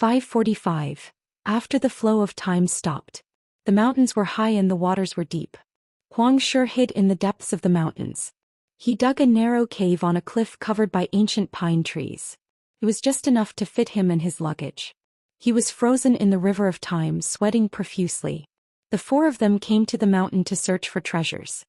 5:45. After the flow of time stopped. The mountains were high and the waters were deep. Huang Shi hid in the depths of the mountains. He dug a narrow cave on a cliff covered by ancient pine trees. It was just enough to fit him and his luggage. He was frozen in the river of time, sweating profusely. The four of them came to the mountain to search for treasures.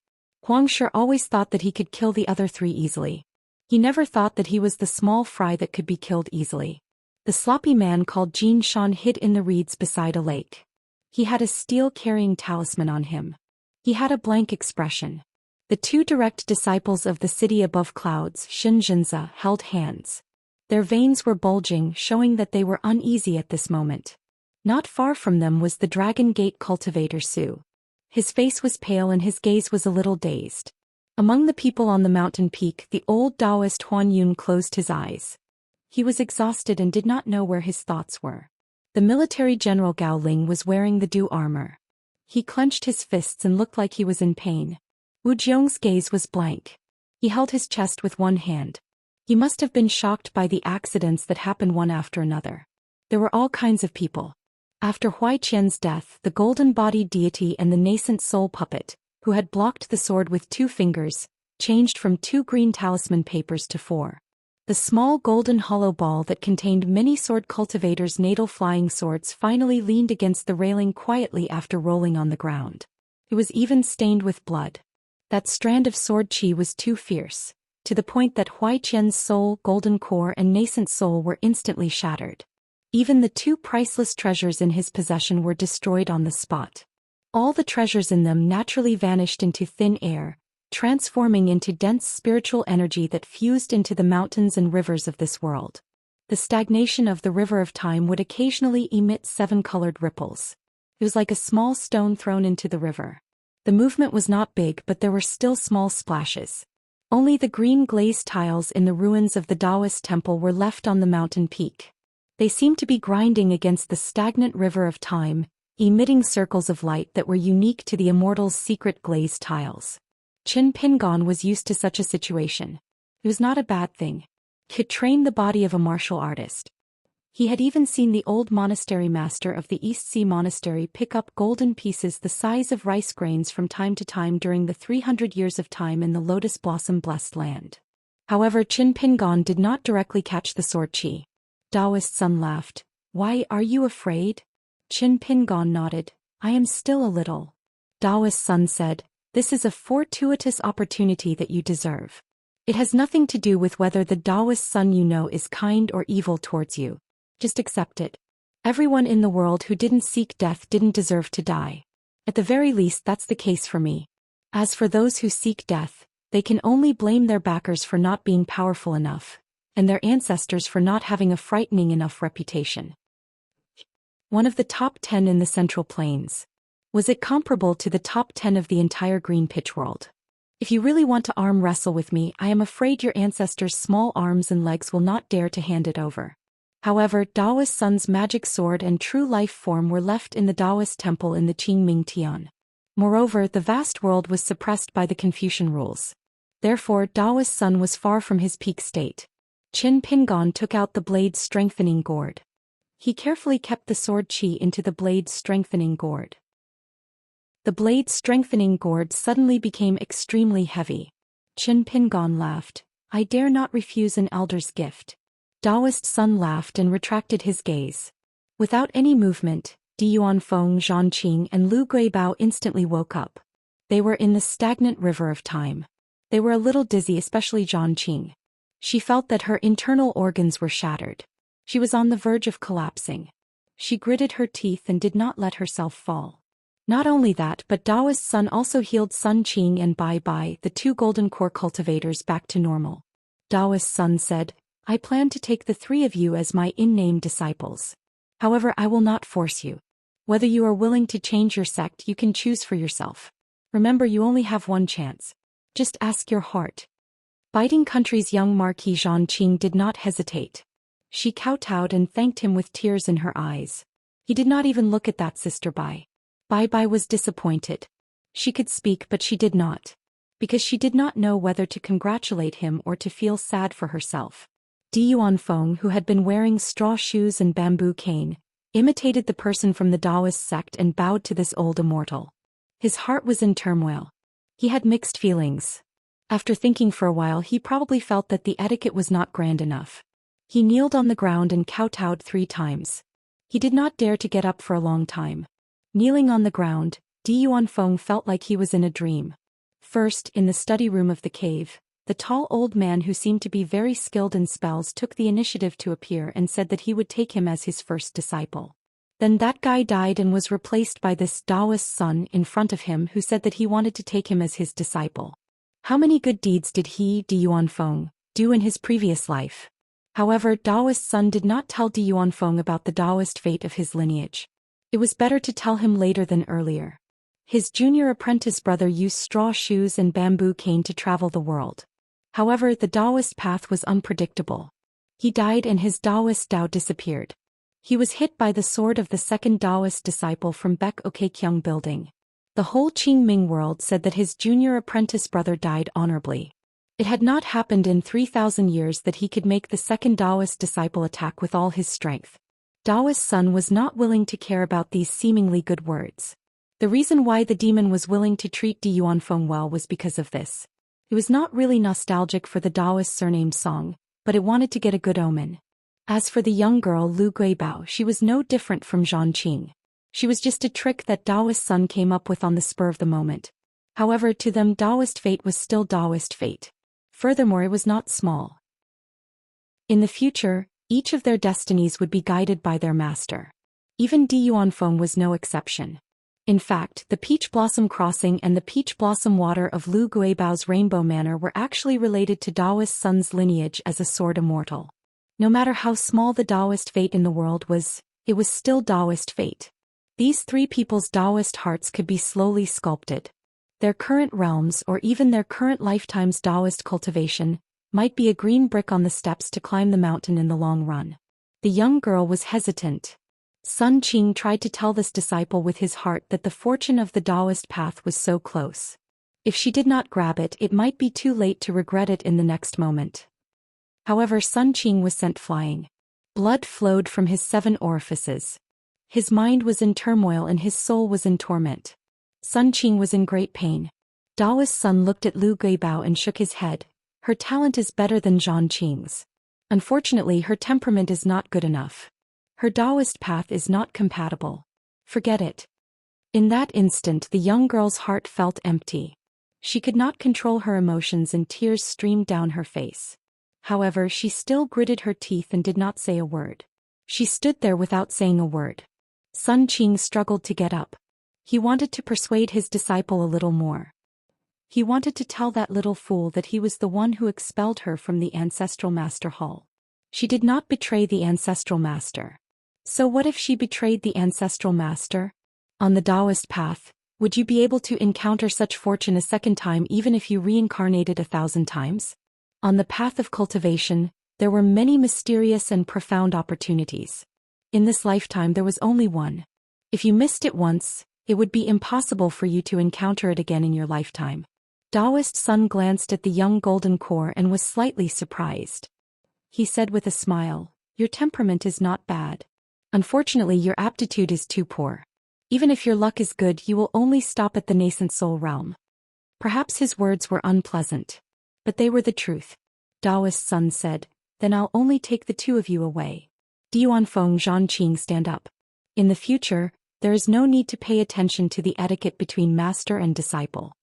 Huang Shi always thought that he could kill the other three easily. He never thought that he was the small fry that could be killed easily. The sloppy man called Zhou Xian hid in the reeds beside a lake. He had a steel-carrying talisman on him. He had a blank expression. The two direct disciples of the city above clouds, Xianxia, held hands. Their veins were bulging, showing that they were uneasy at this moment. Not far from them was the Dragon Gate cultivator Su. His face was pale and his gaze was a little dazed. Among the people on the mountain peak, the old Daoist Huan Yun closed his eyes. He was exhausted and did not know where his thoughts were. The military general Gao Ling was wearing the Du armor. He clenched his fists and looked like he was in pain. Wu Jiong's gaze was blank. He held his chest with one hand. He must have been shocked by the accidents that happened one after another. There were all kinds of people. After Huai Qian's death, the golden-bodied deity and the nascent soul puppet, who had blocked the sword with 2 fingers, changed from 2 green talisman papers to 4. The small golden hollow ball that contained many sword cultivators' natal flying swords finally leaned against the railing quietly after rolling on the ground. It was even stained with blood. That strand of sword chi was too fierce, to the point that Huai Qian's soul, golden core and nascent soul were instantly shattered. Even the 2 priceless treasures in his possession were destroyed on the spot. All the treasures in them naturally vanished into thin air, transforming into dense spiritual energy that fused into the mountains and rivers of this world. The stagnation of the river of time would occasionally emit 7-colored ripples. It was like a small stone thrown into the river. The movement was not big, but there were still small splashes. Only the green glazed tiles in the ruins of the Daoist temple were left on the mountain peak. They seemed to be grinding against the stagnant river of time, emitting circles of light that were unique to the Immortal's secret glazed tiles. Qin Pingon was used to such a situation. It was not a bad thing. He could train the body of a martial artist. He had even seen the old monastery master of the East Sea Monastery pick up golden pieces the size of rice grains from time to time during the 300 years of time in the Lotus Blossom blessed land. However, Qin Pingon did not directly catch the sword chi. Daoist Sun laughed. "Why, are you afraid?" Qin Pingon nodded. "I am still a little." Daoist Sun said, "This is a fortuitous opportunity that you deserve. It has nothing to do with whether the Daoist Sun you know is kind or evil towards you. Just accept it. Everyone in the world who didn't seek death didn't deserve to die. At the very least, that's the case for me. As for those who seek death, they can only blame their backers for not being powerful enough, and their ancestors for not having a frightening enough reputation." One of the top 10 in the Central Plains. Was it comparable to the top 10 of the entire Green Pitch world? If you really want to arm wrestle with me, I am afraid your ancestors' small arms and legs will not dare to hand it over. However, Daoist Sun's magic sword and true life form were left in the Daoist temple in the Qingming Tian. Moreover, the vast world was suppressed by the Confucian rules. Therefore, Daoist Sun was far from his peak state. Qin Pingon took out the blade's strengthening gourd. He carefully kept the sword chi into the blade's strengthening gourd. The blade's strengthening gourd suddenly became extremely heavy. Qin Pingon laughed. "I dare not refuse an elder's gift." Daoist Sun laughed and retracted his gaze. Without any movement, Di Yuanfeng, Zhang Qing and Lu Guibao instantly woke up. They were in the stagnant river of time. They were a little dizzy, especially Zhang Qing. She felt that her internal organs were shattered. She was on the verge of collapsing. She gritted her teeth and did not let herself fall. Not only that, but Daoist Sun also healed Sun Qing and Bai Bai, the 2 golden core cultivators, back to normal. Daoist Sun said, "I plan to take the 3 of you as my in-name disciples. However, I will not force you. Whether you are willing to change your sect, you can choose for yourself. Remember, you only have one chance. Just ask your heart." Biting Country's young Marquis Zhang Qing did not hesitate. She kowtowed and thanked him with tears in her eyes. He did not even look at that sister Bai. Bai Bai was disappointed. She could speak, but she did not. Because she did not know whether to congratulate him or to feel sad for herself. Yuanfeng, who had been wearing straw shoes and bamboo cane, imitated the person from the Daoist sect and bowed to this old immortal. His heart was in turmoil. He had mixed feelings. After thinking for a while, he probably felt that the etiquette was not grand enough. He kneeled on the ground and kowtowed 3 times. He did not dare to get up for a long time. Kneeling on the ground, Yuanfeng felt like he was in a dream. First, in the study room of the cave, the tall old man who seemed to be very skilled in spells took the initiative to appear and said that he would take him as his first disciple. Then that guy died and was replaced by this Daoist son in front of him who said that he wanted to take him as his disciple. How many good deeds did he, Yuanfeng, do in his previous life? However, Daoist son did not tell Yuanfeng about the Daoist fate of his lineage. It was better to tell him later than earlier. His junior apprentice brother used straw shoes and bamboo cane to travel the world. However, the Daoist path was unpredictable. He died and his Daoist Dao disappeared. He was hit by the sword of the second Daoist disciple from Baek Okekyung building. The whole Qingming world said that his junior apprentice brother died honorably. It had not happened in 3,000 years that he could make the second Daoist disciple attack with all his strength. Daoist son was not willing to care about these seemingly good words. The reason why the demon was willing to treat Yuanfeng well was because of this. It was not really nostalgic for the Daoist surname Song, but it wanted to get a good omen. As for the young girl Lu Guibao, she was no different from Zhang Qing. She was just a trick that Daoist son came up with on the spur of the moment. However, to them Daoist fate was still Daoist fate. Furthermore, it was not small. In the future, each of their destinies would be guided by their master. Even Yuanfeng was no exception. In fact, the Peach Blossom Crossing and the Peach Blossom Water of Lu Guibao's Rainbow Manor were actually related to Daoist son's lineage as a sword immortal. No matter how small the Daoist fate in the world was, it was still Daoist fate. These 3 people's Daoist hearts could be slowly sculpted. Their current realms or even their current lifetime's Daoist cultivation might be a green brick on the steps to climb the mountain in the long run. The young girl was hesitant. Sun Qing tried to tell this disciple with his heart that the fortune of the Daoist path was so close. If she did not grab it, it might be too late to regret it in the next moment. However, Sun Qing was sent flying. Blood flowed from his 7 orifices. His mind was in turmoil and his soul was in torment. Sun Qing was in great pain. Daoist son looked at Lu Guibao and shook his head. Her talent is better than Zhang Qing's. Unfortunately, her temperament is not good enough. Her Daoist path is not compatible. Forget it. In that instant, the young girl's heart felt empty. She could not control her emotions and tears streamed down her face. However, she still gritted her teeth and did not say a word. She stood there without saying a word. Sun Qing struggled to get up. He wanted to persuade his disciple a little more. He wanted to tell that little fool that he was the one who expelled her from the ancestral master hall. She did not betray the ancestral master. So what if she betrayed the ancestral master? On the Daoist path, would you be able to encounter such fortune a second time even if you reincarnated 1,000 times? On the path of cultivation, there were many mysterious and profound opportunities. In this lifetime there was only one. If you missed it once, it would be impossible for you to encounter it again in your lifetime. Daoist son glanced at the young golden core and was slightly surprised. He said with a smile, "Your temperament is not bad. Unfortunately, your aptitude is too poor. Even if your luck is good, you will only stop at the nascent soul realm." Perhaps his words were unpleasant, but they were the truth. Daoist son said, "Then I'll only take the 2 of you away." Yuanfeng, Zhang Qing, stand up. In the future, there is no need to pay attention to the etiquette between master and disciple.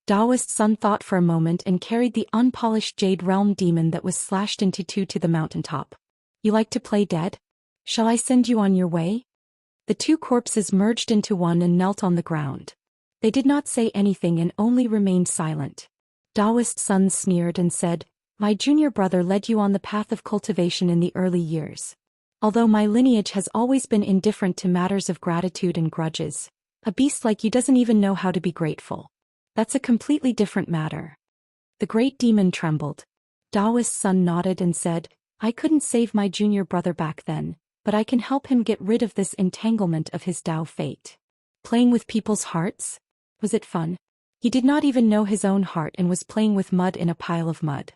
Daoist son thought for a moment and carried the unpolished jade realm demon that was slashed into 2 to the mountaintop. "You like to play dead? Shall I send you on your way?" The 2 corpses merged into one and knelt on the ground. They did not say anything and only remained silent. Daoist son sneered and said, "My junior brother led you on the path of cultivation in the early years. Although my lineage has always been indifferent to matters of gratitude and grudges, a beast like you doesn't even know how to be grateful. That's a completely different matter." The great demon trembled. Daoist son nodded and said, "I couldn't save my junior brother back then, but I can help him get rid of this entanglement of his Dao fate." Playing with people's hearts? Was it fun? He did not even know his own heart and was playing with mud in a pile of mud.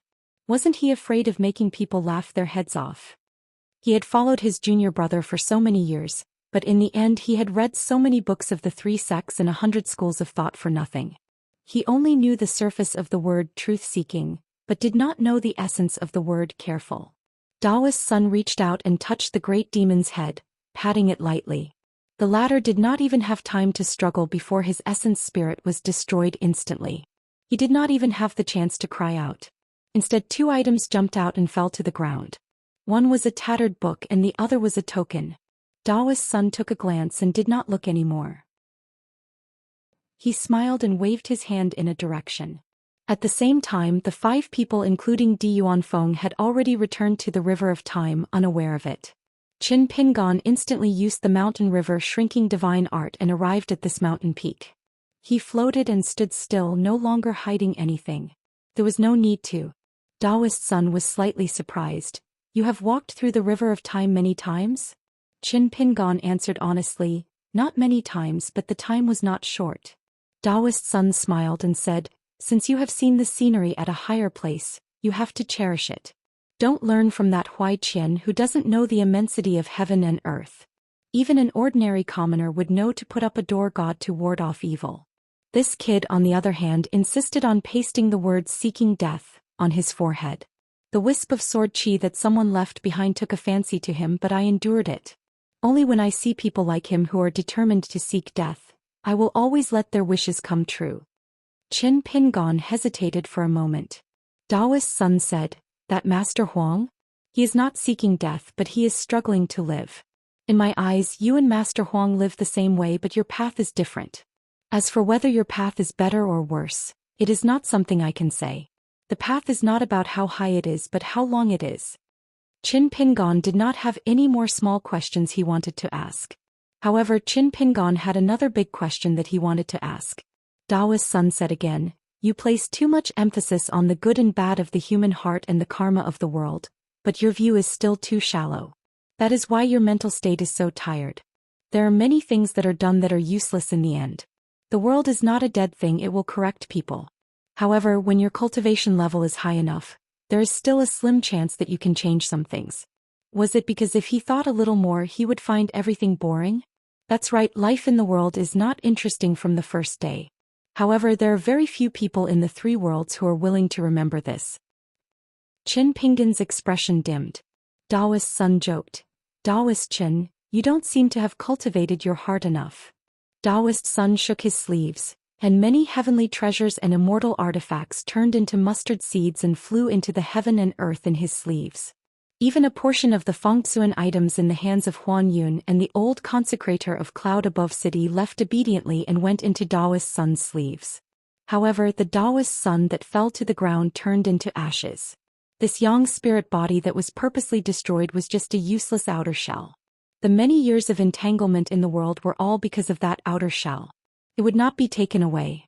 Wasn't he afraid of making people laugh their heads off? He had followed his junior brother for so many years, but in the end he had read so many books of the 3 sects and 100 schools of thought for nothing. He only knew the surface of the word truth-seeking, but did not know the essence of the word careful. Daoist's son reached out and touched the great demon's head, patting it lightly. The latter did not even have time to struggle before his essence spirit was destroyed instantly. He did not even have the chance to cry out. Instead, 2 items jumped out and fell to the ground. One was a tattered book and the other was a token. Daoist's son took a glance and did not look anymore. He smiled and waved his hand in a direction. At the same time, the 5 people including Di Yuanfeng had already returned to the River of Time, unaware of it. Qin Pingan instantly used the mountain river shrinking divine art and arrived at this mountain peak. He floated and stood still, no longer hiding anything. There was no need to. Daoist's son was slightly surprised. You have walked through the River of Time many times? Qin Pingan answered honestly, not many times, but the time was not short. Daoist's son smiled and said, since you have seen the scenery at a higher place, you have to cherish it. Don't learn from that Qian who doesn't know the immensity of heaven and earth. Even an ordinary commoner would know to put up a door god to ward off evil. This kid, on the other hand, insisted on pasting the words seeking death on his forehead. The wisp of sword chi that someone left behind took a fancy to him, but I endured it. Only when I see people like him who are determined to seek death, I will always let their wishes come true. Qin Pingan hesitated for a moment. Daoist's son said, that Master Huang? He is not seeking death, but he is struggling to live. In my eyes, you and Master Huang live the same way, but your path is different. As for whether your path is better or worse, it is not something I can say. The path is not about how high it is but how long it is. Qin Pingan did not have any more small questions he wanted to ask. However, Qin Pingan had another big question that he wanted to ask. Daoist's son said again, you place too much emphasis on the good and bad of the human heart and the karma of the world, but your view is still too shallow. That is why your mental state is so tired. There are many things that are done that are useless in the end. The world is not a dead thing, it will correct people. However, when your cultivation level is high enough, there is still a slim chance that you can change some things. Was it because if he thought a little more he would find everything boring? That's right, life in the world is not interesting from the first day. However, there are very few people in the 3 worlds who are willing to remember this. Qin Pingan's expression dimmed. Daoist's son joked. Daoist Qin, you don't seem to have cultivated your heart enough. Daoist's son shook his sleeves, and many heavenly treasures and immortal artifacts turned into mustard seeds and flew into the heaven and earth in his sleeves. Even a portion of the Fengtsuan items in the hands of Huan Yun and the old consecrator of Cloud Above City left obediently and went into Daoist's son's sleeves. However, the Daoist son that fell to the ground turned into ashes. This yang spirit body that was purposely destroyed was just a useless outer shell. The many years of entanglement in the world were all because of that outer shell. It would not be taken away.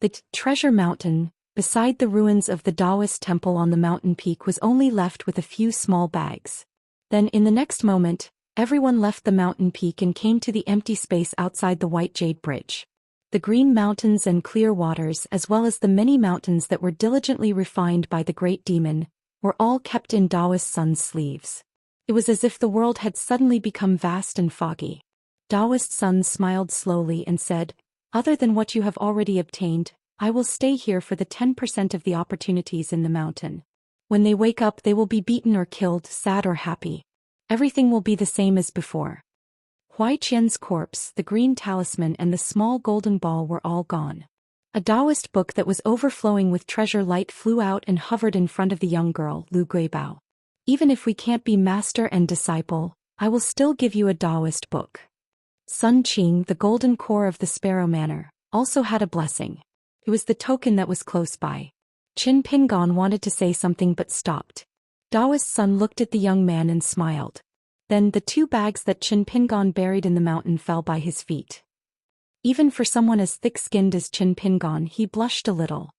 The treasure mountain, beside the ruins of the Daoist temple on the mountain peak, was only left with a few small bags. Then in the next moment, everyone left the mountain peak and came to the empty space outside the White Jade Bridge. The green mountains and clear waters, as well as the many mountains that were diligently refined by the great demon, were all kept in Daoist's son's sleeves. It was as if the world had suddenly become vast and foggy. Daoist's son smiled slowly and said, other than what you have already obtained, I will stay here for the 10% of the opportunities in the mountain. When they wake up they will be beaten or killed, sad or happy. Everything will be the same as before. Qian's corpse, the green talisman and the small golden ball were all gone. A Daoist book that was overflowing with treasure light flew out and hovered in front of the young girl, Lu Guibao. Even if we can't be master and disciple, I will still give you a Daoist book. Sun Qing, the golden core of the Sparrow Manor, also had a blessing. It was the token that was close by. Qin Pingan wanted to say something but stopped. Daoist's son looked at the young man and smiled. Then the 2 bags that Qin Pingan buried in the mountain fell by his feet. Even for someone as thick-skinned as Qin Pingan, he blushed a little.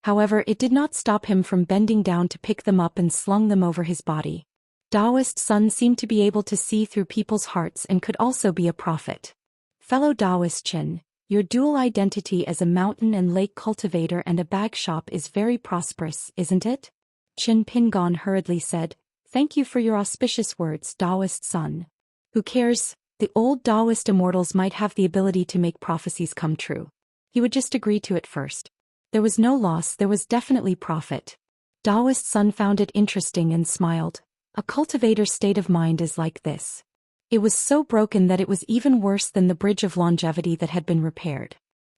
However, it did not stop him from bending down to pick them up and slung them over his body. Daoist's son seemed to be able to see through people's hearts and could also be a prophet. Fellow Daoist Qin, Your dual identity as a mountain and lake cultivator and a bag shop is very prosperous, isn't it? Qin Pingon hurriedly said, Thank you for your auspicious words, Daoist son. Who cares? The old Daoist immortals might have the ability to make prophecies come true. He would just agree to it first. There was no loss, there was definitely profit. Daoist son found it interesting and smiled. A cultivator's state of mind is like this. It was so broken that it was even worse than the bridge of longevity that had been repaired.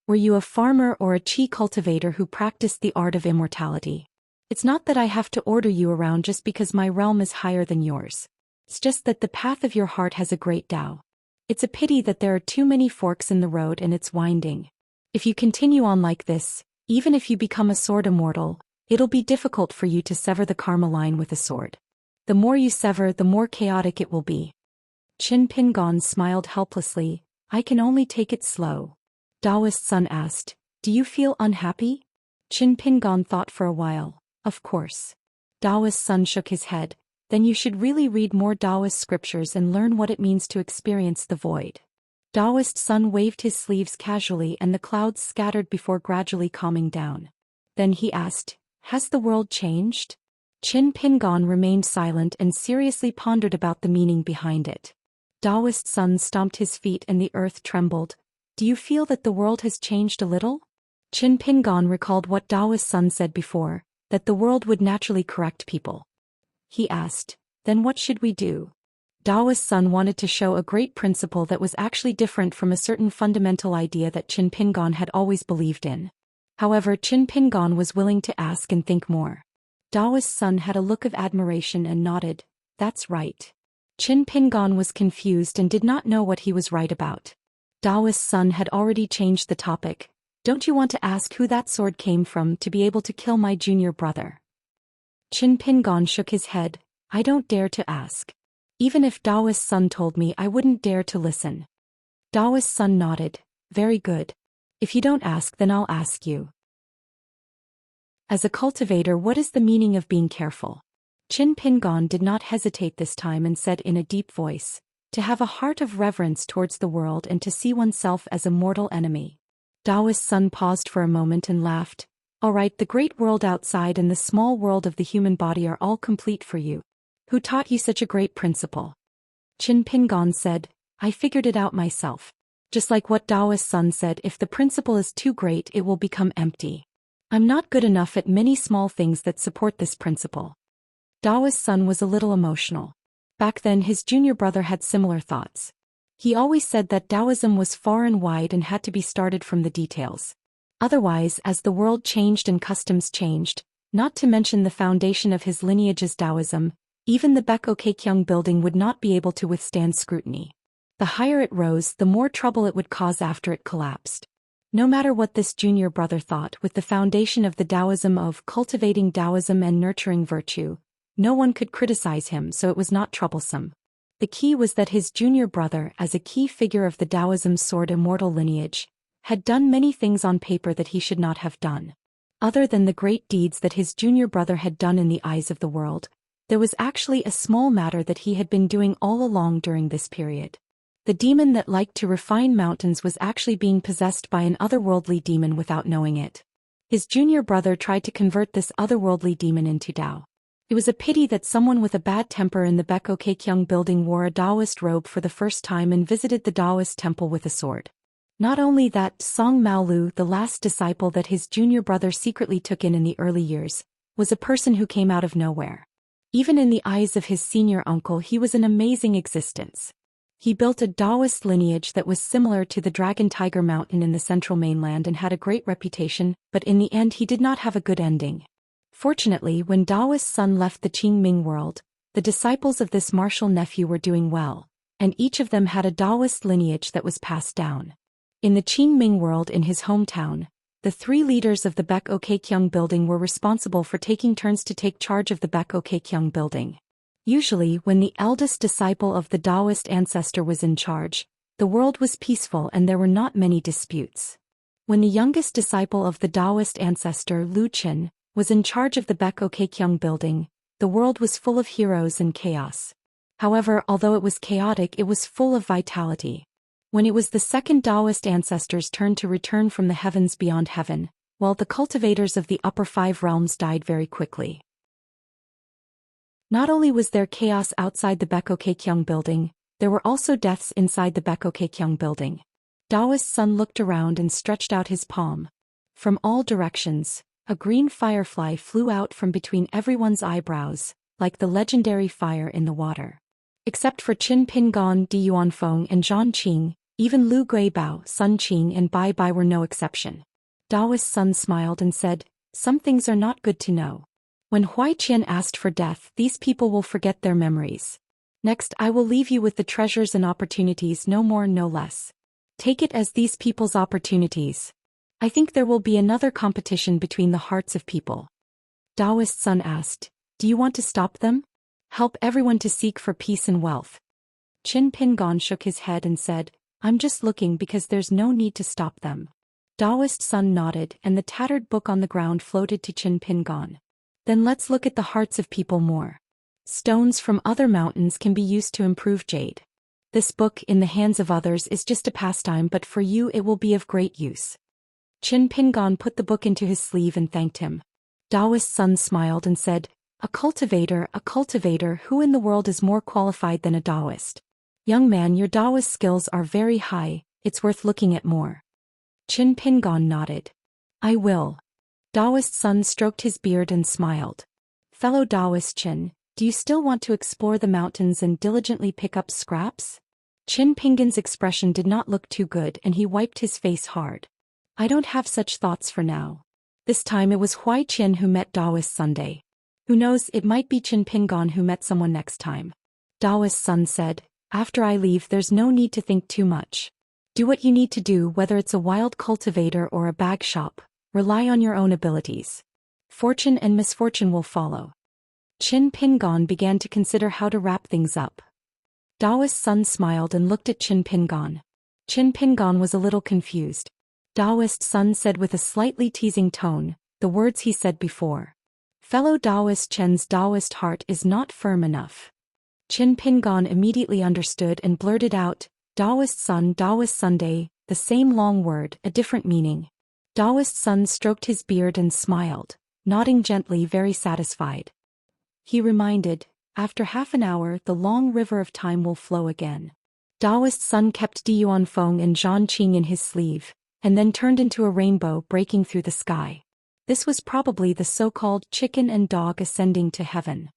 Were you a farmer or a chi cultivator who practiced the art of immortality? It's not that I have to order you around just because my realm is higher than yours. It's just that the path of your heart has a great Tao. It's a pity that there are too many forks in the road and it's winding. If you continue on like this, even if you become a sword immortal, it'll be difficult for you to sever the karma line with a sword. The more you sever, the more chaotic it will be. Qin Pingon smiled helplessly. I can only take it slow. Daoist son asked, Do you feel unhappy? Qin Pingon thought for a while. Of course. Daoist son shook his head. Then you should really read more Daoist scriptures and learn what it means to experience the void. Daoist son waved his sleeves casually and the clouds scattered before gradually calming down. Then he asked, Has the world changed? Qin Pingon remained silent and seriously pondered about the meaning behind it. Daoist son stomped his feet and the earth trembled. Do you feel that the world has changed a little? Qin Pingon recalled what Daoist son said before, that the world would naturally correct people. He asked, Then what should we do? Daoist son wanted to show a great principle that was actually different from a certain fundamental idea that Qin Pingon had always believed in. However, Qin Pingon was willing to ask and think more. Daoist son had a look of admiration and nodded. That's right. Qin Pingon was confused and did not know what he was right about. Daoist son had already changed the topic. Don't you want to ask who that sword came from to be able to kill my junior brother? Qin Pingon shook his head. I don't dare to ask. Even if Daoist son told me, I wouldn't dare to listen. Daoist son nodded. Very good. If you don't ask, then I'll ask you. As a cultivator, what is the meaning of being careful? Qin Pingon did not hesitate this time and said in a deep voice, To have a heart of reverence towards the world and to see oneself as a mortal enemy. Daoist son paused for a moment and laughed. All right, the great world outside and the small world of the human body are all complete for you. Who taught you such a great principle? Qin Pingon said, I figured it out myself. Just like what Daoist son said, if the principle is too great, it will become empty. I'm not good enough at many small things that support this principle. Daoist son was a little emotional. Back then his junior brother had similar thoughts. He always said that Taoism was far and wide and had to be started from the details. Otherwise, as the world changed and customs changed, not to mention the foundation of his lineage's Taoism, even the Baekokeikyung building would not be able to withstand scrutiny. The higher it rose, the more trouble it would cause after it collapsed. No matter what this junior brother thought, with the foundation of the Taoism of cultivating Taoism and nurturing virtue, no one could criticize him, so it was not troublesome. The key was that his junior brother, as a key figure of the Taoism's sword immortal lineage, had done many things on paper that he should not have done. Other than the great deeds that his junior brother had done in the eyes of the world, there was actually a small matter that he had been doing all along during this period. The demon that liked to refine mountains was actually being possessed by an otherworldly demon without knowing it. His junior brother tried to convert this otherworldly demon into Tao. It was a pity that someone with a bad temper in the Baekokeikyung building wore a Daoist robe for the first time and visited the Daoist temple with a sword. Not only that, Song Maolu, the last disciple that his junior brother secretly took in the early years, was a person who came out of nowhere. Even in the eyes of his senior uncle, he was an amazing existence. He built a Daoist lineage that was similar to the Dragon Tiger Mountain in the central mainland and had a great reputation, but in the end he did not have a good ending. Fortunately, when Daoist's son left the Qingming world, the disciples of this martial nephew were doing well, and each of them had a Daoist lineage that was passed down. In the Qingming world in his hometown, the three leaders of the Baekokeikyung building were responsible for taking turns to take charge of the Baekokeikyung building. Usually, when the eldest disciple of the Daoist ancestor was in charge, the world was peaceful and there were not many disputes. When the youngest disciple of the Daoist ancestor, Lu Qin, was in charge of the Baekokeikyung building, the world was full of heroes and chaos. However, although it was chaotic, it was full of vitality. When it was the second Daoist ancestors' turn to return from the heavens beyond heaven, while the cultivators of the upper 5 realms died very quickly. Not only was there chaos outside the Bekokekyung building, there were also deaths inside the Bekokekyung building. Daoist's son looked around and stretched out his palm. From all directions, a green firefly flew out from between everyone's eyebrows, like the legendary fire in the water. Except for Qin Pingon, Di Yuanfeng and Zhang Qing, even Lu Guibao, Sun Qing and Bai Bai were no exception. Daoist's son smiled and said, "Some things are not good to know. When Huai Qian asked for death, these people will forget their memories. Next, I will leave you with the treasures and opportunities, no more no less. Take it as these people's opportunities. I think there will be another competition between the hearts of people." Daoist's son asked, "Do you want to stop them? Help everyone to seek for peace and wealth." Qin Pingon shook his head and said, "I'm just looking because there's no need to stop them." Daoist's son nodded and the tattered book on the ground floated to Qin Pingon. "Then let's look at the hearts of people more. Stones from other mountains can be used to improve jade. This book in the hands of others is just a pastime, but for you it will be of great use." Qin Pingon put the book into his sleeve and thanked him. Daoist's son smiled and said, a cultivator, who in the world is more qualified than a Daoist? Young man, your Daoist skills are very high, it's worth looking at more." Qin Pingon nodded. "I will." Daoist's son stroked his beard and smiled. "Fellow Daoist Qin, do you still want to explore the mountains and diligently pick up scraps?" Qin Pingon's expression did not look too good and he wiped his face hard. "I don't have such thoughts for now." This time it was Huai Qian who met Daoist Sunday. Who knows, it might be Qin Pingon who met someone next time. Daoist's son said, "After I leave there's no need to think too much. Do what you need to do, whether it's a wild cultivator or a bag shop. Rely on your own abilities. Fortune and misfortune will follow." Qin Pingon began to consider how to wrap things up. Daoist's son smiled and looked at Qin Pingon. Qin Pingon was a little confused. Daoist's son said with a slightly teasing tone, the words he said before. "Fellow Daoist Chen's Daoist heart is not firm enough." Qin Pingon immediately understood and blurted out, "Daoist son, Daoist Sunday, the same long word, a different meaning." Daoist's son stroked his beard and smiled, nodding gently, very satisfied. He reminded, "After half an hour the long river of time will flow again." Daoist's son kept Di Yuanfeng and Zhang Qing in his sleeve, and then turned into a rainbow breaking through the sky. This was probably the so-called chicken and dog ascending to heaven.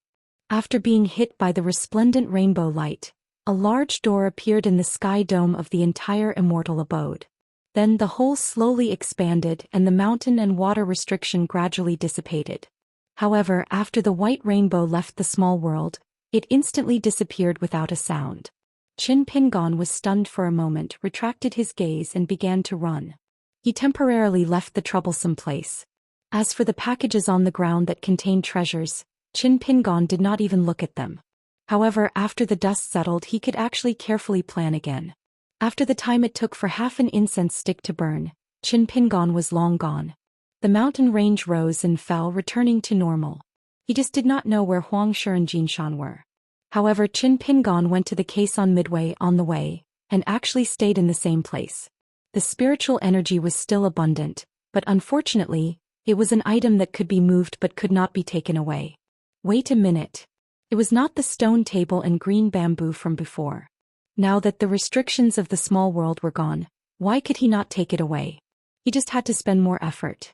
After being hit by the resplendent rainbow light, a large door appeared in the sky dome of the entire immortal abode. Then the hole slowly expanded and the mountain and water restriction gradually dissipated. However, after the white rainbow left the small world, it instantly disappeared without a sound. Qin Pingon was stunned for a moment, retracted his gaze and began to run. He temporarily left the troublesome place. As for the packages on the ground that contained treasures, Qin Pingon did not even look at them. However, after the dust settled he could actually carefully plan again. After the time it took for half an incense stick to burn, Qin Pingon was long gone. The mountain range rose and fell, returning to normal. He just did not know where Huangshi and Jinshan were. However, Qin Pingon went to the caisson midway on the way, and actually stayed in the same place. The spiritual energy was still abundant, but unfortunately, it was an item that could be moved but could not be taken away. Wait a minute. It was not the stone table and green bamboo from before. Now that the restrictions of the small world were gone, why could he not take it away? He just had to spend more effort.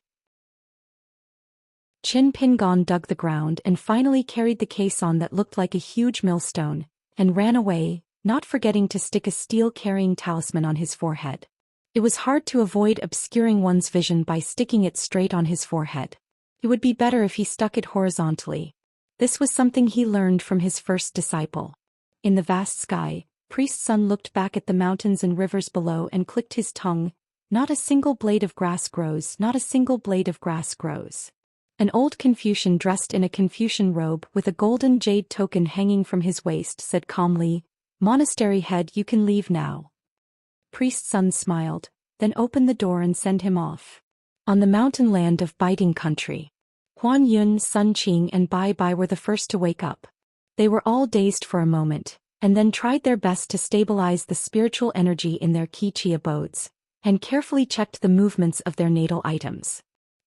Qin Pingon dug the ground and finally carried the caisson that looked like a huge millstone, and ran away, not forgetting to stick a steel-carrying talisman on his forehead. It was hard to avoid obscuring one's vision by sticking it straight on his forehead. It would be better if he stuck it horizontally. This was something he learned from his first disciple. In the vast sky, Priest Sun looked back at the mountains and rivers below and clicked his tongue. Not a single blade of grass grows, not a single blade of grass grows. An old Confucian dressed in a Confucian robe with a golden jade token hanging from his waist said calmly, "Monastery head, you can leave now." Priest Sun smiled, then opened the door and sent him off. On the mountain land of Biting Country, Huan Yun, Sun Qing and Bai Bai were the first to wake up. They were all dazed for a moment, and then tried their best to stabilize the spiritual energy in their qi abodes, and carefully checked the movements of their natal items.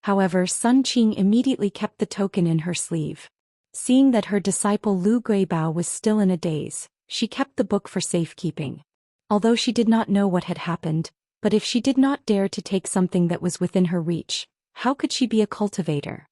However, Sun Qing immediately kept the token in her sleeve. Seeing that her disciple Lu Guibao was still in a daze, she kept the book for safekeeping. Although she did not know what had happened, but if she did not dare to take something that was within her reach, how could she be a cultivator?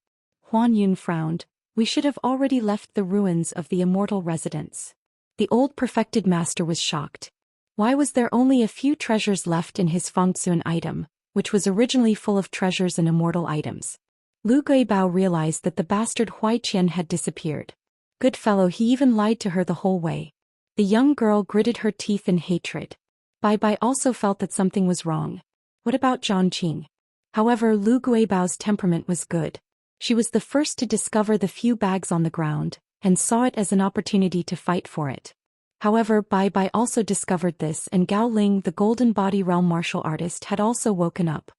Huan Yun frowned. We should have already left the ruins of the Immortal residence. The old perfected master was shocked. Why was there only a few treasures left in his Fengxuan item, which was originally full of treasures and immortal items? Lu Guibao realized that the bastard Huai Qian had disappeared. Good fellow, he even lied to her the whole way. The young girl gritted her teeth in hatred. Bai Bai also felt that something was wrong. What about Zhang Qing? However, Lu Guibao's temperament was good. She was the first to discover the few bags on the ground, and saw it as an opportunity to fight for it. However, Bai Bai also discovered this, and Gao Ling, the Golden Body Realm martial artist, had also woken up.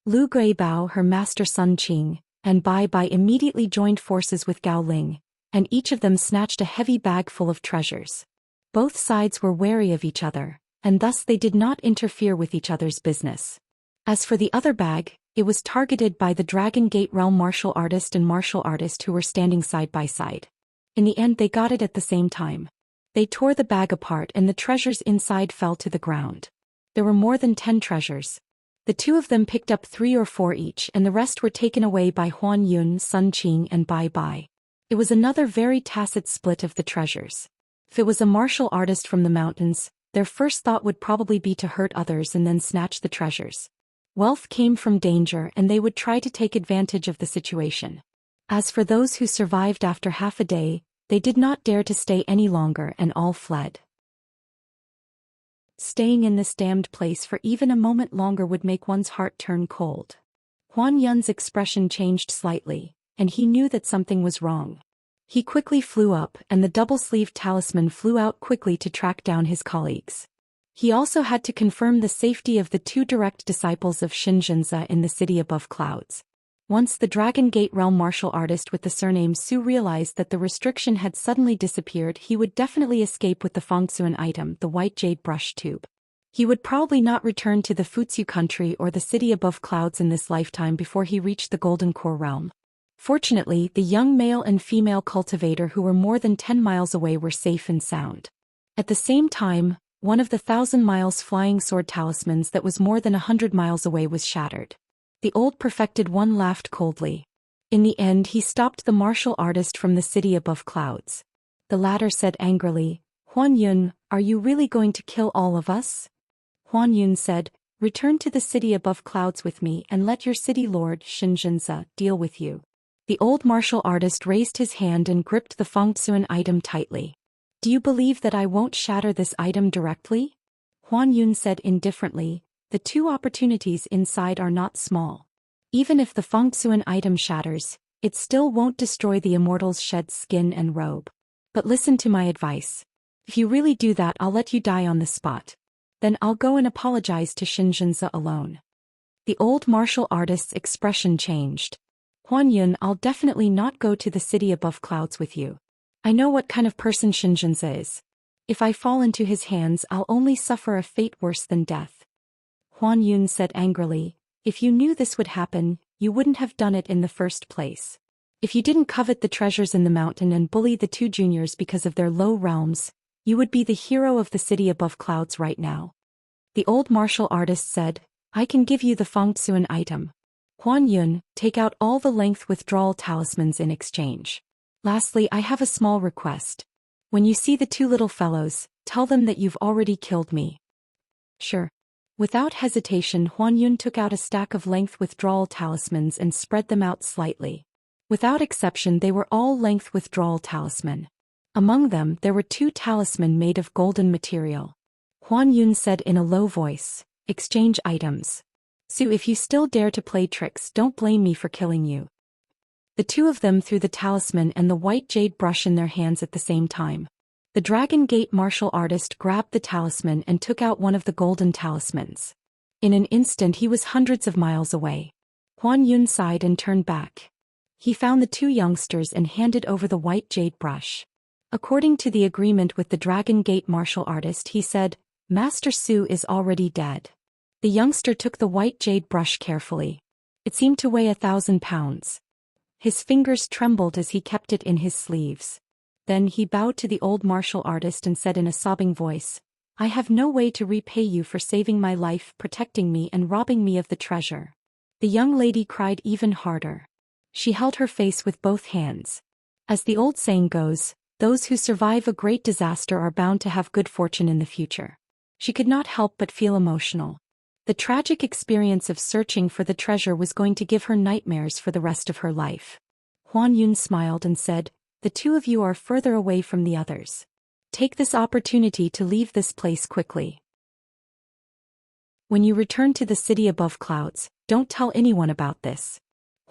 Lu Guibao, her master Sun Qing, and Bai Bai immediately joined forces with Gao Ling, and each of them snatched a heavy bag full of treasures. Both sides were wary of each other, and thus they did not interfere with each other's business. As for the other bag, it was targeted by the Dragon Gate Realm martial artist and martial artist who were standing side by side. In the end, they got it at the same time. They tore the bag apart and the treasures inside fell to the ground. There were more than 10 treasures. The two of them picked up 3 or 4 each, and the rest were taken away by Huan Yun, Sun Qing, and Bai Bai. It was another very tacit split of the treasures. If it was a martial artist from the mountains, their first thought would probably be to hurt others and then snatch the treasures. Wealth came from danger, and they would try to take advantage of the situation. As for those who survived after half a day, they did not dare to stay any longer and all fled. Staying in this damned place for even a moment longer would make one's heart turn cold. Huan Yun's expression changed slightly, and he knew that something was wrong. He quickly flew up, and the double-sleeved talisman flew out quickly to track down his colleagues. He also had to confirm the safety of the 2 direct disciples of Xianxia in the city above clouds. Once the Dragon Gate Realm martial artist with the surname Su realized that the restriction had suddenly disappeared, he would definitely escape with the Fengxuan item, the white jade brush tube. He would probably not return to the Futsu country or the city above clouds in this lifetime before he reached the Golden Core realm. Fortunately, the young male and female cultivator who were more than 10 miles away were safe and sound. At the same time, one of the 1,000 miles flying sword talismans that was more than 100 miles away was shattered. The old perfected one laughed coldly. In the end, he stopped the martial artist from the city above clouds. The latter said angrily, Huan Yun, are you really going to kill all of us? Huan Yun said, return to the city above clouds with me and let your city lord, Xianxia, deal with you. The old martial artist raised his hand and gripped the Fengxuan item tightly. Do you believe that I won't shatter this item directly? Huan Yun said indifferently, the 2 opportunities inside are not small. Even if the Fengxuan item shatters, it still won't destroy the Immortal's shed skin and robe. But listen to my advice. If you really do that, I'll let you die on the spot. Then I'll go and apologize to Xianxia alone. The old martial artist's expression changed. Huan Yun, I'll definitely not go to the city above clouds with you. I know what kind of person Xianxia is. If I fall into his hands, I'll only suffer a fate worse than death. Huan Yun said angrily, if you knew this would happen, you wouldn't have done it in the first place. If you didn't covet the treasures in the mountain and bully the 2 juniors because of their low realms, you would be the hero of the city above clouds right now. The old martial artist said, I can give you the Fengxuan item. Huan Yun, take out all the length withdrawal talismans in exchange. Lastly, I have a small request. When you see the 2 little fellows, tell them that you've already killed me. Sure. Without hesitation, Huan Yun took out a stack of length withdrawal talismans and spread them out slightly. Without exception, they were all length withdrawal talisman. Among them, there were 2 talisman made of golden material. Huan Yun said in a low voice, exchange items. Su, if you still dare to play tricks, don't blame me for killing you. The 2 of them threw the talisman and the white jade brush in their hands at the same time. The Dragon Gate martial artist grabbed the talisman and took out one of the golden talismans. In an instant he was hundreds of miles away. Huan Yun sighed and turned back. He found the 2 youngsters and handed over the white jade brush. According to the agreement with the Dragon Gate martial artist, he said, Master Su is already dead. The youngster took the white jade brush carefully. It seemed to weigh 1,000 pounds. His fingers trembled as he kept it in his sleeves. Then he bowed to the old martial artist and said in a sobbing voice, I have no way to repay you for saving my life, protecting me and robbing me of the treasure. The young lady cried even harder. She held her face with both hands. As the old saying goes, those who survive a great disaster are bound to have good fortune in the future. She could not help but feel emotional. The tragic experience of searching for the treasure was going to give her nightmares for the rest of her life. Huan Yun smiled and said, The two of you are further away from the others. Take this opportunity to leave this place quickly. When you return to the city above clouds, don't tell anyone about this.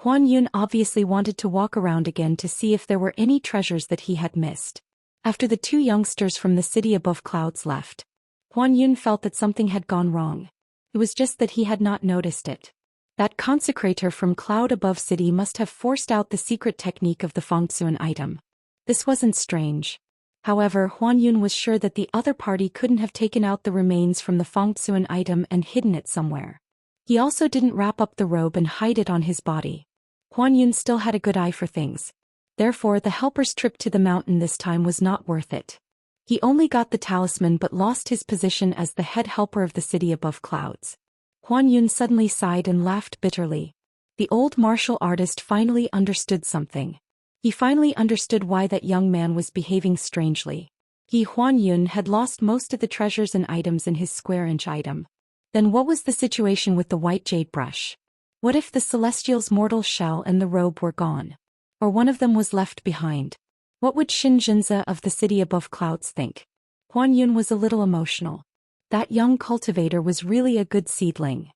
Huan Yun obviously wanted to walk around again to see if there were any treasures that he had missed. After the two youngsters from the city above clouds left, Huan Yun felt that something had gone wrong. It was just that he had not noticed it. That consecrator from Cloud Above City must have forced out the secret technique of the Fengxuan item. This wasn't strange. However, Huan Yun was sure that the other party couldn't have taken out the remains from the Fengxuan item and hidden it somewhere. He also didn't wrap up the robe and hide it on his body. Huan Yun still had a good eye for things. Therefore, the helper's trip to the mountain this time was not worth it. He only got the talisman but lost his position as the head helper of the city above clouds. Huan Yun suddenly sighed and laughed bitterly. The old martial artist finally understood something. He finally understood why that young man was behaving strangely. He, Huan Yun, had lost most of the treasures and items in his square-inch item. Then what was the situation with the white jade brush? What if the Celestial's mortal shell and the robe were gone? Or one of them was left behind? What would Xianxia of the city above clouds think? Huan Yun was a little emotional. That young cultivator was really a good seedling.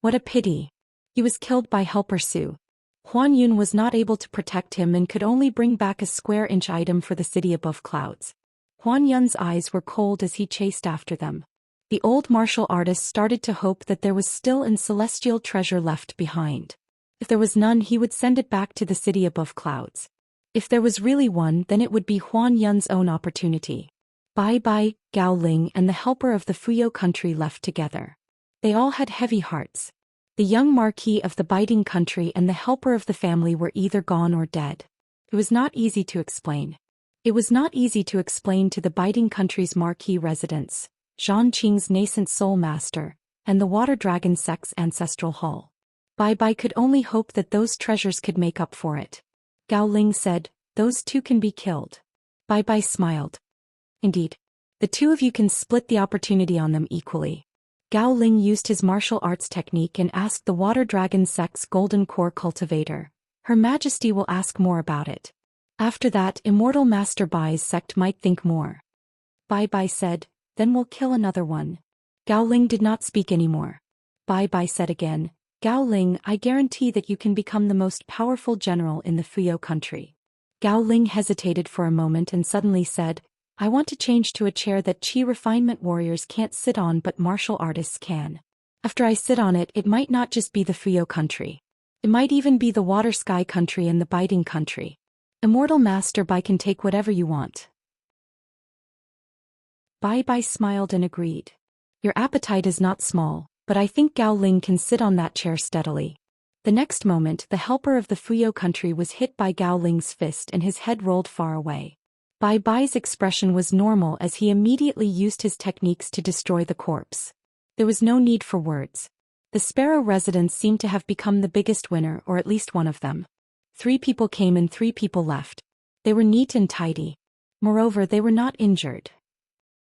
What a pity. He was killed by Helper Su. Huan Yun was not able to protect him and could only bring back a square-inch item for the city above clouds. Huan Yun's eyes were cold as he chased after them. The old martial artist started to hope that there was still an celestial treasure left behind. If there was none, he would send it back to the city above clouds. If there was really one, then it would be Huan Yun's own opportunity. Bai, Gao Ling and the helper of the Fuyo country left together. They all had heavy hearts. The young marquis of the biting country and the helper of the family were either gone or dead. It was not easy to explain. It was not easy to explain to the biting country's marquis residents, Zhang Qing's nascent soul master, and the water dragon sect's ancestral hull. Bai could only hope that those treasures could make up for it. Gao Ling said, Those two can be killed. Bai smiled. Indeed. The two of you can split the opportunity on them equally. Gao Ling used his martial arts technique and asked the water dragon sect's golden core cultivator. Her Majesty will ask more about it. After that, Immortal Master Bai's sect might think more. Bai said, Then we'll kill another one. Gao Ling did not speak anymore. Bai said again, Gao Ling, I guarantee that you can become the most powerful general in the Fuyo country. Gao Ling hesitated for a moment and suddenly said, I want to change to a chair that Qi refinement warriors can't sit on but martial artists can. After I sit on it, it might not just be the Fuyo country. It might even be the water sky country and the biting country. Immortal Master Bai can take whatever you want. Bai smiled and agreed. Your appetite is not small, but I think Gao Ling can sit on that chair steadily. The next moment, the helper of the Fuyo country was hit by Gao Ling's fist and his head rolled far away. Bai's expression was normal as he immediately used his techniques to destroy the corpse. There was no need for words. The Sparrow residents seemed to have become the biggest winner, or at least one of them. 3 people came and 3 people left. They were neat and tidy. Moreover, they were not injured.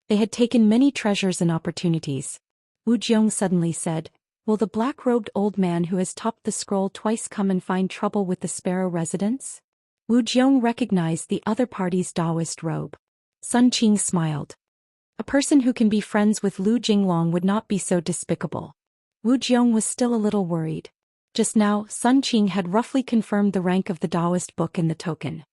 They had taken many treasures and opportunities. Wu Jiong suddenly said, Will the black-robed old man who has topped the scroll twice come and find trouble with the Sparrow residents? Wu Jiong recognized the other party's Daoist robe. Sun Qing smiled. A person who can be friends with Lu Jinglong would not be so despicable. Wu Jiong was still a little worried. Just now, Sun Qing had roughly confirmed the rank of the Daoist book in the token.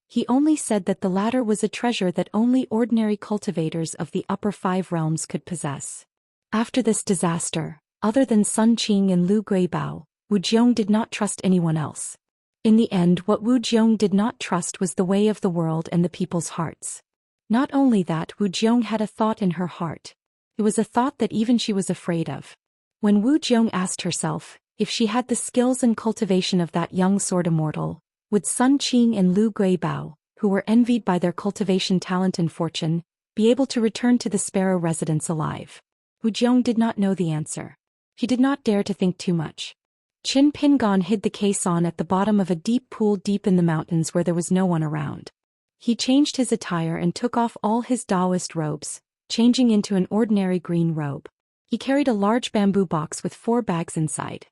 He only said that the latter was a treasure that only ordinary cultivators of the upper 5 realms could possess. After this disaster, other than Sun Qing and Lu Guibao, Wu Jiong did not trust anyone else. In the end, what Wu Jiong did not trust was the way of the world and the people's hearts. Not only that, Wu Jiong had a thought in her heart. It was a thought that even she was afraid of. When Wu Jiong asked herself, if she had the skills and cultivation of that young sword immortal, would Sun Qing and Lu Guibao, who were envied by their cultivation talent and fortune, be able to return to the Sparrow residence alive? Wu Jiong did not know the answer. He did not dare to think too much. Qin Pingon hid the caisson at the bottom of a deep pool deep in the mountains where there was no one around. He changed his attire and took off all his Daoist robes, changing into an ordinary green robe. He carried a large bamboo box with 4 bags inside.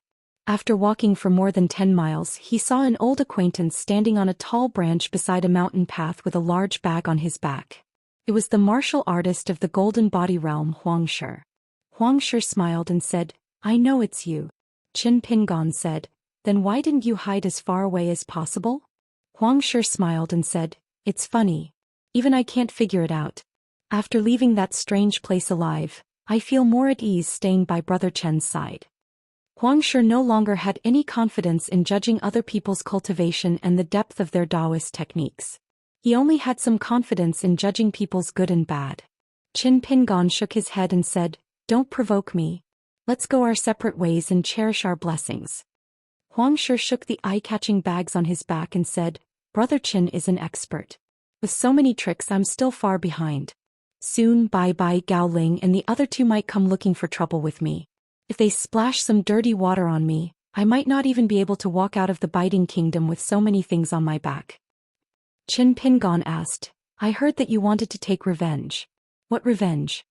After walking for more than 10 miles, he saw an old acquaintance standing on a tall branch beside a mountain path with a large bag on his back. It was the martial artist of the Golden Body Realm, Huang Shi. Huang Shi smiled and said, "I know it's you." Qin Pingon said, "Then why didn't you hide as far away as possible?" Huang Shi smiled and said, "It's funny. Even I can't figure it out. After leaving that strange place alive, I feel more at ease staying by Brother Chen's side." Huang Shi no longer had any confidence in judging other people's cultivation and the depth of their Daoist techniques. He only had some confidence in judging people's good and bad. Qin Pingon shook his head and said, "Don't provoke me. Let's go our separate ways and cherish our blessings." Huang Shi shook the eye-catching bags on his back and said, "Brother Qin is an expert. With so many tricks, I'm still far behind. Soon Bai Bai, Gao Ling and the other 2 might come looking for trouble with me. If they splash some dirty water on me, I might not even be able to walk out of the biting kingdom with so many things on my back." Qin Pingon asked, "I heard that you wanted to take revenge. What revenge?"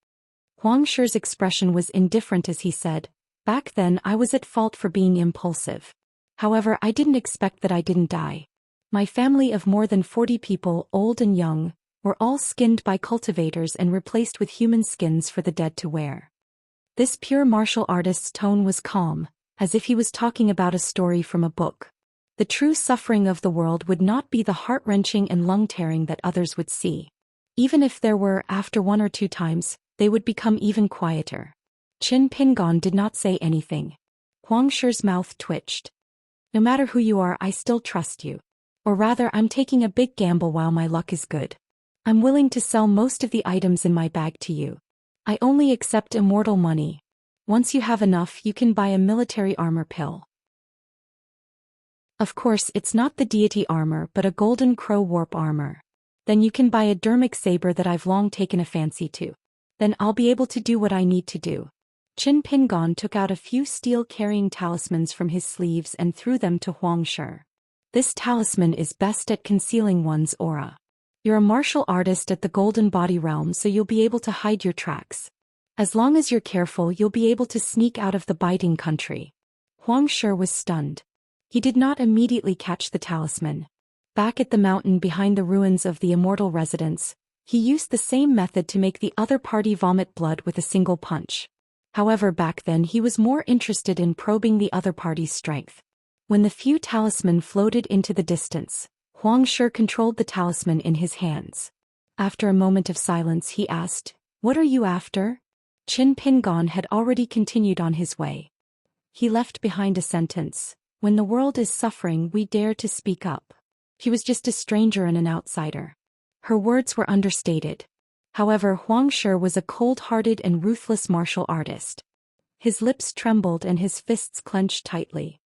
Huang Shi's expression was indifferent as he said, "Back then I was at fault for being impulsive. However, I didn't expect that I didn't die. My family of more than 40 people, old and young, were all skinned by cultivators and replaced with human skins for the dead to wear." This pure martial artist's tone was calm, as if he was talking about a story from a book. The true suffering of the world would not be the heart-wrenching and lung-tearing that others would see. Even if there were, after 1 or 2 times, they would become even quieter. Qin Pingon did not say anything. Huang Shi's mouth twitched. "No matter who you are, I still trust you. Or rather, I'm taking a big gamble while my luck is good. I'm willing to sell most of the items in my bag to you. I only accept immortal money. Once you have enough, you can buy a military armor pill. Of course, it's not the deity armor but a golden crow warp armor. Then you can buy a dermic saber that I've long taken a fancy to. Then I'll be able to do what I need to do." Qin Pingon took out a few steel-carrying talismans from his sleeves and threw them to Huang Shi. "This talisman is best at concealing one's aura. You're a martial artist at the Golden Body Realm, so you'll be able to hide your tracks. As long as you're careful, you'll be able to sneak out of the biting country." Huang Shi was stunned. He did not immediately catch the talisman. Back at the mountain behind the ruins of the Immortal residence, he used the same method to make the other party vomit blood with a single punch. However, back then he was more interested in probing the other party's strength. When the few talisman floated into the distance, Huang Shi controlled the talisman in his hands. After a moment of silence, he asked, "What are you after?" Qin Pingon had already continued on his way. He left behind a sentence, "When the world is suffering, we dare to speak up." He was just a stranger and an outsider. Her words were understated. However, Huang Shi was a cold-hearted and ruthless martial artist. His lips trembled and his fists clenched tightly.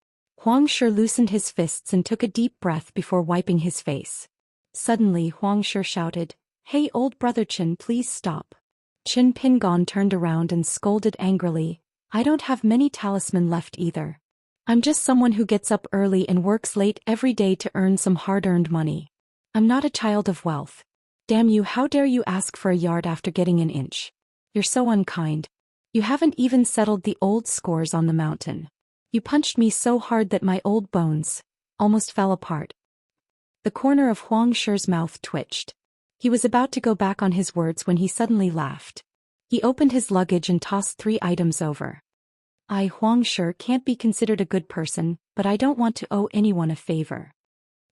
Huang Shi loosened his fists and took a deep breath before wiping his face. Suddenly, Huang Shi shouted, "Hey, old brother Qin, please stop." Qin Pingon turned around and scolded angrily, "I don't have many talisman left either. I'm just someone who gets up early and works late every day to earn some hard-earned money. I'm not a child of wealth. Damn you, how dare you ask for a yard after getting an inch? You're so unkind. You haven't even settled the old scores on the mountain. You punched me so hard that my old bones almost fell apart." The corner of Huang Shi's mouth twitched. He was about to go back on his words when he suddenly laughed. He opened his luggage and tossed 3 items over. "I, Huang Shi, can't be considered a good person, but I don't want to owe anyone a favor."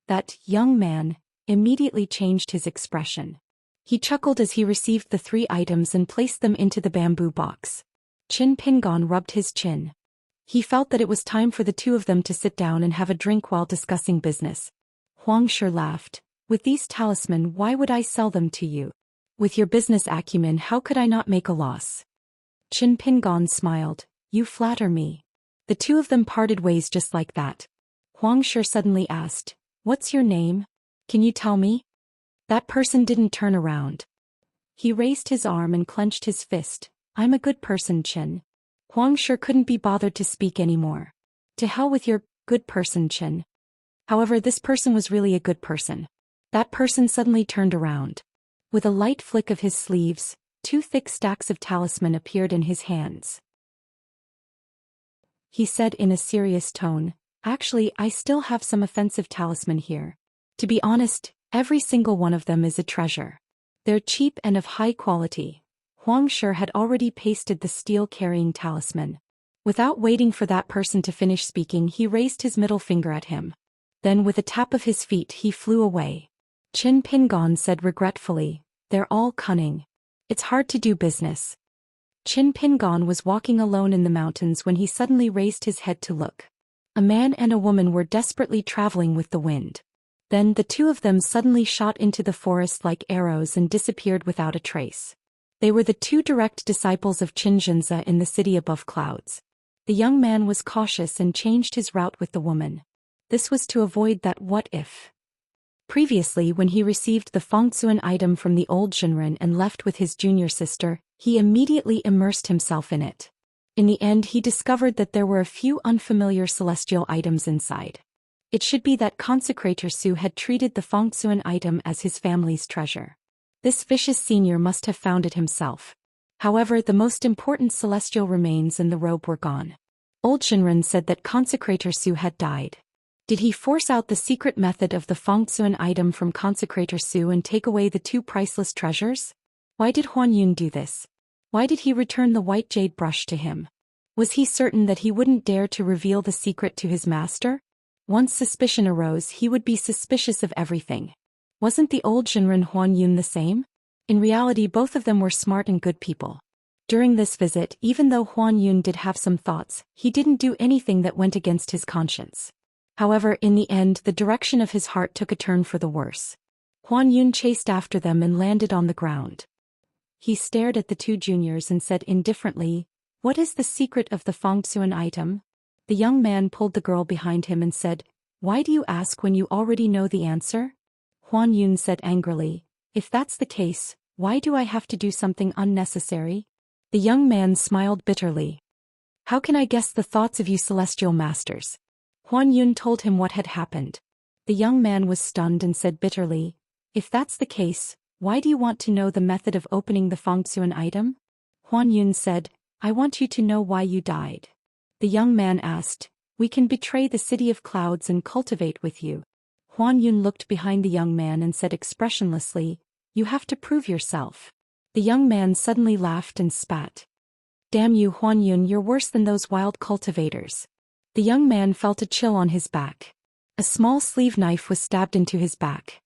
That young man immediately changed his expression. He chuckled as he received the 3 items and placed them into the bamboo box. Qin Pingon rubbed his chin. He felt that it was time for the 2 of them to sit down and have a drink while discussing business. Huang Shi laughed. "With these talisman, why would I sell them to you? With your business acumen, how could I not make a loss? Qin Pingon smiled. You flatter me. The two of them parted ways just like that. Huang Shi suddenly asked, What's your name? Can you tell me? That person didn't turn around. He raised his arm and clenched his fist. I'm a good person, Qin. Huang Shi couldn't be bothered to speak anymore. To hell with your good person, Qin. However, this person was really a good person. That person suddenly turned around. With a light flick of his sleeves, 2 thick stacks of talisman appeared in his hands. He said in a serious tone, Actually, I still have some offensive talisman here. To be honest, every single one of them is a treasure. They're cheap and of high quality. Huang Shi had already pasted the steel-carrying talisman. Without waiting for that person to finish speaking, he raised his middle finger at him. Then with a tap of his feet he flew away. Qin Pingon said regretfully, They're all cunning. It's hard to do business. Qin Pingon was walking alone in the mountains when he suddenly raised his head to look. A man and a woman were desperately traveling with the wind. Then the two of them suddenly shot into the forest like arrows and disappeared without a trace. They were the 2 direct disciples of Xianxia in the city above clouds. The young man was cautious and changed his route with the woman. This was to avoid that what if. Previously, when he received the Fengzuan item from the old Zhenren and left with his junior sister, he immediately immersed himself in it. In the end, he discovered that there were a few unfamiliar celestial items inside. It should be that Consecrator Su had treated the Fengzuan item as his family's treasure. This vicious senior must have found it himself. However, the most important celestial remains and the robe were gone. Old Zhenren said that Consecrator Su had died. Did he force out the secret method of the Fengzuan item from Consecrator Su and take away the 2 priceless treasures? Why did Huan Yun do this? Why did he return the white jade brush to him? Was he certain that he wouldn't dare to reveal the secret to his master? Once suspicion arose, he would be suspicious of everything. Wasn't the old Zhenren Huan Yun the same? In reality, both of them were smart and good people. During this visit, even though Huan Yun did have some thoughts, he didn't do anything that went against his conscience. However, in the end, the direction of his heart took a turn for the worse. Huan Yun chased after them and landed on the ground. He stared at the 2 juniors and said indifferently, What is the secret of the Fengzuan item? The young man pulled the girl behind him and said, Why do you ask when you already know the answer? Huan Yun said angrily, If that's the case, why do I have to do something unnecessary? The young man smiled bitterly. How can I guess the thoughts of you celestial masters? Huan Yun told him what had happened. The young man was stunned and said bitterly, If that's the case, why do you want to know the method of opening the Fengzuan item? Huan Yun said, I want you to know why you died. The young man asked, We can betray the city of clouds and cultivate with you. Huan Yun looked behind the young man and said expressionlessly, You have to prove yourself. The young man suddenly laughed and spat. Damn you, Huan Yun, you're worse than those wild cultivators. The young man felt a chill on his back. A small sleeve knife was stabbed into his back.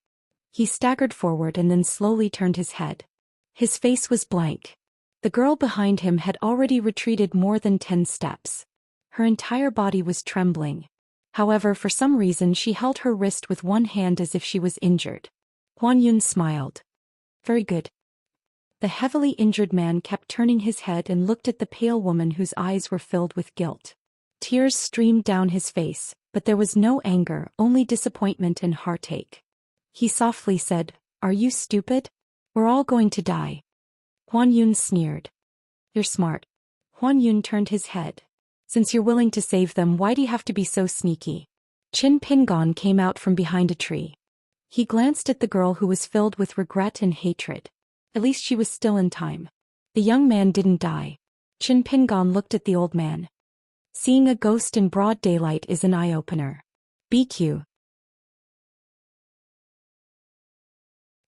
He staggered forward and then slowly turned his head. His face was blank. The girl behind him had already retreated more than 10 steps. Her entire body was trembling. However, for some reason she held her wrist with one hand as if she was injured. Huan Yun smiled. Very good. The heavily injured man kept turning his head and looked at the pale woman whose eyes were filled with guilt. Tears streamed down his face, but there was no anger, only disappointment and heartache. He softly said, Are you stupid? We're all going to die. Huan Yun sneered. You're smart. Huan Yun turned his head. Since you're willing to save them, why do you have to be so sneaky? Qin Pingon came out from behind a tree. He glanced at the girl who was filled with regret and hatred. At least she was still in time. The young man didn't die. Qin Pingon looked at the old man. Seeing a ghost in broad daylight is an eye-opener. BQ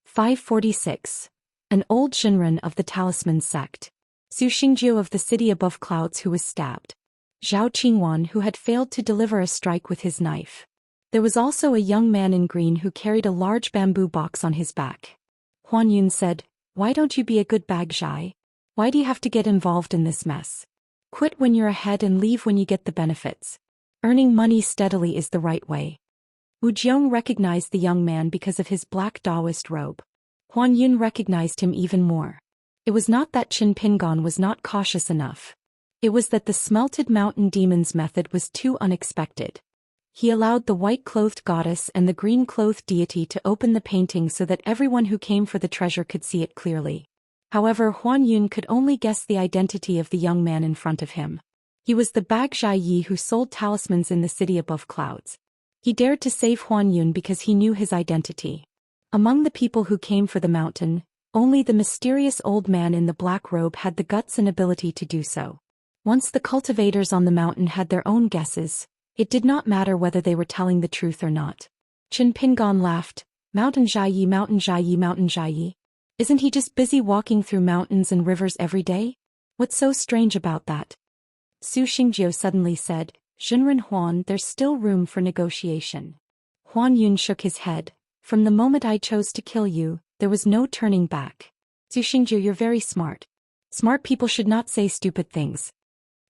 546. An old Zhenren of the Talisman sect. Su Xingjiu of the city above clouds who was stabbed. Zhao Qingwan who had failed to deliver a strike with his knife. There was also a young man in green who carried a large bamboo box on his back. Huan Yun said, Why don't you be a good bag Zhai? Why do you have to get involved in this mess? Quit when you're ahead and leave when you get the benefits. Earning money steadily is the right way. Wu Jiong recognized the young man because of his black Daoist robe. Huan Yun recognized him even more. It was not that Qin Pingon was not cautious enough. It was that the smelted mountain demon's method was too unexpected. He allowed the white-clothed goddess and the green-clothed deity to open the painting so that everyone who came for the treasure could see it clearly. However, Huan Yun could only guess the identity of the young man in front of him. He was the Bag Jia Yi who sold talismans in the city above clouds. He dared to save Huan Yun because he knew his identity. Among the people who came for the mountain, only the mysterious old man in the black robe had the guts and ability to do so. Once the cultivators on the mountain had their own guesses, it did not matter whether they were telling the truth or not. Qin Pingon laughed. Mountain Jia Yi, Mountain Jia Yi, Mountain Jia Yi. Isn't he just busy walking through mountains and rivers every day? What's so strange about that? Su Xingjiu suddenly said, Zhenren Huan, there's still room for negotiation. Huan Yun shook his head. From the moment I chose to kill you, there was no turning back. Su Xingjiu, you're very smart. Smart people should not say stupid things.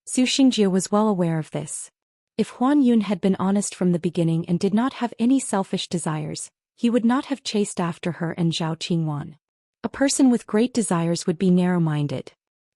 Su Xingjiu was well aware of this. If Huan Yun had been honest from the beginning and did not have any selfish desires, he would not have chased after her and Zhao Qingwan. A person with great desires would be narrow-minded.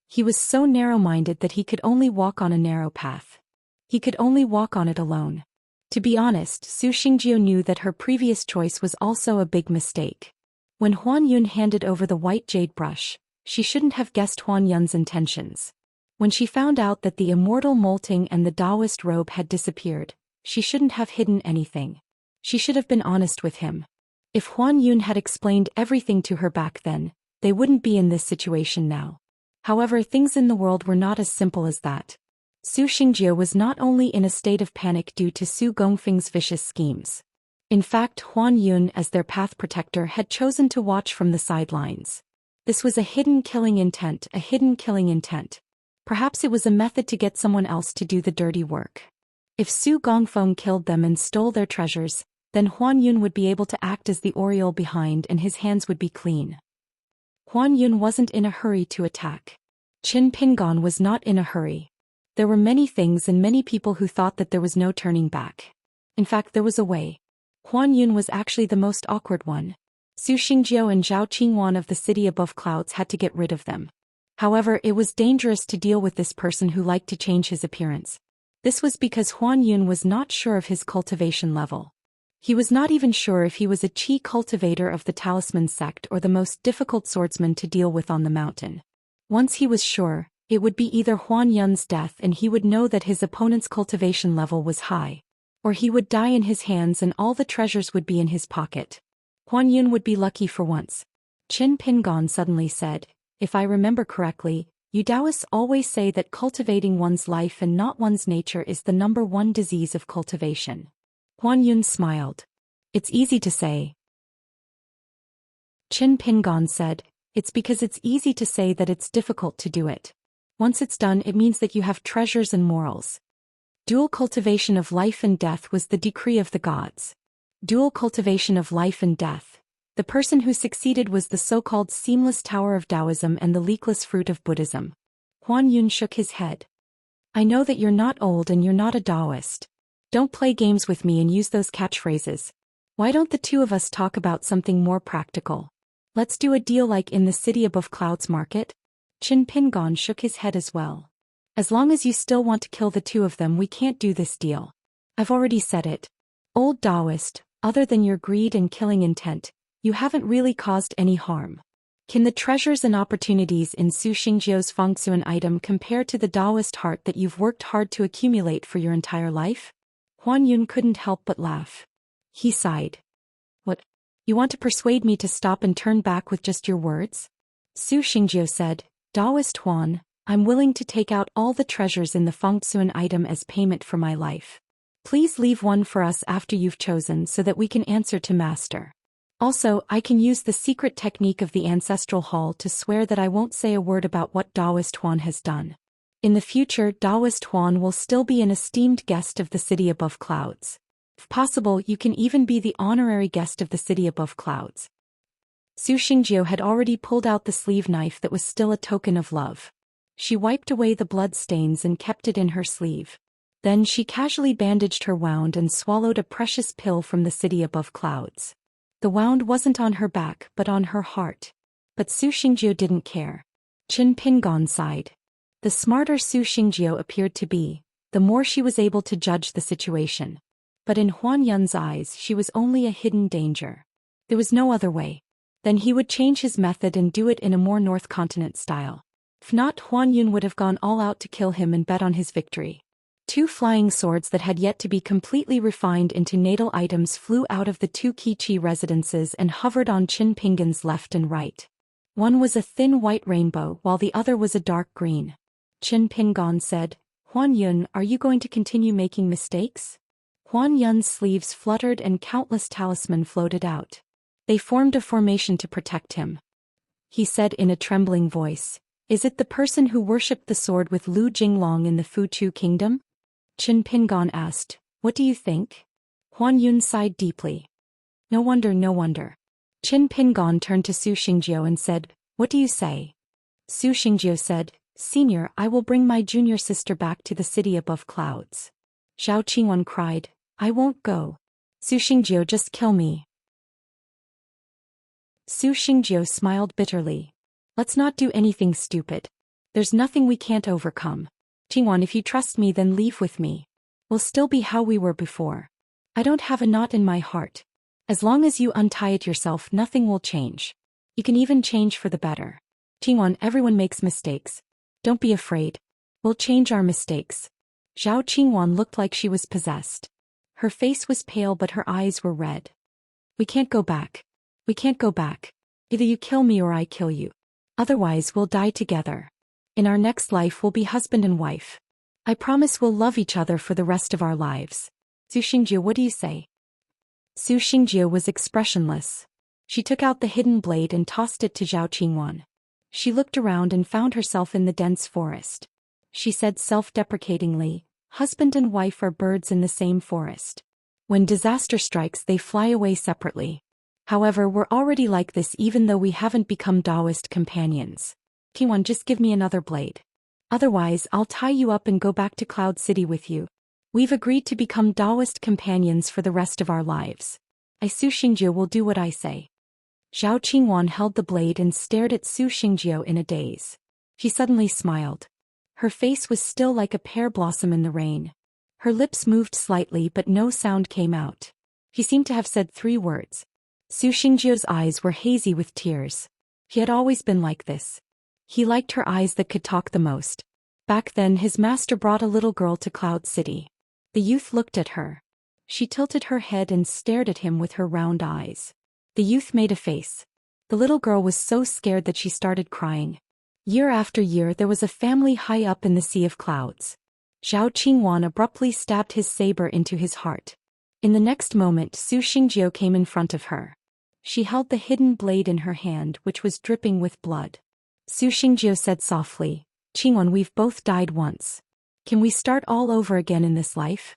He was so narrow-minded that he could only walk on a narrow path. He could only walk on it alone. To be honest, Su Xingjiu knew that her previous choice was also a big mistake. When Huan Yun handed over the white jade brush, she shouldn't have guessed Huan Yun's intentions. When she found out that the immortal molting and the Daoist robe had disappeared, she shouldn't have hidden anything. She should have been honest with him. If Huan Yun had explained everything to her back then, they wouldn't be in this situation now. However, things in the world were not as simple as that. Su Xingjiu was not only in a state of panic due to Su Gongfeng's vicious schemes. In fact, Huan Yun as their path protector had chosen to watch from the sidelines. This was a hidden killing intent, a hidden killing intent. Perhaps it was a method to get someone else to do the dirty work. If Su Gongfeng killed them and stole their treasures, then Huan Yun would be able to act as the aureole behind and his hands would be clean. Huan Yun wasn't in a hurry to attack. Qin Pingon was not in a hurry. There were many things and many people who thought that there was no turning back. In fact, there was a way. Huan Yun was actually the most awkward one. Su Xingjiu and Zhao Qingwan of the city above clouds had to get rid of them. However, it was dangerous to deal with this person who liked to change his appearance. This was because Huan Yun was not sure of his cultivation level. He was not even sure if he was a chi cultivator of the talisman sect or the most difficult swordsman to deal with on the mountain. Once he was sure, it would be either Huan Yun's death and he would know that his opponent's cultivation level was high, or he would die in his hands and all the treasures would be in his pocket. Huan Yun would be lucky for once. Qin Pingon suddenly said, if I remember correctly, you Daoists always say that cultivating one's life and not one's nature is the #1 disease of cultivation. Huan Yun smiled. It's easy to say. Qin Pingon said, it's because it's easy to say that it's difficult to do it. Once it's done, it means that you have treasures and morals. Dual cultivation of life and death was the decree of the gods. Dual cultivation of life and death. The person who succeeded was the so-called seamless tower of Taoism and the leakless fruit of Buddhism. Huan Yun shook his head. I know that you're not old and you're not a Daoist. Don't play games with me and use those catchphrases. Why don't the two of us talk about something more practical? Let's do a deal like in the city above clouds market? Qin Pingon shook his head as well. As long as you still want to kill the two of them, we can't do this deal. I've already said it. Old Daoist, other than your greed and killing intent, you haven't really caused any harm. Can the treasures and opportunities in Su Xingjiu's Fengxuan item compare to the Daoist heart that you've worked hard to accumulate for your entire life? Huan Yun couldn't help but laugh. He sighed. What? You want to persuade me to stop and turn back with just your words? Su Xingjiu said, Daoist Huan, I'm willing to take out all the treasures in the Fengxuan item as payment for my life. Please leave one for us after you've chosen so that we can answer to Master. Also, I can use the secret technique of the Ancestral Hall to swear that I won't say a word about what Daoist Huan has done. In the future, Daoist Huan will still be an esteemed guest of the city above clouds. If possible, you can even be the honorary guest of the city above clouds. Su Xingjiu had already pulled out the sleeve knife that was still a token of love. She wiped away the blood stains and kept it in her sleeve. Then she casually bandaged her wound and swallowed a precious pill from the city above clouds. The wound wasn't on her back but on her heart. But Su Xingjiu didn't care. Qin Pingon sighed. The smarter Su Xingjiu appeared to be, the more she was able to judge the situation. But in Huan Yun's eyes she was only a hidden danger. There was no other way. Then he would change his method and do it in a more North Continent style. If not, Huan Yun would have gone all out to kill him and bet on his victory. 2 flying swords that had yet to be completely refined into natal items flew out of the 2 Qiqi residences and hovered on Qin Pingon's left and right. One was a thin white rainbow while the other was a dark green. Qin Pingon said, "Huan Yun, are you going to continue making mistakes?" Huan Yun's sleeves fluttered and countless talismans floated out. They formed a formation to protect him. He said in a trembling voice, "Is it the person who worshipped the sword with Lu Jinglong in the Fuchu kingdom?" Qin Pingon asked, "What do you think?" Huan Yun sighed deeply. No wonder, no wonder." Qin Pingon turned to Su Xingjiu and said, "What do you say?" Su Xingjiu said, "Senior, I will bring my junior sister back to the city above clouds." Zhao Qingwan cried, "I won't go. Su Xingjiu, just kill me." Su Xingjiu smiled bitterly. "Let's not do anything stupid. There's nothing we can't overcome. Qingwan, if you trust me, then leave with me. We'll still be how we were before. I don't have a knot in my heart. As long as you untie it yourself, nothing will change. You can even change for the better. Qingwan, everyone makes mistakes. Don't be afraid. We'll change our mistakes." Zhao Qingwan looked like she was possessed. Her face was pale but her eyes were red. "We can't go back. We can't go back. Either you kill me or I kill you. Otherwise we'll die together. In our next life we'll be husband and wife. I promise we'll love each other for the rest of our lives. Su Xingjiu, what do you say?" Su Xingjiu was expressionless. She took out the hidden blade and tossed it to Zhao Qingwan. She looked around and found herself in the dense forest. She said self-deprecatingly, "Husband and wife are birds in the same forest. When disaster strikes, they fly away separately. However, we're already like this even though we haven't become Daoist companions. Qingwan, just give me another blade. Otherwise, I'll tie you up and go back to Cloud City with you. We've agreed to become Daoist companions for the rest of our lives. I, Su Xingjiu, will do what I say." Zhao Qingwan held the blade and stared at Su Xingjiu in a daze. She suddenly smiled. Her face was still like a pear blossom in the rain. Her lips moved slightly but no sound came out. She seemed to have said 3 words. Su Xingjiu's eyes were hazy with tears. He had always been like this. He liked her eyes that could talk the most. Back then his master brought a little girl to Cloud City. The youth looked at her. She tilted her head and stared at him with her round eyes. The youth made a face. The little girl was so scared that she started crying. Year after year there was a family high up in the sea of clouds. Zhao Qingwan abruptly stabbed his saber into his heart. In the next moment Su Xingjiu came in front of her. She held the hidden blade in her hand, which was dripping with blood. Su Xingjiu said softly, "Qingwan, we've both died once. Can we start all over again in this life?"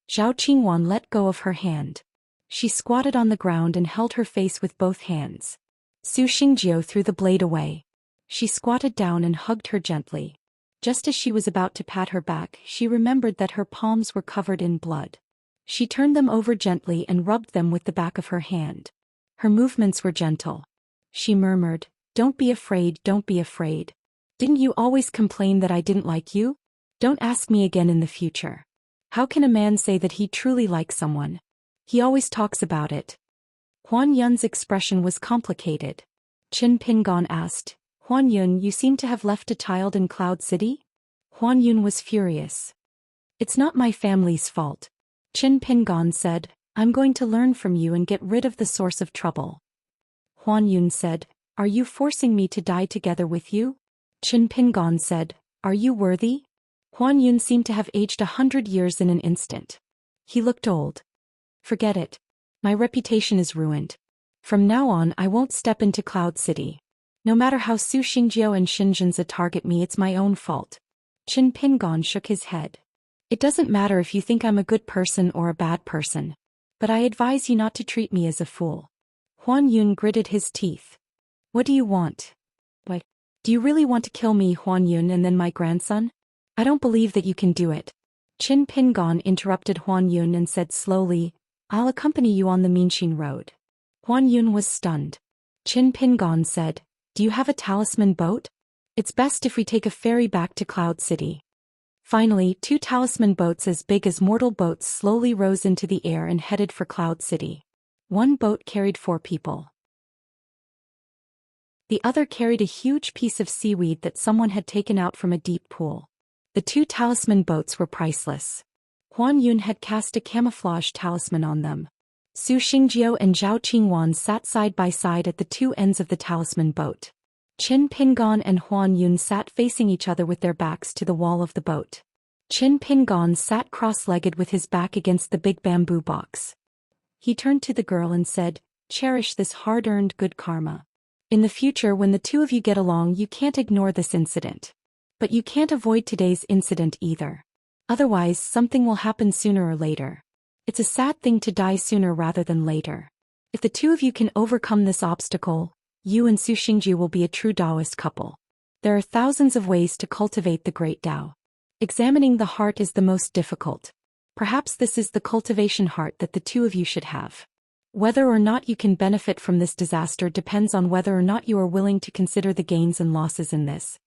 Zhao Qingwan let go of her hand. She squatted on the ground and held her face with both hands. Su Xingjiu threw the blade away. She squatted down and hugged her gently. Just as she was about to pat her back, she remembered that her palms were covered in blood. She turned them over gently and rubbed them with the back of her hand. Her movements were gentle. She murmured, "Don't be afraid, don't be afraid. Didn't you always complain that I didn't like you? Don't ask me again in the future. How can a man say that he truly likes someone? He always talks about it." Huan Yun's expression was complicated. Qin Pingon asked, "Huan Yun, you seem to have left a child in Cloud City?" Huan Yun was furious. "It's not my family's fault." Qin Pingon said, "I'm going to learn from you and get rid of the source of trouble." Huan Yun said, "Are you forcing me to die together with you?" Qin Pingon said, "Are you worthy?" Huan Yun seemed to have aged 100 years in an instant. He looked old. "Forget it. My reputation is ruined. From now on I won't step into Cloud City. No matter how Su Xingjiu and Xinzhenza target me, it's my own fault." Qin Pingon shook his head. "It doesn't matter if you think I'm a good person or a bad person. But I advise you not to treat me as a fool." Huan Yun gritted his teeth. "What do you want?" "What? Do you really want to kill me, Huan Yun, and then my grandson? I don't believe that you can do it." Qin Pingon interrupted Huan Yun and said slowly, "I'll accompany you on the Minxin road. Huan Yun was stunned. Qin Pingon said, "Do you have a talisman boat? It's best if we take a ferry back to Cloud City." Finally, 2 talisman boats as big as mortal boats slowly rose into the air and headed for Cloud City. One boat carried 4 people. The other carried a huge piece of seaweed that someone had taken out from a deep pool. The 2 talisman boats were priceless. Huan Yun had cast a camouflage talisman on them. Su Xingjiu and Zhao Qingwan sat side by side at the 2 ends of the talisman boat. Qin Pingon and Huan Yun sat facing each other with their backs to the wall of the boat. Qin Pingon sat cross-legged with his back against the big bamboo box. He turned to the girl and said, "Cherish this hard-earned good karma. In the future, when the 2 of you get along, you can't ignore this incident. But you can't avoid today's incident either. Otherwise, something will happen sooner or later. It's a sad thing to die sooner rather than later. If the 2 of you can overcome this obstacle, you and Su Xingji will be a true Daoist couple. There are thousands of ways to cultivate the great Dao. Examining the heart is the most difficult. Perhaps this is the cultivation heart that the 2 of you should have. Whether or not you can benefit from this disaster depends on whether or not you are willing to consider the gains and losses in this."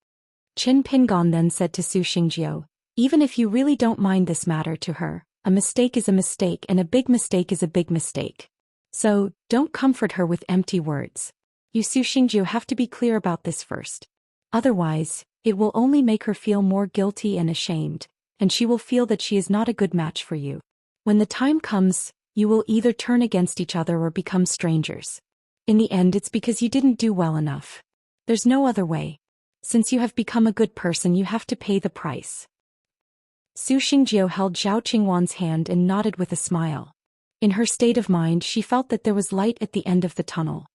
Qin Pingon then said to Su Xingjiu, "Even if you really don't mind this matter to her, a mistake is a mistake and a big mistake is a big mistake. So, don't comfort her with empty words. You Su Xingjiu have to be clear about this first. Otherwise, it will only make her feel more guilty and ashamed, and she will feel that she is not a good match for you. When the time comes, you will either turn against each other or become strangers. In the end, it's because you didn't do well enough. There's no other way. Since you have become a good person, you have to pay the price." Su Xingjiu held Zhao Qingwan's hand and nodded with a smile. In her state of mind, she felt that there was light at the end of the tunnel.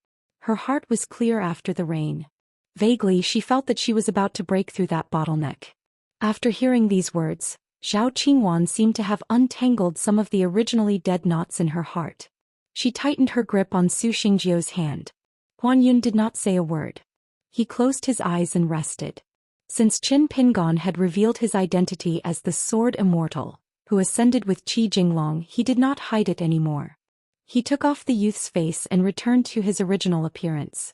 Her heart was clear after the rain. Vaguely, she felt that she was about to break through that bottleneck. After hearing these words, Zhao Qingwan seemed to have untangled some of the originally dead knots in her heart. She tightened her grip on Su Xingjiu's hand. Huan Yun did not say a word. He closed his eyes and rested. Since Qin Pingon had revealed his identity as the Sword Immortal, who ascended with Qi Jinglong, he did not hide it anymore. He took off the youth's face and returned to his original appearance.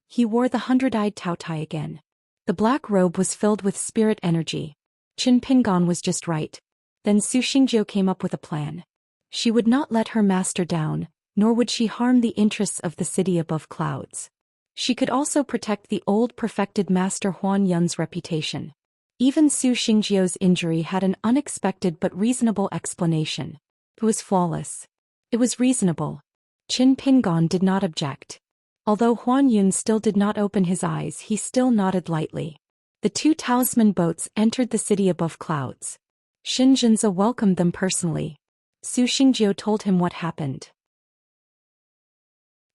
He wore the 100-eyed Taotai again. The black robe was filled with spirit energy. Qin Pingon was just right. Then Su Xingjiu came up with a plan. She would not let her master down, nor would she harm the interests of the city above clouds. She could also protect the old perfected master Huan Yun's reputation. Even Su Xingjiu's injury had an unexpected but reasonable explanation. It was flawless. It was reasonable. Qin Pingon did not object. Although Huan Yun still did not open his eyes, he still nodded lightly. The 2 talisman boats entered the city above clouds. Xianxia welcomed them personally. Su Xingjiu told him what happened.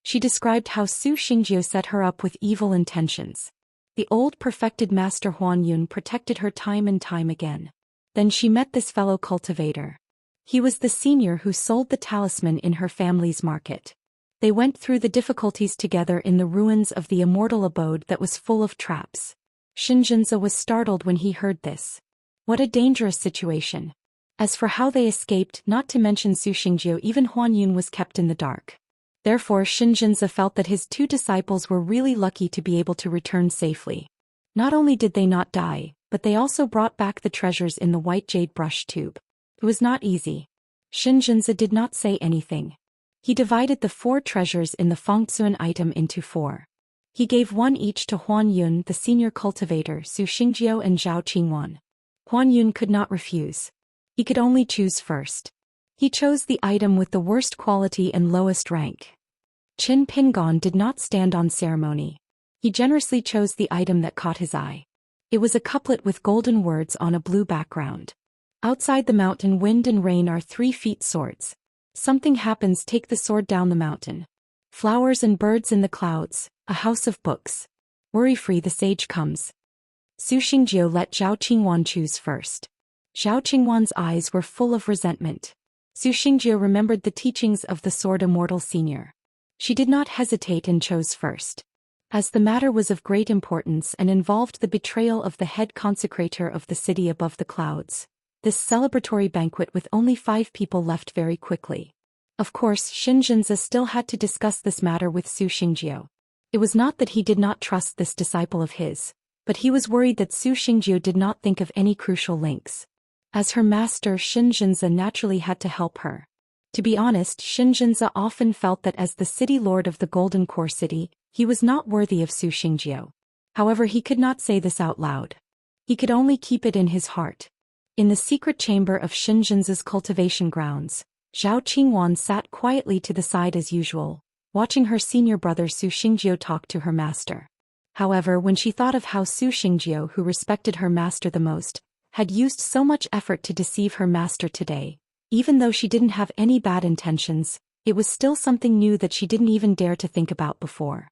She described how Su Xingjiu set her up with evil intentions. The old perfected master Huan Yun protected her time and time again. Then she met this fellow cultivator. He was the senior who sold the talisman in her family's market. They went through the difficulties together in the ruins of the immortal abode that was full of traps. Xianxia was startled when he heard this. What a dangerous situation. As for how they escaped, not to mention Su Xingjiu, even Huan Yun was kept in the dark. Therefore Xianxia felt that his 2 disciples were really lucky to be able to return safely. Not only did they not die, but they also brought back the treasures in the white jade brush tube. It was not easy. Xianxia did not say anything. He divided the 4 treasures in the Fengtsuan item into 4. He gave 1 each to Huan Yun, the senior cultivator, Su Xingjiu and Zhao Qingwan. Huan Yun could not refuse. He could only choose first. He chose the item with the worst quality and lowest rank. Qin Pingon did not stand on ceremony. He generously chose the item that caught his eye. It was a couplet with golden words on a blue background. Outside the mountain, wind and rain are 3 feet swords. Something happens, take the sword down the mountain. Flowers and birds in the clouds, a house of books. Worry-free the sage comes. Su Xingjiu let Zhao Qingwan choose first. Zhao Qingwan's eyes were full of resentment. Su Xingjiu remembered the teachings of the Sword Immortal Senior. She did not hesitate and chose first. As the matter was of great importance and involved the betrayal of the head consecrator of the city above the clouds, this celebratory banquet with only 5 people left very quickly. Of course, Xianxia still had to discuss this matter with Su Xingjiu. It was not that he did not trust this disciple of his, but he was worried that Su Xingjiu did not think of any crucial links. As her master, Xianxia naturally had to help her. To be honest, Xianxia often felt that as the city lord of the Golden Core City, he was not worthy of Su Xingjiu. However, he could not say this out loud. He could only keep it in his heart. In the secret chamber of Xianxia's cultivation grounds, Zhao Qingwan sat quietly to the side as usual, watching her senior brother Su Xingjiu talk to her master. However, when she thought of how Su Xingjiu, who respected her master the most, had used so much effort to deceive her master today, even though she didn't have any bad intentions, it was still something new that she didn't even dare to think about before.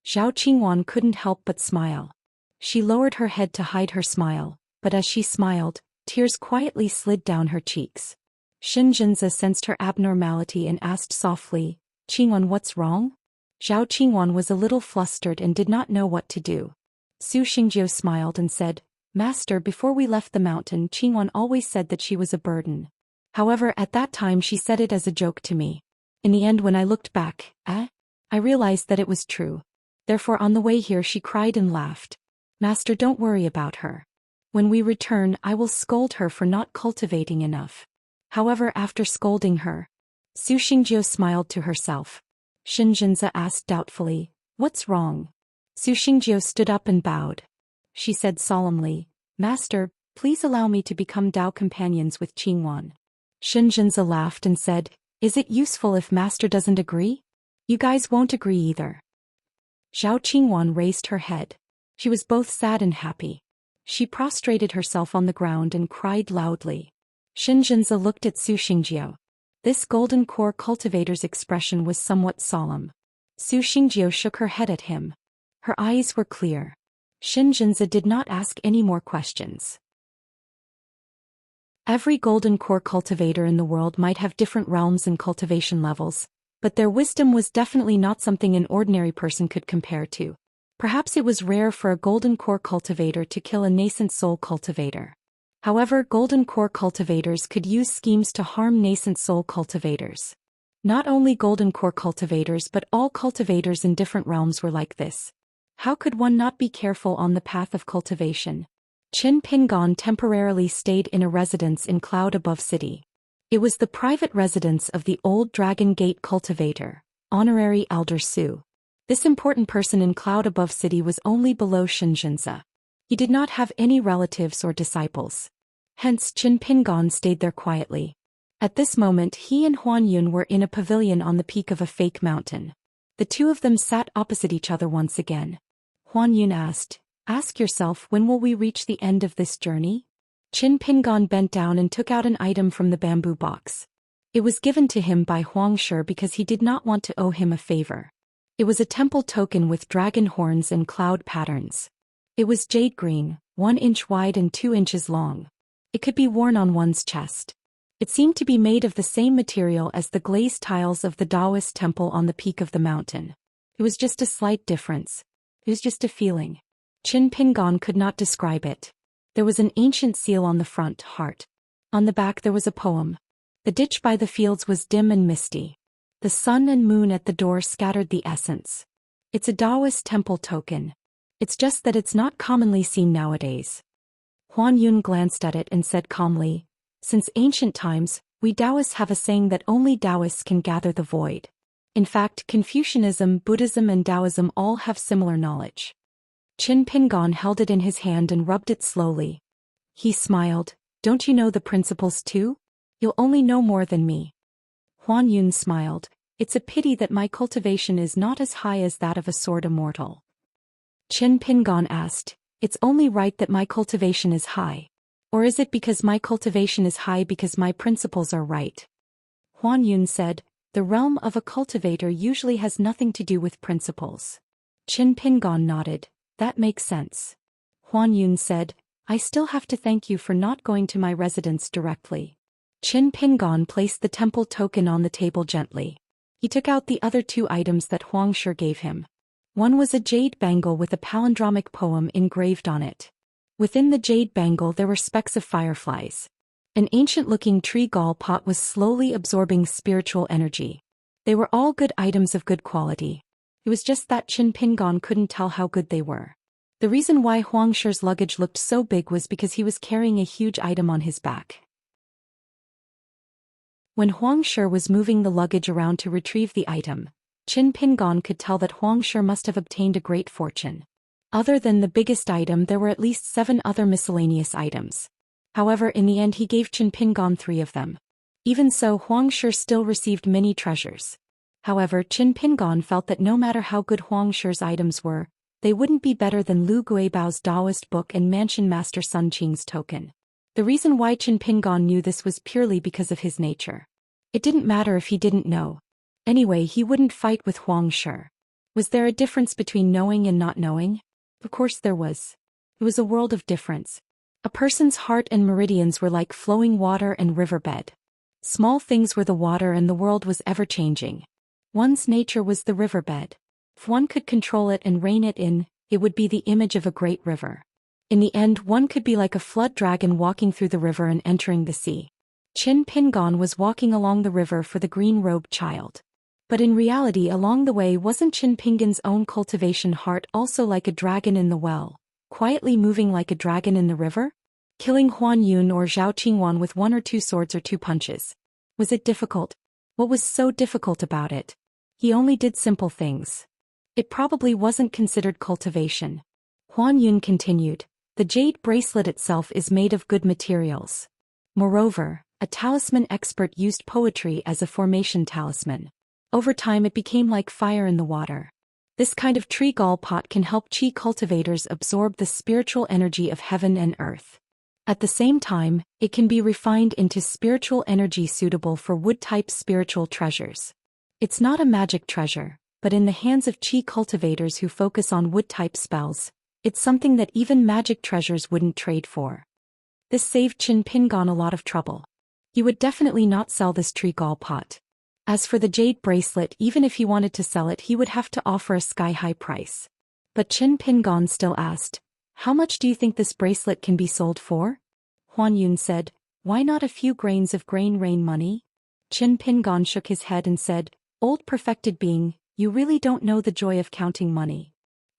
Zhao Qingwan couldn't help but smile. She lowered her head to hide her smile, but as she smiled, tears quietly slid down her cheeks. Xianxia sensed her abnormality and asked softly, "Qingwan, what's wrong?" Zhao Qingwan was a little flustered and did not know what to do. Su Xingjiu smiled and said, "Master, before we left the mountain, Qingwan always said that she was a burden. However, at that time she said it as a joke to me. In the end, when I looked back, I realized that it was true. Therefore on the way here she cried and laughed. Master, don't worry about her. When we return, I will scold her for not cultivating enough." However, after scolding her, Su Xingjiu smiled to herself. Xianxia asked doubtfully, "What's wrong?" Su Xingjiu stood up and bowed. She said solemnly, "Master, please allow me to become Dao companions with Qingwan." Xianxia laughed and said, "Is it useful if Master doesn't agree? You guys won't agree either." Zhao Qingwan raised her head. She was both sad and happy. She prostrated herself on the ground and cried loudly. Xianxia looked at Su Xingjiu. This golden core cultivator's expression was somewhat solemn. Su Xingjiu shook her head at him. Her eyes were clear. Xianxia did not ask any more questions. Every golden core cultivator in the world might have different realms and cultivation levels, but their wisdom was definitely not something an ordinary person could compare to. Perhaps it was rare for a golden core cultivator to kill a nascent soul cultivator. However, golden core cultivators could use schemes to harm nascent soul cultivators. Not only golden core cultivators but all cultivators in different realms were like this. How could one not be careful on the path of cultivation? Qin Pingon temporarily stayed in a residence in Cloud Above City. It was the private residence of the old Dragon Gate cultivator, Honorary Elder Su. This important person in Cloud Above City was only below Xianxia. He did not have any relatives or disciples. Hence Qin Pingon stayed there quietly. At this moment he and Huan Yun were in a pavilion on the peak of a fake mountain. The two of them sat opposite each other once again. Huan Yun asked, "Ask yourself, when will we reach the end of this journey?" Qin Pingon bent down and took out an item from the bamboo box. It was given to him by Huang Shi because he did not want to owe him a favor. It was a temple token with dragon horns and cloud patterns. It was jade green, 1 inch wide and 2 inches long. It could be worn on one's chest. It seemed to be made of the same material as the glazed tiles of the Daoist temple on the peak of the mountain. It was just a slight difference. It was just a feeling. Qin Pingon could not describe it. There was an ancient seal on the front heart. On the back there was a poem. The ditch by the fields was dim and misty. The sun and moon at the door scattered the essence. It's a Daoist temple token. It's just that it's not commonly seen nowadays. Huan Yun glanced at it and said calmly, "Since ancient times, we Daoists have a saying that only Daoists can gather the void. In fact, Confucianism, Buddhism and Taoism all have similar knowledge." Qin Pingon held it in his hand and rubbed it slowly. He smiled, "Don't you know the principles too? You'll only know more than me." Huan Yun smiled, "It's a pity that my cultivation is not as high as that of a sword immortal." Qin Pingon asked, "It's only right that my cultivation is high. Or is it because my cultivation is high because my principles are right?" Huan Yun said, "The realm of a cultivator usually has nothing to do with principles." Qin Pingon nodded, "That makes sense." Huan Yun said, "I still have to thank you for not going to my residence directly." Qin Pingon placed the temple token on the table gently. He took out the other 2 items that Huang Shi gave him. One was a jade bangle with a palindromic poem engraved on it. Within the jade bangle there were specks of fireflies. An ancient-looking tree gall pot was slowly absorbing spiritual energy. They were all good items of good quality. It was just that Qin Pingon couldn't tell how good they were. The reason why Huang Shi's luggage looked so big was because he was carrying a huge item on his back. When Huang Shi was moving the luggage around to retrieve the item, Qin Pingon could tell that Huang Shi must have obtained a great fortune. Other than the biggest item, there were at least 7 other miscellaneous items. However, in the end he gave Qin Pingon 3 of them. Even so, Huang Shi still received many treasures. However, Qin Pingon felt that no matter how good Huang Shi's items were, they wouldn't be better than Lu Guibao's Daoist book and Mansion Master Sun Qing's token. The reason why Qin Pingon knew this was purely because of his nature. It didn't matter if he didn't know. Anyway, he wouldn't fight with Huang Shi. Was there a difference between knowing and not knowing? Of course there was. It was a world of difference. A person's heart and meridians were like flowing water and riverbed. Small things were the water and the world was ever-changing. One's nature was the riverbed. If one could control it and rein it in, it would be the image of a great river. In the end, one could be like a flood dragon walking through the river and entering the sea. Qin Pingon was walking along the river for the green-robed child. But in reality, along the way, wasn't Qin Pingon's own cultivation heart also like a dragon in the well, quietly moving like a dragon in the river? Killing Huan Yun or Zhao Qingwan with 1 or 2 swords or 2 punches. Was it difficult? What was so difficult about it? He only did simple things. It probably wasn't considered cultivation. Huan Yun continued, the jade bracelet itself is made of good materials. Moreover, a talisman expert used poetry as a formation talisman. Over time it became like fire in the water. This kind of tree gall pot can help qi cultivators absorb the spiritual energy of heaven and earth. At the same time, it can be refined into spiritual energy suitable for wood-type spiritual treasures. It's not a magic treasure, but in the hands of qi cultivators who focus on wood-type spells, it's something that even magic treasures wouldn't trade for. This saved Qin Pingon a lot of trouble. He would definitely not sell this tree gall pot. As for the jade bracelet, even if he wanted to sell it, he would have to offer a sky-high price. But Qin Pingon still asked, how much do you think this bracelet can be sold for? Huan Yun said, why not a few grains of grain rain money? Qin Pingon shook his head and said, old perfected being, you really don't know the joy of counting money.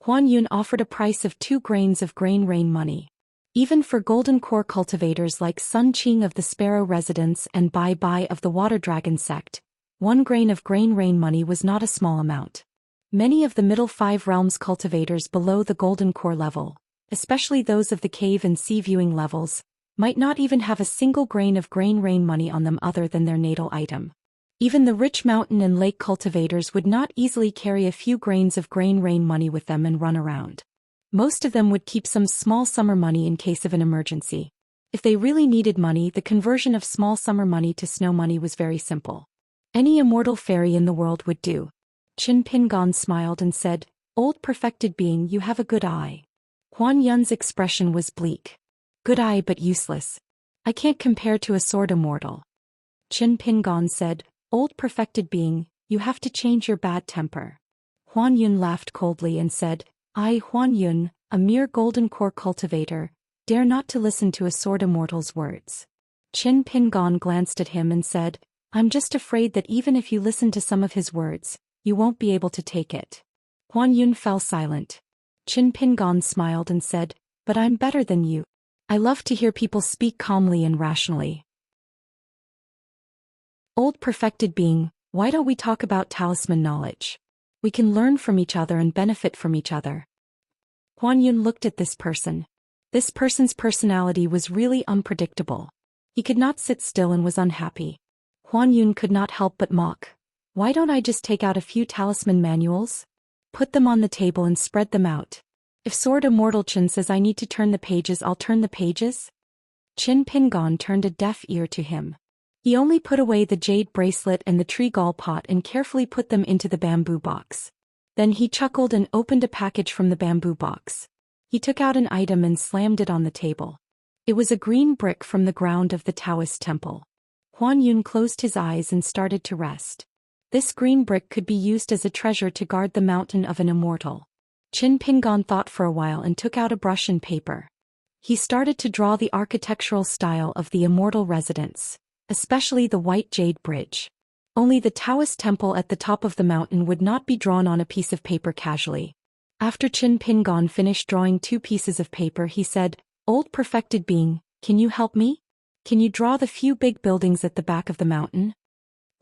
Huan Yun offered a price of 2 grains of grain rain money. Even for golden core cultivators like Sun Qing of the Sparrow Residence and Bai Bai of the Water Dragon sect, 1 grain of grain rain money was not a small amount. Many of the middle 5 realms cultivators below the golden core level, especially those of the cave and sea viewing levels, might not even have a single grain of grain rain money on them other than their natal item. Even the rich mountain and lake cultivators would not easily carry a few grains of grain rain money with them and run around. Most of them would keep some small summer money in case of an emergency. If they really needed money, the conversion of small summer money to snow money was very simple. Any immortal fairy in the world would do. Qin Pingon smiled and said, old perfected being, you have a good eye. Huan Yun's expression was bleak. Good eye but useless. I can't compare to a sword immortal. Qin Pingon said, old perfected being, you have to change your bad temper. Huan Yun laughed coldly and said, I, Huan Yun, a mere golden core cultivator, dare not to listen to a sword immortal's words. Qin Pingon glanced at him and said, I'm just afraid that even if you listen to some of his words, you won't be able to take it. Huan Yun fell silent. Qin Pingon smiled and said, but I'm better than you. I love to hear people speak calmly and rationally. Old perfected being, why don't we talk about talisman knowledge? We can learn from each other and benefit from each other. Huan Yun looked at this person. This person's personality was really unpredictable. He could not sit still and was unhappy. Huan Yun could not help but mock. Why don't I just take out a few talisman manuals? Put them on the table and spread them out. If Sword Immortal Qin says I need to turn the pages, I'll turn the pages? Qin Pingon turned a deaf ear to him. He only put away the jade bracelet and the tree gall pot and carefully put them into the bamboo box. Then he chuckled and opened a package from the bamboo box. He took out an item and slammed it on the table. It was a green brick from the ground of the Daoist temple. Huan Yun closed his eyes and started to rest. This green brick could be used as a treasure to guard the mountain of an immortal. Qin Pingon thought for a while and took out a brush and paper. He started to draw the architectural style of the Immortal residence, especially the white jade bridge. Only the Daoist temple at the top of the mountain would not be drawn on a piece of paper casually. After Qin Pingon finished drawing 2 pieces of paper, he said, "Old perfected being, can you help me? Can you draw the few big buildings at the back of the mountain?"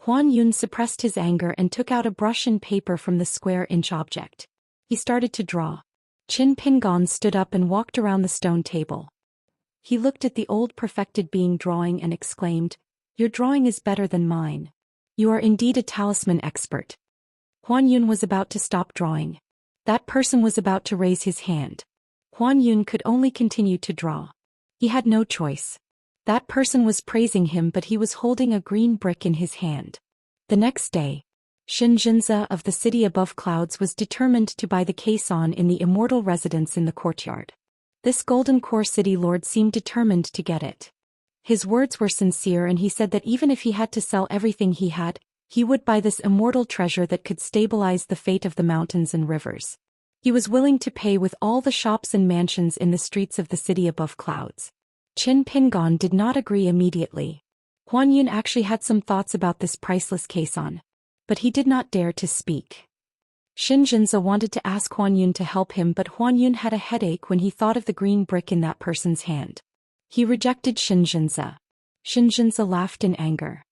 Huan Yun suppressed his anger and took out a brush and paper from the square-inch object. He started to draw. Qin Pingon stood up and walked around the stone table. He looked at the old perfected being drawing and exclaimed, "Your drawing is better than mine. You are indeed a talisman expert." Huan Yun was about to stop drawing. That person was about to raise his hand. Huan Yun could only continue to draw. He had no choice. That person was praising him, but he was holding a green brick in his hand. The next day, Xianxia of the city above clouds was determined to buy the caisson in the Immortal residence in the courtyard. This golden core city lord seemed determined to get it. His words were sincere, and he said that even if he had to sell everything he had, he would buy this immortal treasure that could stabilize the fate of the mountains and rivers. He was willing to pay with all the shops and mansions in the streets of the city above clouds. Qin Pingon did not agree immediately. Huan Yun actually had some thoughts about this priceless caisson, but he did not dare to speak. Xianxia wanted to ask Huan Yun to help him, but Huan Yun had a headache when he thought of the green brick in that person's hand. He rejected Xianxia. Xianxia laughed in anger.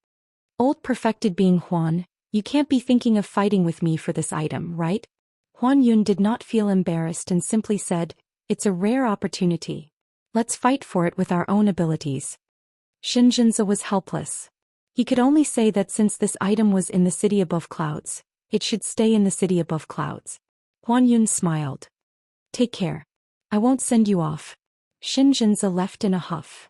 "Old perfected being Huan, you can't be thinking of fighting with me for this item, right?" Huan Yun did not feel embarrassed and simply said, "It's a rare opportunity. Let's fight for it with our own abilities." Xianxia was helpless. He could only say that since this item was in the city above clouds, it should stay in the city above clouds. Huan Yun smiled. "Take care. I won't send you off." Xianxia left in a huff.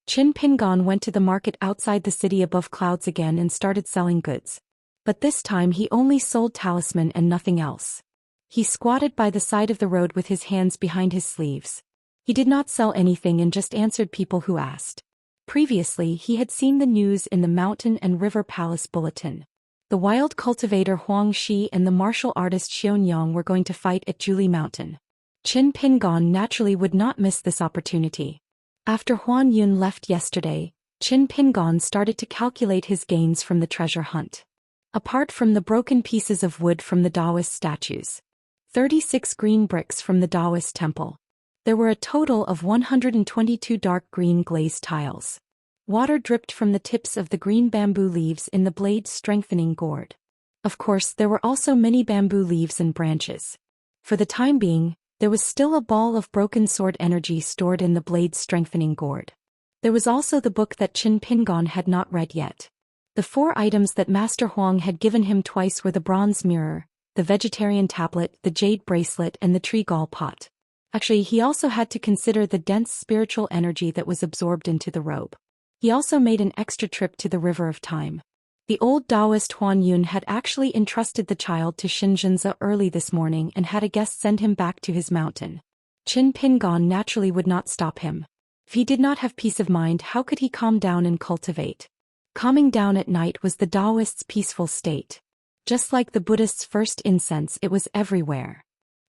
Qin Pingon went to the market outside the city above clouds again and started selling goods. But this time he only sold talisman and nothing else. He squatted by the side of the road with his hands behind his sleeves. He did not sell anything and just answered people who asked. Previously, he had seen the news in the Mountain and River Palace Bulletin. The wild cultivator Huang Shi and the martial artist Xianxia were going to fight at Julie Mountain. Qin Pingon naturally would not miss this opportunity. After Huan Yun left yesterday, Qin Pingon started to calculate his gains from the treasure hunt. Apart from the broken pieces of wood from the Daoist statues, 36 green bricks from the Daoist temple, there were a total of 122 dark green glazed tiles. Water dripped from the tips of the green bamboo leaves in the blade strengthening gourd. Of course, there were also many bamboo leaves and branches. For the time being, there was still a ball of broken sword energy stored in the blade strengthening gourd. There was also the book that Qin Pingon had not read yet. The 4 items that Master Huang had given him twice were the bronze mirror, the vegetarian tablet, the jade bracelet, and the tree gall pot. Actually, he also had to consider the dense spiritual energy that was absorbed into the robe. He also made an extra trip to the River of Time. The old Daoist Huan Yun had actually entrusted the child to Xianxia early this morning and had a guest send him back to his mountain. Qin Pingon naturally would not stop him. If he did not have peace of mind, how could he calm down and cultivate? Calming down at night was the Daoist's peaceful state. Just like the Buddhist's first incense, it was everywhere.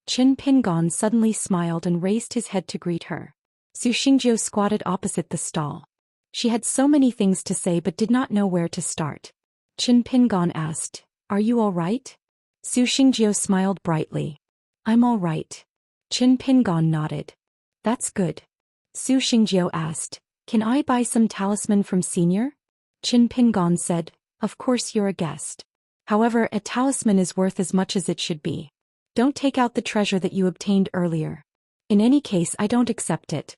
Qin Pingon suddenly smiled and raised his head to greet her. Su Xingjiu squatted opposite the stall. She had so many things to say but did not know where to start. Qin Pingon asked, "Are you all right?" Su Xingjiu smiled brightly. "I'm all right." Qin Pingon nodded. "That's good." Su Xingjiu asked, "Can I buy some talisman from Senior?" Qin Pingon said, "Of course, you're a guest. However, a talisman is worth as much as it should be. Don't take out the treasure that you obtained earlier. In any case, I don't accept it."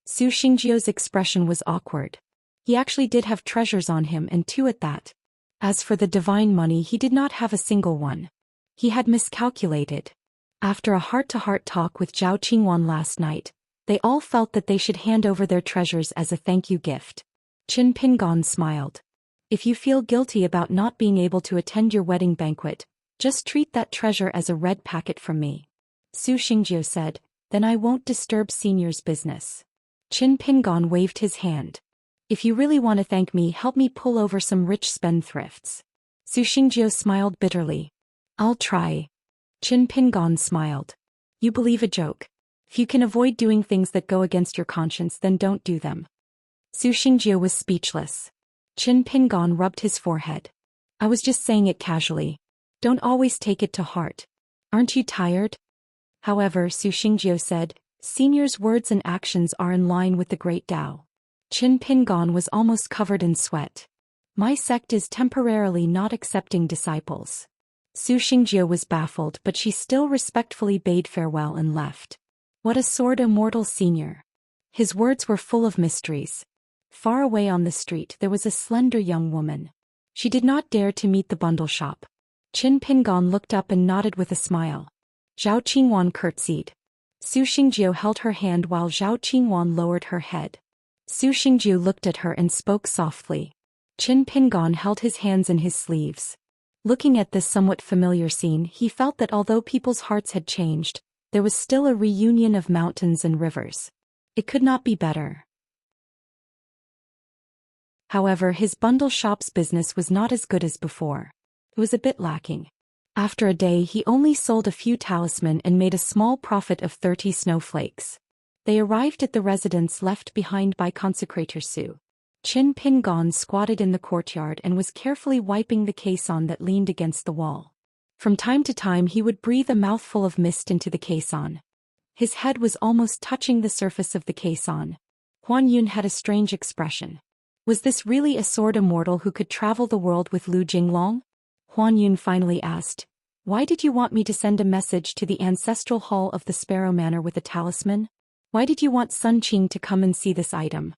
Su Xingjiu's expression was awkward. He actually did have treasures on him, and 2 at that. As for the divine money, he did not have a single one. He had miscalculated. After a heart-to-heart talk with Zhao Qingwan last night, they all felt that they should hand over their treasures as a thank you gift. Qin Pingon smiled. "If you feel guilty about not being able to attend your wedding banquet, just treat that treasure as a red packet from me." Su Xingjiu said, "Then I won't disturb Senior's business." Qin Pingon waved his hand. "If you really want to thank me, help me pull over some rich spendthrifts." Su Xingjiu smiled bitterly. "I'll try." Qin Pingon smiled. "You believe a joke? If you can avoid doing things that go against your conscience, then don't do them. Su Xingjie was speechless. Qin Pingon rubbed his forehead. I was just saying it casually. Don't always take it to heart. Aren't you tired? However, Su Xingjie said, Senior's words and actions are in line with the great Tao. Qin Pingon was almost covered in sweat. My sect is temporarily not accepting disciples. Su Xingjie was baffled, but she still respectfully bade farewell and left. What a sword Immortal senior. His words were full of mysteries. Far away on the street there was a slender young woman. She did not dare to meet the bundle shop. Qin Pingon looked up and nodded with a smile. Zhao Qingwan curtsied. Su Xingjie held her hand while Zhao Qingwan lowered her head. Su Xingjie looked at her and spoke softly. Qin Pingon held his hands in his sleeves. Looking at this somewhat familiar scene, he felt that although people's hearts had changed, there was still a reunion of mountains and rivers. It could not be better. However, his bundle shop's business was not as good as before. It was a bit lacking. After a day, he only sold a few talismans and made a small profit of 30 snowflakes. They arrived at the residence left behind by Consecrator Su. Qin Pingon squatted in the courtyard and was carefully wiping the caisson that leaned against the wall. From time to time he would breathe a mouthful of mist into the caisson. His head was almost touching the surface of the caisson. Huan Yun had a strange expression. Was this really a sword immortal who could travel the world with Lu Jinglong? Huan Yun finally asked, Why did you want me to send a message to the ancestral hall of the Sparrow Manor with a talisman? Why did you want Sun Qing to come and see this item?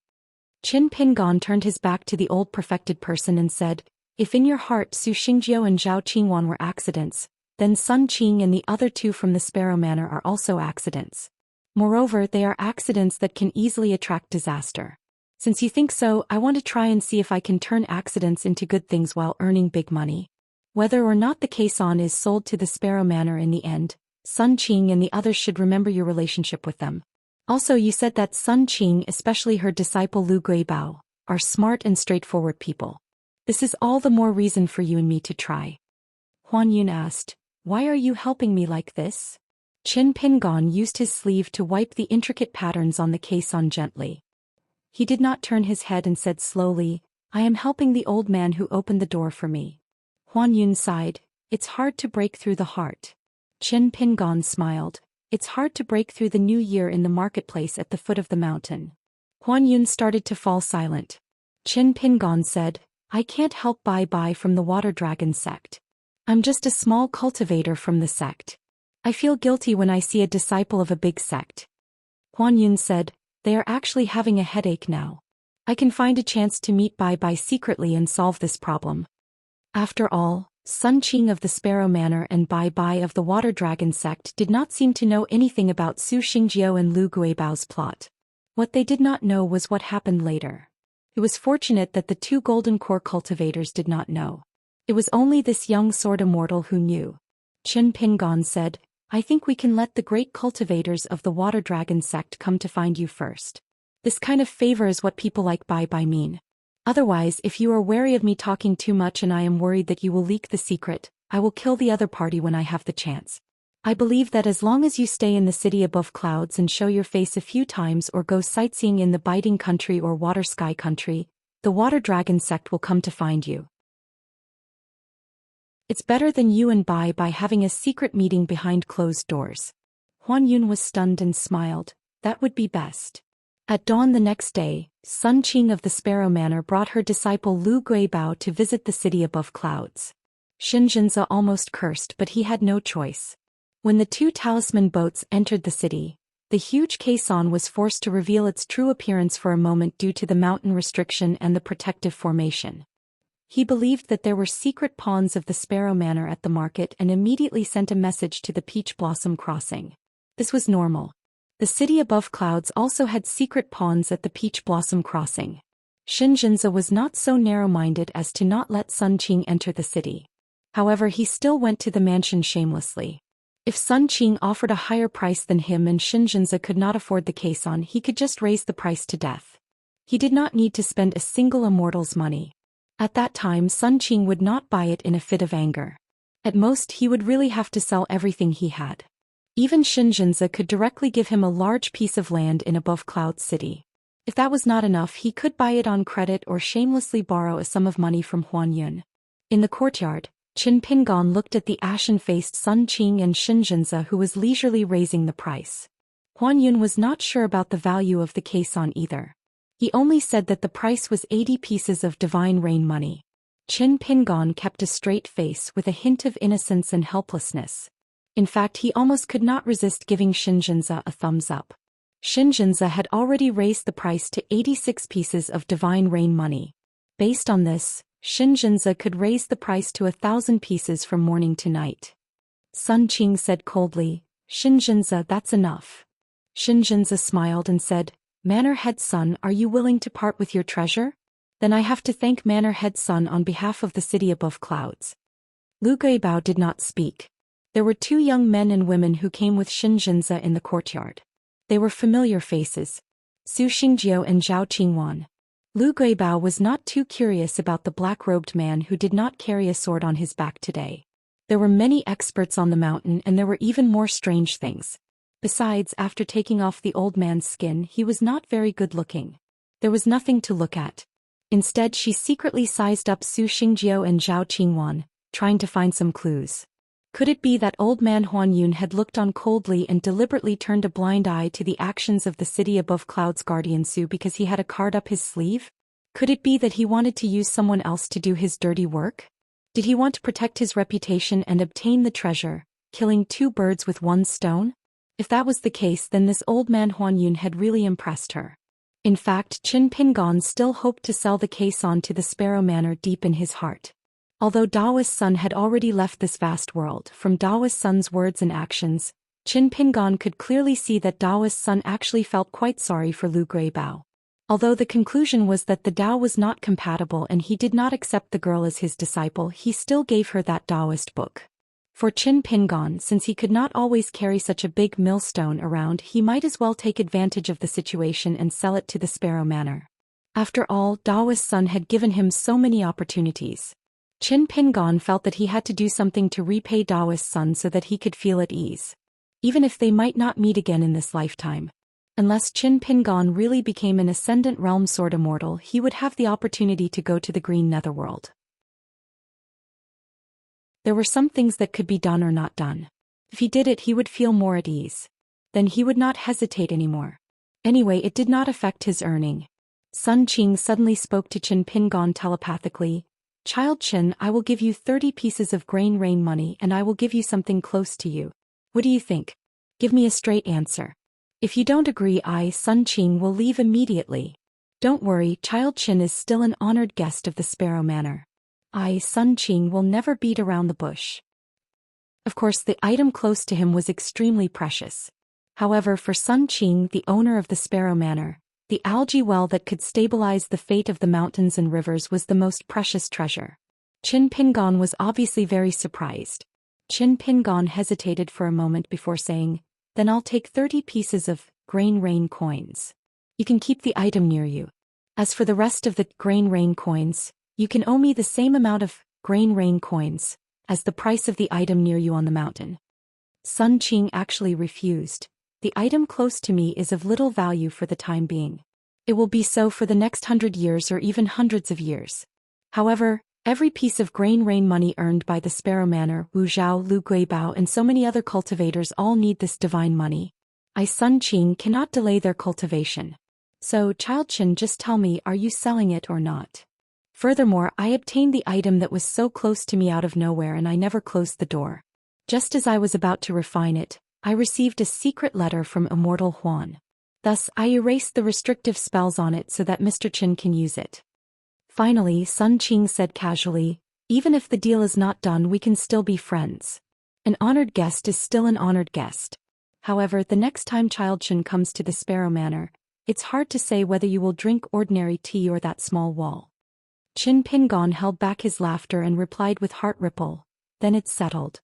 Qin Pingon turned his back to the old perfected person and said, If in your heart Su Xingjie and Zhao Qingwan were accidents, then Sun Qing and the other two from the Sparrow Manor are also accidents. Moreover, they are accidents that can easily attract disaster. Since you think so, I want to try and see if I can turn accidents into good things while earning big money. Whether or not the caisson is sold to the Sparrow Manor in the end, Sun Qing and the others should remember your relationship with them. Also, you said that Sun Qing, especially her disciple Lu Guibao, are smart and straightforward people. This is all the more reason for you and me to try. Huan Yun asked, Why are you helping me like this? Qin Pingon used his sleeve to wipe the intricate patterns on the caisson gently. He did not turn his head and said slowly, I am helping the old man who opened the door for me. Huan Yun sighed, It's hard to break through the heart. Qin Pingon smiled, It's hard to break through the new year in the marketplace at the foot of the mountain. Huan Yun started to fall silent. Qin Pingon said, I can't help Bai from the Water Dragon sect. I'm just a small cultivator from the sect. I feel guilty when I see a disciple of a big sect. Huan Yun said, They are actually having a headache now. I can find a chance to meet Bai secretly and solve this problem. After all, Sun Qing of the Sparrow Manor and Bai of the Water Dragon sect did not seem to know anything about Su Xingjie and Lu Guibao's plot. What they did not know was what happened later. It was fortunate that the two Golden Core cultivators did not know. It was only this young sword immortal who knew. Qin Pingon said, I think we can let the great cultivators of the Water Dragon sect come to find you first. This kind of favor is what people like Bai mean. Otherwise, if you are wary of me talking too much and I am worried that you will leak the secret, I will kill the other party when I have the chance. I believe that as long as you stay in the city above clouds and show your face a few times or go sightseeing in the Biting Country or Water Sky Country, the Water Dragon sect will come to find you. It's better than you and Bai having a secret meeting behind closed doors. Huan Yun was stunned and smiled. That would be best. At dawn the next day, Sun Qing of the Sparrow Manor brought her disciple Lu Guibao to visit the city above clouds. Xianxia almost cursed, but he had no choice. When the two talisman boats entered the city, the huge caisson was forced to reveal its true appearance for a moment due to the mountain restriction and the protective formation. He believed that there were secret pawns of the Sparrow Manor at the market and immediately sent a message to the Peach Blossom Crossing. This was normal. The city above clouds also had secret pawns at the Peach Blossom Crossing. Xianxia was not so narrow-minded as to not let Sun Qing enter the city. However, he still went to the mansion shamelessly. If Sun Qing offered a higher price than him and Xianxia could not afford the caisson, he could just raise the price to death. He did not need to spend a single immortal's money. At that time, Sun Qing would not buy it in a fit of anger. At most, he would really have to sell everything he had. Even Xianxia could directly give him a large piece of land in Above Cloud City. If that was not enough, he could buy it on credit or shamelessly borrow a sum of money from Huan Yun. In the courtyard, Qin Pingon looked at the ashen-faced Sun Qing and Xianxia, who was leisurely raising the price. Huan Yun was not sure about the value of the caisson either. He only said that the price was 80 pieces of divine rain money. Qin Pingon kept a straight face with a hint of innocence and helplessness. In fact, he almost could not resist giving Xianxia a thumbs up. Xianxia had already raised the price to 86 pieces of divine rain money. Based on this, Xianxia could raise the price to 1,000 pieces from morning to night. Sun Qing said coldly, "Xianxia, that's enough." Xianxia smiled and said, "Manor Head Sun, are you willing to part with your treasure? Then I have to thank Manor Head Sun on behalf of the city above clouds." Lu Guibao did not speak. There were 2 young men and women who came with Xianxia in the courtyard. They were familiar faces, Su Xingjiu and Zhao Qingwan. Lu Guibao was not too curious about the black-robed man who did not carry a sword on his back today. There were many experts on the mountain, and there were even more strange things. Besides, after taking off the old man's skin, he was not very good-looking. There was nothing to look at. Instead, she secretly sized up Su Xingjiu and Zhao Qingwan, trying to find some clues. Could it be that old man Huan Yun had looked on coldly and deliberately turned a blind eye to the actions of the city above clouds guardian Su because he had a card up his sleeve? Could it be that he wanted to use someone else to do his dirty work? Did he want to protect his reputation and obtain the treasure, killing 2 birds with 1 stone? If that was the case, then this old man Huan Yun had really impressed her. In fact, Qin Pingon still hoped to sell the caisson to the Sparrow Manor deep in his heart. Although Daoist Sun had already left this vast world, from Daoist Sun's words and actions, Qin Pingon could clearly see that Daoist Sun actually felt quite sorry for Lu Guibao. Although the conclusion was that the Dao was not compatible and he did not accept the girl as his disciple, he still gave her that Daoist book. For Qin Pingon, since he could not always carry such a big millstone around, he might as well take advantage of the situation and sell it to the Sparrow Manor. After all, Daoist Sun had given him so many opportunities. Qin Pingon felt that he had to do something to repay Daoist Sun so that he could feel at ease. Even if they might not meet again in this lifetime. Unless Qin Pingon really became an Ascendant Realm Sword Immortal, he would have the opportunity to go to the Green Netherworld. There were some things that could be done or not done. If he did it, he would feel more at ease. Then he would not hesitate anymore. Anyway, it did not affect his earning. Sun Qing suddenly spoke to Qin Pingon telepathically. "Child Qin, I will give you 30 pieces of grain rain money and I will give you something close to you. What do you think? Give me a straight answer. If you don't agree, I, Sun Qing, will leave immediately. Don't worry, Child Qin is still an honored guest of the Sparrow Manor. I, Sun Qing, will never beat around the bush." Of course, the item close to him was extremely precious. However, for Sun Qing, the owner of the Sparrow Manor, the algae well that could stabilize the fate of the mountains and rivers was the most precious treasure. Qin Pingon was obviously very surprised. Qin Pingon hesitated for a moment before saying, "Then I'll take 30 pieces of grain rain coins. You can keep the item near you. As for the rest of the grain rain coins, you can owe me the same amount of grain rain coins as the price of the item near you on the mountain." Sun Qing actually refused. "The item close to me is of little value for the time being. It will be so for the next 100 years or even hundreds of years. However, every piece of grain rain money earned by the Sparrow Manor, Wu Zhao, Lu Guibao and so many other cultivators all need this divine money. I, Sun Qing, cannot delay their cultivation. So, Child Qin, just tell me, are you selling it or not? Furthermore, I obtained the item that was so close to me out of nowhere and I never closed the door. Just as I was about to refine it, I received a secret letter from Immortal Huan. Thus, I erased the restrictive spells on it so that Mr. Qin can use it." Finally, Sun Qing said casually, "Even if the deal is not done, we can still be friends. An honored guest is still an honored guest. However, the next time Child Qin comes to the Sparrow Manor, it's hard to say whether you will drink ordinary tea or that small wall." Qin Pingon held back his laughter and replied with heart ripple, "Then it's settled.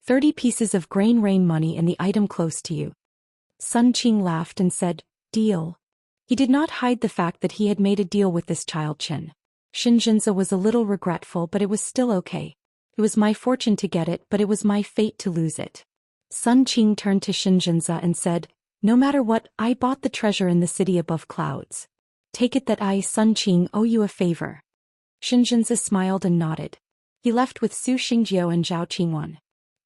30 pieces of grain rain money and the item close to you." Sun Qing laughed and said, "Deal." He did not hide the fact that he had made a deal with this Child Qin. Xianxia was a little regretful, but it was still okay. It was my fortune to get it, but it was my fate to lose it. Sun Qing turned to Xianxia and said, "No matter what, I bought the treasure in the city above clouds. Take it that I, Sun Qing, owe you a favor." Xianxia smiled and nodded. He left with Su Xingjiu and Zhao Qingwan.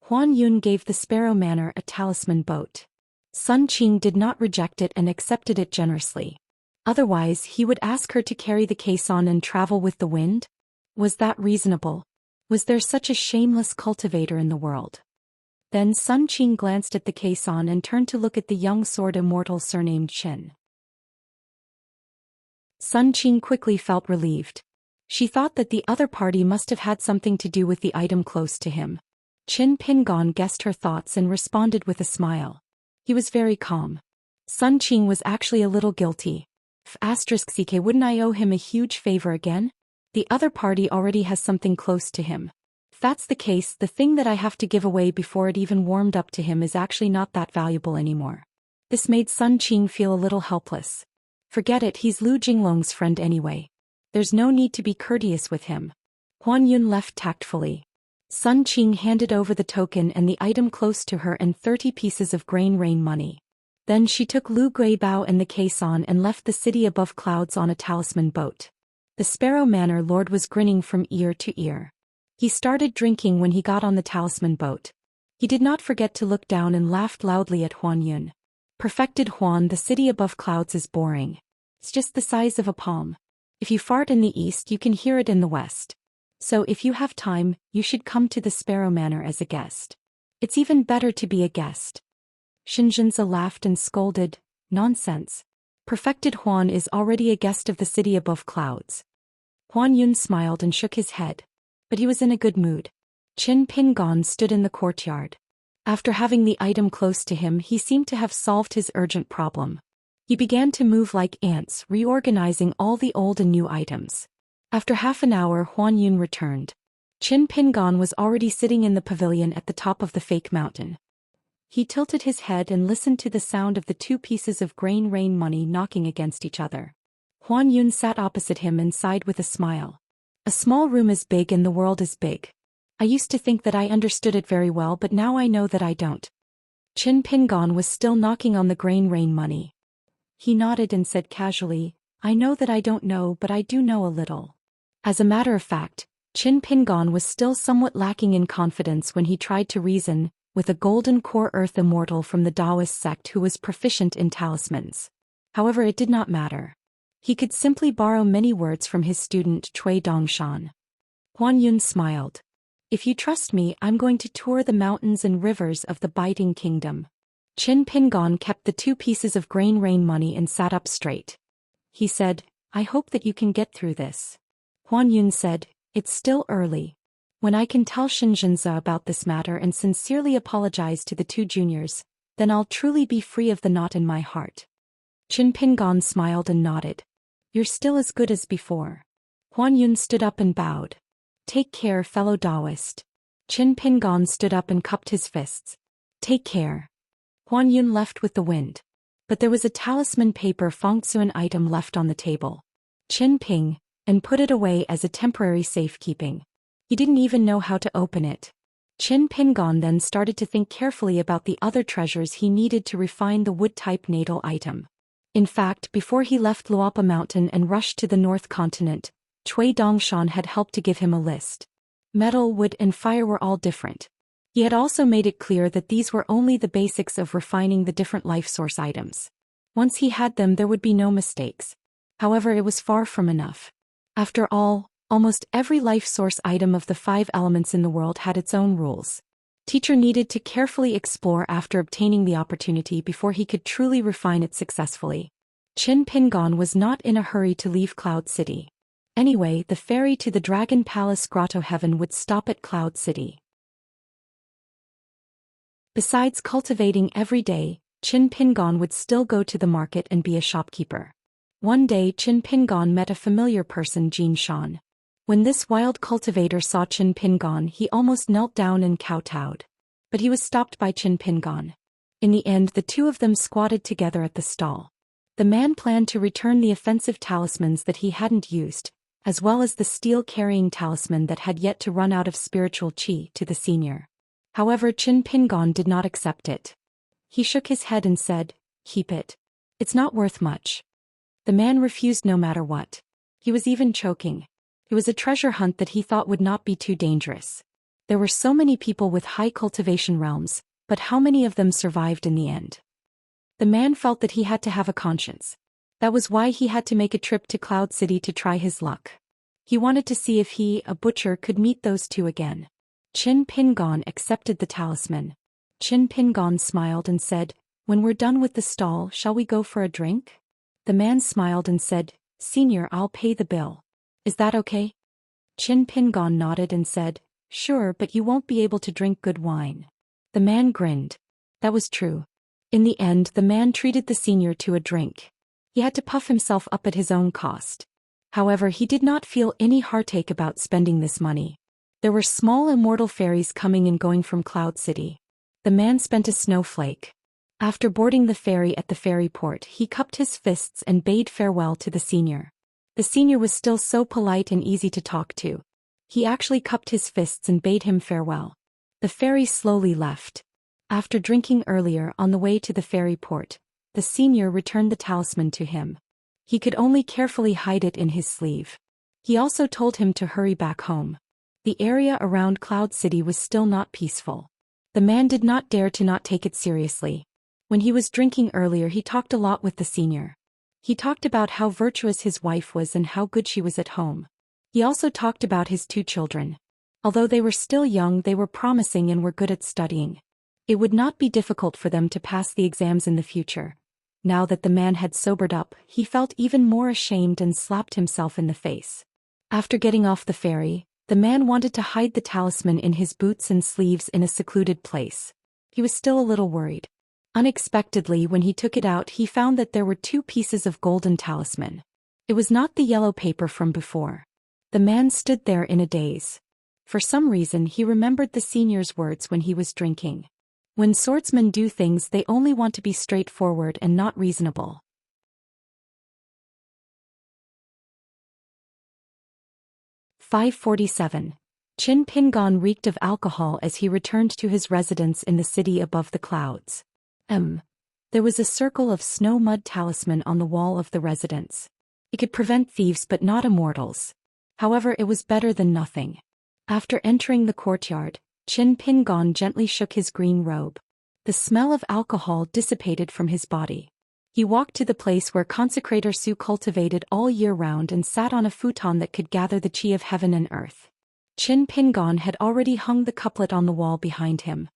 Huan Yun gave the Sparrow Manor a talisman boat. Sun Qing did not reject it and accepted it generously. Otherwise, he would ask her to carry the caisson and travel with the wind? Was that reasonable? Was there such a shameless cultivator in the world? Then Sun Qing glanced at the caisson and turned to look at the young sword immortal surnamed Qin. Sun Qing quickly felt relieved. She thought that the other party must have had something to do with the item close to him. Qin Pingon guessed her thoughts and responded with a smile. He was very calm. Sun Qing was actually a little guilty. *CK, wouldn't I owe him a huge favor again? The other party already has something close to him. If that's the case, the thing that I have to give away before it even warmed up to him is actually not that valuable anymore. This made Sun Qing feel a little helpless. Forget it, he's Lu Jinglong's friend anyway. There's no need to be courteous with him. Huan Yun left tactfully. Sun Qing handed over the token and the item close to her and 30 pieces of grain rain money. Then she took Lu Guibao and the caisson and left the city above clouds on a talisman boat. The Sparrow Manor Lord was grinning from ear to ear. He started drinking when he got on the talisman boat. He did not forget to look down and laughed loudly at Huan Yun. Perfected Huan, the city above clouds is boring. It's just the size of a palm. If you fart in the east, you can hear it in the west. So if you have time, you should come to the Sparrow Manor as a guest. It's even better to be a guest. Xianxia laughed and scolded, "Nonsense. Perfected Huan is already a guest of the city above clouds." Huan Yun smiled and shook his head. But he was in a good mood. Qin Pingon stood in the courtyard. After having the item close to him, he seemed to have solved his urgent problem. He began to move like ants, reorganizing all the old and new items. After half an hour, Huan Yun returned. Qin Pingon was already sitting in the pavilion at the top of the fake mountain. He tilted his head and listened to the sound of the 2 pieces of grain rain money knocking against each other. Huan Yun sat opposite him and sighed with a smile. A small room is big and the world is big. I used to think that I understood it very well, but now I know that I don't. Qin Pingon was still knocking on the grain rain money. He nodded and said casually, "I know that I don't know, but I do know a little." As a matter of fact, Qin Pingon was still somewhat lacking in confidence when he tried to reason with a golden core earth immortal from the Daoist sect who was proficient in talismans. However, it did not matter. He could simply borrow many words from his student Cui Dongshan. Huan Yun smiled. "If you trust me, I'm going to tour the mountains and rivers of the Biting Kingdom." Qin Pingon kept the 2 pieces of grain rain money and sat up straight. He said, "I hope that you can get through this." Huan Yun said, "It's still early. When I can tell Xianxia about this matter and sincerely apologize to the 2 juniors, then I'll truly be free of the knot in my heart." Qin Pingon smiled and nodded. "You're still as good as before." Huan Yun stood up and bowed. "Take care, fellow Daoist." Qin Pingon stood up and cupped his fists. "Take care." Huan Yun left with the wind. But there was a talisman paper Fengsuan item left on the table. Qin Ping, and put it away as a temporary safekeeping. He didn't even know how to open it. Qin Pingon then started to think carefully about the other treasures he needed to refine the wood-type natal item. In fact, before he left Luapa Mountain and rushed to the North Continent, Cui Dongshan had helped to give him a list. Metal, wood, and fire were all different. He had also made it clear that these were only the basics of refining the different life source items. Once he had them, there would be no mistakes. However, it was far from enough. After all, almost every life source item of the 5 elements in the world had its own rules. Teacher needed to carefully explore after obtaining the opportunity before he could truly refine it successfully. Qin Pingon was not in a hurry to leave Cloud City. Anyway, the ferry to the Dragon Palace Grotto Heaven would stop at Cloud City. Besides cultivating every day, Qin Pingon would still go to the market and be a shopkeeper. One day Qin Pingon met a familiar person, Jin Shan. When this wild cultivator saw Qin Pingon, he almost knelt down and kowtowed. But he was stopped by Qin Pingon. In the end, the 2 of them squatted together at the stall. The man planned to return the offensive talismans that he hadn't used, as well as the steel-carrying talisman that had yet to run out of spiritual qi, to the senior. However, Qin Pingon did not accept it. He shook his head and said, "Keep it. It's not worth much." The man refused no matter what. He was even choking. It was a treasure hunt that he thought would not be too dangerous. There were so many people with high cultivation realms, but how many of them survived in the end? The man felt that he had to have a conscience. That was why he had to make a trip to Cloud City to try his luck. He wanted to see if he, a butcher, could meet those two again. Qin Pingon accepted the talisman. Qin Pingon smiled and said, "When we're done with the stall, shall we go for a drink?" The man smiled and said, "Senior, I'll pay the bill. Is that okay?" Qin Pingon nodded and said, "Sure, but you won't be able to drink good wine." The man grinned. That was true. In the end, the man treated the senior to a drink. He had to puff himself up at his own cost. However, he did not feel any heartache about spending this money. There were small immortal ferries coming and going from Cloud City. The man spent a snowflake. After boarding the ferry at the ferry port, he cupped his fists and bade farewell to the senior. The senior was still so polite and easy to talk to. He actually cupped his fists and bade him farewell. The ferry slowly left. After drinking earlier on the way to the ferry port, the senior returned the talisman to him. He could only carefully hide it in his sleeve. He also told him to hurry back home. The area around Cloud City was still not peaceful. The man did not dare to not take it seriously. When he was drinking earlier, he talked a lot with the senior. He talked about how virtuous his wife was and how good she was at home. He also talked about his two children. Although they were still young, they were promising and were good at studying. It would not be difficult for them to pass the exams in the future. Now that the man had sobered up, he felt even more ashamed and slapped himself in the face. After getting off the ferry, the man wanted to hide the talisman in his boots and sleeves in a secluded place. He was still a little worried. Unexpectedly, when he took it out, he found that there were two pieces of golden talisman. It was not the yellow paper from before. The man stood there in a daze. For some reason, he remembered the senior's words when he was drinking. When swordsmen do things, they only want to be straightforward and not reasonable. 547. Qin Pingon reeked of alcohol as he returned to his residence in the city above the clouds. There was a circle of snow-mud talisman on the wall of the residence. It could prevent thieves but not immortals. However, it was better than nothing. After entering the courtyard, Qin Pingon gently shook his green robe. The smell of alcohol dissipated from his body. He walked to the place where Consecrator Su cultivated all year round and sat on a futon that could gather the chi of heaven and earth. Qin Pingon had already hung the couplet on the wall behind him.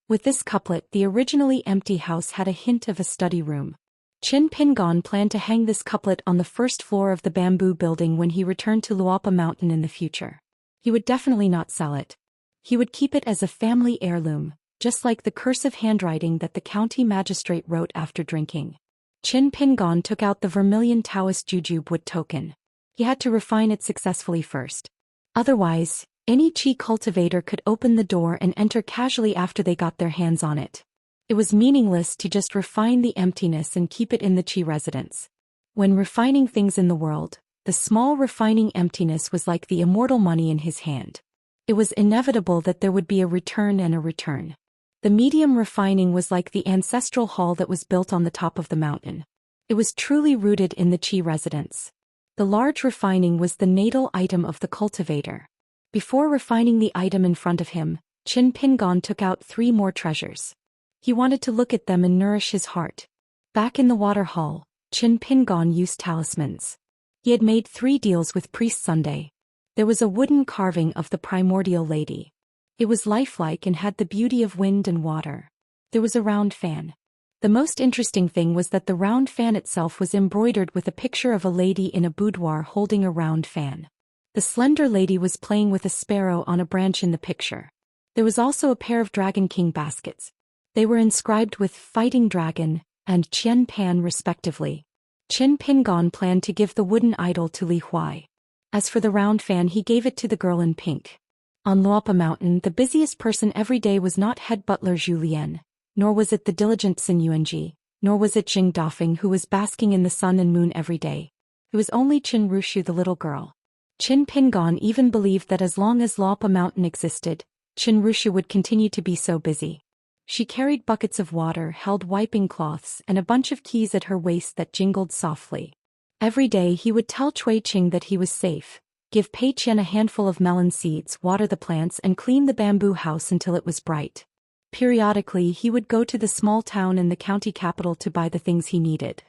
With this couplet, the originally empty house had a hint of a study room. Qin Pingon planned to hang this couplet on the first floor of the bamboo building when he returned to Luopa Mountain in the future. He would definitely not sell it. He would keep it as a family heirloom, just like the cursive handwriting that the county magistrate wrote after drinking. Qin Pingon took out the vermilion Daoist jujube wood token. He had to refine it successfully first. Otherwise, any chi cultivator could open the door and enter casually after they got their hands on it. It was meaningless to just refine the emptiness and keep it in the chi residence. When refining things in the world, the small refining emptiness was like the immortal money in his hand. It was inevitable that there would be a return and a return. The medium refining was like the ancestral hall that was built on the top of the mountain. It was truly rooted in the chi residence. The large refining was the natal item of the cultivator. Before refining the item in front of him, Qin Pingon took out 3 more treasures. He wanted to look at them and nourish his heart. Back in the water hall, Qin Pingon used talismans. He had made 3 deals with Priest Sunday. There was a wooden carving of the primordial lady. It was lifelike and had the beauty of wind and water. There was a round fan. The most interesting thing was that the round fan itself was embroidered with a picture of a lady in a boudoir holding a round fan. The slender lady was playing with a sparrow on a branch in the picture. There was also a pair of Dragon King baskets. They were inscribed with Fighting Dragon and Qian Pan respectively. Qin Pingon planned to give the wooden idol to Li Huai. As for the round fan, he gave it to the girl in pink. On Luopa Mountain, the busiest person every day was not head butler Zhou Xian, nor was it the diligent Xin Yuanji, nor was it Jing Dafeng who was basking in the sun and moon every day. It was only Qin Rushu, the little girl. Qin Pingon even believed that as long as Luopa Mountain existed, Xianxia would continue to be so busy. She carried buckets of water, held wiping cloths, and a bunch of keys at her waist that jingled softly. Every day he would tell Cui Qing that he was safe, give Pei Qian a handful of melon seeds, water the plants, and clean the bamboo house until it was bright. Periodically he would go to the small town in the county capital to buy the things he needed.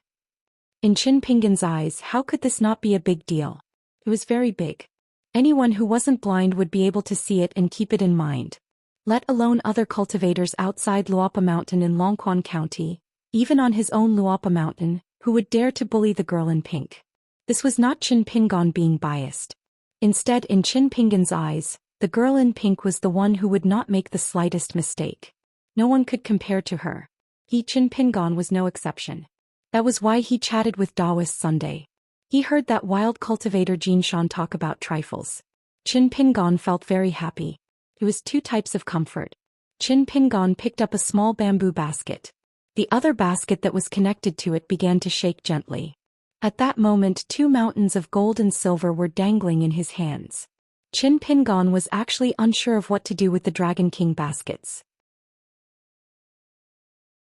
In Qin Pingan's eyes, how could this not be a big deal? It was very big. Anyone who wasn't blind would be able to see it and keep it in mind. Let alone other cultivators outside Luopa Mountain in Longquan County, even on his own Luopa Mountain, who would dare to bully the girl in pink. This was not Qin Pingan being biased. Instead, in Qin Pingan's eyes, the girl in pink was the one who would not make the slightest mistake. No one could compare to her. Qin Pingan was no exception. That was why he chatted with Daoist Sunday. He heard that wild cultivator Jinshan talk about trifles. Qin Pingan felt very happy. It was two types of comfort. Qin Pingan picked up a small bamboo basket. The other basket that was connected to it began to shake gently. At that moment, 2 mountains of gold and silver were dangling in his hands. Qin Pingan was actually unsure of what to do with the Dragon King baskets.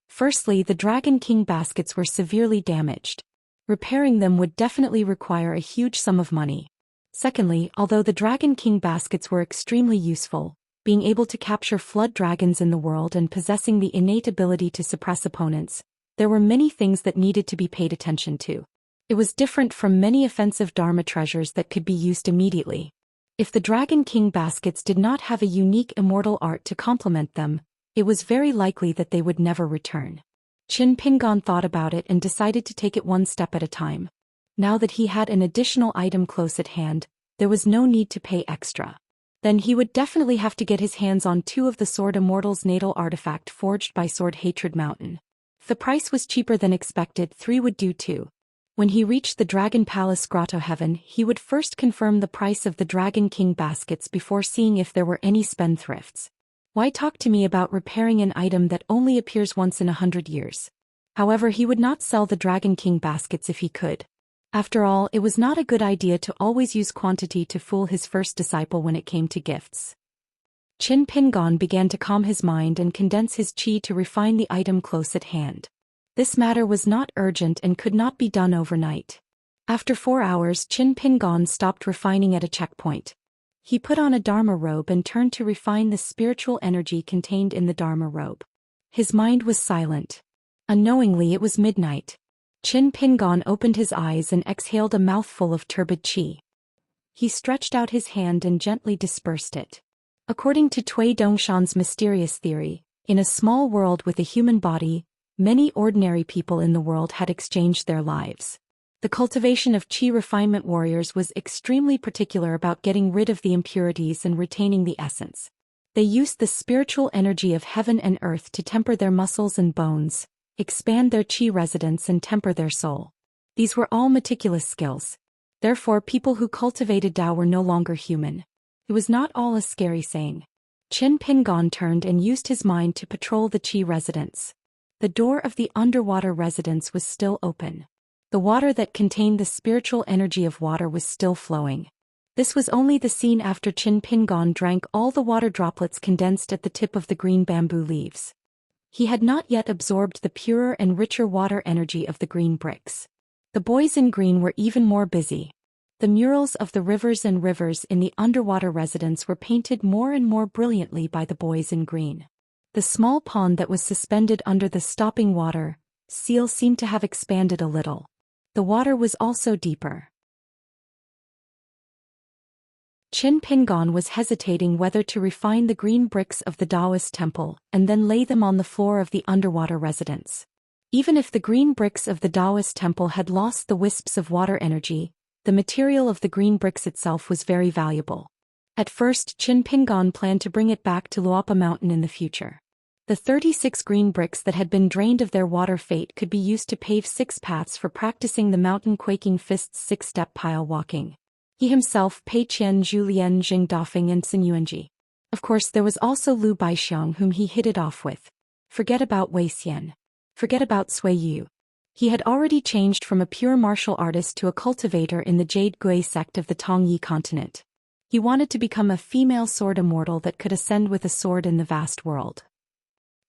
Firstly, the Dragon King baskets were severely damaged. Repairing them would definitely require a huge sum of money. Secondly, although the Dragon King baskets were extremely useful, being able to capture flood dragons in the world and possessing the innate ability to suppress opponents, there were many things that needed to be paid attention to. It was different from many offensive Dharma treasures that could be used immediately. If the Dragon King baskets did not have a unique immortal art to complement them, it was very likely that they would never return. Qin Pingan thought about it and decided to take it one step at a time. Now that he had an additional item close at hand, there was no need to pay extra. Then he would definitely have to get his hands on 2 of the Sword Immortal's natal artifact forged by Sword Hatred Mountain. If the price was cheaper than expected, 3 would do too. When he reached the Dragon Palace Grotto Heaven, he would first confirm the price of the Dragon King baskets before seeing if there were any spendthrifts. Why talk to me about repairing an item that only appears once in 100 years? However, he would not sell the Dragon King baskets if he could. After all, it was not a good idea to always use quantity to fool his first disciple when it came to gifts. Qin Pingan began to calm his mind and condense his qi to refine the item close at hand. This matter was not urgent and could not be done overnight. After 4 hours, Qin Pingan stopped refining at a checkpoint. He put on a Dharma robe and turned to refine the spiritual energy contained in the Dharma robe. His mind was silent. Unknowingly, it was midnight. Qin Pingan opened his eyes and exhaled a mouthful of turbid qi. He stretched out his hand and gently dispersed it. According to Cui Dongshan's mysterious theory, in a small world with a human body, many ordinary people in the world had exchanged their lives. The cultivation of qi refinement warriors was extremely particular about getting rid of the impurities and retaining the essence. They used the spiritual energy of heaven and earth to temper their muscles and bones, expand their qi residence and temper their soul. These were all meticulous skills. Therefore, people who cultivated Tao were no longer human. It was not all a scary saying. Qin Pingan turned and used his mind to patrol the qi residence. The door of the underwater residence was still open. The water that contained the spiritual energy of water was still flowing. This was only the scene after Qin Pingan drank all the water droplets condensed at the tip of the green bamboo leaves. He had not yet absorbed the purer and richer water energy of the green bricks. The boys in green were even more busy. The murals of the rivers and rivers in the underwater residence were painted more and more brilliantly by the boys in green. The small pond that was suspended under the stopping water seal seemed to have expanded a little. The water was also deeper. Qin Pingan was hesitating whether to refine the green bricks of the Daoist temple and then lay them on the floor of the underwater residence. Even if the green bricks of the Daoist temple had lost the wisps of water energy, the material of the green bricks itself was very valuable. At first, Qin Pingan planned to bring it back to Luopa Mountain in the future. The 36 green bricks that had been drained of their water fate could be used to pave 6 paths for practicing the mountain quaking fist's 6-step pile walking. He himself, Pei Qian, Zhu Lian, Jing Dafeng and Sun Yuanji. Of course, there was also Lu Baixiang whom he hit it off with. Forget about Wei Xian. Forget about Sui Yu. He had already changed from a pure martial artist to a cultivator in the Jade Gui sect of the Tongyi continent. He wanted to become a female sword immortal that could ascend with a sword in the vast world.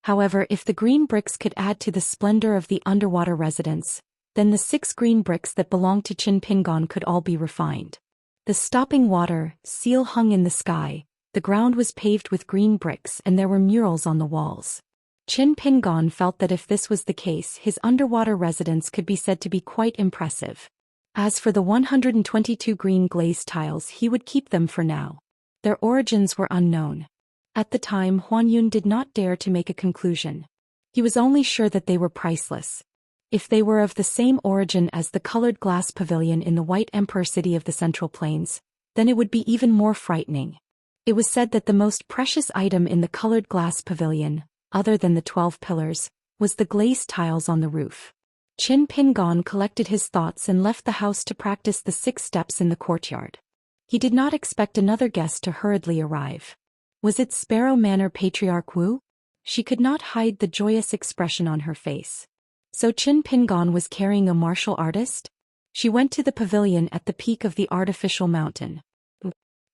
However, if the green bricks could add to the splendor of the underwater residence, then the 6 green bricks that belonged to Qin Pingon could all be refined. The stopping water, seal hung in the sky, the ground was paved with green bricks and there were murals on the walls. Qin Pingon felt that if this was the case, his underwater residence could be said to be quite impressive. As for the 122 green glazed tiles, he would keep them for now. Their origins were unknown. At the time, Huan Yun did not dare to make a conclusion. He was only sure that they were priceless. If they were of the same origin as the colored glass pavilion in the White Emperor city of the Central Plains, then it would be even more frightening. It was said that the most precious item in the colored glass pavilion, other than the 12 pillars, was the glazed tiles on the roof. Qin Pingon collected his thoughts and left the house to practice the 6 steps in the courtyard. He did not expect another guest to hurriedly arrive. Was it Sparrow Manor Patriarch Wu? She could not hide the joyous expression on her face. So Qin Pingon was carrying a martial artist? She went to the pavilion at the peak of the artificial mountain.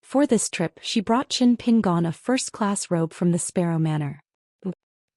For this trip, she brought Qin Pingon a first-class robe from the Sparrow Manor.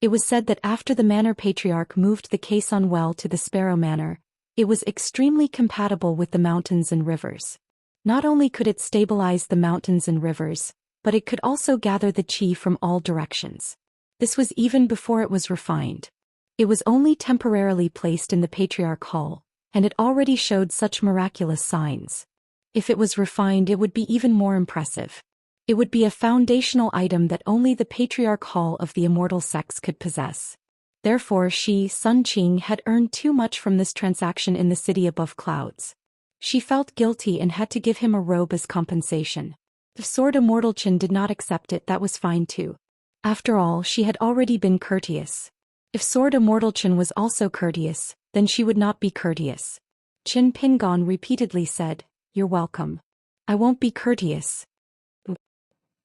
It was said that after the Manor Patriarch moved the caisson well to the Sparrow Manor, it was extremely compatible with the mountains and rivers. Not only could it stabilize the mountains and rivers, but it could also gather the qi from all directions. This was even before it was refined. It was only temporarily placed in the Patriarch Hall, and it already showed such miraculous signs. If it was refined, it would be even more impressive. It would be a foundational item that only the Patriarch Hall of the Immortal sex could possess. Therefore Sun Qing had earned too much from this transaction in the city above clouds. She felt guilty and had to give him a robe as compensation. If Sword Immortal Qin did not accept it, that was fine too. After all, she had already been courteous. If Sword Immortal Qin was also courteous, then she would not be courteous. Qin Pingon repeatedly said, "You're welcome. I won't be courteous."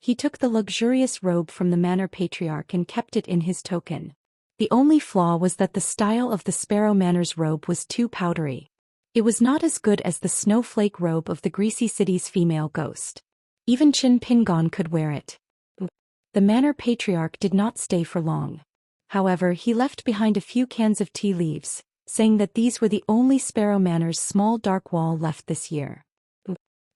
He took the luxurious robe from the Manor Patriarch and kept it in his token. The only flaw was that the style of the Sparrow Manor's robe was too powdery. It was not as good as the snowflake robe of the Greasy City's female ghost. Even Qin Pingon could wear it. The Manor Patriarch did not stay for long. However, he left behind a few cans of tea leaves, saying that these were the only Sparrow Manor's small dark wall left this year.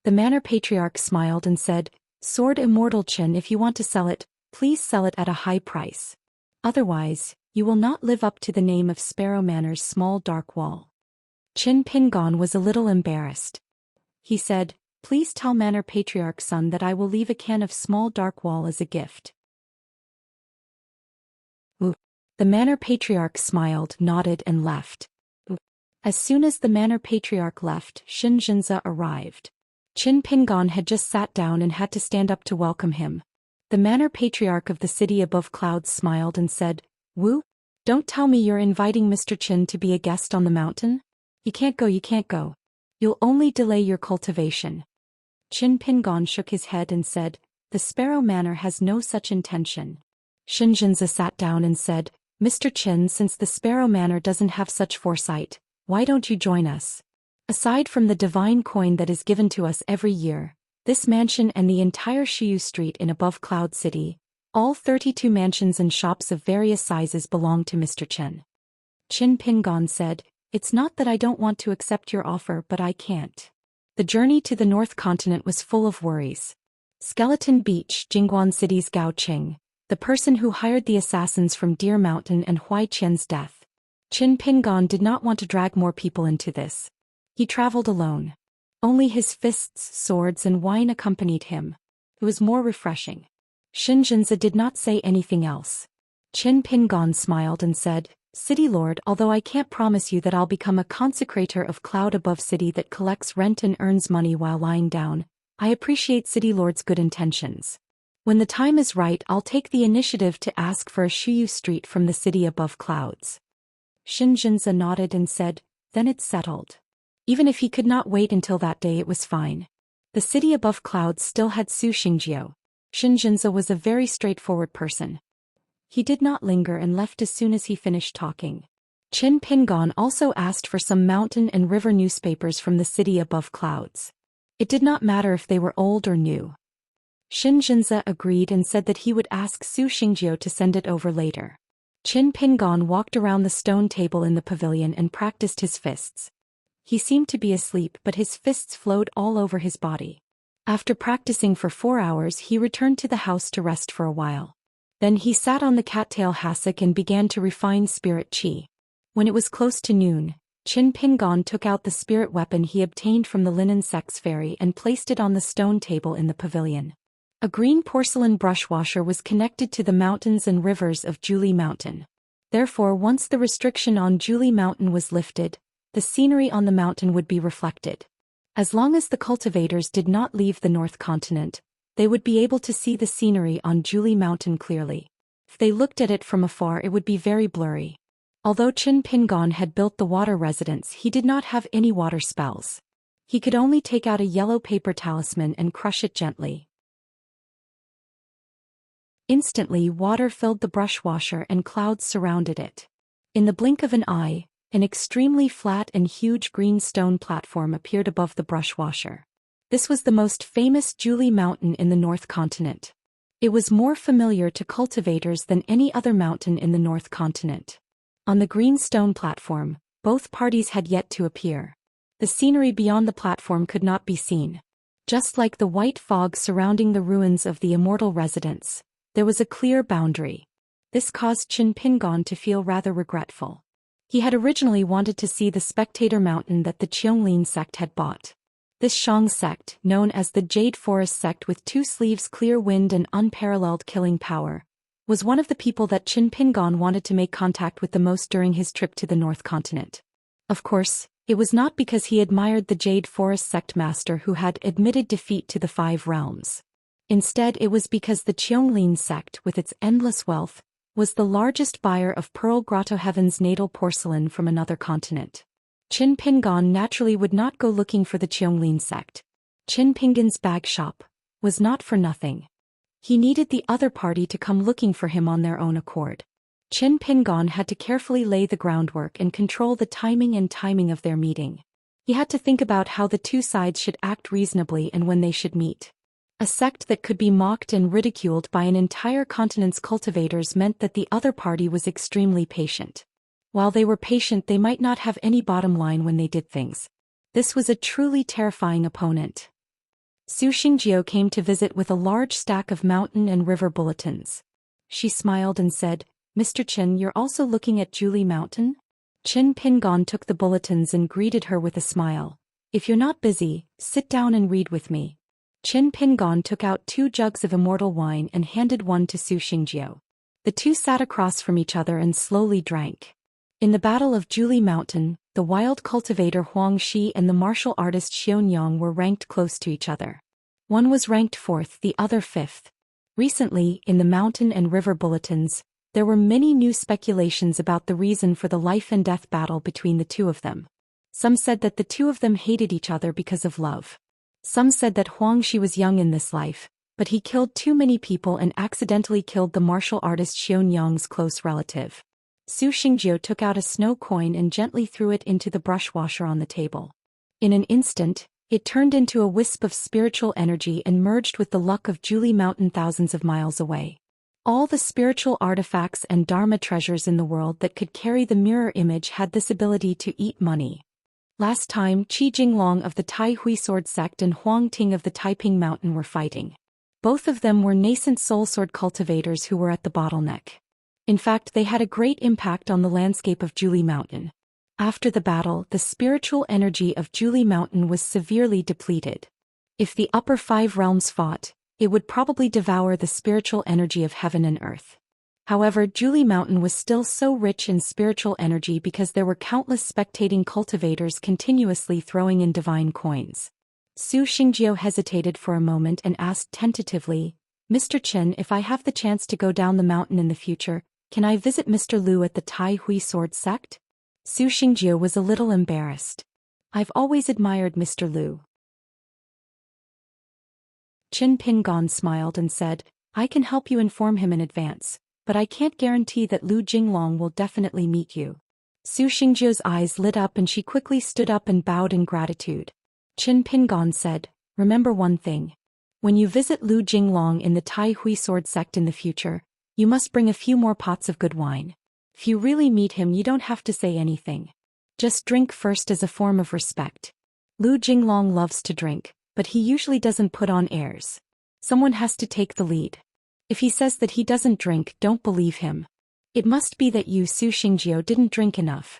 The Manor Patriarch smiled and said, "Sword Immortal Qin, if you want to sell it, please sell it at a high price. Otherwise, you will not live up to the name of Sparrow Manor's small dark wall." Qin Pingon was a little embarrassed. He said, "Please tell Manor Patriarch's son that I will leave a can of small dark wall as a gift." The Manor Patriarch smiled, nodded and left. As soon as the Manor Patriarch left, Xianxia arrived. Qin Pingon had just sat down and had to stand up to welcome him. The Manor Patriarch of the city above clouds smiled and said, "Wu, don't tell me you're inviting Mr. Qin to be a guest on the mountain? You can't go. You'll only delay your cultivation." Qin Pingon shook his head and said, "The Sparrow Manor has no such intention." Xianxia sat down and said, "Mr. Qin, since the Sparrow Manor doesn't have such foresight, why don't you join us? Aside from the divine coin that is given to us every year, this mansion and the entire Shiyu Street in Above Cloud City, all 32 mansions and shops of various sizes belong to Mr. Qin." Qin Pingon said, "It's not that I don't want to accept your offer, but I can't." The journey to the North Continent was full of worries. Skeleton Beach, Jingguan City's Gao Qing, the person who hired the assassins from Deer Mountain, and Huai Qian's death. Qin Pingon did not want to drag more people into this. He traveled alone. Only his fists, swords and wine accompanied him. It was more refreshing. Xianxia did not say anything else. Qin Pingon smiled and said, "City Lord, although I can't promise you that I'll become a consecrator of Cloud Above City that collects rent and earns money while lying down, I appreciate City Lord's good intentions. When the time is right, I'll take the initiative to ask for a Shiyu Street from the city above clouds." Xianxia nodded and said, "Then it's settled." Even if he could not wait until that day, it was fine. The city above clouds still had Su Xingjiu. Xianxia was a very straightforward person. He did not linger and left as soon as he finished talking. Qin Pingon also asked for some mountain and river newspapers from the city above clouds. It did not matter if they were old or new. Xianxia agreed and said that he would ask Su Xingjiu to send it over later. Qin Pingon walked around the stone table in the pavilion and practiced his fists. He seemed to be asleep, but his fists flowed all over his body. After practicing for 4 hours, he returned to the house to rest for a while. Then he sat on the cattail hassock and began to refine spirit qi. When it was close to noon, Qin Pingon took out the spirit weapon he obtained from the linen sex fairy and placed it on the stone table in the pavilion. A green porcelain brush washer was connected to the mountains and rivers of Zhou Mountain. Therefore, once the restriction on Zhou Mountain was lifted, the scenery on the mountain would be reflected. As long as the cultivators did not leave the North Continent, they would be able to see the scenery on Zhou Mountain clearly. If they looked at it from afar, it would be very blurry. Although Qin Pingon had built the water residence, he did not have any water spells. He could only take out a yellow paper talisman and crush it gently. Instantly, water filled the brush washer and clouds surrounded it. In the blink of an eye, an extremely flat and huge green stone platform appeared above the brush washer. This was the most famous Zhou Mountain in the North Continent. It was more familiar to cultivators than any other mountain in the North Continent. On the green stone platform, both parties had yet to appear. The scenery beyond the platform could not be seen. Just like the white fog surrounding the ruins of the Immortal residence, there was a clear boundary. This caused Qin Pingon to feel rather regretful. He had originally wanted to see the spectator mountain that the Qianglin sect had bought. This Shang sect, known as the Jade Forest sect with 2 sleeves, clear wind and unparalleled killing power, was one of the people that Qin Pingon wanted to make contact with the most during his trip to the North Continent. Of course, it was not because he admired the Jade Forest sect master who had admitted defeat to the 5 realms. Instead, it was because the Qianglin sect, with its endless wealth, was the largest buyer of Pearl Grotto Heaven's natal porcelain from another continent. Qin Pingon naturally would not go looking for the Qianglin sect. Qin Pingon's bag shop was not for nothing. He needed the other party to come looking for him on their own accord. Qin Pingon had to carefully lay the groundwork and control the timing of their meeting. He had to think about how the 2 sides should act reasonably and when they should meet. A sect that could be mocked and ridiculed by an entire continent's cultivators meant that the other party was extremely patient. While they were patient, they might not have any bottom line when they did things. This was a truly terrifying opponent. Su Xingjiu came to visit with a large stack of mountain and river bulletins. She smiled and said, "Mr. Qin, you're also looking at Zhou Mountain?" Qin Pingon took the bulletins and greeted her with a smile. "If you're not busy, sit down and read with me." Qin Pingon took out 2 jugs of immortal wine and handed one to Su Xingjiu. The 2 sat across from each other and slowly drank. In the Battle of Zhou Mountain, the wild cultivator Huang Shi and the martial artist Xianxia were ranked close to each other. One was ranked 4th, the other 5th. Recently, in the mountain and river bulletins, there were many new speculations about the reason for the life and death battle between the 2 of them. Some said that the 2 of them hated each other because of love. Some said that Huang Shi was young in this life, but he killed too many people and accidentally killed the martial artist Xianxia's close relative. Su Xingjiu took out a snow coin and gently threw it into the brush washer on the table. In an instant, it turned into a wisp of spiritual energy and merged with the luck of Zhou Mountain thousands of miles away. All the spiritual artifacts and dharma treasures in the world that could carry the mirror image had this ability to eat money. Last time, Qi Jinglong of the Tai Hui Sword sect and Huang Ting of the Taiping Mountain were fighting. Both of them were nascent soul sword cultivators who were at the bottleneck. In fact, they had a great impact on the landscape of Zhou Mountain. After the battle, the spiritual energy of Zhou Mountain was severely depleted. If the upper 5 realms fought, it would probably devour the spiritual energy of heaven and earth. However, Zhou Mountain was still so rich in spiritual energy because there were countless spectating cultivators continuously throwing in divine coins. Su Xingjiu hesitated for a moment and asked tentatively, "Mr. Qin, if I have the chance to go down the mountain in the future, can I visit Mr. Liu at the Tai Hui Sword sect?" Su Xingjiu was a little embarrassed. "I've always admired Mr. Liu." Qin Pingon smiled and said, "I can help you inform him in advance, but I can't guarantee that Lu Jinglong will definitely meet you." Su Xingjiu's eyes lit up and she quickly stood up and bowed in gratitude. Qin Pingon said, "Remember one thing. When you visit Lu Jinglong in the Tai Hui sword sect in the future, you must bring a few more pots of good wine. If you really meet him, you don't have to say anything. Just drink first as a form of respect. Lu Jinglong loves to drink, but he usually doesn't put on airs. Someone has to take the lead. If he says that he doesn't drink, don't believe him. It must be that you, Su Xingjiu, didn't drink enough.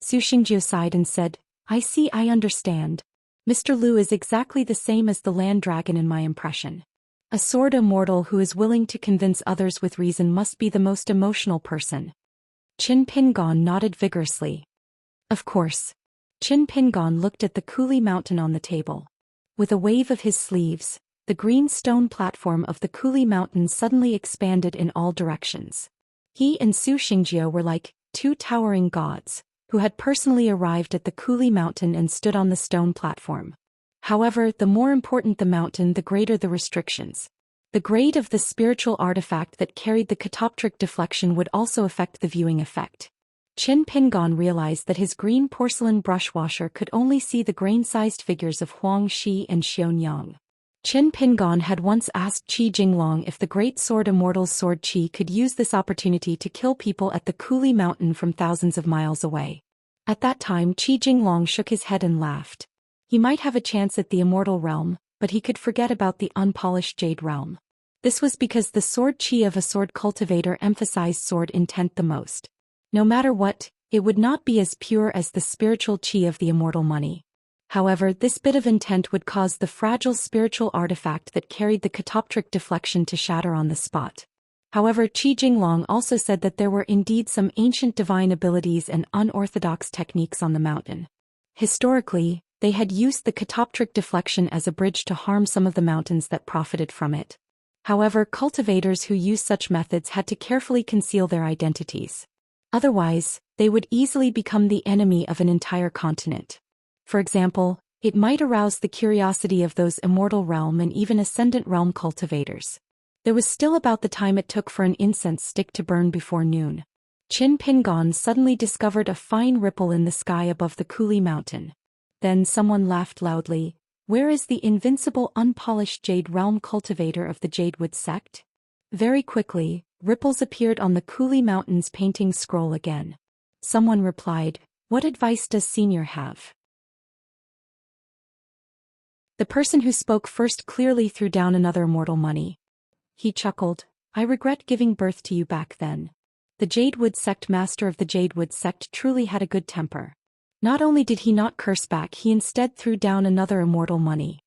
Su Xingjiu sighed and said, I see, I understand. Mr. Lu is exactly the same as the land dragon in my impression. A sword immortal who is willing to convince others with reason must be the most emotional person. Qin Pingon nodded vigorously. Of course. Qin Pingon looked at the Kuli mountain on the table. With a wave of his sleeves, the green stone platform of the Kuli mountain suddenly expanded in all directions. He and Su Xingjiu were like two towering gods, who had personally arrived at the Kuli mountain and stood on the stone platform. However, the more important the mountain, the greater the restrictions. The grade of the spiritual artifact that carried the catoptric deflection would also affect the viewing effect. Qin Pingon realized that his green porcelain brush washer could only see the grain-sized figures of Huang Shi and Xiaonyang. Qin Pingon had once asked Qi Jinglong if the great sword immortal's sword Qi could use this opportunity to kill people at the Kuli mountain from thousands of miles away. At that time, Qi Jinglong shook his head and laughed. He might have a chance at the immortal realm, but he could forget about the unpolished jade realm. This was because the sword Qi of a sword cultivator emphasized sword intent the most. No matter what, it would not be as pure as the spiritual Qi of the immortal money. However, this bit of intent would cause the fragile spiritual artifact that carried the catoptric deflection to shatter on the spot. However, Qi Jinglong also said that there were indeed some ancient divine abilities and unorthodox techniques on the mountain. Historically, they had used the catoptric deflection as a bridge to harm some of the mountains that profited from it. However, cultivators who used such methods had to carefully conceal their identities. Otherwise, they would easily become the enemy of an entire continent. For example, it might arouse the curiosity of those immortal realm and even ascendant realm cultivators. There was still about the time it took for an incense stick to burn before noon. Qin Pingon suddenly discovered a fine ripple in the sky above the Kuli mountain. Then someone laughed loudly. Where is the invincible unpolished jade realm cultivator of the Jadewood sect? Very quickly, ripples appeared on the Kuli mountain's painting scroll again. Someone replied, What advice does Senior have? The person who spoke first clearly threw down another immortal money. He chuckled, I regret giving birth to you back then. The Jadewood sect master of the Jadewood sect truly had a good temper. Not only did he not curse back, he instead threw down another immortal money.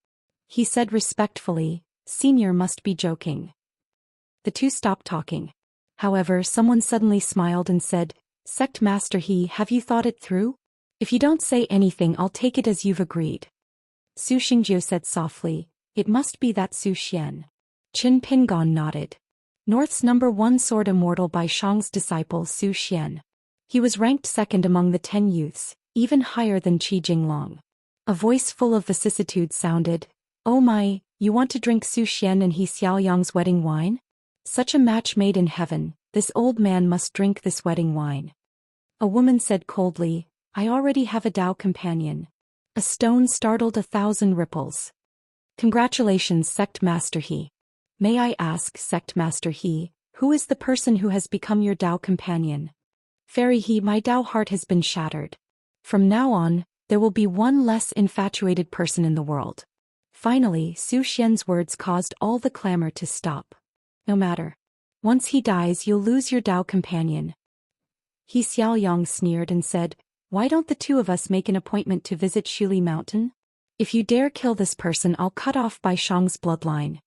He said respectfully, Senior must be joking. The two stopped talking. However, someone suddenly smiled and said, Sect master have you thought it through? If you don't say anything, I'll take it as you've agreed. Su Xingjiu said softly, It must be that Zhou Xian. Qin Pingon nodded. North's #1 sword immortal by Shang's disciple Zhou Xian. He was ranked second among the 10 youths, even higher than Qi Jinglong. A voice full of vicissitude sounded, Oh my, you want to drink Zhou Xian and Xiaoyang's wedding wine? Such a match made in heaven, this old man must drink this wedding wine. A woman said coldly, I already have a Dao companion. A stone startled 1,000 ripples. Congratulations, Sect Master He. May I ask, Sect Master He, who is the person who has become your Dao companion? Fairy He, my Dao heart has been shattered. From now on, there will be one less infatuated person in the world. Finally, Zhou Xian's words caused all the clamor to stop. No matter. Once he dies, you'll lose your Dao companion. He Xiaoyang sneered and said, Why don't the two of us make an appointment to visit Shuli Mountain? If you dare kill this person, I'll cut off by Shang's bloodline.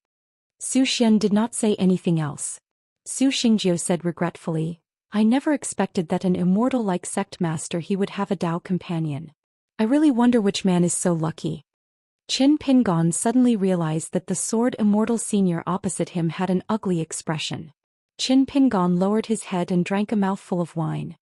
Zhou Xian did not say anything else. Su Xingjiu said regretfully, I never expected that an immortal like Sect Master He would have a Dao companion. I really wonder which man is so lucky. Qin Pingon suddenly realized that the sword immortal senior opposite him had an ugly expression. Qin Pingon lowered his head and drank a mouthful of wine.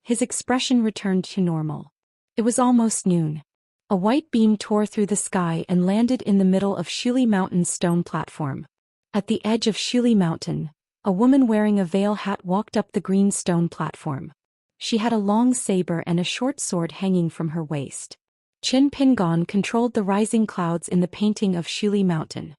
His expression returned to normal. It was almost noon. A white beam tore through the sky and landed in the middle of Shuli Mountain's stone platform. At the edge of Shuli Mountain, a woman wearing a veil hat walked up the green stone platform. She had a long saber and a short sword hanging from her waist. Qin Pingon controlled the rising clouds in the painting of Shuli Mountain.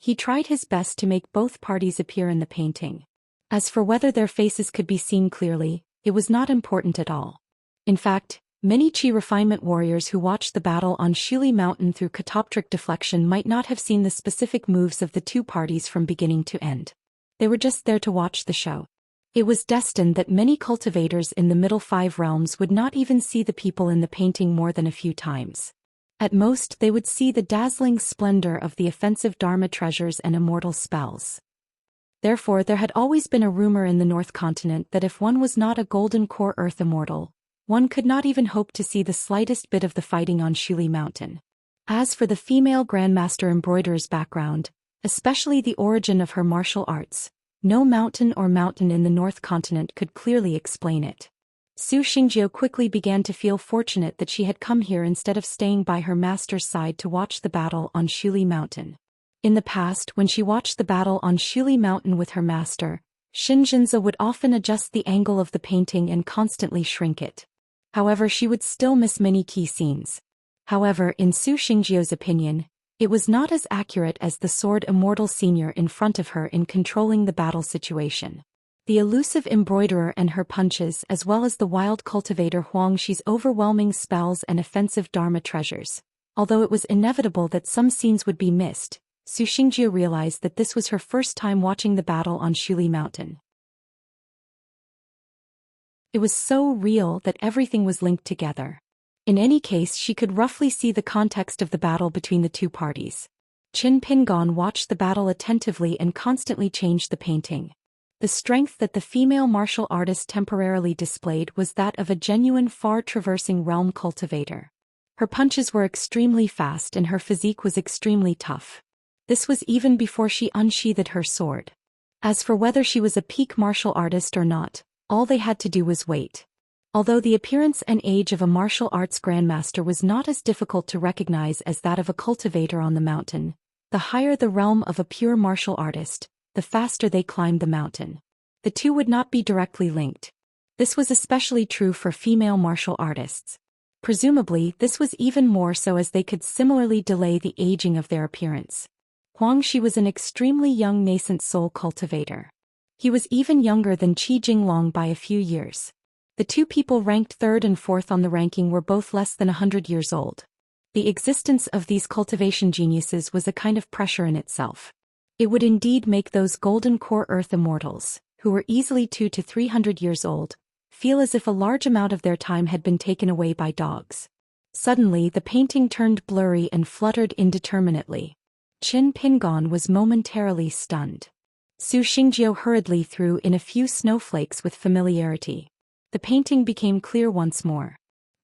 He tried his best to make both parties appear in the painting. As for whether their faces could be seen clearly, it was not important at all. In fact, many Qi refinement warriors who watched the battle on Shili Mountain through catoptric deflection might not have seen the specific moves of the two parties from beginning to end. They were just there to watch the show. It was destined that many cultivators in the middle 5 realms would not even see the people in the painting more than a few times. At most, they would see the dazzling splendor of the offensive Dharma treasures and immortal spells. Therefore, there had always been a rumor in the North Continent that if one was not a golden core earth immortal, one could not even hope to see the slightest bit of the fighting on Shili Mountain. As for the female Grandmaster Embroiderer's background, especially the origin of her martial arts, no mountain in the North Continent could clearly explain it. Su Xingjiu quickly began to feel fortunate that she had come here instead of staying by her master's side to watch the battle on Shili Mountain. In the past, when she watched the battle on Shili Mountain with her master, Xianxia would often adjust the angle of the painting and constantly shrink it. However, she would still miss many key scenes. However, in Su Xingjiu's opinion, it was not as accurate as the sword Immortal Senior in front of her in controlling the battle situation. The elusive embroiderer and her punches, as well as the wild cultivator Huangxi's overwhelming spells and offensive Dharma treasures. Although it was inevitable that some scenes would be missed, Su Xingjiu realized that this was her first time watching the battle on Shili Mountain. It was so real that everything was linked together. In any case, she could roughly see the context of the battle between the two parties. Qin Pingon watched the battle attentively and constantly changed the painting. The strength that the female martial artist temporarily displayed was that of a genuine far-traversing realm cultivator. Her punches were extremely fast and her physique was extremely tough. This was even before she unsheathed her sword. As for whether she was a peak martial artist or not, all they had to do was wait. Although the appearance and age of a martial arts grandmaster was not as difficult to recognize as that of a cultivator on the mountain, the higher the realm of a pure martial artist, the faster they climbed the mountain. The two would not be directly linked. This was especially true for female martial artists. Presumably, this was even more so as they could similarly delay the aging of their appearance. Huangxi was an extremely young nascent soul cultivator. He was even younger than Qi Jinglong by a few years. The two people ranked 3rd and 4th on the ranking were both less than 100 years old. The existence of these cultivation geniuses was a kind of pressure in itself. It would indeed make those golden core earth immortals, who were easily 200 to 300 years old, feel as if a large amount of their time had been taken away by dogs. Suddenly, the painting turned blurry and fluttered indeterminately. Qin Pingon was momentarily stunned. Su Xingjiu hurriedly threw in a few snowflakes with familiarity. The painting became clear once more.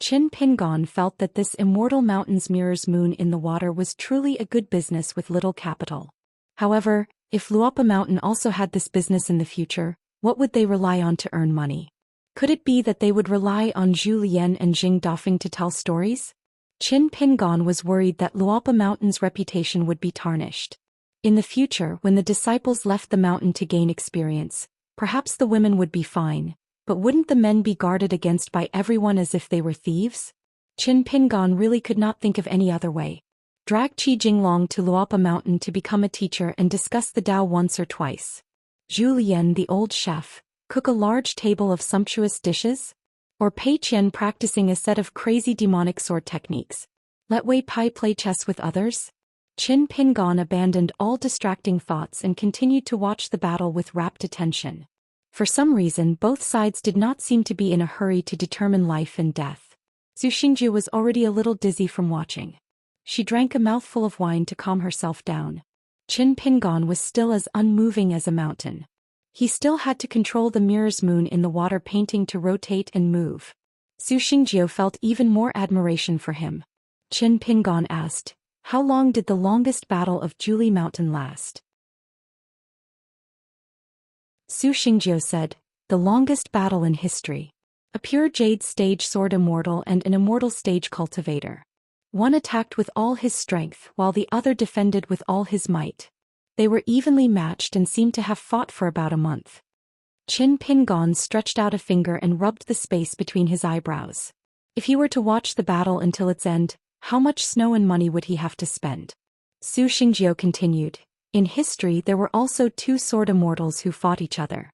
Qin Pingon felt that this immortal mountain's mirror's moon in the water was truly a good business with little capital. However, if Luopa Mountain also had this business in the future, what would they rely on to earn money? Could it be that they would rely on Zhu Lian and Jing Dafeng to tell stories? Qin Pingon was worried that Luopa Mountain's reputation would be tarnished. In the future, when the disciples left the mountain to gain experience, perhaps the women would be fine, but wouldn't the men be guarded against by everyone as if they were thieves? Qin Pingon really could not think of any other way. Drag Qi Jinglong to Luopa Mountain to become a teacher and discuss the Tao once or twice. Zhu Lian, the old chef, cook a large table of sumptuous dishes? Or Pei Qian practicing a set of crazy demonic sword techniques? Let Wei Pai play chess with others? Qin Pingon abandoned all distracting thoughts and continued to watch the battle with rapt attention. For some reason, both sides did not seem to be in a hurry to determine life and death. Su Xingjiu was already a little dizzy from watching. She drank a mouthful of wine to calm herself down. Qin Pingon was still as unmoving as a mountain. He still had to control the mirror's moon in the water painting to rotate and move. Su Xingjiu felt even more admiration for him. Qin Pingon asked, "How long did the longest battle of Shili Mountain last?" Su Xingjiu said, "The longest battle in history. A pure jade stage sword immortal and an immortal stage cultivator. One attacked with all his strength while the other defended with all his might. They were evenly matched and seemed to have fought for about a month." Qin Pingon stretched out a finger and rubbed the space between his eyebrows. If he were to watch the battle until its end, how much snow and money would he have to spend? Su Xingjiu continued, In history there were also two sword immortals who fought each other.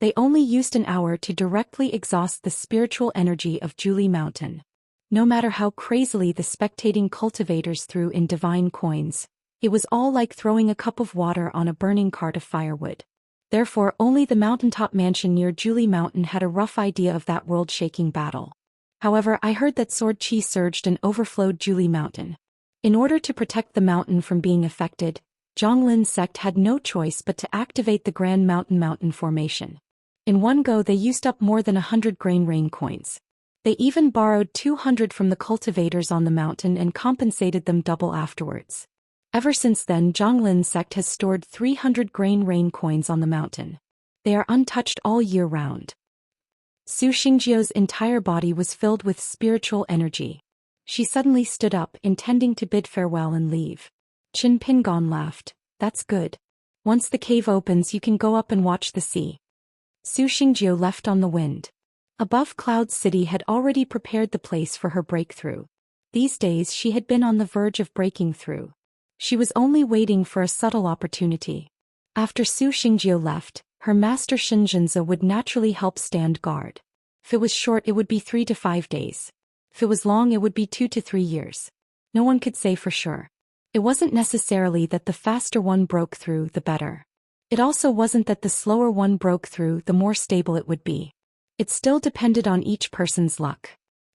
They only used an hour to directly exhaust the spiritual energy of Zhou Mountain. No matter how crazily the spectating cultivators threw in divine coins, it was all like throwing a cup of water on a burning cart of firewood. Therefore only the mountaintop mansion near Zhou Mountain had a rough idea of that world-shaking battle. However, I heard that sword chi surged and overflowed Zhou Mountain. In order to protect the mountain from being affected, Zhonglin's sect had no choice but to activate the Grand Mountain formation. In one go they used up more than 100 grain rain coins. They even borrowed 200 from the cultivators on the mountain and compensated them double afterwards. Ever since then Zhonglin's sect has stored 300 grain rain coins on the mountain. They are untouched all year round. Su Xingjiu's entire body was filled with spiritual energy. She suddenly stood up, intending to bid farewell and leave. Qin Pingon laughed. That's good. Once the cave opens you can go up and watch the sea. Su Xingjiu left on the wind. Above Cloud City had already prepared the place for her breakthrough. These days she had been on the verge of breaking through. She was only waiting for a subtle opportunity. After Su Xingjiu left, her master Xinzhenzi would naturally help stand guard. If it was short it would be 3 to 5 days. If it was long it would be 2 to 3 years. No one could say for sure. It wasn't necessarily that the faster one broke through the better. It also wasn't that the slower one broke through the more stable it would be. It still depended on each person's luck.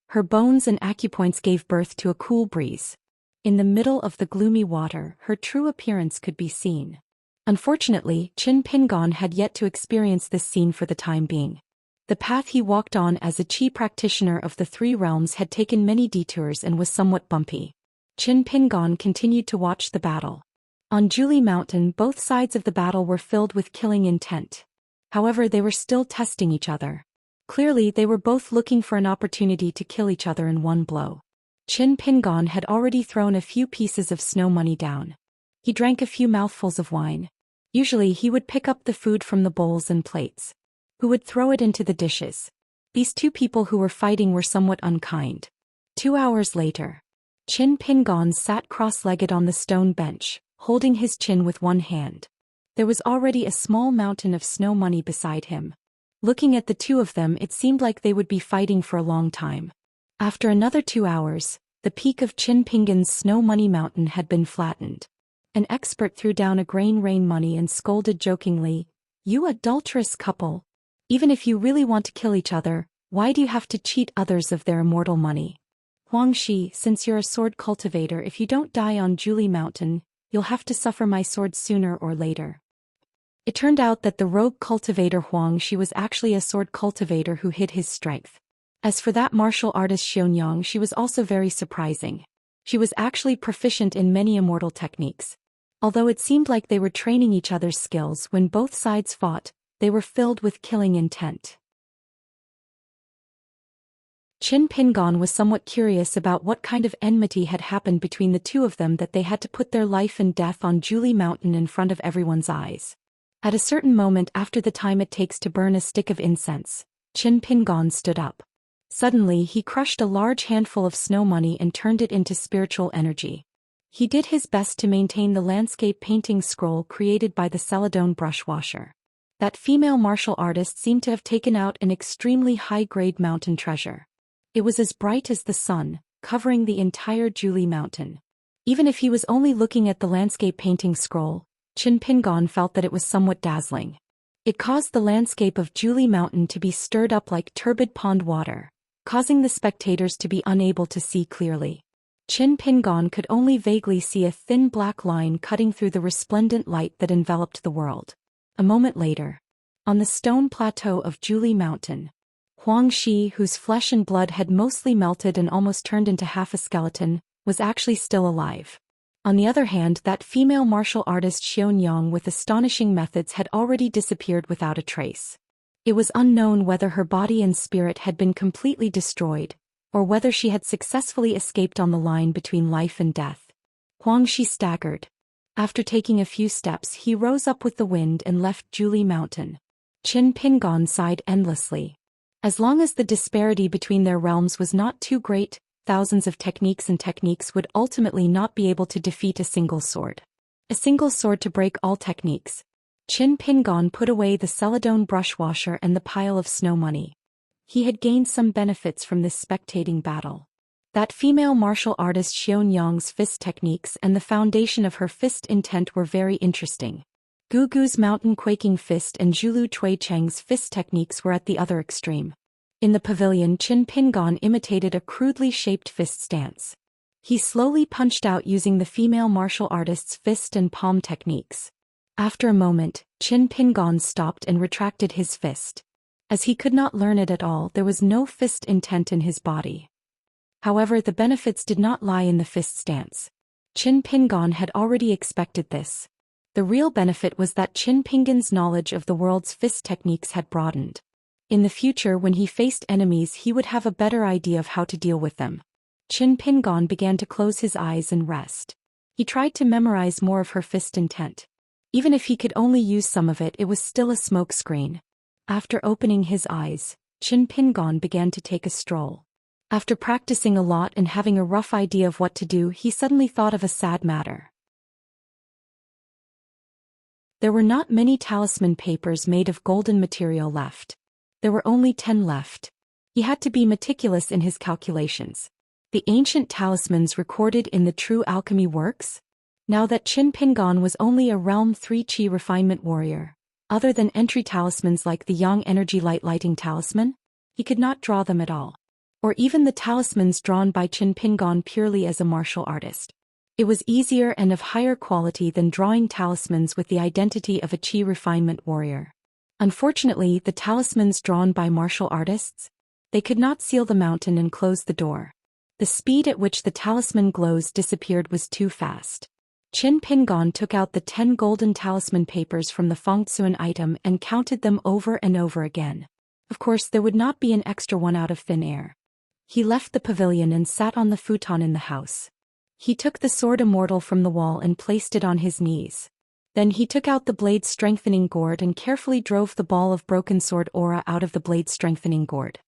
Her bones and acupoints gave birth to a cool breeze. In the middle of the gloomy water her true appearance could be seen. Unfortunately, Qin Pingon had yet to experience this scene for the time being. The path he walked on as a chi practitioner of the three realms had taken many detours and was somewhat bumpy. Qin Pingon continued to watch the battle. On Zhou Mountain both sides of the battle were filled with killing intent. However, they were still testing each other. Clearly they were both looking for an opportunity to kill each other in one blow. Qin Pingon had already thrown a few pieces of snow money down. He drank a few mouthfuls of wine. Usually he would pick up the food from the bowls and plates. Who would throw it into the dishes. These two people who were fighting were somewhat unkind. 2 hours later. Qin Pingon sat cross-legged on the stone bench, holding his chin with one hand. There was already a small mountain of snow money beside him. Looking at the two of them it seemed like they would be fighting for a long time. After another 2 hours, the peak of Qin Pingon's snow money mountain had been flattened. An expert threw down a grain rain money and scolded jokingly, "You adulterous couple! Even if you really want to kill each other, why do you have to cheat others of their immortal money? Huangxi, since you're a sword cultivator, if you don't die on Zhou Mountain, you'll have to suffer my sword sooner or later." It turned out that the rogue cultivator Huangxi was actually a sword cultivator who hid his strength. As for that martial artist Xianxia, she was also very surprising. She was actually proficient in many immortal techniques. Although it seemed like they were training each other's skills when both sides fought, they were filled with killing intent. Qin Pingon was somewhat curious about what kind of enmity had happened between the two of them that they had to put their life and death on Zhou Mountain in front of everyone's eyes. At a certain moment after the time it takes to burn a stick of incense, Qin Pingon stood up. Suddenly he crushed a large handful of snow money and turned it into spiritual energy. He did his best to maintain the landscape painting scroll created by the Celadone brush washer. That female martial artist seemed to have taken out an extremely high-grade mountain treasure. It was as bright as the sun, covering the entire Zhou Mountain. Even if he was only looking at the landscape painting scroll, Qin Pingon felt that it was somewhat dazzling. It caused the landscape of Zhou Mountain to be stirred up like turbid pond water, causing the spectators to be unable to see clearly. Qin Pingon could only vaguely see a thin black line cutting through the resplendent light that enveloped the world. A moment later, on the stone plateau of Zhou Mountain, Huangxi, whose flesh and blood had mostly melted and almost turned into half a skeleton, was actually still alive. On the other hand, that female martial artist Xianxia with astonishing methods had already disappeared without a trace. It was unknown whether her body and spirit had been completely destroyed, or whether she had successfully escaped on the line between life and death. Huangxi staggered. After taking a few steps he rose up with the wind and left Zhou Mountain. Qin Pingon sighed endlessly. As long as the disparity between their realms was not too great, thousands of techniques would ultimately not be able to defeat a single sword. A single sword to break all techniques. Qin Pingon put away the Celadone brush washer and the pile of snow money. He had gained some benefits from this spectating battle. That female martial artist Xiaonyang's fist techniques and the foundation of her fist intent were very interesting. Gugu's mountain-quaking fist and Zhulu Chuicheng's fist techniques were at the other extreme. In the pavilion, Qin Pingon imitated a crudely shaped fist stance. He slowly punched out using the female martial artist's fist and palm techniques. After a moment, Qin Pingon stopped and retracted his fist. As he could not learn it at all, there was no fist intent in his body. However, the benefits did not lie in the fist stance. Qin Pingon had already expected this. The real benefit was that Qin Pingon's knowledge of the world's fist techniques had broadened. In the future, when he faced enemies, he would have a better idea of how to deal with them. Qin Pingon began to close his eyes and rest. He tried to memorize more of her fist intent. Even if he could only use some of it, it was still a smoke screen. After opening his eyes, Qin Pingon began to take a stroll. After practicing a lot and having a rough idea of what to do, he suddenly thought of a sad matter. There were not many talisman papers made of golden material left. There were only 10 left. He had to be meticulous in his calculations. The ancient talismans recorded in the true alchemy works? Now that Qin Pingon was only a Realm 3 Qi refinement warrior, other than entry talismans like the Yang Energy Light Lighting Talisman, he could not draw them at all. Or even the talismans drawn by Qin Pingon purely as a martial artist. It was easier and of higher quality than drawing talismans with the identity of a Qi refinement warrior. Unfortunately, the talismans drawn by martial artists, they could not seal the mountain and close the door. The speed at which the talisman glows disappeared was too fast. Qin Pingon took out the 10 golden talisman papers from the Fengtsuan item and counted them over and over again. Of course, there would not be an extra one out of thin air. He left the pavilion and sat on the futon in the house. He took the sword Immortal from the wall and placed it on his knees. Then he took out the blade-strengthening gourd and carefully drove the ball of broken sword aura out of the blade-strengthening gourd.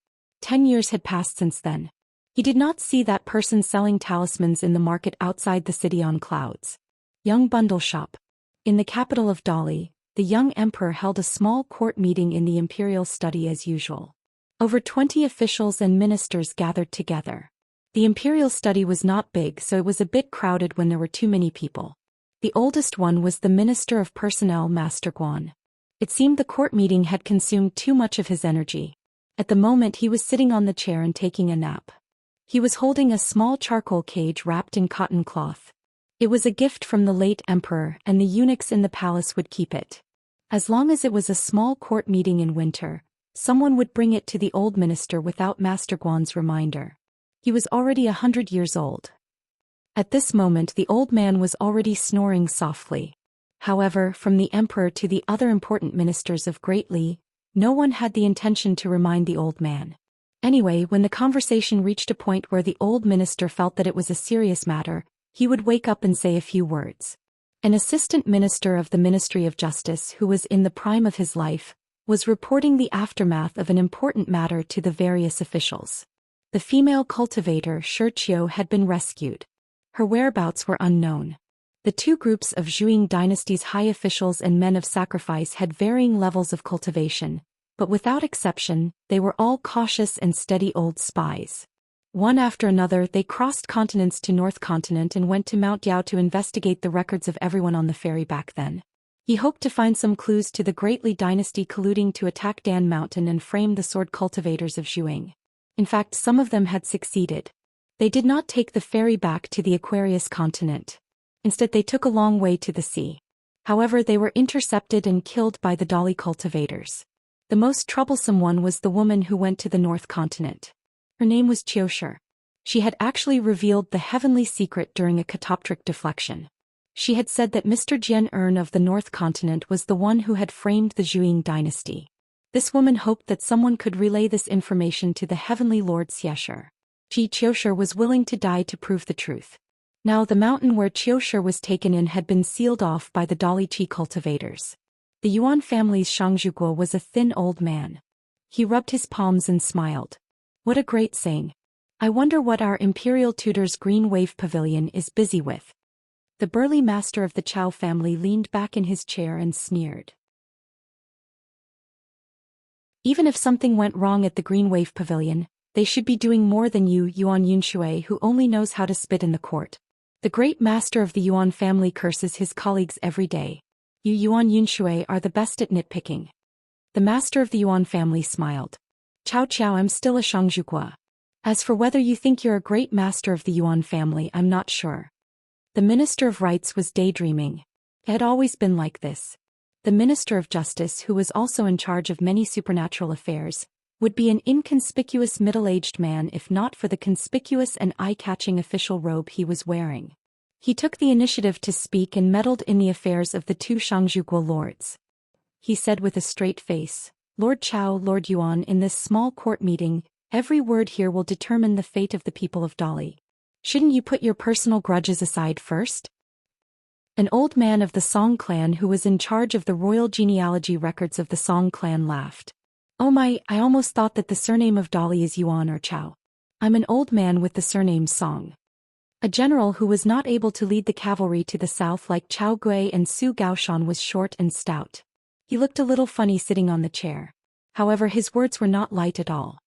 10 years had passed since then. He did not see that person selling talismans in the market outside the city on clouds. Young Bundle Shop. In the capital of Dali, the young emperor held a small court meeting in the imperial study as usual. Over 20 officials and ministers gathered together. The imperial study was not big, so it was a bit crowded when there were too many people. The oldest one was the Minister of Personnel, Master Guan. It seemed the court meeting had consumed too much of his energy. At the moment he was sitting on the chair and taking a nap. He was holding a small charcoal cage wrapped in cotton cloth. It was a gift from the late emperor, and the eunuchs in the palace would keep it. As long as it was a small court meeting in winter, someone would bring it to the old minister without Master Guan's reminder. He was already 100 years old. At this moment the old man was already snoring softly. However, from the emperor to the other important ministers of Great Li, no one had the intention to remind the old man. Anyway, when the conversation reached a point where the old minister felt that it was a serious matter, he would wake up and say a few words. An assistant minister of the Ministry of Justice, who was in the prime of his life, was reporting the aftermath of an important matter to the various officials. The female cultivator Xianxia had been rescued. Her whereabouts were unknown. The two groups of Zhuang dynasty's high officials and men of sacrifice had varying levels of cultivation, but without exception, they were all cautious and steady old spies. One after another, they crossed continents to North Continent and went to Mount Yao to investigate the records of everyone on the ferry back then. He hoped to find some clues to the Great Li dynasty colluding to attack Dan Mountain and frame the sword cultivators of Zhuang. In fact, some of them had succeeded. They did not take the ferry back to the Aquarius continent. Instead, they took a long way to the sea. However, they were intercepted and killed by the Dali cultivators. The most troublesome one was the woman who went to the North Continent. Her name was Qiushi. She had actually revealed the heavenly secret during a catoptric deflection. She had said that Mr. Jian Ern of the North Continent was the one who had framed the Zhuang dynasty. This woman hoped that someone could relay this information to the heavenly Lord Xianxia. Qiushi was willing to die to prove the truth. Now the mountain where Qiushi was taken in had been sealed off by the Dali Qi cultivators. The Yuan family's Shangzhuguo was a thin old man. He rubbed his palms and smiled. What a great saying. I wonder what our imperial tutor's green wave pavilion is busy with. The burly master of the Chao family leaned back in his chair and sneered. Even if something went wrong at the Green Wave Pavilion, they should be doing more than you, Yuan Yunshui, who only knows how to spit in the court. The great master of the Yuan family curses his colleagues every day. You Yuan Yunshui are the best at nitpicking. The master of the Yuan family smiled. Chao Chao, I'm still a Shangzhukua. As for whether you think you're a great master of the Yuan family, I'm not sure. The Minister of Rights was daydreaming. It had always been like this. The Minister of Justice, who was also in charge of many supernatural affairs, would be an inconspicuous middle-aged man if not for the conspicuous and eye-catching official robe he was wearing. He took the initiative to speak and meddled in the affairs of the two Shangzhukua lords. He said with a straight face, Lord Chao, Lord Yuan, in this small court meeting, every word here will determine the fate of the people of Dali. Shouldn't you put your personal grudges aside first? An old man of the Song clan who was in charge of the royal genealogy records of the Song clan laughed. Oh my, I almost thought that the surname of Dali is Yuan or Chao. I'm an old man with the surname Song. A general who was not able to lead the cavalry to the south like Chao Gui and Su Gaoshan was short and stout. He looked a little funny sitting on the chair. However, his words were not light at all.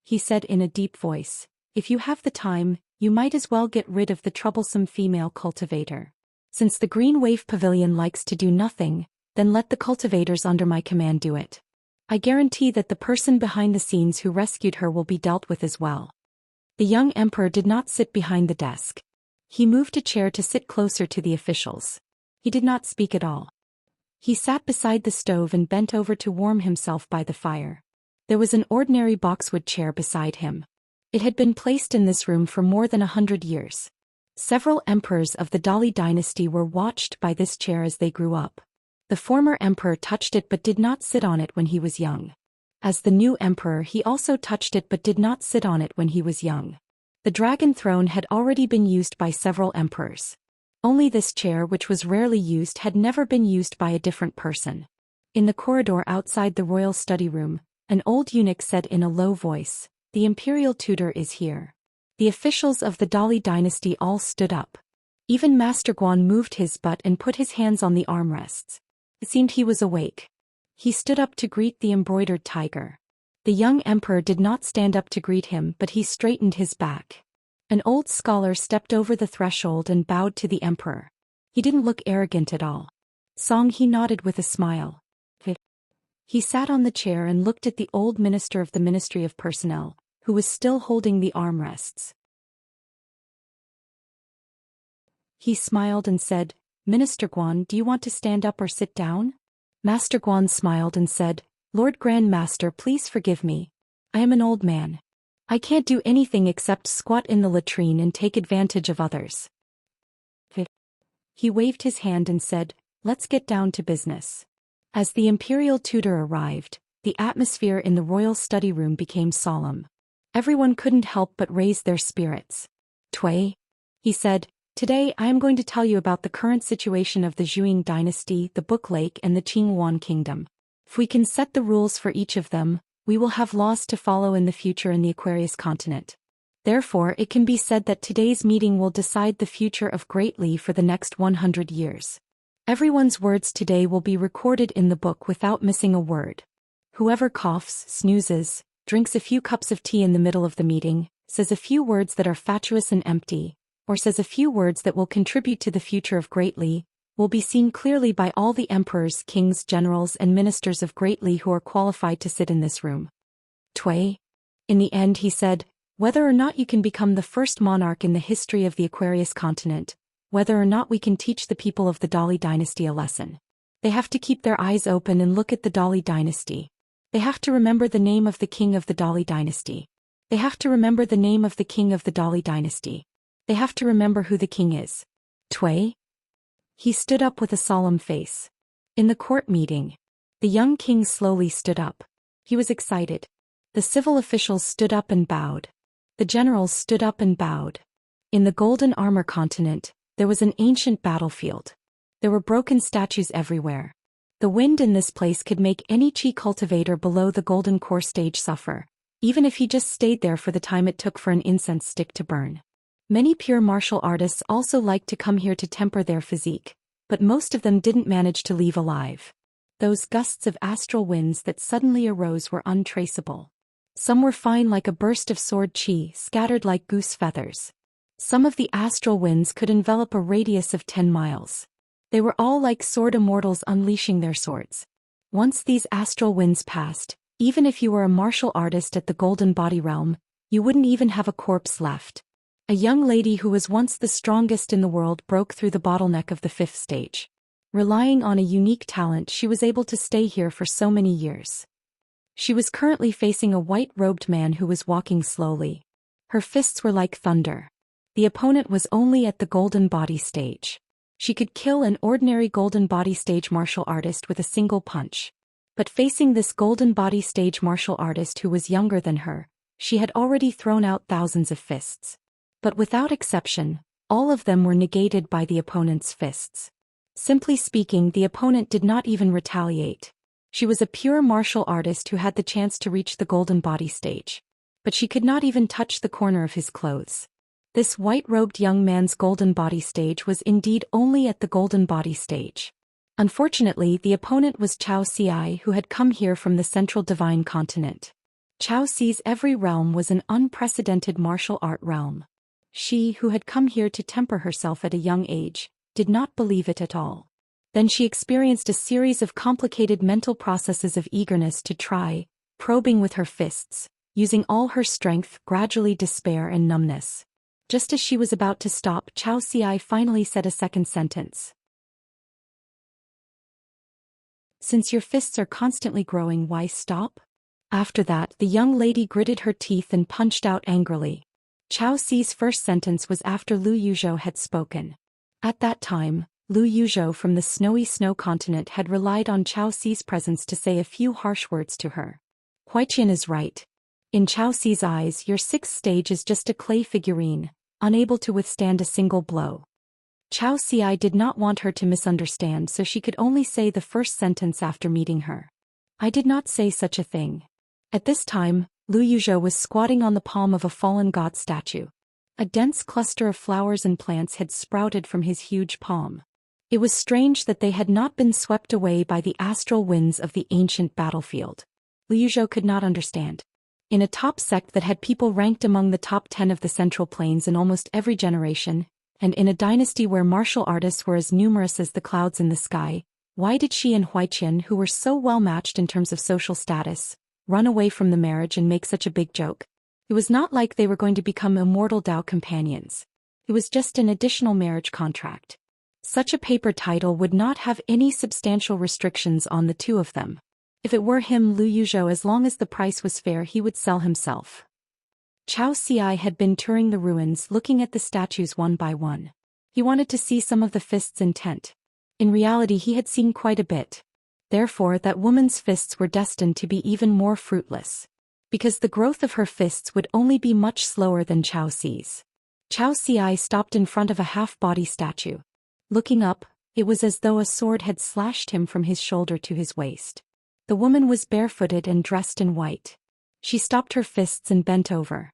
He said in a deep voice, if you have the time, you might as well get rid of the troublesome female cultivator. Since the Green Wave Pavilion likes to do nothing, then let the cultivators under my command do it. I guarantee that the person behind the scenes who rescued her will be dealt with as well. The young emperor did not sit behind the desk. He moved a chair to sit closer to the officials. He did not speak at all. He sat beside the stove and bent over to warm himself by the fire. There was an ordinary boxwood chair beside him. It had been placed in this room for more than 100 years. Several emperors of the Dali dynasty were watched by this chair as they grew up. The former emperor touched it but did not sit on it when he was young. As the new emperor, he also touched it but did not sit on it when he was young. The dragon throne had already been used by several emperors. Only this chair, which was rarely used, had never been used by a different person. In the corridor outside the royal study room, an old eunuch said in a low voice, the imperial tutor is here. The officials of the Dali dynasty all stood up. Even Master Guan moved his butt and put his hands on the armrests. It seemed he was awake. He stood up to greet the embroidered tiger. The young emperor did not stand up to greet him, but he straightened his back. An old scholar stepped over the threshold and bowed to the emperor. He didn't look arrogant at all. Song, he nodded with a smile. He sat on the chair and looked at the old minister of the Ministry of Personnel, who was still holding the armrests. He smiled and said, Minister Guan, do you want to stand up or sit down? Master Guan smiled and said, Lord Grand Master, please forgive me. I am an old man. I can't do anything except squat in the latrine and take advantage of others. He waved his hand and said, let's get down to business. As the imperial tutor arrived, the atmosphere in the royal study room became solemn. Everyone couldn't help but raise their spirits. Tui, he said, today I am going to tell you about the current situation of the Zhuang dynasty, the Book Lake, and the Qingyuan kingdom. If we can set the rules for each of them, we will have laws to follow in the future in the Aquarius continent. Therefore, it can be said that today's meeting will decide the future of Great Li for the next 100 years. Everyone's words today will be recorded in the book without missing a word. Whoever coughs, snoozes, drinks a few cups of tea in the middle of the meeting, says a few words that are fatuous and empty, or says a few words that will contribute to the future of Great Li, will be seen clearly by all the emperors, kings, generals, and ministers of Great Li who are qualified to sit in this room. Tui. In the end, he said, whether or not you can become the first monarch in the history of the Aquarius continent, whether or not we can teach the people of the Dali dynasty a lesson. They have to keep their eyes open and look at the Dali dynasty. They have to remember the name of the king of the Dali dynasty. They have to remember the name of the king of the Dali dynasty. They have to remember who the king is. Tui. He stood up with a solemn face. In the court meeting, the young king slowly stood up. He was excited. The civil officials stood up and bowed. The generals stood up and bowed. In the Golden Armor continent, there was an ancient battlefield. There were broken statues everywhere. The wind in this place could make any chi cultivator below the Golden Core stage suffer, even if he just stayed there for the time it took for an incense stick to burn. Many pure martial artists also liked to come here to temper their physique, but most of them didn't manage to leave alive. Those gusts of astral winds that suddenly arose were untraceable. Some were fine like a burst of sword chi, scattered like goose feathers. Some of the astral winds could envelop a radius of 10 miles. They were all like sword immortals unleashing their swords. Once these astral winds passed, even if you were a martial artist at the Golden Body Realm, you wouldn't even have a corpse left. A young lady who was once the strongest in the world broke through the bottleneck of the 5th stage. Relying on a unique talent, she was able to stay here for so many years. She was currently facing a white-robed man who was walking slowly. Her fists were like thunder. The opponent was only at the Golden Body stage. She could kill an ordinary Golden Body stage martial artist with a single punch. But facing this Golden Body stage martial artist who was younger than her, she had already thrown out thousands of fists. But without exception, all of them were negated by the opponent's fists. Simply speaking, the opponent did not even retaliate. She was a pure martial artist who had the chance to reach the Golden Body stage. But she could not even touch the corner of his clothes. This white-robed young man's Golden Body stage was indeed only at the Golden Body stage. Unfortunately, the opponent was Zhou Xian, who had come here from the Central Divine Continent. Zhou Xi's every realm was an unprecedented martial art realm. She, who had come here to temper herself at a young age, did not believe it at all. Then she experienced a series of complicated mental processes of eagerness to try, probing with her fists, using all her strength, gradually despair and numbness. Just as she was about to stop, Zhou Xian finally said a second sentence. Since your fists are constantly growing, why stop? After that, the young lady gritted her teeth and punched out angrily. Zhou Xi's first sentence was after Lu Yuzhou had spoken. At that time, Lu Yuzhou from the snowy snow continent had relied on Zhou Xi's presence to say a few harsh words to her. Huaiqian is right. In Zhou Xi's eyes, your 6th stage is just a clay figurine, unable to withstand a single blow. Zhou Xiai did not want her to misunderstand, so she could only say the first sentence after meeting her. I did not say such a thing. At this time, Lu Yuzhou was squatting on the palm of a fallen god statue. A dense cluster of flowers and plants had sprouted from his huge palm. It was strange that they had not been swept away by the astral winds of the ancient battlefield. Lu Yuzhou could not understand. In a top sect that had people ranked among the top 10 of the Central Plains in almost every generation, and in a dynasty where martial artists were as numerous as the clouds in the sky, why did she and Huaiqian, who were so well matched in terms of social status, run away from the marriage and make such a big joke? It was not like they were going to become immortal Dao companions. It was just an additional marriage contract. Such a paper title would not have any substantial restrictions on the two of them. If it were him, Lu Yuzhou, as long as the price was fair, he would sell himself. Zhou Xiai had been touring the ruins, looking at the statues one by one. He wanted to see some of the fists' intent. In reality, he had seen quite a bit. Therefore, that woman's fists were destined to be even more fruitless. Because the growth of her fists would only be much slower than Zhou Xi's. Zhou Xiai stopped in front of a half-body statue. Looking up, it was as though a sword had slashed him from his shoulder to his waist. The woman was barefooted and dressed in white. She stopped her fists and bent over.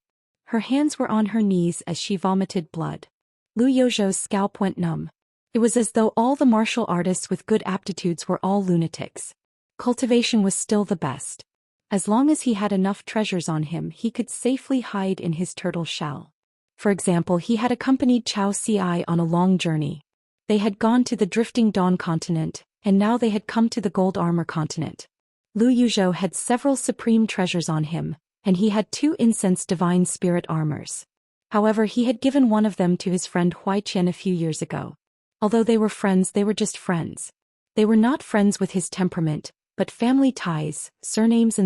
Her hands were on her knees as she vomited blood. Lu Yuzhou's scalp went numb. It was as though all the martial artists with good aptitudes were all lunatics. Cultivation was still the best. As long as he had enough treasures on him, he could safely hide in his turtle shell. For example, he had accompanied Zhou Xiai on a long journey. They had gone to the drifting Dawn continent, and now they had come to the Gold Armor continent. Lu Yuzhou had several supreme treasures on him, and he had 2 incense divine spirit armors. However, he had given one of them to his friend Huaiqian a few years ago. Although they were friends, they were just friends. They were not friends with his temperament, but family ties, surnames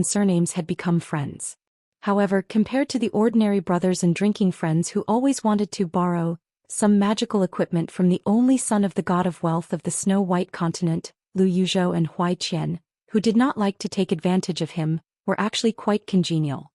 had become friends. However, compared to the ordinary brothers and drinking friends who always wanted to borrow some magical equipment from the only son of the god of wealth of the Snow White continent, Lu Yuzhou and Huaiqian, who did not like to take advantage of him, were actually quite congenial.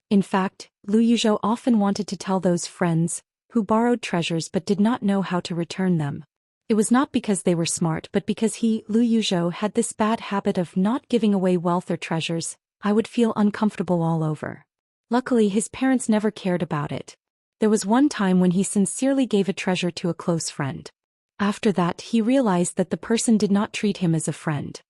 In fact, Lu Yuzhou often wanted to tell those friends, who borrowed treasures but did not know how to return them. It was not because they were smart, but because he, Lu Yuzhou, had this bad habit of not giving away wealth or treasures. I would feel uncomfortable all over. Luckily, his parents never cared about it. There was one time when he sincerely gave a treasure to a close friend. After that, he realized that the person did not treat him as a friend.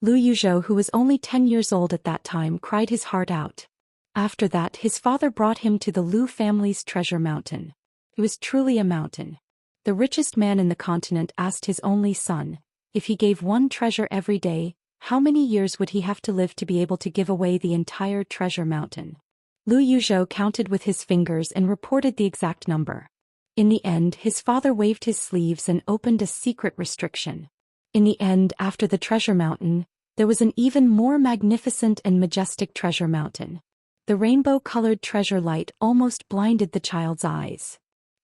Lu Yuzhou, who was only 10 years old at that time, cried his heart out. After that, his father brought him to the Lu family's treasure mountain. It was truly a mountain. The richest man in the continent asked his only son, if he gave one treasure every day, how many years would he have to live to be able to give away the entire treasure mountain? Lu Yuzhou counted with his fingers and reported the exact number. In the end, his father waved his sleeves and opened a secret restriction. In the end, after the treasure mountain, there was an even more magnificent and majestic treasure mountain. The rainbow-colored treasure light almost blinded the child's eyes.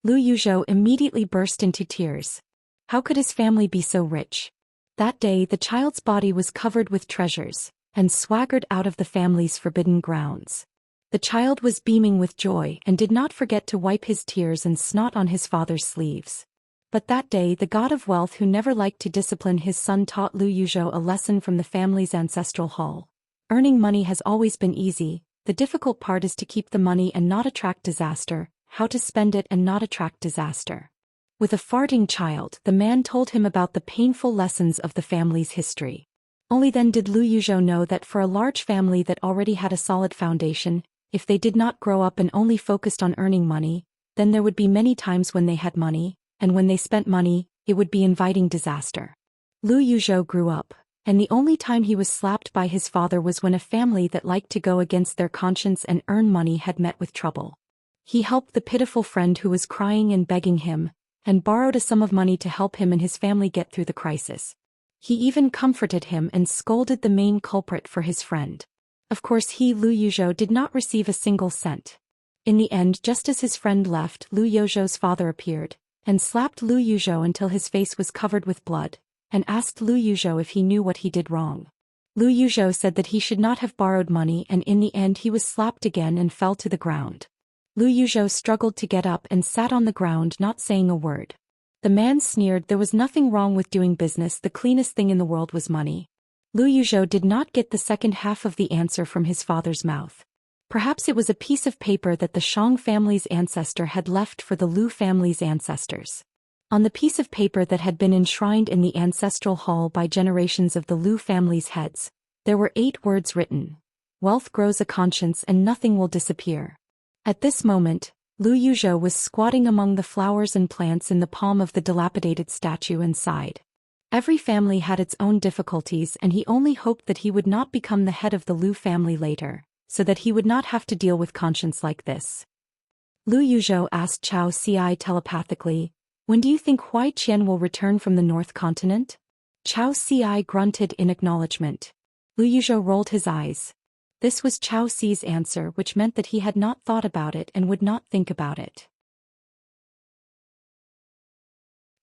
Lu Yuzhou immediately burst into tears. How could his family be so rich? That day, the child's body was covered with treasures, and swaggered out of the family's forbidden grounds. The child was beaming with joy and did not forget to wipe his tears and snot on his father's sleeves. But that day, the god of wealth, who never liked to discipline his son, taught Lu Yuzhou a lesson from the family's ancestral hall. Earning money has always been easy. The difficult part is to keep the money and not attract disaster, how to spend it and not attract disaster. With a farting child, the man told him about the painful lessons of the family's history. Only then did Lu Yuzhou know that for a large family that already had a solid foundation, if they did not grow up and only focused on earning money, then there would be many times when they had money, and when they spent money, it would be inviting disaster. Lu Yuzhou grew up, and the only time he was slapped by his father was when a family that liked to go against their conscience and earn money had met with trouble. He helped the pitiful friend who was crying and begging him, and borrowed a sum of money to help him and his family get through the crisis. He even comforted him and scolded the main culprit for his friend. Of course, Lu Yuzhou, did not receive a single cent. In the end, just as his friend left, Lu Yuzhou's father appeared, and slapped Lu Yuzhou until his face was covered with blood, and asked Lu Yuzhou if he knew what he did wrong. Lu Yuzhou said that he should not have borrowed money, and in the end he was slapped again and fell to the ground. Lu Yuzhou struggled to get up and sat on the ground, not saying a word. The man sneered. There was nothing wrong with doing business. The cleanest thing in the world was money. Lu Yuzhou did not get the second half of the answer from his father's mouth. Perhaps it was a piece of paper that the Shang family's ancestor had left for the Lu family's ancestors. On the piece of paper that had been enshrined in the ancestral hall by generations of the Lu family's heads, there were 8 words written: "Wealth grows a conscience and nothing will disappear." At this moment, Lu Yuzhou was squatting among the flowers and plants in the palm of the dilapidated statue and sighed. Every family had its own difficulties, and he only hoped that he would not become the head of the Lu family later, so that he would not have to deal with conscience like this. Lu Yuzhou asked Zhou Xian telepathically, "When do you think Huai Qian will return from the North Continent?" Zhou Xian grunted in acknowledgement. Lu Yuzhou rolled his eyes. This was Zhou Xi's answer, which meant that he had not thought about it and would not think about it.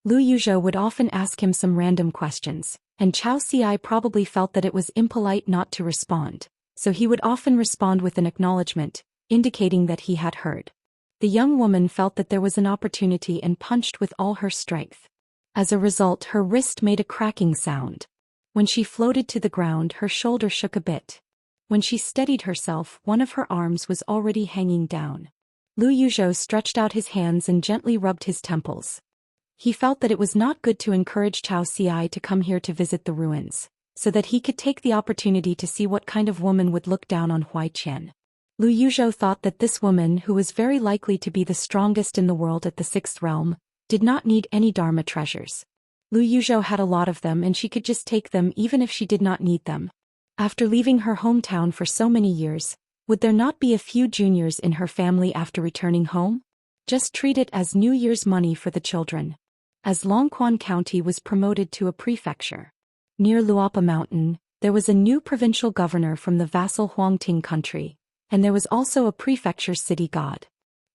Lu Yuzhou would often ask him some random questions, and Zhou Xian probably felt that it was impolite not to respond, so he would often respond with an acknowledgement, indicating that he had heard. The young woman felt that there was an opportunity and punched with all her strength. As a result, her wrist made a cracking sound. When she floated to the ground, her shoulder shook a bit. When she steadied herself, one of her arms was already hanging down. Lu Yuzhou stretched out his hands and gently rubbed his temples. He felt that it was not good to encourage Zhou Xian to come here to visit the ruins, so that he could take the opportunity to see what kind of woman would look down on Huai Qian. Lu Yuzhou thought that this woman, who was very likely to be the strongest in the world at the 6th realm, did not need any Dharma treasures. Lu Yuzhou had a lot of them, and she could just take them even if she did not need them. After leaving her hometown for so many years, would there not be a few juniors in her family after returning home? Just treat it as New Year's money for the children. As Longquan County was promoted to a prefecture. Near Luapa Mountain, there was a new provincial governor from the vassal Huangting country, and there was also a prefecture city god.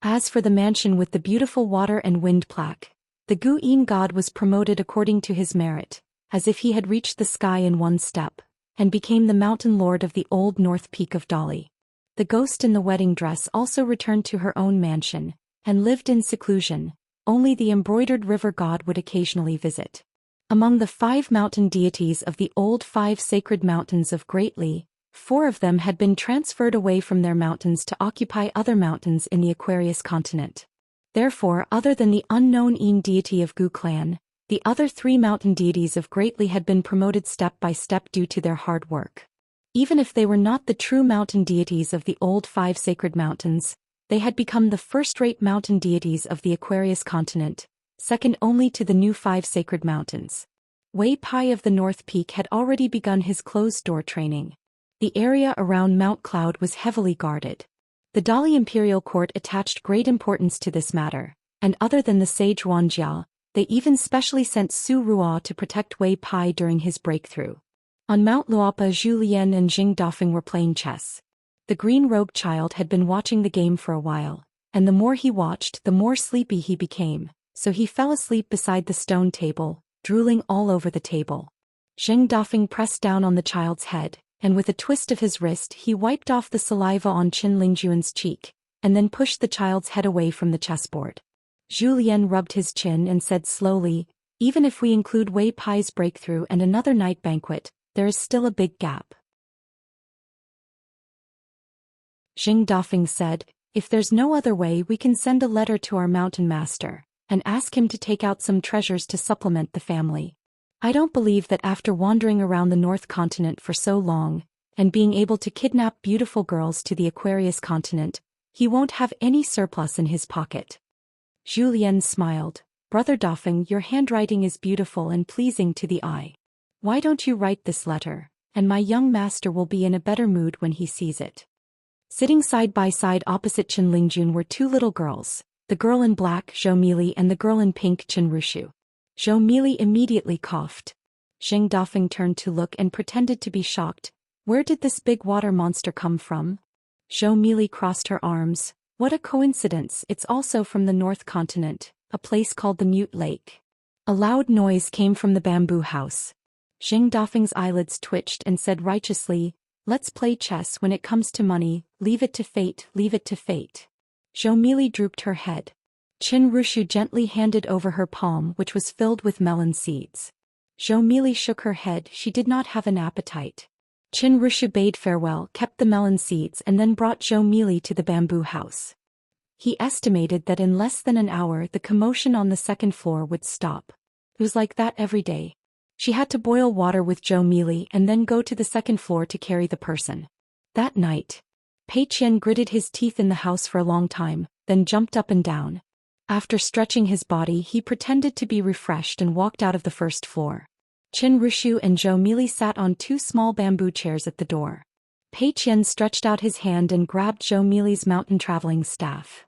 As for the mansion with the beautiful water and wind plaque, the Guyin god was promoted according to his merit, as if he had reached the sky in one step, and became the mountain lord of the old north peak of Dali. The ghost in the wedding dress also returned to her own mansion, and lived in seclusion. Only the embroidered river god would occasionally visit. Among the 5 mountain deities of the old 5 sacred mountains of Great Li, 4 of them had been transferred away from their mountains to occupy other mountains in the Aquarius continent. Therefore, other than the unknown Yin deity of Gu clan, the other 3 mountain deities of Greatly had been promoted step by step due to their hard work. Even if they were not the true mountain deities of the old 5 sacred mountains, they had become the first-rate mountain deities of the Aquarius continent, second only to the new 5 sacred mountains. Wei Pai of the North Peak had already begun his closed-door training. The area around Mount Cloud was heavily guarded. The Dali imperial court attached great importance to this matter, and other than the sage Wanjia, they even specially sent Su Ruo to protect Wei Pai during his breakthrough. On Mount Luopa, Zhou Xian and Jing Dafeng were playing chess. The green-robed child had been watching the game for a while, and the more he watched, the more sleepy he became, so he fell asleep beside the stone table, drooling all over the table. Jing Dafeng pressed down on the child's head, and with a twist of his wrist he wiped off the saliva on Qin Lingjuan's cheek, and then pushed the child's head away from the chessboard. Zhou Lian rubbed his chin and said slowly, "Even if we include Wei Pai's breakthrough and another night banquet, there is still a big gap." Jing Dafeng said, "If there's no other way, we can send a letter to our mountain master, and ask him to take out some treasures to supplement the family. I don't believe that after wandering around the North Continent for so long, and being able to kidnap beautiful girls to the Aquarius continent, he won't have any surplus in his pocket." Zhou Lian smiled. "Brother Dafeng, your handwriting is beautiful and pleasing to the eye. Why don't you write this letter, and my young master will be in a better mood when he sees it." Sitting side by side opposite Qin Lingjun were 2 little girls, the girl in black, Zhou Mili, and the girl in pink, Qin Rushu. Zhou Mili immediately coughed. Jing Dafeng turned to look and pretended to be shocked. "Where did this big water monster come from?" Zhou Mili crossed her arms. "What a coincidence, it's also from the North Continent, a place called the Mute Lake." A loud noise came from the bamboo house. Jing Dafeng's eyelids twitched and said righteously, "Let's play chess. When it comes to money, leave it to fate, leave it to fate." Zhou Mili drooped her head. Qin Rushu gently handed over her palm, which was filled with melon seeds. Zhou Mili shook her head, she did not have an appetite. Qin Rushu bade farewell, kept the melon seeds, and then brought Zhou Mili to the bamboo house. He estimated that in less than an hour the commotion on the 2nd floor would stop. It was like that every day. She had to boil water with Zhou Mili and then go to the 2nd floor to carry the person. That night, Pei Qian gritted his teeth in the house for a long time, then jumped up and down. After stretching his body, he pretended to be refreshed and walked out of the 1st floor. Qin Rushu and Zhou Mili sat on 2 small bamboo chairs at the door. Pei Qian stretched out his hand and grabbed Zhou Mili's mountain traveling staff.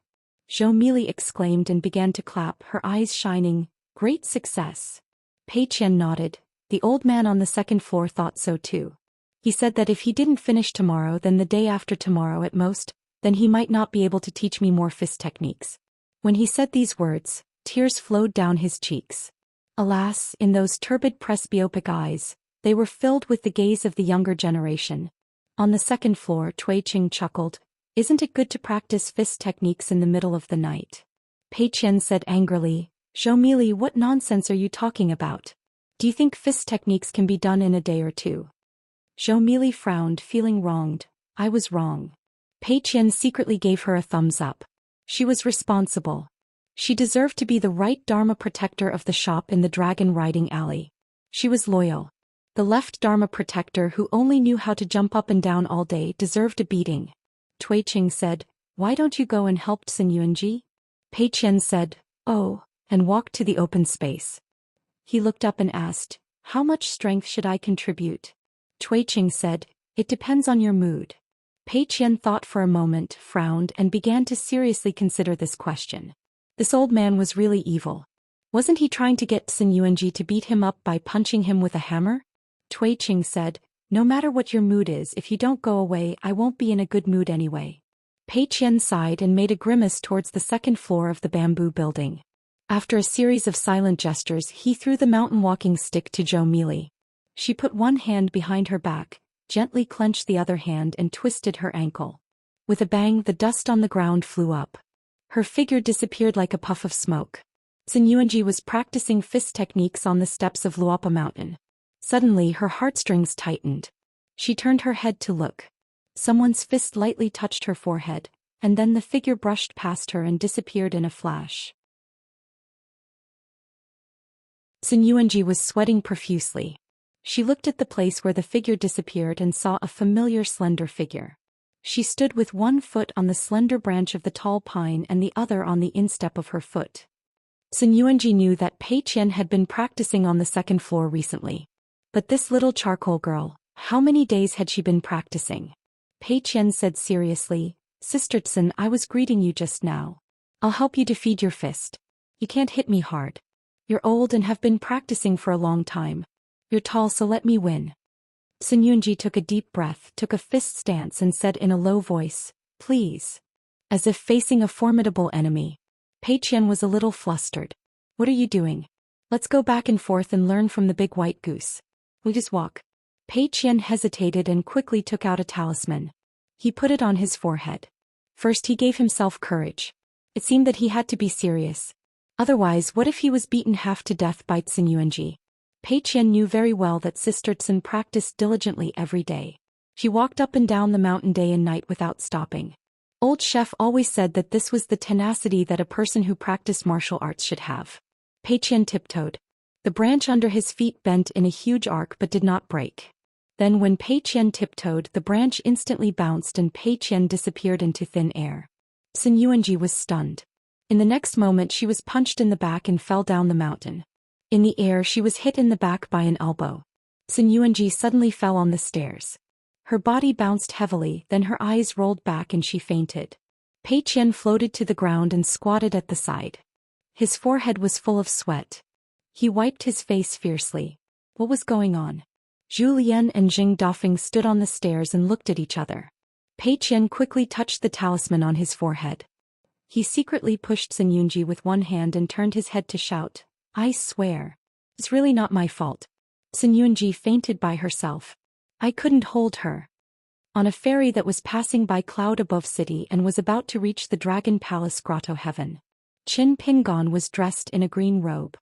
Zhou Mili exclaimed and began to clap, her eyes shining. "Great success." Pei Qian nodded. The old man on the 2nd floor thought so too. He said that if he didn't finish tomorrow, then the day after tomorrow at most, then he might not be able to teach me more fist techniques. When he said these words, tears flowed down his cheeks. Alas, in those turbid presbyopic eyes, they were filled with the gaze of the younger generation. On the 2nd floor, Cui Qing chuckled. "Isn't it good to practice fist techniques in the middle of the night?" Pei Qian said angrily, "Zhou Mili, what nonsense are you talking about? Do you think fist techniques can be done in a day or 2? Zhou Mili frowned, feeling wronged. "I was wrong." Pei Qian secretly gave her a thumbs up. She was responsible. She deserved to be the right Dharma protector of the shop in the dragon riding alley. She was loyal. The left Dharma protector who only knew how to jump up and down all day deserved a beating. Cui Qing said, "Why don't you go and help Sun Yuanji?" Pei Qian said, "Oh," and walked to the open space. He looked up and asked, "How much strength should I contribute?" Cui Qing said, "It depends on your mood." Pei Qian thought for a moment, frowned, and began to seriously consider this question. This old man was really evil. Wasn't he trying to get Sun Yuanji to beat him up by punching him with a hammer? Cui Qing said, "No matter what your mood is, if you don't go away, I won't be in a good mood anyway." Pei Qian sighed and made a grimace towards the 2nd floor of the bamboo building. After a series of silent gestures, he threw the mountain walking stick to Zhou Mili. She put one hand behind her back, gently clenched the other hand and twisted her ankle. With a bang, the dust on the ground flew up. Her figure disappeared like a puff of smoke. Sun Yuanji was practicing fist techniques on the steps of Luopa Mountain. Suddenly her heartstrings tightened. She turned her head to look. Someone's fist lightly touched her forehead, and then the figure brushed past her and disappeared in a flash. Sun Yuanji was sweating profusely. She looked at the place where the figure disappeared and saw a familiar slender figure. She stood with one foot on the slender branch of the tall pine and the other on the instep of her foot. Sun Yuanji knew that Pei Qian had been practicing on the second floor recently. But this little charcoal girl, how many days had she been practicing? Pei Qian said seriously, "Sister Tsun, I was greeting you just now. I'll help you defeat your fist. You can't hit me hard. You're old and have been practicing for a long time. You're tall, so let me win." Sun Yuanji took a deep breath, took a fist stance and said in a low voice, "Please." As if facing a formidable enemy. Pei Qian was a little flustered. "What are you doing? Let's go back and forth and learn from the big white goose. We just walk." Pei Qian hesitated and quickly took out a talisman. He put it on his forehead. First he gave himself courage. It seemed that he had to be serious. Otherwise, what if he was beaten half to death by Sun Yuanji? Pei Qian knew very well that Sister Tsun practiced diligently every day. She walked up and down the mountain day and night without stopping. Old chef always said that this was the tenacity that a person who practiced martial arts should have. Pei Qian tiptoed. The branch under his feet bent in a huge arc but did not break. Then when Pei Qian tiptoed, the branch instantly bounced and Pei Qian disappeared into thin air. Sun Yuanji was stunned. In the next moment she was punched in the back and fell down the mountain. In the air she was hit in the back by an elbow. Sun Yuanji suddenly fell on the stairs. Her body bounced heavily, then her eyes rolled back and she fainted. Pei Qian floated to the ground and squatted at the side. His forehead was full of sweat. He wiped his face fiercely. What was going on? Zhou Xian and Jing Dafeng stood on the stairs and looked at each other. Pei Qian quickly touched the talisman on his forehead. He secretly pushed Sun Yuanji with one hand and turned his head to shout, "I swear. It's really not my fault." Sun Yuanji fainted by herself. "I couldn't hold her." On a ferry that was passing by cloud above city and was about to reach the Dragon Palace Grotto Heaven. Qin Pingon was dressed in a green robe.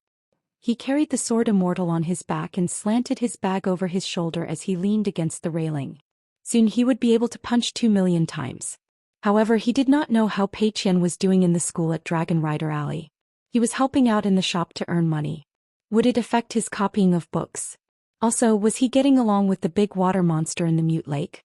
He carried the sword Immortal on his back and slanted his bag over his shoulder as he leaned against the railing. Soon he would be able to punch 2,000,000 times. However, he did not know how Pei Qian was doing in the school at Dragon Rider Alley. He was helping out in the shop to earn money. Would it affect his copying of books? Also, was he getting along with the big water monster in the Mute Lake?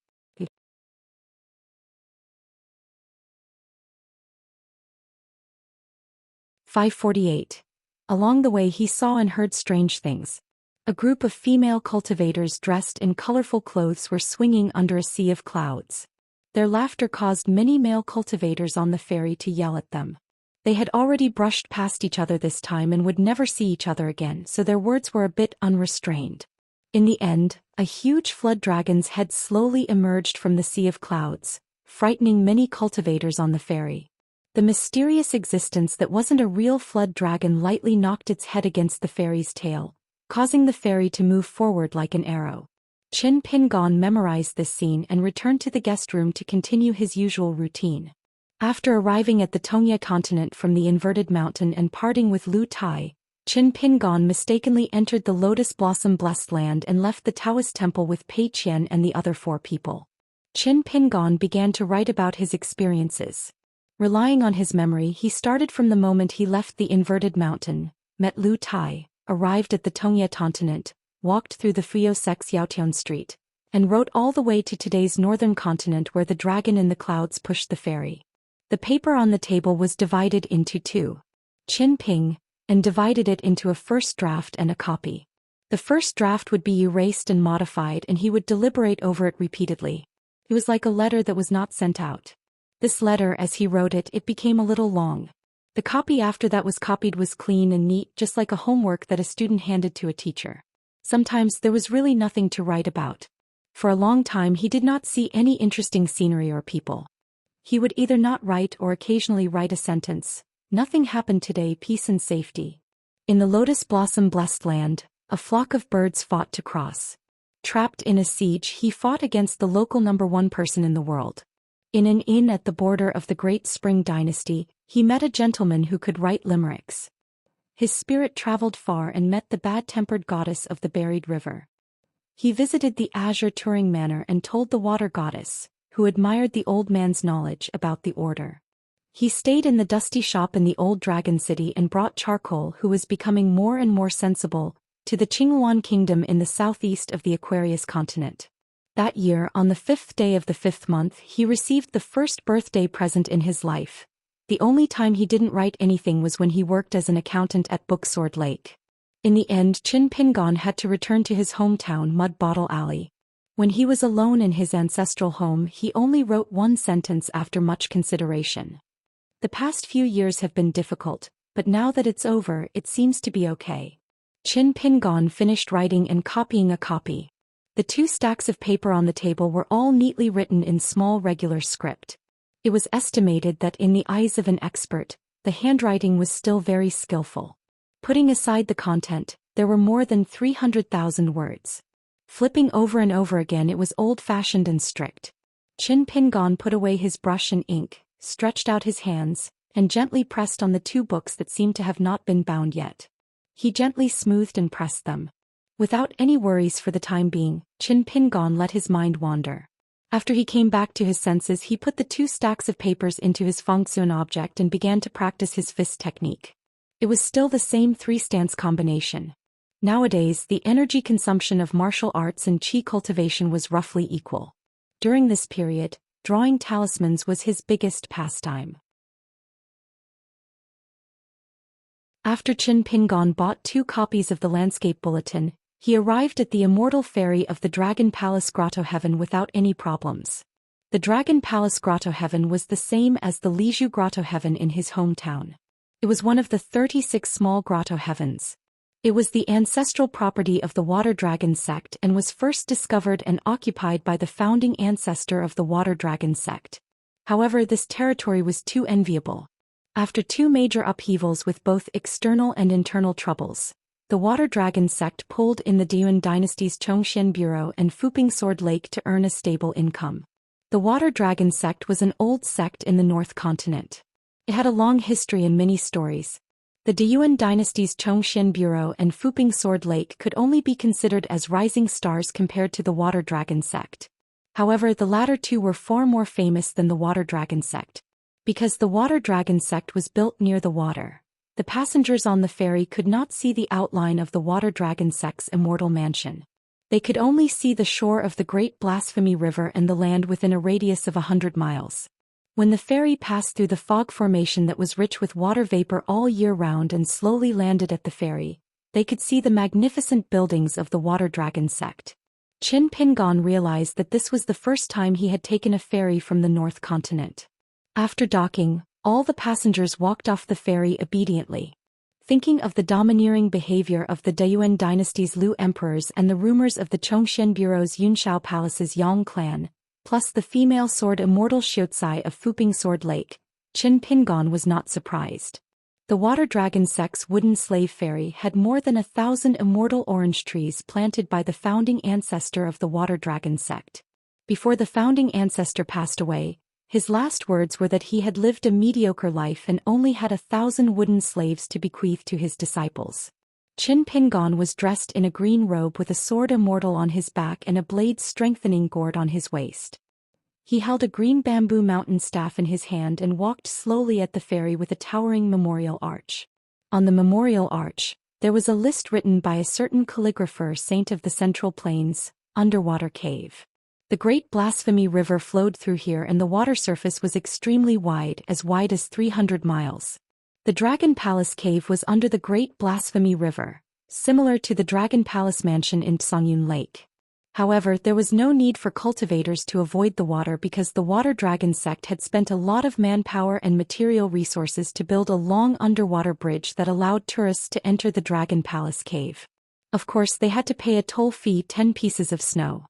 548. Along the way he saw and heard strange things. A group of female cultivators dressed in colorful clothes were swinging under a sea of clouds. Their laughter caused many male cultivators on the ferry to yell at them. They had already brushed past each other this time and would never see each other again, so their words were a bit unrestrained. In the end, a huge flood dragon's head slowly emerged from the sea of clouds, frightening many cultivators on the ferry. The mysterious existence that wasn't a real flood dragon lightly knocked its head against the ferry's tail, causing the ferry to move forward like an arrow. Qin Pingon memorized this scene and returned to the guest room to continue his usual routine. After arriving at the Tongya continent from the inverted mountain and parting with Lu Tai, Qin Pingon mistakenly entered the Lotus Blossom Blessed Land and left the Taoist temple with Pei Qian and the other 4 people. Qin Pingon began to write about his experiences. Relying on his memory, he started from the moment he left the inverted mountain, met Lu Tai, arrived at the Tongya continent, walked through the Fuyosek Xiaotian Street, and wrote all the way to today's northern continent where the dragon in the clouds pushed the ferry. The paper on the table was divided into 2. Qin Ping, and divided it into a first draft and a copy. The first draft would be erased and modified and he would deliberate over it repeatedly. It was like a letter that was not sent out. This letter, as he wrote it, it became a little long. The copy after that was copied was clean and neat, just like a homework that a student handed to a teacher. Sometimes there was really nothing to write about. For a long time he did not see any interesting scenery or people. He would either not write or occasionally write a sentence. Nothing happened today, peace and safety. In the Lotus Blossom Blessed Land, a flock of birds fought to cross. Trapped in a siege, he fought against the local #1 person in the world. In an inn at the border of the Great Spring Dynasty, he met a gentleman who could write limericks. His spirit traveled far and met the bad-tempered goddess of the buried river. He visited the Azure Turing Manor and told the water goddess, who admired the old man's knowledge, about the order. He stayed in the dusty shop in the old dragon city and brought charcoal, who was becoming more and more sensible, to the Qinghuan kingdom in the southeast of the Aquarius continent. That year, on the 5th day of the 5th month, he received the first birthday present in his life. The only time he didn't write anything was when he worked as an accountant at Booksword Lake. In the end, Qin Pingon had to return to his hometown, Mud Bottle Alley. When he was alone in his ancestral home, he only wrote one sentence after much consideration. The past few years have been difficult, but now that it's over, it seems to be okay. Qin Pingon finished writing and copying a copy. The 2 stacks of paper on the table were all neatly written in small regular script. It was estimated that in the eyes of an expert, the handwriting was still very skillful. Putting aside the content, there were more than 300,000 words. Flipping over and over again, it was old-fashioned and strict. Qin Pingon put away his brush and ink, stretched out his hands, and gently pressed on the 2 books that seemed to have not been bound yet. He gently smoothed and pressed them. Without any worries for the time being, Qin Pingon let his mind wander. After he came back to his senses, he put the 2 stacks of papers into his Fengxun object and began to practice his fist technique. It was still the same 3-stance combination. Nowadays, the energy consumption of martial arts and qi cultivation was roughly equal. During this period, drawing talismans was his biggest pastime. After Qin Pingon bought 2 copies of the Landscape Bulletin, he arrived at the Immortal Ferry of the Dragon Palace Grotto Heaven without any problems. The Dragon Palace Grotto Heaven was the same as the Lizhu Grotto Heaven in his hometown. It was one of the 36 small grotto heavens. It was the ancestral property of the Water Dragon sect and was first discovered and occupied by the founding ancestor of the Water Dragon sect. However, this territory was too enviable. After 2 major upheavals with both external and internal troubles, the Water Dragon sect pulled in the Daoist dynasty's Zhou Xian bureau and Fuping Sword Lake to earn a stable income. The Water Dragon sect was an old sect in the North Continent. It had a long history and many stories. The Daoist dynasty's Zhou Xian bureau and Fuping Sword Lake could only be considered as rising stars compared to the Water Dragon sect. However, the latter 2 were far more famous than the Water Dragon sect. Because the Water Dragon sect was built near the water, the passengers on the ferry could not see the outline of the Water Dragon sect's immortal mansion. They could only see the shore of the Great Blasphemy River and the land within a radius of 100 miles. When the ferry passed through the fog formation that was rich with water vapor all year round and slowly landed at the ferry, they could see the magnificent buildings of the Water Dragon sect. Qin Pingon realized that this was the first time he had taken a ferry from the North Continent. After docking, all the passengers walked off the ferry obediently. Thinking of the domineering behavior of the Daoist dynasty's Liu emperors and the rumors of the Zhongxian bureau's Yunshao palace's Yang clan, plus the female sword Immortal Xiuzai of Fuping Sword Lake, Qin Pingon was not surprised. The Water Dragon sect's wooden slave ferry had more than 1,000 immortal orange trees planted by the founding ancestor of the Water Dragon sect. Before the founding ancestor passed away, his last words were that he had lived a mediocre life and only had 1,000 wooden slaves to bequeath to his disciples. Qin Pingon was dressed in a green robe with a sword immortal on his back and a blade-strengthening gourd on his waist. He held a green bamboo mountain staff in his hand and walked slowly at the ferry with a towering memorial arch. On the memorial arch, there was a list written by a certain calligrapher saint of the Central Plains, Underwater Cave. The Great Blasphemy River flowed through here and the water surface was extremely wide as 300 miles. The Dragon Palace Cave was under the Great Blasphemy River, similar to the Dragon Palace Mansion in Songyun Lake. However, there was no need for cultivators to avoid the water because the Water Dragon sect had spent a lot of manpower and material resources to build a long underwater bridge that allowed tourists to enter the Dragon Palace Cave. Of course, they had to pay a toll fee, 10 pieces of snow.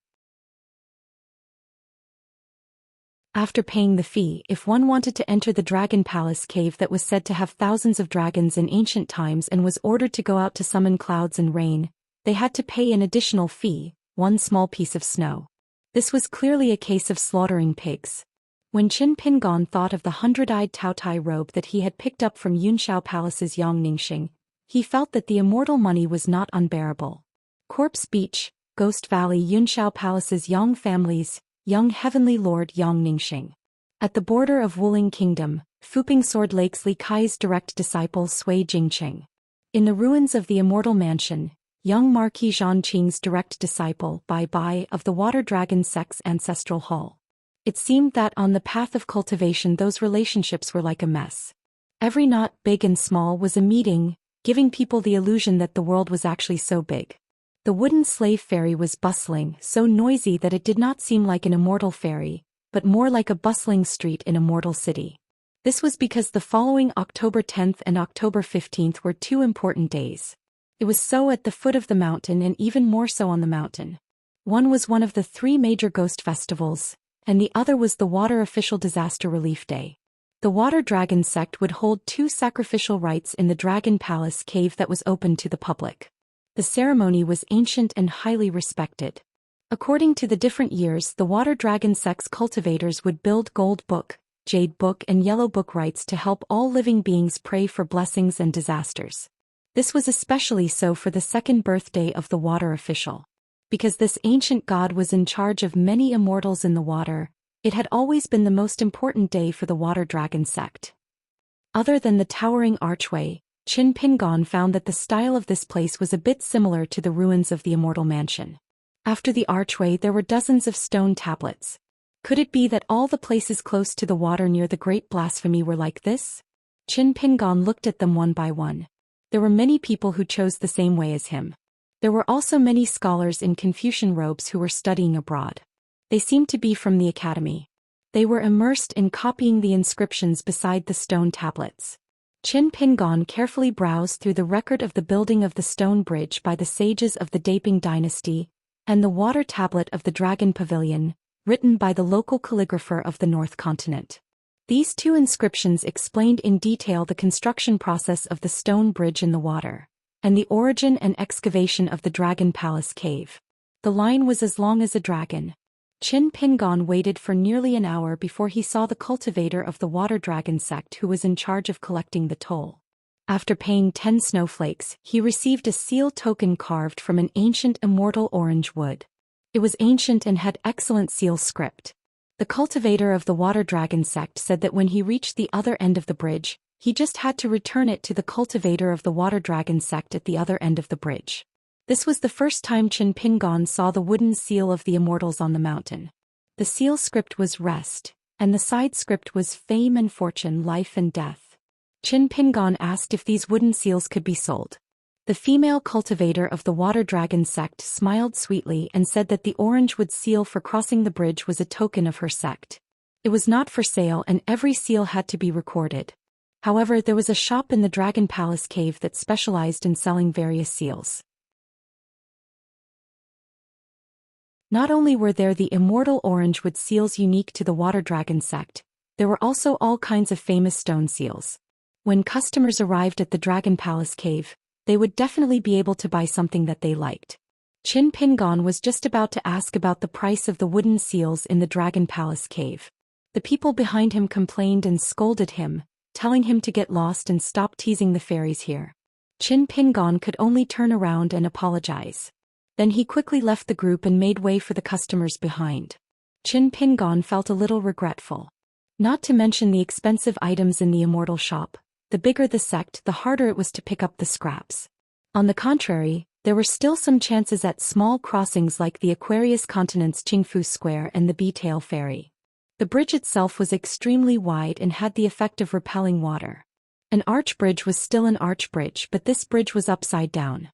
After paying the fee, if one wanted to enter the Dragon Palace Cave that was said to have thousands of dragons in ancient times and was ordered to go out to summon clouds and rain, they had to pay an additional fee, 1 small piece of snow. This was clearly a case of slaughtering pigs. When Qin Pingon thought of the 100-eyed Taotai robe that he had picked up from Yunshao Palace's Yang Ningxing, he felt that the immortal money was not unbearable. Corpse Beach, Ghost Valley Yunxiao Palace's Yang family's, young heavenly lord Yang Ningxing. At the border of Wuling Kingdom, Fuping Sword Lake's Li Kai's direct disciple Sui Jingqing. In the ruins of the Immortal Mansion, young Marquis Zhanqing's direct disciple Bai Bai of the Water Dragon sect's ancestral hall. It seemed that on the path of cultivation those relationships were like a mess. Every knot, big and small, was a meeting, giving people the illusion that the world was actually so big. The wooden slave ferry was bustling, so noisy that it did not seem like an immortal ferry, but more like a bustling street in a mortal city. This was because the following October 10th and October 15th were two important days. It was so at the foot of the mountain and even more so on the mountain. One was one of the three major ghost festivals, and the other was the Water Official Disaster Relief Day. The Water Dragon sect would hold two sacrificial rites in the Dragon Palace cave that was open to the public. The ceremony was ancient and highly respected. According to the different years, the Water Dragon sect's cultivators would build Gold Book, Jade Book and Yellow Book rites to help all living beings pray for blessings and disasters. This was especially so for the second birthday of the Water Official. Because this ancient god was in charge of many immortals in the water, it had always been the most important day for the Water Dragon sect. Other than the towering archway, Qin Pingon found that the style of this place was a bit similar to the ruins of the Immortal Mansion. After the archway there were dozens of stone tablets. Could it be that all the places close to the water near the Great Blasphemy were like this? Qin Pingon looked at them one by one. There were many people who chose the same way as him. There were also many scholars in Confucian robes who were studying abroad. They seemed to be from the academy. They were immersed in copying the inscriptions beside the stone tablets. Qin Pingon carefully browsed through the record of the building of the stone bridge by the sages of the Daiping dynasty, and the water tablet of the Dragon Pavilion, written by the local calligrapher of the North Continent. These two inscriptions explained in detail the construction process of the stone bridge in the water, and the origin and excavation of the Dragon Palace cave. The line was as long as a dragon. Qin Pingon waited for nearly an hour before he saw the cultivator of the Water Dragon sect who was in charge of collecting the toll. After paying 10 snowflakes, he received a seal token carved from an ancient immortal orange wood. It was ancient and had excellent seal script. The cultivator of the Water Dragon sect said that when he reached the other end of the bridge, he just had to return it to the cultivator of the Water Dragon sect at the other end of the bridge. This was the first time Qin Pingon saw the wooden seal of the immortals on the mountain. The seal script was rest, and the side script was fame and fortune, life and death. Qin Pingon asked if these wooden seals could be sold. The female cultivator of the Water Dragon sect smiled sweetly and said that the orange wood seal for crossing the bridge was a token of her sect. It was not for sale and every seal had to be recorded. However, there was a shop in the Dragon Palace cave that specialized in selling various seals. Not only were there the immortal orange wood seals unique to the Water Dragon sect, there were also all kinds of famous stone seals. When customers arrived at the Dragon Palace cave, they would definitely be able to buy something that they liked. Qin Pingon was just about to ask about the price of the wooden seals in the Dragon Palace cave. The people behind him complained and scolded him, telling him to get lost and stop teasing the fairies here. Qin Pingon could only turn around and apologize. Then he quickly left the group and made way for the customers behind. Qin Pingon felt a little regretful. Not to mention the expensive items in the immortal shop. The bigger the sect, the harder it was to pick up the scraps. On the contrary, there were still some chances at small crossings like the Aquarius Continent's Qingfu Square and the Bee-Tail Ferry. The bridge itself was extremely wide and had the effect of repelling water. An arch bridge was still an arch bridge, but this bridge was upside down.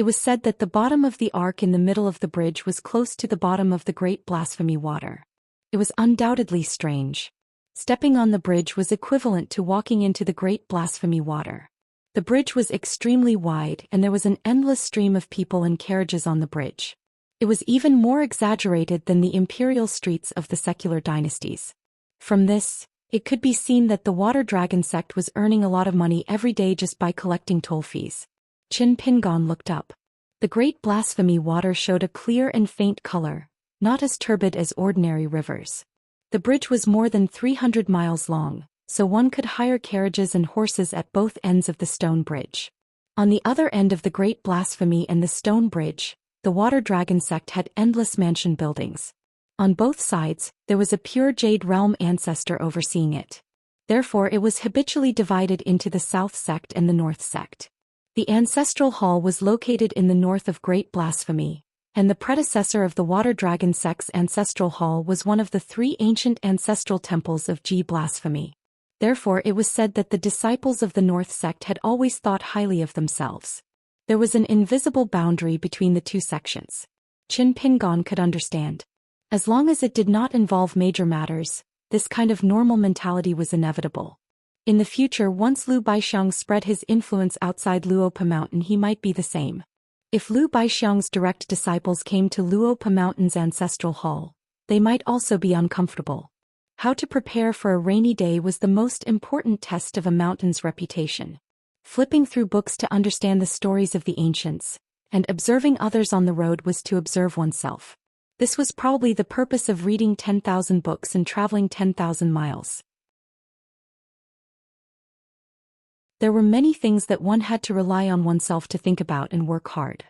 It was said that the bottom of the arc in the middle of the bridge was close to the bottom of the Great Blasphemy water. It was undoubtedly strange. Stepping on the bridge was equivalent to walking into the Great Blasphemy water. The bridge was extremely wide and there was an endless stream of people and carriages on the bridge. It was even more exaggerated than the imperial streets of the secular dynasties. From this, it could be seen that the Water Dragon sect was earning a lot of money every day just by collecting toll fees. Qin Pingon looked up. The Great Blasphemy water showed a clear and faint color, not as turbid as ordinary rivers. The bridge was more than 300 miles long, so one could hire carriages and horses at both ends of the stone bridge. On the other end of the Great Blasphemy and the stone bridge, the Water Dragon sect had endless mansion buildings. On both sides, there was a pure Jade Realm ancestor overseeing it. Therefore it was habitually divided into the South sect and the North sect. The Ancestral Hall was located in the north of Great Blasphemy, and the predecessor of the Water Dragon sect's Ancestral Hall was one of the 3 ancient ancestral temples of G Blasphemy. Therefore it was said that the disciples of the North sect had always thought highly of themselves. There was an invisible boundary between the 2 sections. Qin Pingon could understand. As long as it did not involve major matters, this kind of normal mentality was inevitable. In the future, once Lu Baixiang spread his influence outside Luopa Mountain, he might be the same. If Lu Baixiang's direct disciples came to Luopa Mountain's Ancestral Hall, they might also be uncomfortable. How to prepare for a rainy day was the most important test of a mountain's reputation. Flipping through books to understand the stories of the ancients, and observing others on the road was to observe oneself. This was probably the purpose of reading 10,000 books and traveling 10,000 miles. There were many things that one had to rely on oneself to think about and work hard.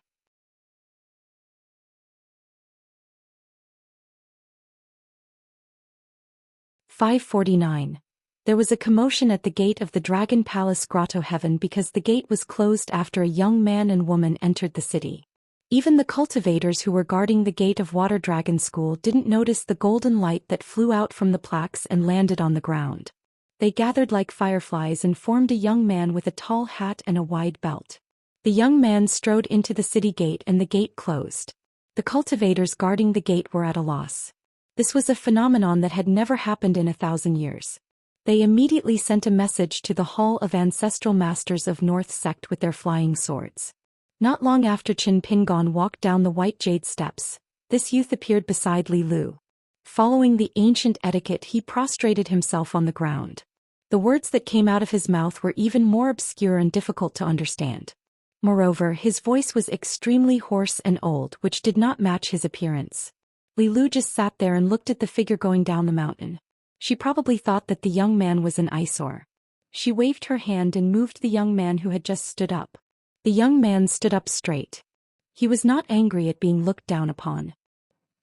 (549). There was a commotion at the gate of the Dragon Palace Grotto Heaven because the gate was closed after a young man and woman entered the city. Even the cultivators who were guarding the gate of Water Dragon School didn't notice the golden light that flew out from the plaques and landed on the ground. They gathered like fireflies and formed a young man with a tall hat and a wide belt. The young man strode into the city gate and the gate closed. The cultivators guarding the gate were at a loss. This was a phenomenon that had never happened in 1,000 years. They immediately sent a message to the Hall of Ancestral Masters of North Sect with their flying swords. Not long after Qin Pingon walked down the white jade steps, this youth appeared beside Li Lu. Following the ancient etiquette, he prostrated himself on the ground. The words that came out of his mouth were even more obscure and difficult to understand. Moreover, his voice was extremely hoarse and old, which did not match his appearance. Li Lu just sat there and looked at the figure going down the mountain. She probably thought that the young man was an eyesore. She waved her hand and moved the young man who had just stood up. The young man stood up straight. He was not angry at being looked down upon.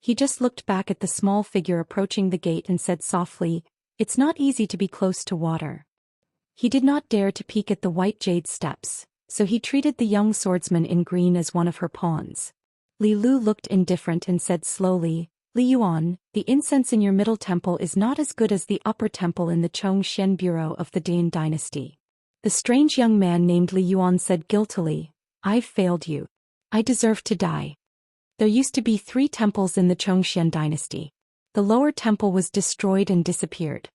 He just looked back at the small figure approaching the gate and said softly, "It's not easy to be close to water." He did not dare to peek at the white jade steps, so he treated the young swordsman in green as one of her pawns. Li Lu looked indifferent and said slowly, "Li Yuan, the incense in your middle temple is not as good as the upper temple in the Zhou Xian Bureau of the Dain dynasty." The strange young man named Li Yuan said guiltily, "I've failed you. I deserve to die." There used to be 3 temples in the Zhou Xian dynasty. The lower temple was destroyed and disappeared.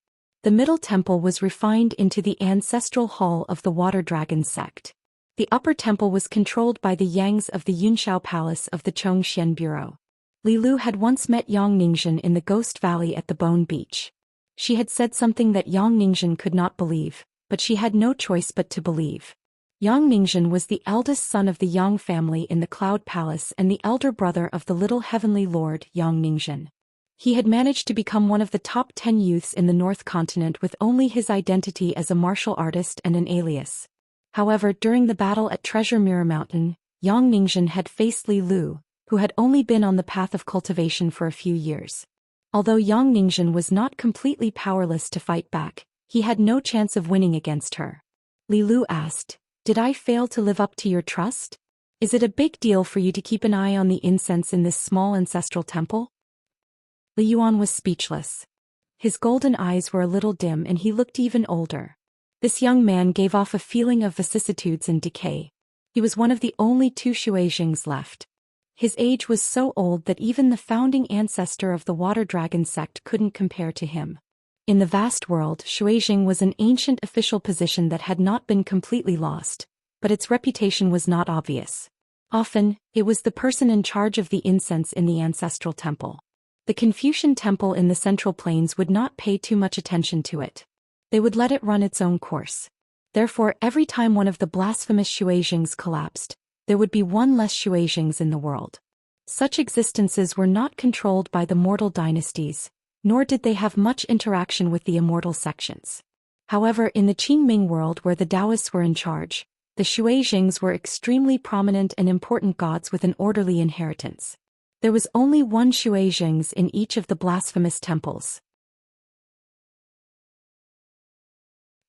The middle temple was refined into the ancestral hall of the Water Dragon sect. The upper temple was controlled by the Yangs of the Yunshao Palace of the Zhou Xian Bureau. Li Lu had once met Yang Ningzhen in the Ghost Valley at the Bone Beach. She had said something that Yang Ningzhen could not believe, but she had no choice but to believe. Yang Ningzhen was the eldest son of the Yang family in the Cloud Palace and the elder brother of the little heavenly lord Yang Ningzhen. He had managed to become one of the top 10 youths in the North Continent with only his identity as a martial artist and an alias. However, during the battle at Treasure Mirror Mountain, Yang Ningzhen had faced Li Lu, who had only been on the path of cultivation for a few years. Although Yang Ningzhen was not completely powerless to fight back, he had no chance of winning against her. Li Lu asked, "Did I fail to live up to your trust? Is it a big deal for you to keep an eye on the incense in this small ancestral temple?" Li Yuan was speechless. His golden eyes were a little dim and he looked even older. This young man gave off a feeling of vicissitudes and decay. He was one of the only 2 Xuejiangs left. His age was so old that even the founding ancestor of the Water Dragon sect couldn't compare to him. In the vast world, Xuejing was an ancient official position that had not been completely lost, but its reputation was not obvious. Often, it was the person in charge of the incense in the ancestral temple. The Confucian temple in the Central Plains would not pay too much attention to it. They would let it run its own course. Therefore, every time one of the blasphemous Xuejiangs collapsed, there would be one less Xuejiangs in the world. Such existences were not controlled by the mortal dynasties, nor did they have much interaction with the immortal sections. However, in the Qingming world where the Daoists were in charge, The Xuejings were extremely prominent and important gods with an orderly inheritance. There was only one Xuejings in each of the blasphemous temples.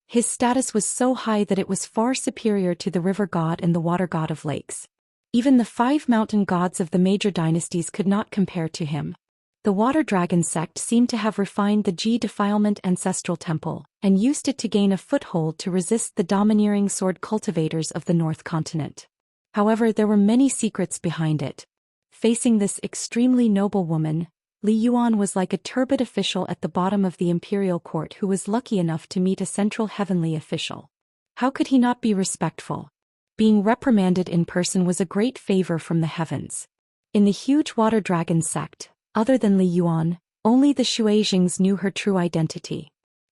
His status was so high that it was far superior to the river god and the water god of lakes. Even the 5 mountain gods of the major dynasties could not compare to him. The water dragon sect seemed to have refined the Ji defilement ancestral temple, and used it to gain a foothold to resist the domineering sword cultivators of the North Continent. However, there were many secrets behind it. Facing this extremely noble woman, Li Yuan was like a turbid official at the bottom of the imperial court who was lucky enough to meet a central heavenly official. How could he not be respectful? Being reprimanded in person was a great favor from the heavens. In the huge water dragon sect, other than Li Yuan, only the Xuejings knew her true identity.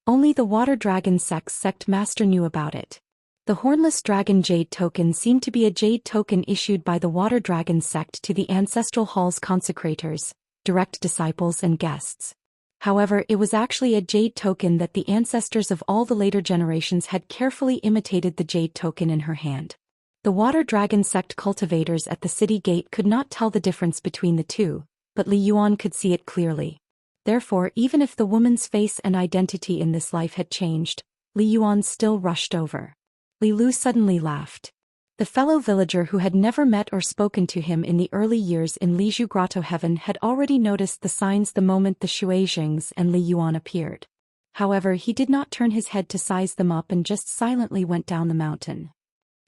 Only the water dragon sect master knew about it. The hornless dragon jade token seemed to be a jade token issued by the water dragon sect to the ancestral hall's consecrators, direct disciples and guests. However, it was actually a jade token that the ancestors of all the later generations had carefully imitated the jade token in her hand. The water dragon sect cultivators at the city gate could not tell the difference between the two, but Li Yuan could see it clearly. Therefore, even if the woman's face and identity in this life had changed, Li Yuan still rushed over. Li Lu suddenly laughed. The fellow villager who had never met or spoken to him in the early years in Liju Grotto Heaven had already noticed the signs the moment the Xuejings and Li Yuan appeared. However, he did not turn his head to size them up and just silently went down the mountain.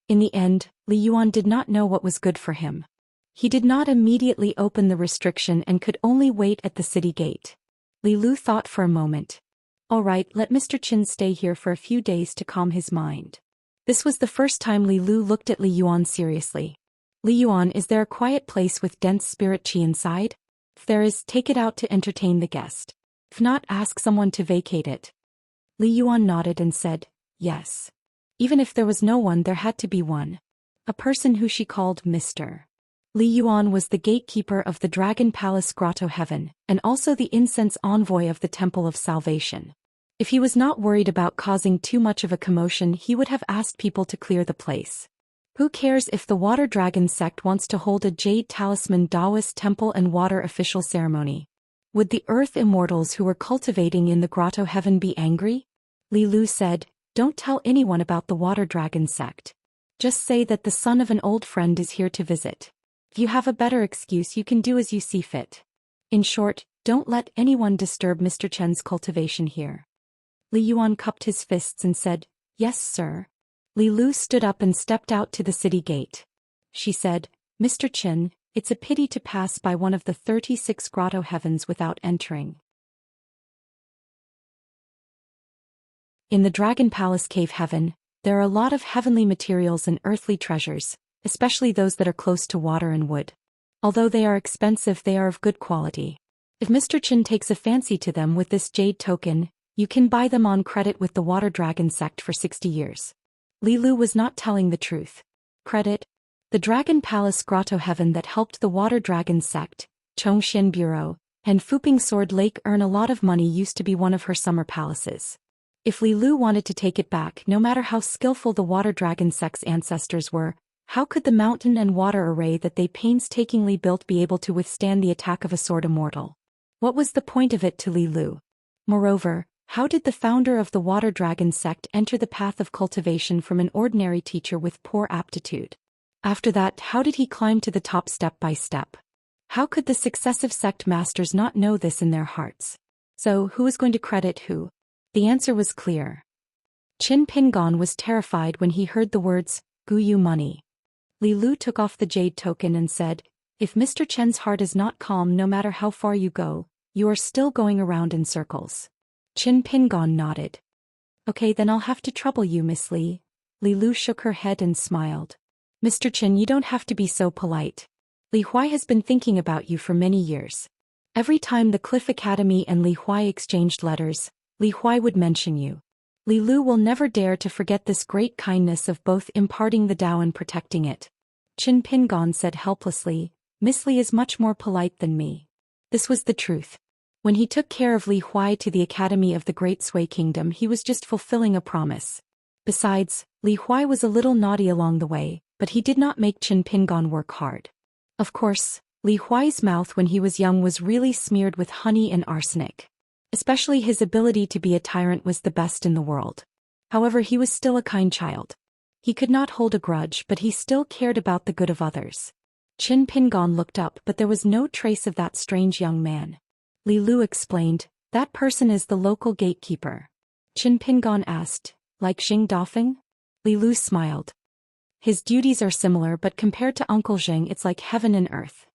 In the end, Li Yuan did not know what was good for him. He did not immediately open the restriction and could only wait at the city gate. Li Lu thought for a moment. All right, let Mr. Qin stay here for a few days to calm his mind. This was the first time Li Lu looked at Li Yuan seriously. Li Yuan, is there a quiet place with dense spirit qi inside? If there is, take it out to entertain the guest. If not, ask someone to vacate it. Li Yuan nodded and said, yes. Even if there was no one, there had to be one. A person who she called Mr. Li Yuan was the gatekeeper of the Dragon Palace Grotto Heaven, and also the incense envoy of the Temple of Salvation. If he was not worried about causing too much of a commotion, he would have asked people to clear the place. Who cares if the Water Dragon sect wants to hold a Jade Talisman Daoist temple and water official ceremony? Would the Earth Immortals who were cultivating in the Grotto Heaven be angry? Li Lu said, don't tell anyone about the Water Dragon sect. Just say that the son of an old friend is here to visit. If you have a better excuse, you can do as you see fit. In short, don't let anyone disturb Mr. Chen's cultivation here. Li Yuan cupped his fists and said, yes, sir. Li Lu stood up and stepped out to the city gate. She said, Mr. Chen, it's a pity to pass by one of the 36 grotto heavens without entering. In the Dragon Palace Cave Heaven, there are a lot of heavenly materials and earthly treasures, especially those that are close to water and wood. Although they are expensive, they are of good quality. If Mr. Chen takes a fancy to them with this jade token, you can buy them on credit with the Water Dragon sect for 60 years. Li Lu was not telling the truth. Credit? The Dragon Palace Grotto Heaven that helped the Water Dragon sect, Zhou Xian Bureau, and Fuping Sword Lake earn a lot of money used to be one of her summer palaces. If Li Lu wanted to take it back, no matter how skillful the Water Dragon sect's ancestors were, how could the mountain and water array that they painstakingly built be able to withstand the attack of a sword immortal? What was the point of it to Li Lu? Moreover, how did the founder of the Water Dragon sect enter the path of cultivation from an ordinary teacher with poor aptitude? After that, how did he climb to the top step by step? How could the successive sect masters not know this in their hearts? So, who is going to credit who? The answer was clear. Qin Pingon was terrified when he heard the words, Guyu money. Li Lu took off the jade token and said, if Mr. Chen's heart is not calm no matter how far you go, you are still going around in circles. Qin Pingon nodded. Okay, then I'll have to trouble you, Miss Li. Li Lu shook her head and smiled. Mr. Chen, you don't have to be so polite. Li Huai has been thinking about you for many years. Every time the Cliff Academy and Li Huai exchanged letters, Li Huai would mention you. Li Lu will never dare to forget this great kindness of both imparting the Tao and protecting it. Qin Pingon said helplessly, Miss Li is much more polite than me. This was the truth. When he took care of Li Huai to the Academy of the Great Sui Kingdom, he was just fulfilling a promise. Besides, Li Huai was a little naughty along the way, but he did not make Qin Pingon work hard. Of course, Li Huai's mouth when he was young was really smeared with honey and arsenic. Especially his ability to be a tyrant was the best in the world. However, he was still a kind child. He could not hold a grudge, but he still cared about the good of others. Qin Pingon looked up, but there was no trace of that strange young man. Li Lu explained, "That person is the local gatekeeper." Qin Pingon asked, "Like Xing Dafeng?" Li Lu smiled. "His duties are similar, but compared to Uncle Xing it's like heaven and earth."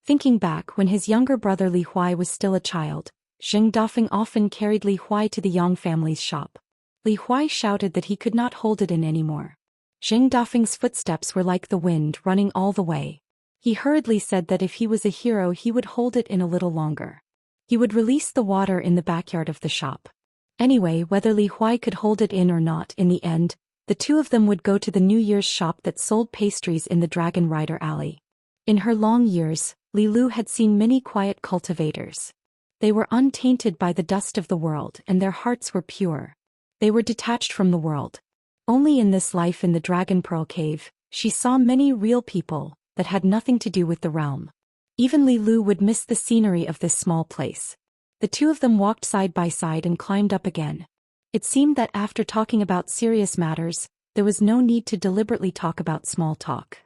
Thinking back, when his younger brother Li Huai was still a child, Xing Dafeng often carried Li Huai to the Yang family's shop. Li Huai shouted that he could not hold it in anymore. Xing Dafeng's footsteps were like the wind running all the way. He hurriedly said that if he was a hero he would hold it in a little longer. He would release the water in the backyard of the shop. Anyway, whether Li Huai could hold it in or not, in the end, the two of them would go to the New Year's shop that sold pastries in the Dragon Rider Alley. In her long years, Li Lu had seen many quiet cultivators. They were untainted by the dust of the world and their hearts were pure. They were detached from the world. Only in this life in the Dragon Pearl Cave, she saw many real people that had nothing to do with the realm. Even Li Lu would miss the scenery of this small place. The two of them walked side by side and climbed up again. It seemed that after talking about serious matters, there was no need to deliberately talk about small talk.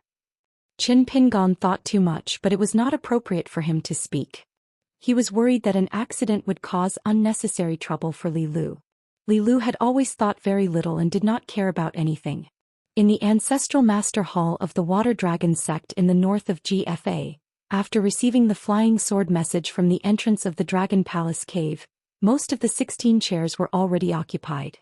Qin Pingon thought too much, but it was not appropriate for him to speak. He was worried that an accident would cause unnecessary trouble for Li Lu. Li Lu had always thought very little and did not care about anything. In the ancestral master hall of the Water Dragon sect in the north of GFA, after receiving the flying sword message from the entrance of the Dragon Palace cave, most of the 16 chairs were already occupied.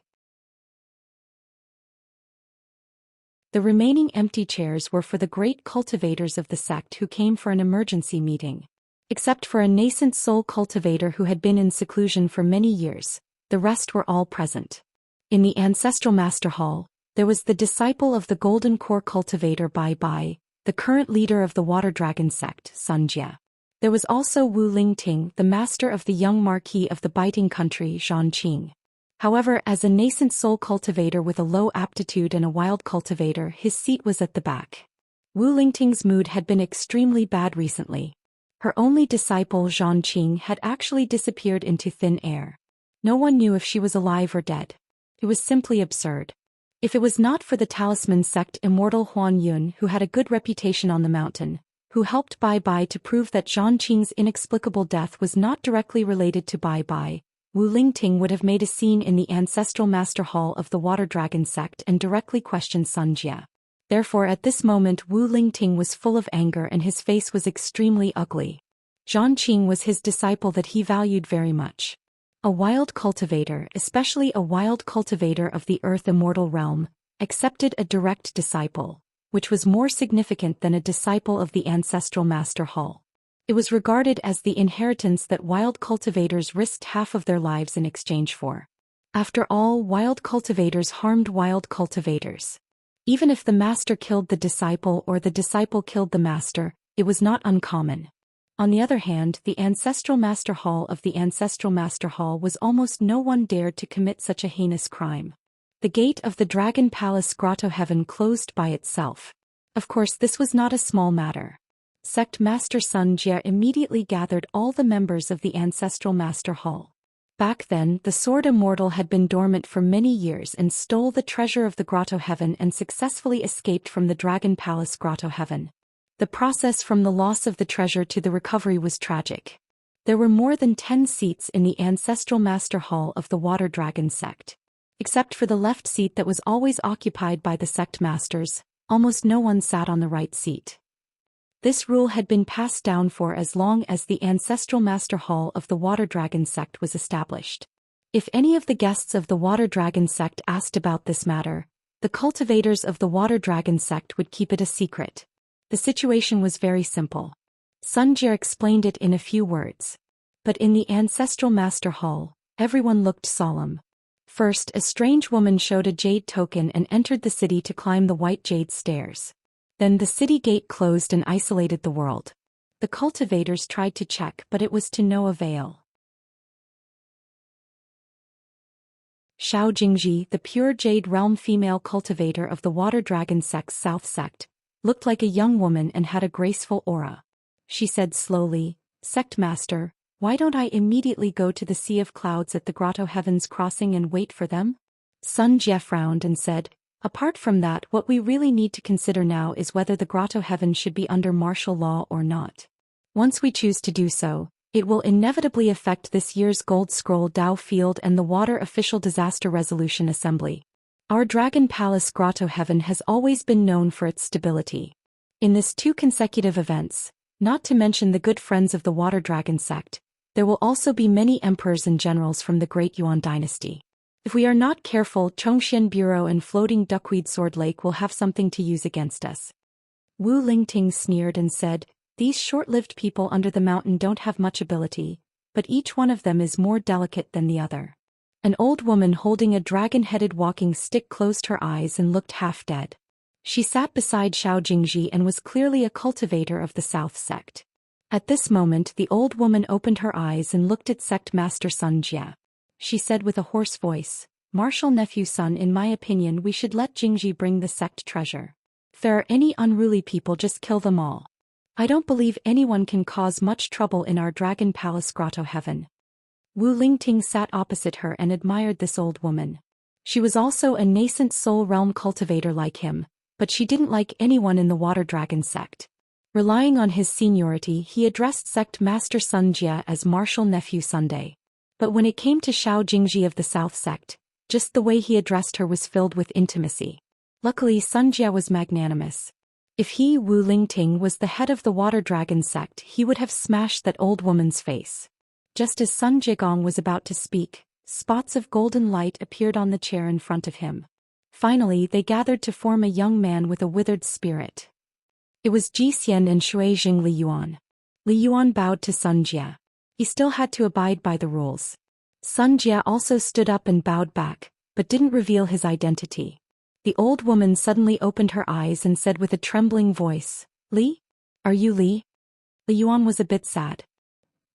The remaining empty chairs were for the great cultivators of the sect who came for an emergency meeting. Except for a nascent soul cultivator who had been in seclusion for many years, the rest were all present. In the ancestral master hall, there was the disciple of the Golden Core cultivator Bai Bai, the current leader of the Water Dragon sect, Xianxia. There was also Wu Lingting, the master of the young marquis of the Biting Country, Zhangqing. However, as a nascent soul cultivator with a low aptitude and a wild cultivator, his seat was at the back. Wu Lingting's mood had been extremely bad recently. Her only disciple Zhangqing had actually disappeared into thin air. No one knew if she was alive or dead. It was simply absurd. If it was not for the talisman sect Immortal Huan Yun, who had a good reputation on the mountain, who helped Bai Bai to prove that Zhangqing's inexplicable death was not directly related to Bai Bai, Wu Lingting would have made a scene in the ancestral master hall of the Water Dragon sect and directly questioned Xianxia. Therefore at this moment Wu Lingting was full of anger and his face was extremely ugly. Zhangqing was his disciple that he valued very much. A wild cultivator, especially a wild cultivator of the Earth Immortal realm, accepted a direct disciple, which was more significant than a disciple of the ancestral master hall. It was regarded as the inheritance that wild cultivators risked half of their lives in exchange for. After all, wild cultivators harmed wild cultivators. Even if the master killed the disciple or the disciple killed the master, it was not uncommon. On the other hand, the ancestral master hall of the ancestral master hall was almost no one dared to commit such a heinous crime. The gate of the Dragon Palace Grotto Heaven closed by itself. Of course, this was not a small matter. Sect Master Sun Jie immediately gathered all the members of the ancestral master hall. Back then, the sword Immortal had been dormant for many years and stole the treasure of the Grotto Heaven and successfully escaped from the Dragon Palace Grotto Heaven. The process from the loss of the treasure to the recovery was tragic. There were more than 10 seats in the ancestral master hall of the Water Dragon sect. Except for the left seat that was always occupied by the sect masters, almost no one sat on the right seat. This rule had been passed down for as long as the ancestral master hall of the Water Dragon sect was established. If any of the guests of the Water Dragon sect asked about this matter, the cultivators of the Water Dragon sect would keep it a secret. The situation was very simple. Sun Jie explained it in a few words. But in the ancestral master hall, everyone looked solemn. First, a strange woman showed a jade token and entered the city to climb the white jade stairs. Then the city gate closed and isolated the world. The cultivators tried to check, but it was to no avail. Xiao Jingji, the pure Jade Realm female cultivator of the Water Dragon sect's South Sect, looked like a young woman and had a graceful aura. She said slowly, "Sect Master, why don't I immediately go to the Sea of Clouds at the Grotto Heavens Crossing and wait for them?" Sun Jie frowned and said, "Apart from that, what we really need to consider now is whether the Grotto Heaven should be under martial law or not. Once we choose to do so, it will inevitably affect this year's Gold Scroll Dao Field and the Water Official Disaster Resolution Assembly. Our Dragon Palace Grotto Heaven has always been known for its stability. In this 2 consecutive events, not to mention the good friends of the Water Dragon sect, there will also be many emperors and generals from the Great Yuan dynasty. If we are not careful, Zhou Xian Bureau and Floating Duckweed Sword Lake will have something to use against us." Wu Lingting sneered and said, "These short-lived people under the mountain don't have much ability, but each one of them is more delicate than the other." An old woman holding a dragon-headed walking stick closed her eyes and looked half dead. She sat beside Xiao Jingji and was clearly a cultivator of the South Sect. At this moment the old woman opened her eyes and looked at Sect Master Sun Jie. She said with a hoarse voice, "Martial Nephew Sun, in my opinion we should let Jingji bring the sect treasure. If there are any unruly people, just kill them all. I don't believe anyone can cause much trouble in our Dragon Palace Grotto Heaven." Wu Lingting sat opposite her and admired this old woman. She was also a nascent soul realm cultivator like him, but she didn't like anyone in the Water Dragon sect. Relying on his seniority, he addressed Sect Master Sun Jie as Martial Nephew Sunday. But when it came to Xiao Jingji of the South Sect, just the way he addressed her was filled with intimacy. Luckily Sun Jie was magnanimous. If he, Wu Lingting, was the head of the Water Dragon sect, he would have smashed that old woman's face. Just as Sun Jigong was about to speak, spots of golden light appeared on the chair in front of him. Finally they gathered to form a young man with a withered spirit. It was Zhou Xian and Shuizhing Li Yuan. Li Yuan bowed to Sun Jie. He still had to abide by the rules. Sun Jie also stood up and bowed back, but didn't reveal his identity. The old woman suddenly opened her eyes and said with a trembling voice, "Li? Are you Li?" Li Yuan was a bit sad.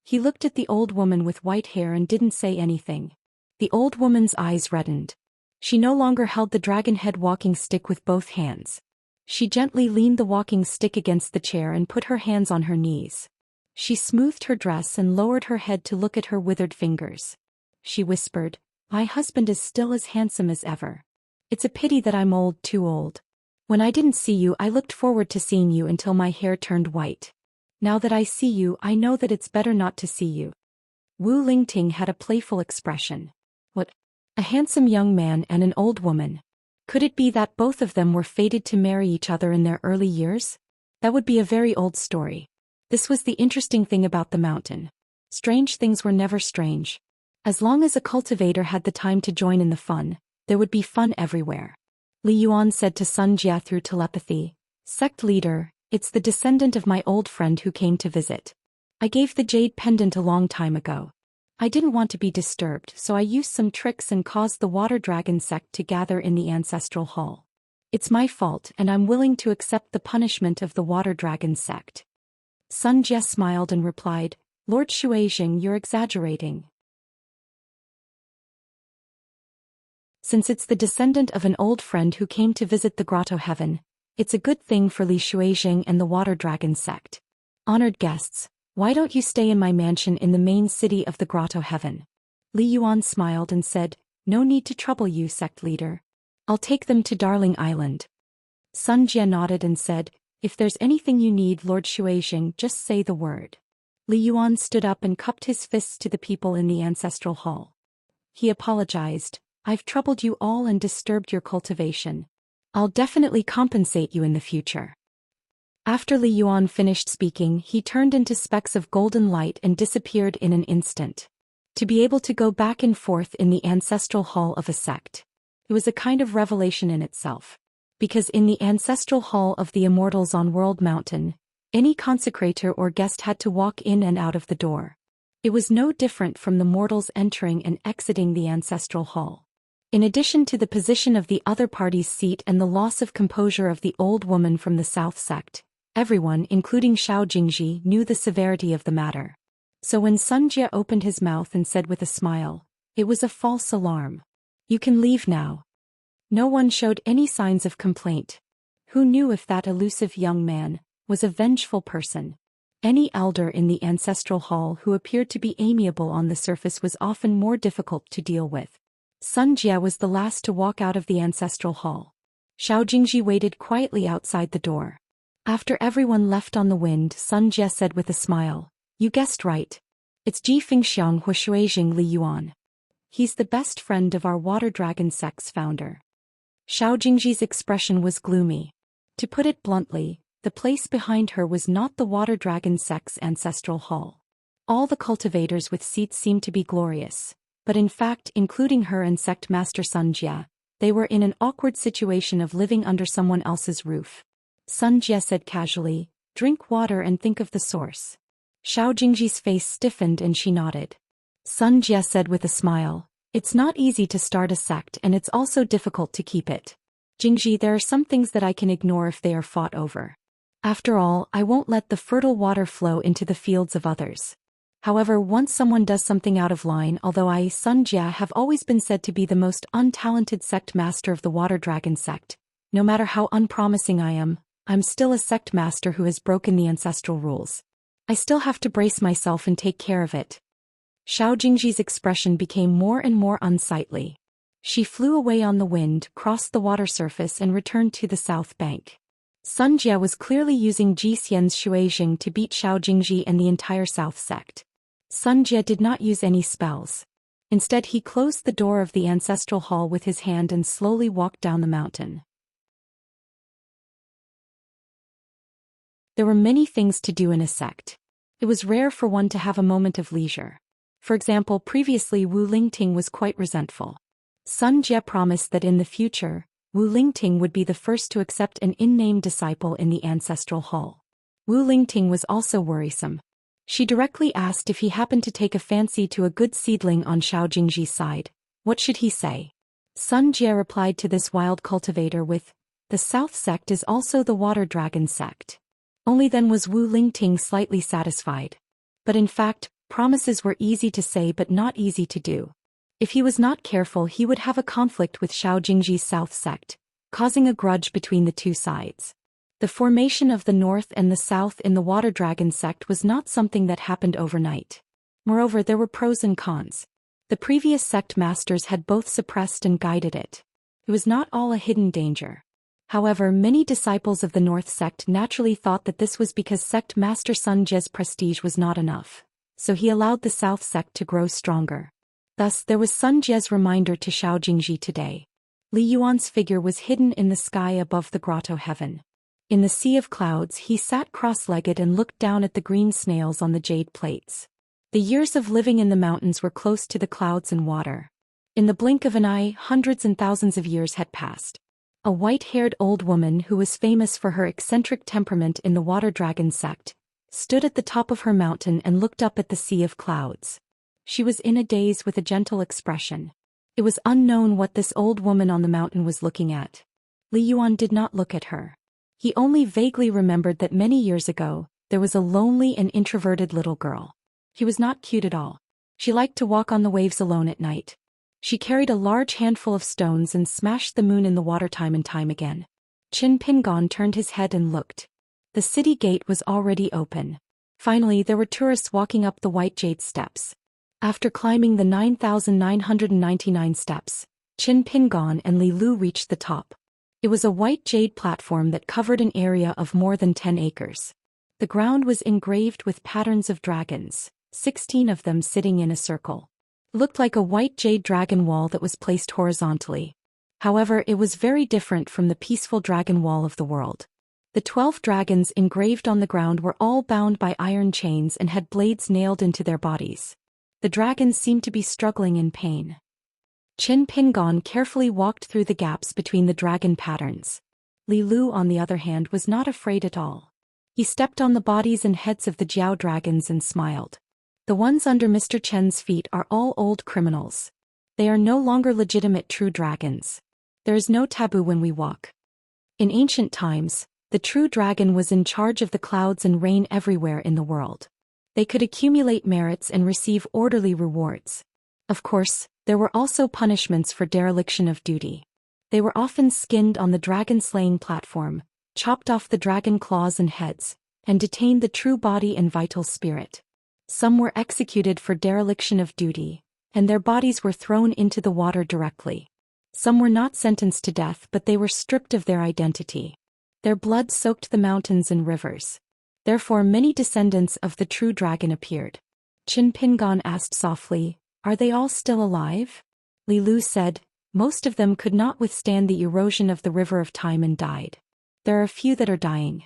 He looked at the old woman with white hair and didn't say anything. The old woman's eyes reddened. She no longer held the dragon head walking stick with both hands. She gently leaned the walking stick against the chair and put her hands on her knees. She smoothed her dress and lowered her head to look at her withered fingers. She whispered, "My husband is still as handsome as ever. It's a pity that I'm old, too old. When I didn't see you, I looked forward to seeing you until my hair turned white. Now that I see you, I know that it's better not to see you." Wu Lingting had a playful expression. What? A handsome young man and an old woman. Could it be that both of them were fated to marry each other in their early years? That would be a very old story. This was the interesting thing about the mountain. Strange things were never strange. As long as a cultivator had the time to join in the fun, there would be fun everywhere. Li Yuan said to Sun Jie through telepathy, "Sect leader, it's the descendant of my old friend who came to visit. I gave the jade pendant a long time ago. I didn't want to be disturbed, so I used some tricks and caused the Water Dragon sect to gather in the Ancestral Hall. It's my fault and I'm willing to accept the punishment of the Water Dragon sect." Sun Jie smiled and replied, "Lord Shuizhing, you're exaggerating. Since it's the descendant of an old friend who came to visit the Grotto Heaven, it's a good thing for Li Shuizhing and the Water Dragon sect. Honored guests, why don't you stay in my mansion in the main city of the Grotto Heaven?" Li Yuan smiled and said, "No need to trouble you, sect leader. I'll take them to Darling Island." Sun Jie nodded and said, "If there's anything you need, Lord Shuizhing, just say the word." Li Yuan stood up and cupped his fists to the people in the Ancestral Hall. He apologized, "I've troubled you all and disturbed your cultivation. I'll definitely compensate you in the future." After Li Yuan finished speaking, he turned into specks of golden light and disappeared in an instant. To be able to go back and forth in the Ancestral Hall of a sect. It was a kind of revelation in itself. Because in the Ancestral Hall of the Immortals on World Mountain, any consecrator or guest had to walk in and out of the door. It was no different from the mortals entering and exiting the Ancestral Hall. In addition to the position of the other party's seat and the loss of composure of the old woman from the South Sect, everyone, including Xiao Jingji, knew the severity of the matter. So when Sun Jie opened his mouth and said with a smile, "It was a false alarm. You can leave now. No one showed any signs of complaint. Who knew if that elusive young man was a vengeful person? Any elder in the ancestral hall who appeared to be amiable on the surface was often more difficult to deal with. Sun Jie was the last to walk out of the ancestral hall. Xiao Jingji waited quietly outside the door. After everyone left on the wind, Sun Jie said with a smile, "You guessed right. It's Ji Fengxiang Huishuijing Li Yuan. He's the best friend of our water dragon sect's founder." Xiao Jingji's expression was gloomy. To put it bluntly, the place behind her was not the water dragon sect's ancestral hall. All the cultivators with seats seemed to be glorious, but in fact, including her and sect master Sun Jie, they were in an awkward situation of living under someone else's roof. Sun Jie said casually, "Drink water and think of the source." Xiao Jingji's face stiffened and she nodded. Sun Jie said with a smile, "It's not easy to start a sect and it's also difficult to keep it. Jingji, there are some things that I can ignore if they are fought over. After all, I won't let the fertile water flow into the fields of others. However, once someone does something out of line, although I, Sun Jie, have always been said to be the most untalented sect master of the water dragon sect, no matter how unpromising I am, I'm still a sect master who has broken the ancestral rules. I still have to brace myself and take care of it." Xiao Jingji's expression became more and more unsightly. She flew away on the wind, crossed the water surface and returned to the south bank. Sun Jie was clearly using Zhou Xian's Shuijing to beat Xiao Jingji and the entire south sect. Sun Jie did not use any spells. Instead, he closed the door of the ancestral hall with his hand and slowly walked down the mountain. There were many things to do in a sect. It was rare for one to have a moment of leisure. For example, previously Wu Lingting was quite resentful. Sun Jie promised that in the future, Wu Lingting would be the first to accept an in-name disciple in the ancestral hall. Wu Lingting was also worrisome. She directly asked if he happened to take a fancy to a good seedling on Xiao Jingji's side. What should he say? Sun Jie replied to this wild cultivator with, "The South sect is also the water dragon sect." Only then was Wu Lingting slightly satisfied. But in fact, promises were easy to say but not easy to do. If he was not careful, he would have a conflict with Xiao Jingji's South sect, causing a grudge between the two sides. The formation of the North and the South in the Water Dragon sect was not something that happened overnight. Moreover, there were pros and cons. The previous sect masters had both suppressed and guided it. It was not all a hidden danger. However, many disciples of the North sect naturally thought that this was because sect master Sun Jie's prestige was not enough, so he allowed the South sect to grow stronger. Thus, there was Sun Jie's reminder to Xiao Jingji today. Li Yuan's figure was hidden in the sky above the grotto heaven. In the sea of clouds, he sat cross-legged and looked down at the green snails on the jade plates. The years of living in the mountains were close to the clouds and water. In the blink of an eye, hundreds and thousands of years had passed. A white-haired old woman who was famous for her eccentric temperament in the Water Dragon sect stood at the top of her mountain and looked up at the sea of clouds. She was in a daze with a gentle expression. It was unknown what this old woman on the mountain was looking at. Li Yuan did not look at her. He only vaguely remembered that many years ago, there was a lonely and introverted little girl. She was not cute at all. She liked to walk on the waves alone at night. She carried a large handful of stones and smashed the moon in the water time and time again. Qin Pingon turned his head and looked. The city gate was already open. Finally, there were tourists walking up the white jade steps. After climbing the 9,999 steps, Qin Pingon and Li Lu reached the top. It was a white jade platform that covered an area of more than 10 acres. The ground was engraved with patterns of dragons, 16 of them sitting in a circle. It looked like a white jade dragon wall that was placed horizontally. However, it was very different from the peaceful dragon wall of the world. The 12 dragons engraved on the ground were all bound by iron chains and had blades nailed into their bodies. The dragons seemed to be struggling in pain. Qin Pingon carefully walked through the gaps between the dragon patterns. Li Lu, on the other hand, was not afraid at all. He stepped on the bodies and heads of the Jiao dragons and smiled. The ones under Mr. Chen's feet are all old criminals. They are no longer legitimate true dragons. There is no taboo when we walk. In ancient times, the true dragon was in charge of the clouds and rain everywhere in the world. They could accumulate merits and receive orderly rewards. Of course, there were also punishments for dereliction of duty. They were often skinned on the dragon-slaying platform, chopped off the dragon claws and heads, and detained the true body and vital spirit. Some were executed for dereliction of duty, and their bodies were thrown into the water directly. Some were not sentenced to death, but they were stripped of their identity. Their blood soaked the mountains and rivers. Therefore many descendants of the true dragon appeared. Qin Pingan asked softly, "Are they all still alive?" Li Lu said, "Most of them could not withstand the erosion of the river of time and died. There are a few that are dying."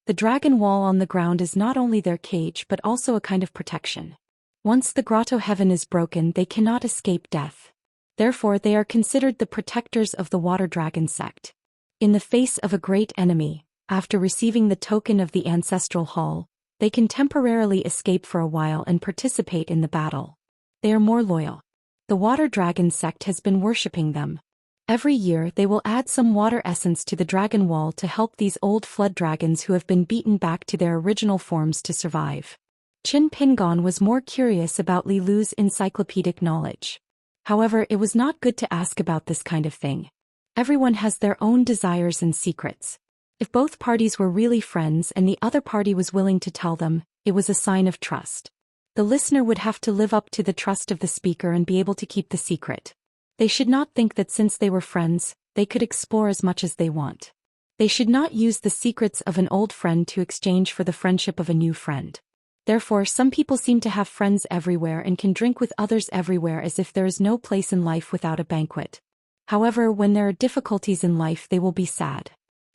The dragon wall on the ground is not only their cage but also a kind of protection. Once the grotto heaven is broken, they cannot escape death. Therefore they are considered the protectors of the water dragon sect. In the face of a great enemy, after receiving the token of the ancestral hall, they can temporarily escape for a while and participate in the battle. They are more loyal. The water dragon sect has been worshipping them. Every year they will add some water essence to the dragon wall to help these old flood dragons who have been beaten back to their original forms to survive. Qin Pingan was more curious about Li Lu's encyclopedic knowledge. However, it was not good to ask about this kind of thing. Everyone has their own desires and secrets. If both parties were really friends and the other party was willing to tell them, it was a sign of trust. The listener would have to live up to the trust of the speaker and be able to keep the secret. They should not think that since they were friends, they could explore as much as they want. They should not use the secrets of an old friend to exchange for the friendship of a new friend. Therefore, some people seem to have friends everywhere and can drink with others everywhere as if there is no place in life without a banquet. However, when there are difficulties in life, they will be sad.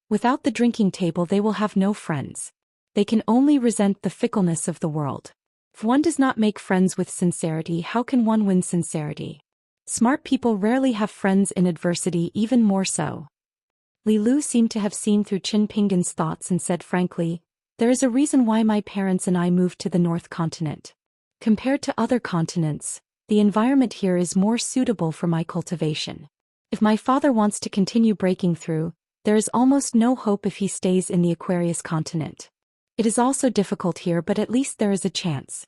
Without the drinking table, they will have no friends. They can only resent the fickleness of the world. If one does not make friends with sincerity, how can one win sincerity? Smart people rarely have friends in adversity, even more so. Li Lu seemed to have seen through Qin Pingan's thoughts and said frankly, "There is a reason why my parents and I moved to the North Continent. Compared to other continents, the environment here is more suitable for my cultivation. If my father wants to continue breaking through, there is almost no hope if he stays in the Aquarius continent. It is also difficult here, but at least there is a chance."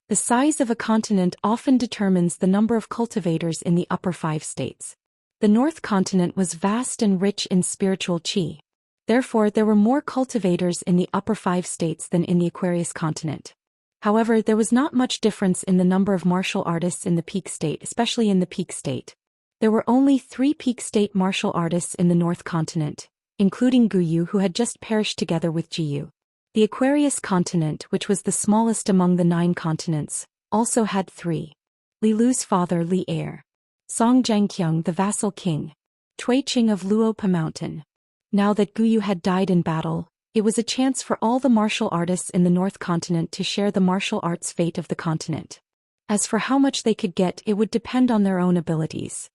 The size of a continent often determines the number of cultivators in the upper 5 states. The North Continent was vast and rich in spiritual qi. Therefore, there were more cultivators in the upper 5 states than in the Aquarius continent. However, there was not much difference in the number of martial artists in the Peak State, especially in the Peak State. There were only 3 Peak State martial artists in the North Continent, including Guyu, who had just perished together with Jiyu. The Aquarius continent, which was the smallest among the 9 continents, also had 3. Li Lu's father Li Heir. Song Zhengqiang the vassal king. Tui Qing of Luopa Mountain. Now that Guyu had died in battle, it was a chance for all the martial artists in the North Continent to share the martial arts fate of the continent. As for how much they could get, it would depend on their own abilities.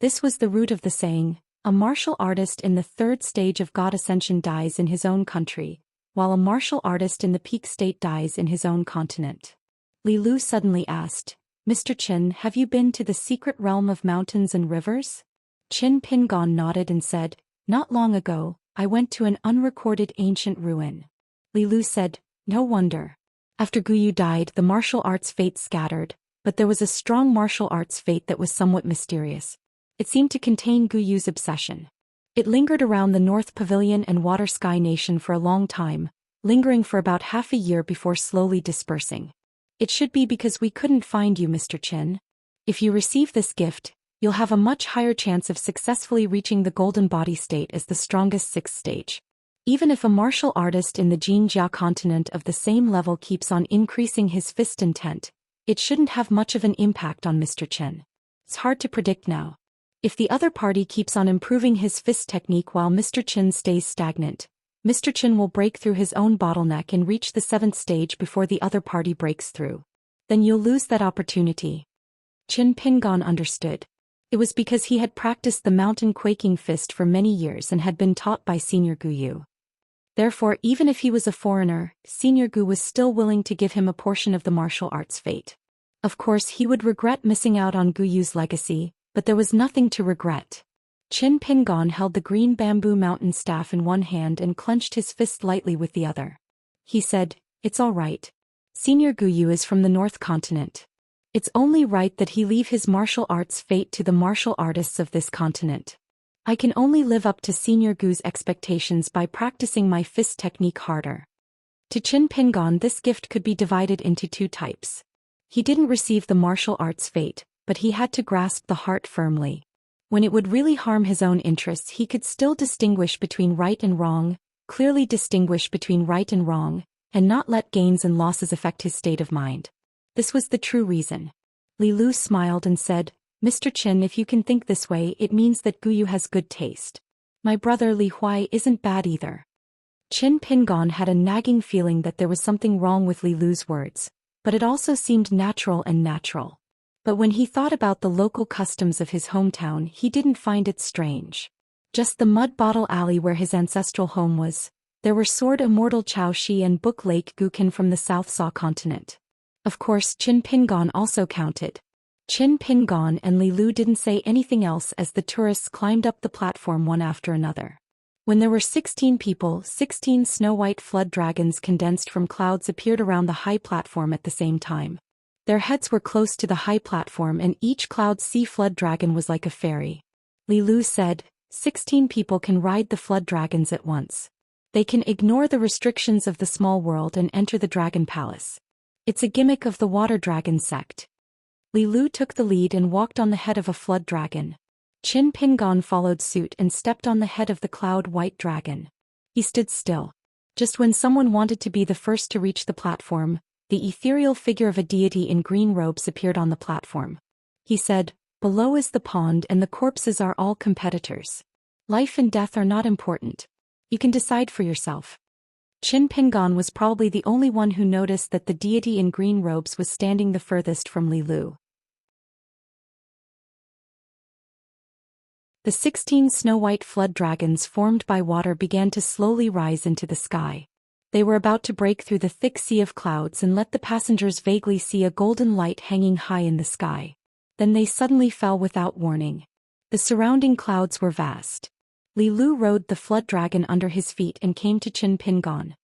This was the root of the saying, "A martial artist in the 3rd stage of God Ascension dies in his own country, while a martial artist in the Peak State dies in his own continent." Li Lu suddenly asked, "Mr. Qin, have you been to the secret realm of mountains and rivers?" Qin Pingan nodded and said, "Not long ago, I went to an unrecorded ancient ruin." Li Lu said, "No wonder. After Guyu died, the martial arts fate scattered, but there was a strong martial arts fate that was somewhat mysterious. It seemed to contain Guyu's obsession. It lingered around the North Pavilion and Water Sky Nation for a long time, lingering for about half a year before slowly dispersing. It should be because we couldn't find you, Mr. Qin. If you receive this gift, you'll have a much higher chance of successfully reaching the golden body state as the strongest 6th stage. Even if a martial artist in the Jinjia continent of the same level keeps on increasing his fist intent, it shouldn't have much of an impact on Mr. Qin. It's hard to predict now. If the other party keeps on improving his fist technique while Mr. Qin stays stagnant, Mr. Qin will break through his own bottleneck and reach the 7th stage before the other party breaks through. Then you'll lose that opportunity." Qin Pingan understood. It was because he had practiced the mountain quaking fist for many years and had been taught by Senior Guyu. Therefore, even if he was a foreigner, Senior Gu was still willing to give him a portion of the martial arts fate. Of course, he would regret missing out on Guyu's legacy, but there was nothing to regret. Qin Pingon held the green bamboo mountain staff in one hand and clenched his fist lightly with the other. He said, "It's all right. Senior Guyu is from the North Continent. It's only right that he leave his martial arts fate to the martial artists of this continent. I can only live up to Senior Gu's expectations by practicing my fist technique harder." To Qin Pingon, this gift could be divided into two types. He didn't receive the martial arts fate, but he had to grasp the heart firmly. When it would really harm his own interests, he could still distinguish between right and wrong, clearly distinguish between right and wrong, and not let gains and losses affect his state of mind. This was the true reason. Li Lu smiled and said, "Mr. Qin, if you can think this way, it means that Guyu has good taste. My brother Li Huai isn't bad either." Qin Pingon had a nagging feeling that there was something wrong with Li Lu's words, but it also seemed natural and natural. But when he thought about the local customs of his hometown, he didn't find it strange. Just the mud bottle alley where his ancestral home was, there were sword immortal Chao Shi and book Lake Gukin from the South Saw continent. Of course, Qin Pingon also counted. Qin Pingon and Li Lu didn't say anything else as the tourists climbed up the platform one after another. When there were 16 people, 16 snow-white flood dragons condensed from clouds appeared around the high platform at the same time. Their heads were close to the high platform and each cloud sea flood dragon was like a fairy. Li Lu said, 16 people can ride the flood dragons at once. They can ignore the restrictions of the small world and enter the dragon palace. It's a gimmick of the water dragon sect. Li Lu took the lead and walked on the head of a flood dragon. Qin Pingon followed suit and stepped on the head of the cloud-white dragon. He stood still. Just when someone wanted to be the first to reach the platform, the ethereal figure of a deity in green robes appeared on the platform. He said, "Below is the pond and the corpses are all competitors. Life and death are not important. You can decide for yourself." Qin Pingon was probably the only one who noticed that the deity in green robes was standing the furthest from Li Lu. The 16 snow-white flood dragons formed by water began to slowly rise into the sky. They were about to break through the thick sea of clouds and let the passengers vaguely see a golden light hanging high in the sky. Then they suddenly fell without warning. The surrounding clouds were vast. Li Lu rode the flood dragon under his feet and came to Qin Pingon.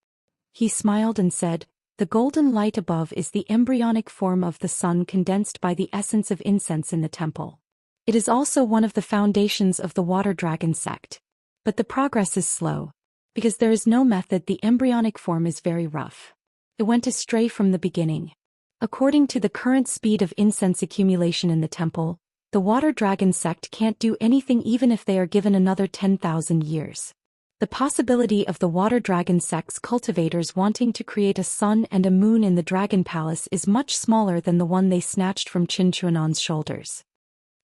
He smiled and said, "The golden light above is the embryonic form of the sun condensed by the essence of incense in the temple. It is also one of the foundations of the water dragon sect. But the progress is slow. Because there is no method, the embryonic form is very rough. It went astray from the beginning. According to the current speed of incense accumulation in the temple, the water dragon sect can't do anything even if they are given another 10,000 years. The possibility of the water dragon sect's cultivators wanting to create a sun and a moon in the dragon palace is much smaller than the one they snatched from Qin Chuanan's shoulders."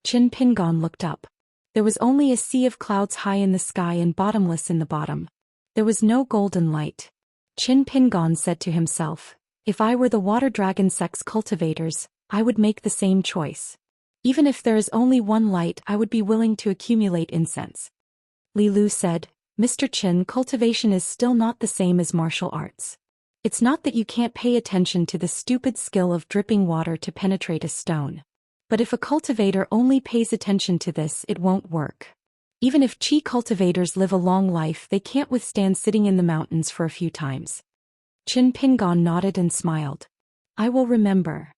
Qin Pingon looked up. There was only a sea of clouds high in the sky and bottomless in the bottom. There was no golden light. Qin Pingon said to himself, "If I were the water dragon sect's cultivators, I would make the same choice. Even if there is only one light, I would be willing to accumulate incense." Li Lu said, "Mr. Qin, cultivation is still not the same as martial arts. It's not that you can't pay attention to the stupid skill of dripping water to penetrate a stone. But if a cultivator only pays attention to this, it won't work. Even if chi cultivators live a long life, they can't withstand sitting in the mountains for a few times." Qin Pingon nodded and smiled. "I will remember."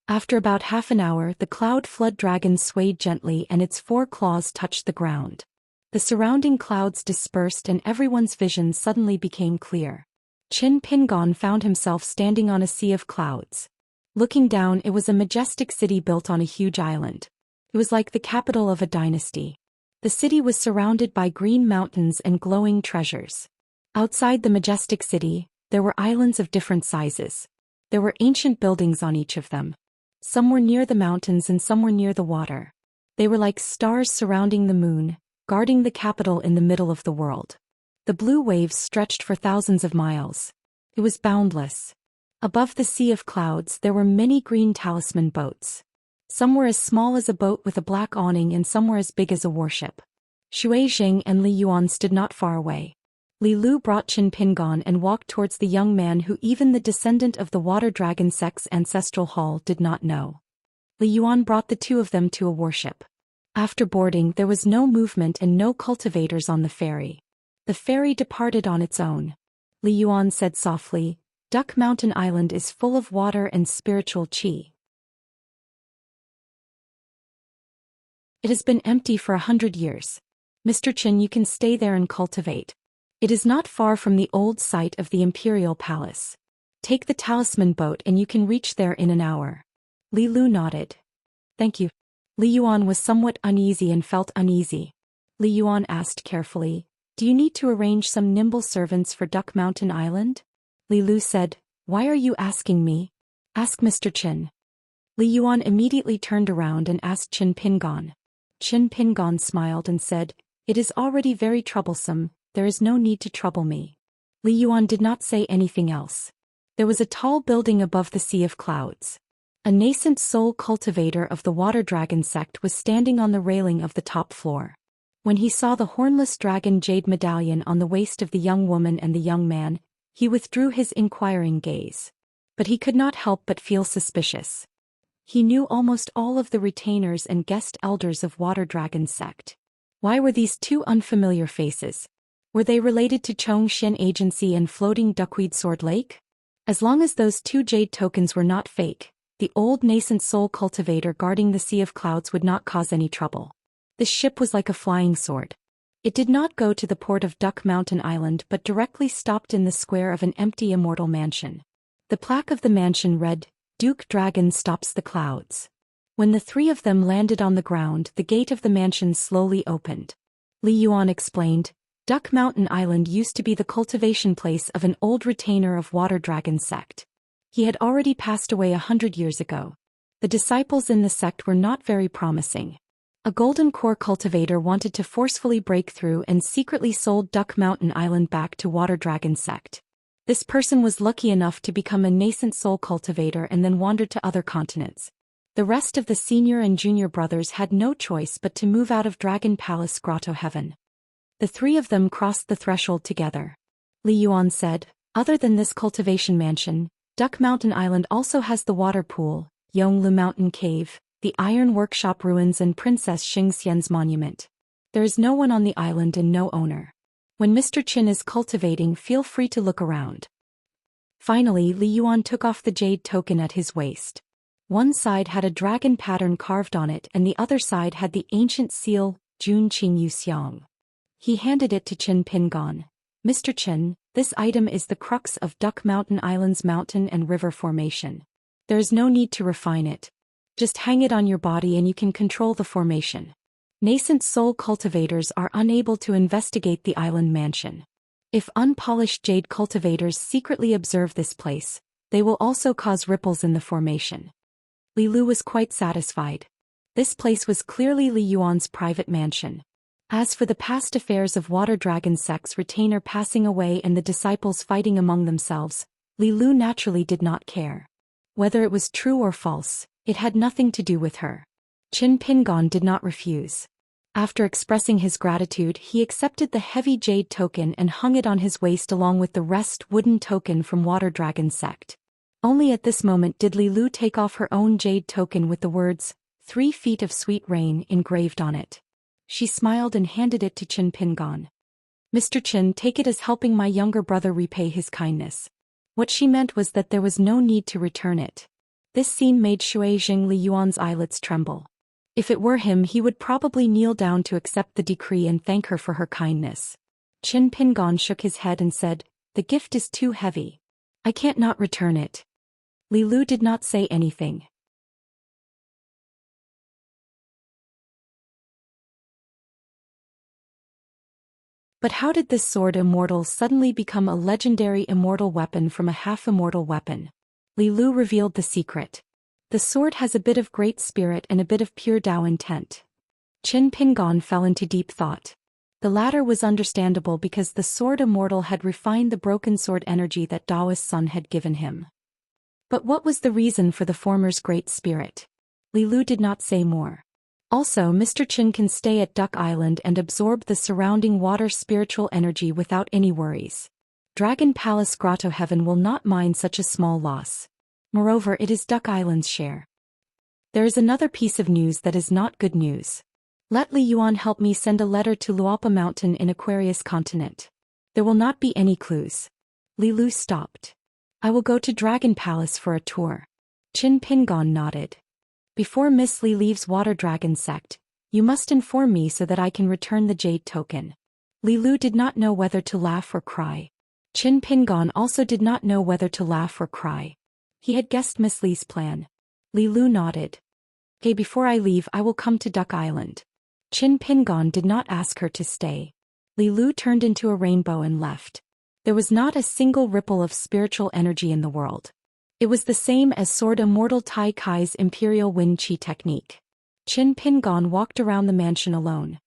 After about half an hour, the cloud flood dragon swayed gently and its 4 claws touched the ground. The surrounding clouds dispersed and everyone's vision suddenly became clear. Qin Pingon found himself standing on a sea of clouds. Looking down, it was a majestic city built on a huge island. It was like the capital of a dynasty. The city was surrounded by green mountains and glowing treasures. Outside the majestic city, there were islands of different sizes. There were ancient buildings on each of them. Some were near the mountains and some were near the water. They were like stars surrounding the moon, guarding the capital in the middle of the world. The blue waves stretched for thousands of miles. It was boundless. Above the sea of clouds, there were many green talisman boats. Some were as small as a boat with a black awning and some were as big as a warship. Shui Jing and Li Yuan stood not far away. Li Lu brought Qin Pingon and walked towards the young man who even the descendant of the water dragon sect's ancestral hall did not know. Li Yuan brought the two of them to a warship. After boarding, there was no movement and no cultivators on the ferry. The ferry departed on its own. Li Yuan said softly, Duck Mountain Island is full of water and spiritual qi. It has been empty for 100 years. Mr. Chen, you can stay there and cultivate. It is not far from the old site of the Imperial Palace. Take the talisman boat and you can reach there in an hour. Li Lu nodded. Thank you. Li Yuan was somewhat uneasy and felt uneasy. Li Yuan asked carefully, do you need to arrange some nimble servants for Duck Mountain Island? Li Lu said, why are you asking me? Ask Mr. Chen. Li Yuan immediately turned around and asked Qin Pingon. Qin Pingon smiled and said, it is already very troublesome, there is no need to trouble me. Li Yuan did not say anything else. There was a tall building above the sea of clouds. A nascent soul cultivator of the water dragon sect was standing on the railing of the top floor. When he saw the hornless dragon jade medallion on the waist of the young woman and the young man, he withdrew his inquiring gaze. But he could not help but feel suspicious. He knew almost all of the retainers and guest elders of Water Dragon sect. Why were these two unfamiliar faces? Were they related to Zhou Xian Agency and Floating Duckweed Sword Lake? As long as those two jade tokens were not fake, the old nascent soul cultivator guarding the Sea of Clouds would not cause any trouble. The ship was like a flying sword. It did not go to the port of Duck Mountain Island but directly stopped in the square of an empty Immortal mansion. The plaque of the mansion read, Duke Dragon Stops the Clouds. When the three of them landed on the ground, the gate of the mansion slowly opened. Li Yuan explained, Duck Mountain Island used to be the cultivation place of an old retainer of Water Dragon sect. He had already passed away 100 years ago. The disciples in the sect were not very promising. A golden core cultivator wanted to forcefully break through and secretly sold Duck Mountain Island back to Water Dragon sect. This person was lucky enough to become a nascent soul cultivator and then wandered to other continents. The rest of the senior and junior brothers had no choice but to move out of Dragon Palace Grotto Heaven. The three of them crossed the threshold together. Li Yuan said, other than this cultivation mansion, Duck Mountain Island also has the water pool, Yonglu Mountain Cave, the Iron Workshop ruins and Princess Xianxia's monument. There is no one on the island and no owner. When Mr. Qin is cultivating, feel free to look around. Finally, Li Yuan took off the jade token at his waist. One side had a dragon pattern carved on it and the other side had the ancient seal, Jun Qing Yu Xiang. He handed it to Qin Pingon. Mr. Qin, this item is the crux of Duck Mountain Island's mountain and river formation. There is no need to refine it. Just hang it on your body and you can control the formation. Nascent soul cultivators are unable to investigate the island mansion. If unpolished jade cultivators secretly observe this place, they will also cause ripples in the formation. Li Lu was quite satisfied. This place was clearly Li Yuan's private mansion. As for the past affairs of Water Dragon sect's retainer passing away and the disciples fighting among themselves, Li Lu naturally did not care. Whether it was true or false, it had nothing to do with her. Qin Pingon did not refuse. After expressing his gratitude, he accepted the heavy jade token and hung it on his waist along with the rest wooden token from Water Dragon sect. Only at this moment did Li Lu take off her own jade token with the words, 3 feet of sweet rain engraved on it. She smiled and handed it to Qin Pingon. Mr. Qin, take it as helping my younger brother repay his kindness. What she meant was that there was no need to return it. This scene made Shui Jing Li Yuan's eyelids tremble. If it were him, he would probably kneel down to accept the decree and thank her for her kindness. Qin Pingon shook his head and said, the gift is too heavy. I can't not return it. Li Lu did not say anything. But how did this sword Immortal suddenly become a legendary immortal weapon from a half-immortal weapon? Li Lu revealed the secret. The sword has a bit of great spirit and a bit of pure Dao intent. Qin Pingon fell into deep thought. The latter was understandable because the sword Immortal had refined the broken sword energy that Daoist Sun had given him. But what was the reason for the former's great spirit? Li Lu did not say more. Also, Mr. Qin can stay at Duck Island and absorb the surrounding water spiritual energy without any worries. Dragon Palace Grotto Heaven will not mind such a small loss. Moreover, it is Duck Island's share. There is another piece of news that is not good news. Let Li Yuan help me send a letter to Luopa Mountain in Aquarius Continent. There will not be any clues. Li Lu stopped. I will go to Dragon Palace for a tour. Qin Pingon nodded. Before Miss Li leaves Water Dragon Sect, you must inform me so that I can return the jade token. Li Lu did not know whether to laugh or cry. Qin Pingon also did not know whether to laugh or cry. He had guessed Miss Li's plan. Li Lu nodded. Okay, before I leave I will come to Duck Island. Qin Pingon did not ask her to stay. Li Lu turned into a rainbow and left. There was not a single ripple of spiritual energy in the world. It was the same as Sword Immortal Tai Kai's Imperial Wind Chi technique. Qin Pingon walked around the mansion alone.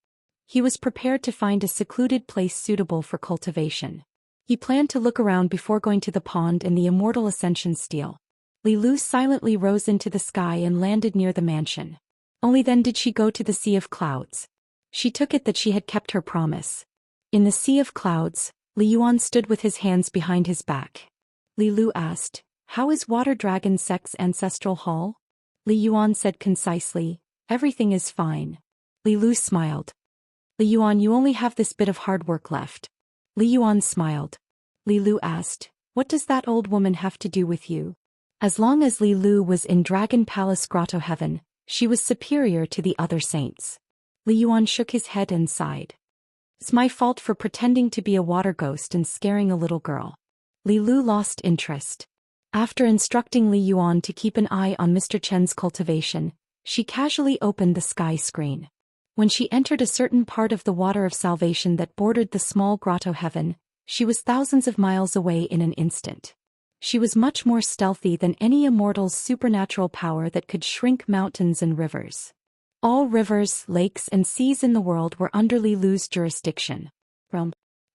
He was prepared to find a secluded place suitable for cultivation. He planned to look around before going to the pond and the Immortal Ascension Steel. Li Lu silently rose into the sky and landed near the mansion. Only then did she go to the Sea of Clouds. She took it that she had kept her promise. In the Sea of Clouds, Li Yuan stood with his hands behind his back. Li Lu asked, "How is Water Dragon Sect's ancestral hall?" Li Yuan said concisely, "Everything is fine." Li Lu smiled. "Li Yuan, you only have this bit of hard work left." Li Yuan smiled. Li Lu asked, "What does that old woman have to do with you?" As long as Li Lu was in Dragon Palace Grotto Heaven, she was superior to the other saints. Li Yuan shook his head and sighed. "It's my fault for pretending to be a water ghost and scaring a little girl." Li Lu lost interest. After instructing Li Yuan to keep an eye on Mr. Chen's cultivation, she casually opened the sky screen. When she entered a certain part of the water of salvation that bordered the small grotto heaven, she was thousands of miles away in an instant. She was much more stealthy than any immortal's supernatural power that could shrink mountains and rivers. All rivers, lakes and seas in the world were under Li Lu's jurisdiction.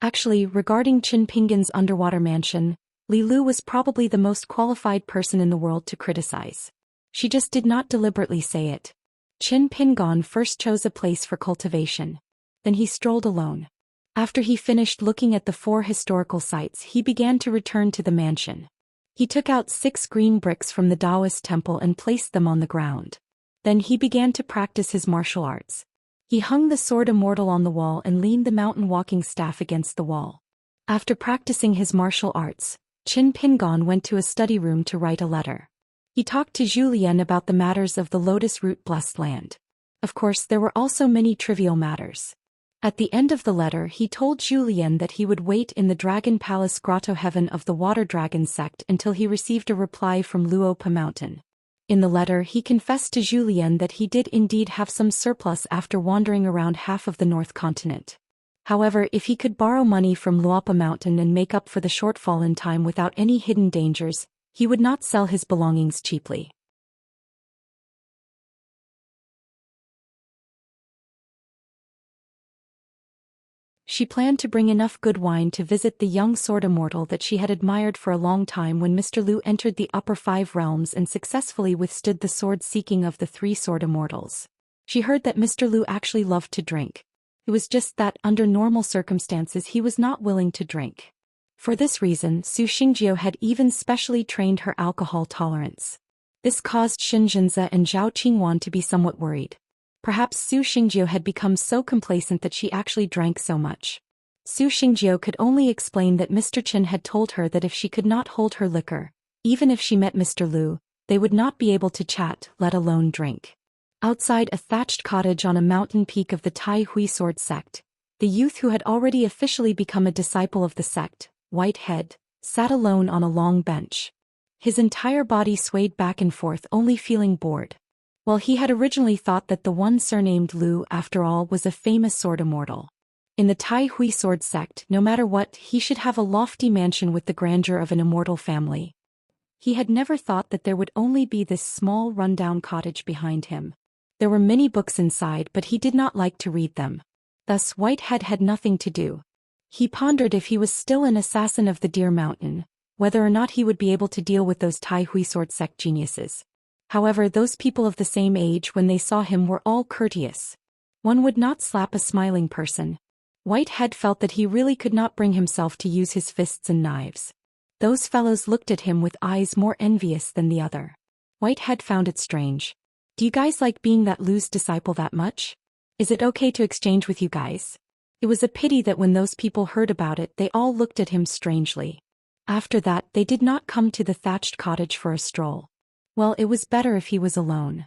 Actually, regarding Qin Pingon's underwater mansion, Li Lu was probably the most qualified person in the world to criticize. She just did not deliberately say it. Qin Pingon first chose a place for cultivation. Then he strolled alone. After he finished looking at the 4 historical sites, he began to return to the mansion. He took out 6 green bricks from the Daoist temple and placed them on the ground. Then he began to practice his martial arts. He hung the sword Immortal on the wall and leaned the mountain walking staff against the wall. After practicing his martial arts, Qin Pingon went to a study room to write a letter. He talked to Zhou Xian about the matters of the Lotus Root Blessed Land. Of course, there were also many trivial matters. At the end of the letter, he told Zhou Xian that he would wait in the Dragon Palace Grotto Heaven of the Water Dragon Sect until he received a reply from Luopa Mountain. In the letter, he confessed to Zhou Xian that he did indeed have some surplus after wandering around half of the North Continent. However, if he could borrow money from Luopa Mountain and make up for the shortfall in time without any hidden dangers, he would not sell his belongings cheaply. She planned to bring enough good wine to visit the young sword immortal that she had admired for a long time when Mr. Lu entered the upper 5 realms and successfully withstood the sword-seeking of the 3 sword immortals. She heard that Mr. Lu actually loved to drink. It was just that, under normal circumstances, he was not willing to drink. For this reason, Su Xingjiu had even specially trained her alcohol tolerance. This caused Xianxia and Zhao Qingwan to be somewhat worried. Perhaps Su Xingjiu had become so complacent that she actually drank so much. Su Xingjiu could only explain that Mr. Qin had told her that if she could not hold her liquor, even if she met Mr. Lu, they would not be able to chat, let alone drink. Outside a thatched cottage on a mountain peak of the Tai Hui Sword sect, the youth who had already officially become a disciple of the sect, Whitehead, sat alone on a long bench. His entire body swayed back and forth, only feeling bored. While he had originally thought that the one surnamed Lu, after all, was a famous sword immortal. In the Tai Hui Sword sect, no matter what, he should have a lofty mansion with the grandeur of an immortal family. He had never thought that there would only be this small rundown cottage behind him. There were many books inside, but he did not like to read them. Thus Whitehead had nothing to do. He pondered if he was still an assassin of the Deer Mountain, whether or not he would be able to deal with those Tai Hui Sword sect geniuses. However, those people of the same age when they saw him were all courteous. One would not slap a smiling person. Whitehead felt that he really could not bring himself to use his fists and knives. Those fellows looked at him with eyes more envious than the other. Whitehead found it strange. Do you guys like being that Lu's disciple that much? Is it okay to exchange with you guys? It was a pity that when those people heard about it, they all looked at him strangely. After that, they did not come to the thatched cottage for a stroll. Well, it was better if he was alone.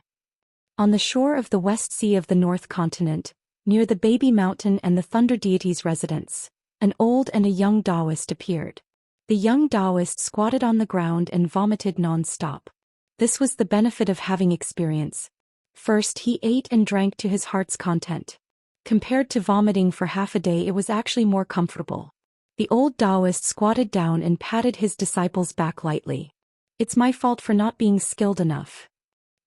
On the shore of the West Sea of the North Continent, near the Baby Mountain and the Thunder Deity's residence, an old and a young Daoist appeared. The young Daoist squatted on the ground and vomited non-stop. This was the benefit of having experience. First, he ate and drank to his heart's content. Compared to vomiting for half a day, it was actually more comfortable. The old Daoist squatted down and patted his disciple's back lightly. It's my fault for not being skilled enough.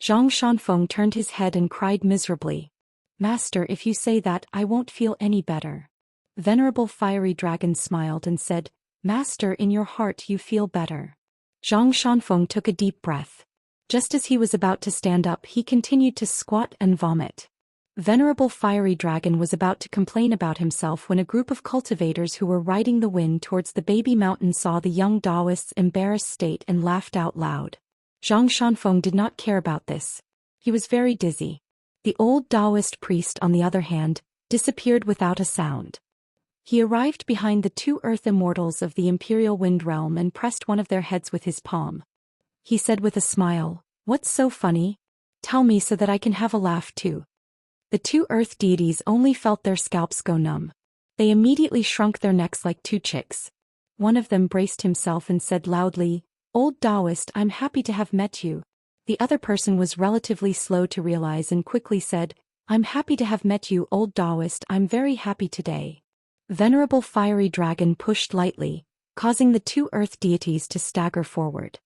Zhang Shanfeng turned his head and cried miserably. Master, if you say that, I won't feel any better. Venerable Fiery Dragon smiled and said, Master, in your heart you feel better. Zhang Shanfeng took a deep breath. Just as he was about to stand up, he continued to squat and vomit. Venerable Fiery Dragon was about to complain about himself when a group of cultivators who were riding the wind towards the Baby Mountain saw the young Daoist's embarrassed state and laughed out loud. Zhang Shanfeng did not care about this. He was very dizzy. The old Daoist priest, on the other hand, disappeared without a sound. He arrived behind the two earth immortals of the Imperial Wind Realm and pressed one of their heads with his palm. He said with a smile, What's so funny? Tell me so that I can have a laugh too. The two earth deities only felt their scalps go numb. They immediately shrunk their necks like two chicks. One of them braced himself and said loudly, Old Daoist, I'm happy to have met you. The other person was relatively slow to realize and quickly said, I'm happy to have met you, Old Daoist, I'm very happy today. Venerable Fiery Dragon pushed lightly, causing the two earth deities to stagger forward.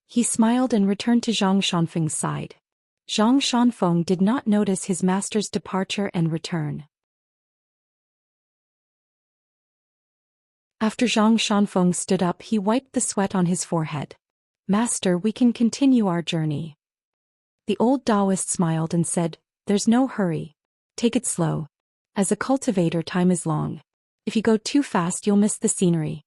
He smiled and returned to Zhang Shanfeng's side. Zhang Shanfeng did not notice his master's departure and return. After Zhang Shanfeng stood up, he wiped the sweat on his forehead. Master, we can continue our journey. The old Daoist smiled and said, There's no hurry. Take it slow. As a cultivator, time is long. If you go too fast, you'll miss the scenery.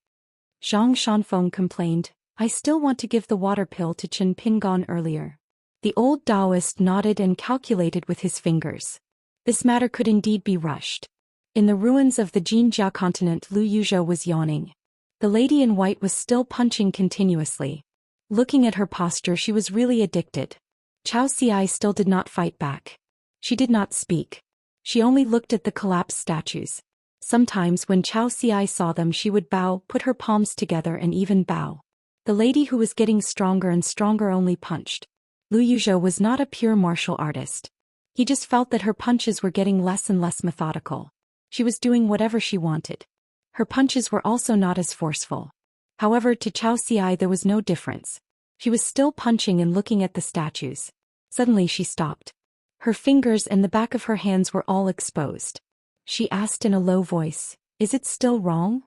Zhang Shanfeng complained, I still want to give the water pill to Chen Pingon earlier. The old Daoist nodded and calculated with his fingers. This matter could indeed be rushed. In the ruins of the Jinjia continent, Lu Yuzhou was yawning. The lady in white was still punching continuously. Looking at her posture, she was really addicted. Chao Xi still did not fight back. She did not speak. She only looked at the collapsed statues. Sometimes when Chao Xi saw them, she would bow, put her palms together and even bow. The lady, who was getting stronger and stronger, only punched. Lu Yuzhou was not a pure martial artist. He just felt that her punches were getting less and less methodical. She was doing whatever she wanted. Her punches were also not as forceful. However, to Chao Xi there was no difference. She was still punching and looking at the statues. Suddenly she stopped. Her fingers and the back of her hands were all exposed. She asked in a low voice, Is it still wrong?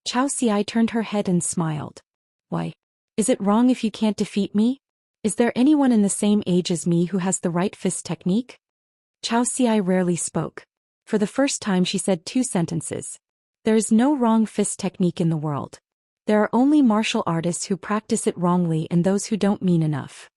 Chao Xi turned her head and smiled. Why? Is it wrong if you can't defeat me? Is there anyone in the same age as me who has the right fist technique? Chao Xi rarely spoke. For the first time she said two sentences. There is no wrong fist technique in the world. There are only martial artists who practice it wrongly and those who don't mean enough.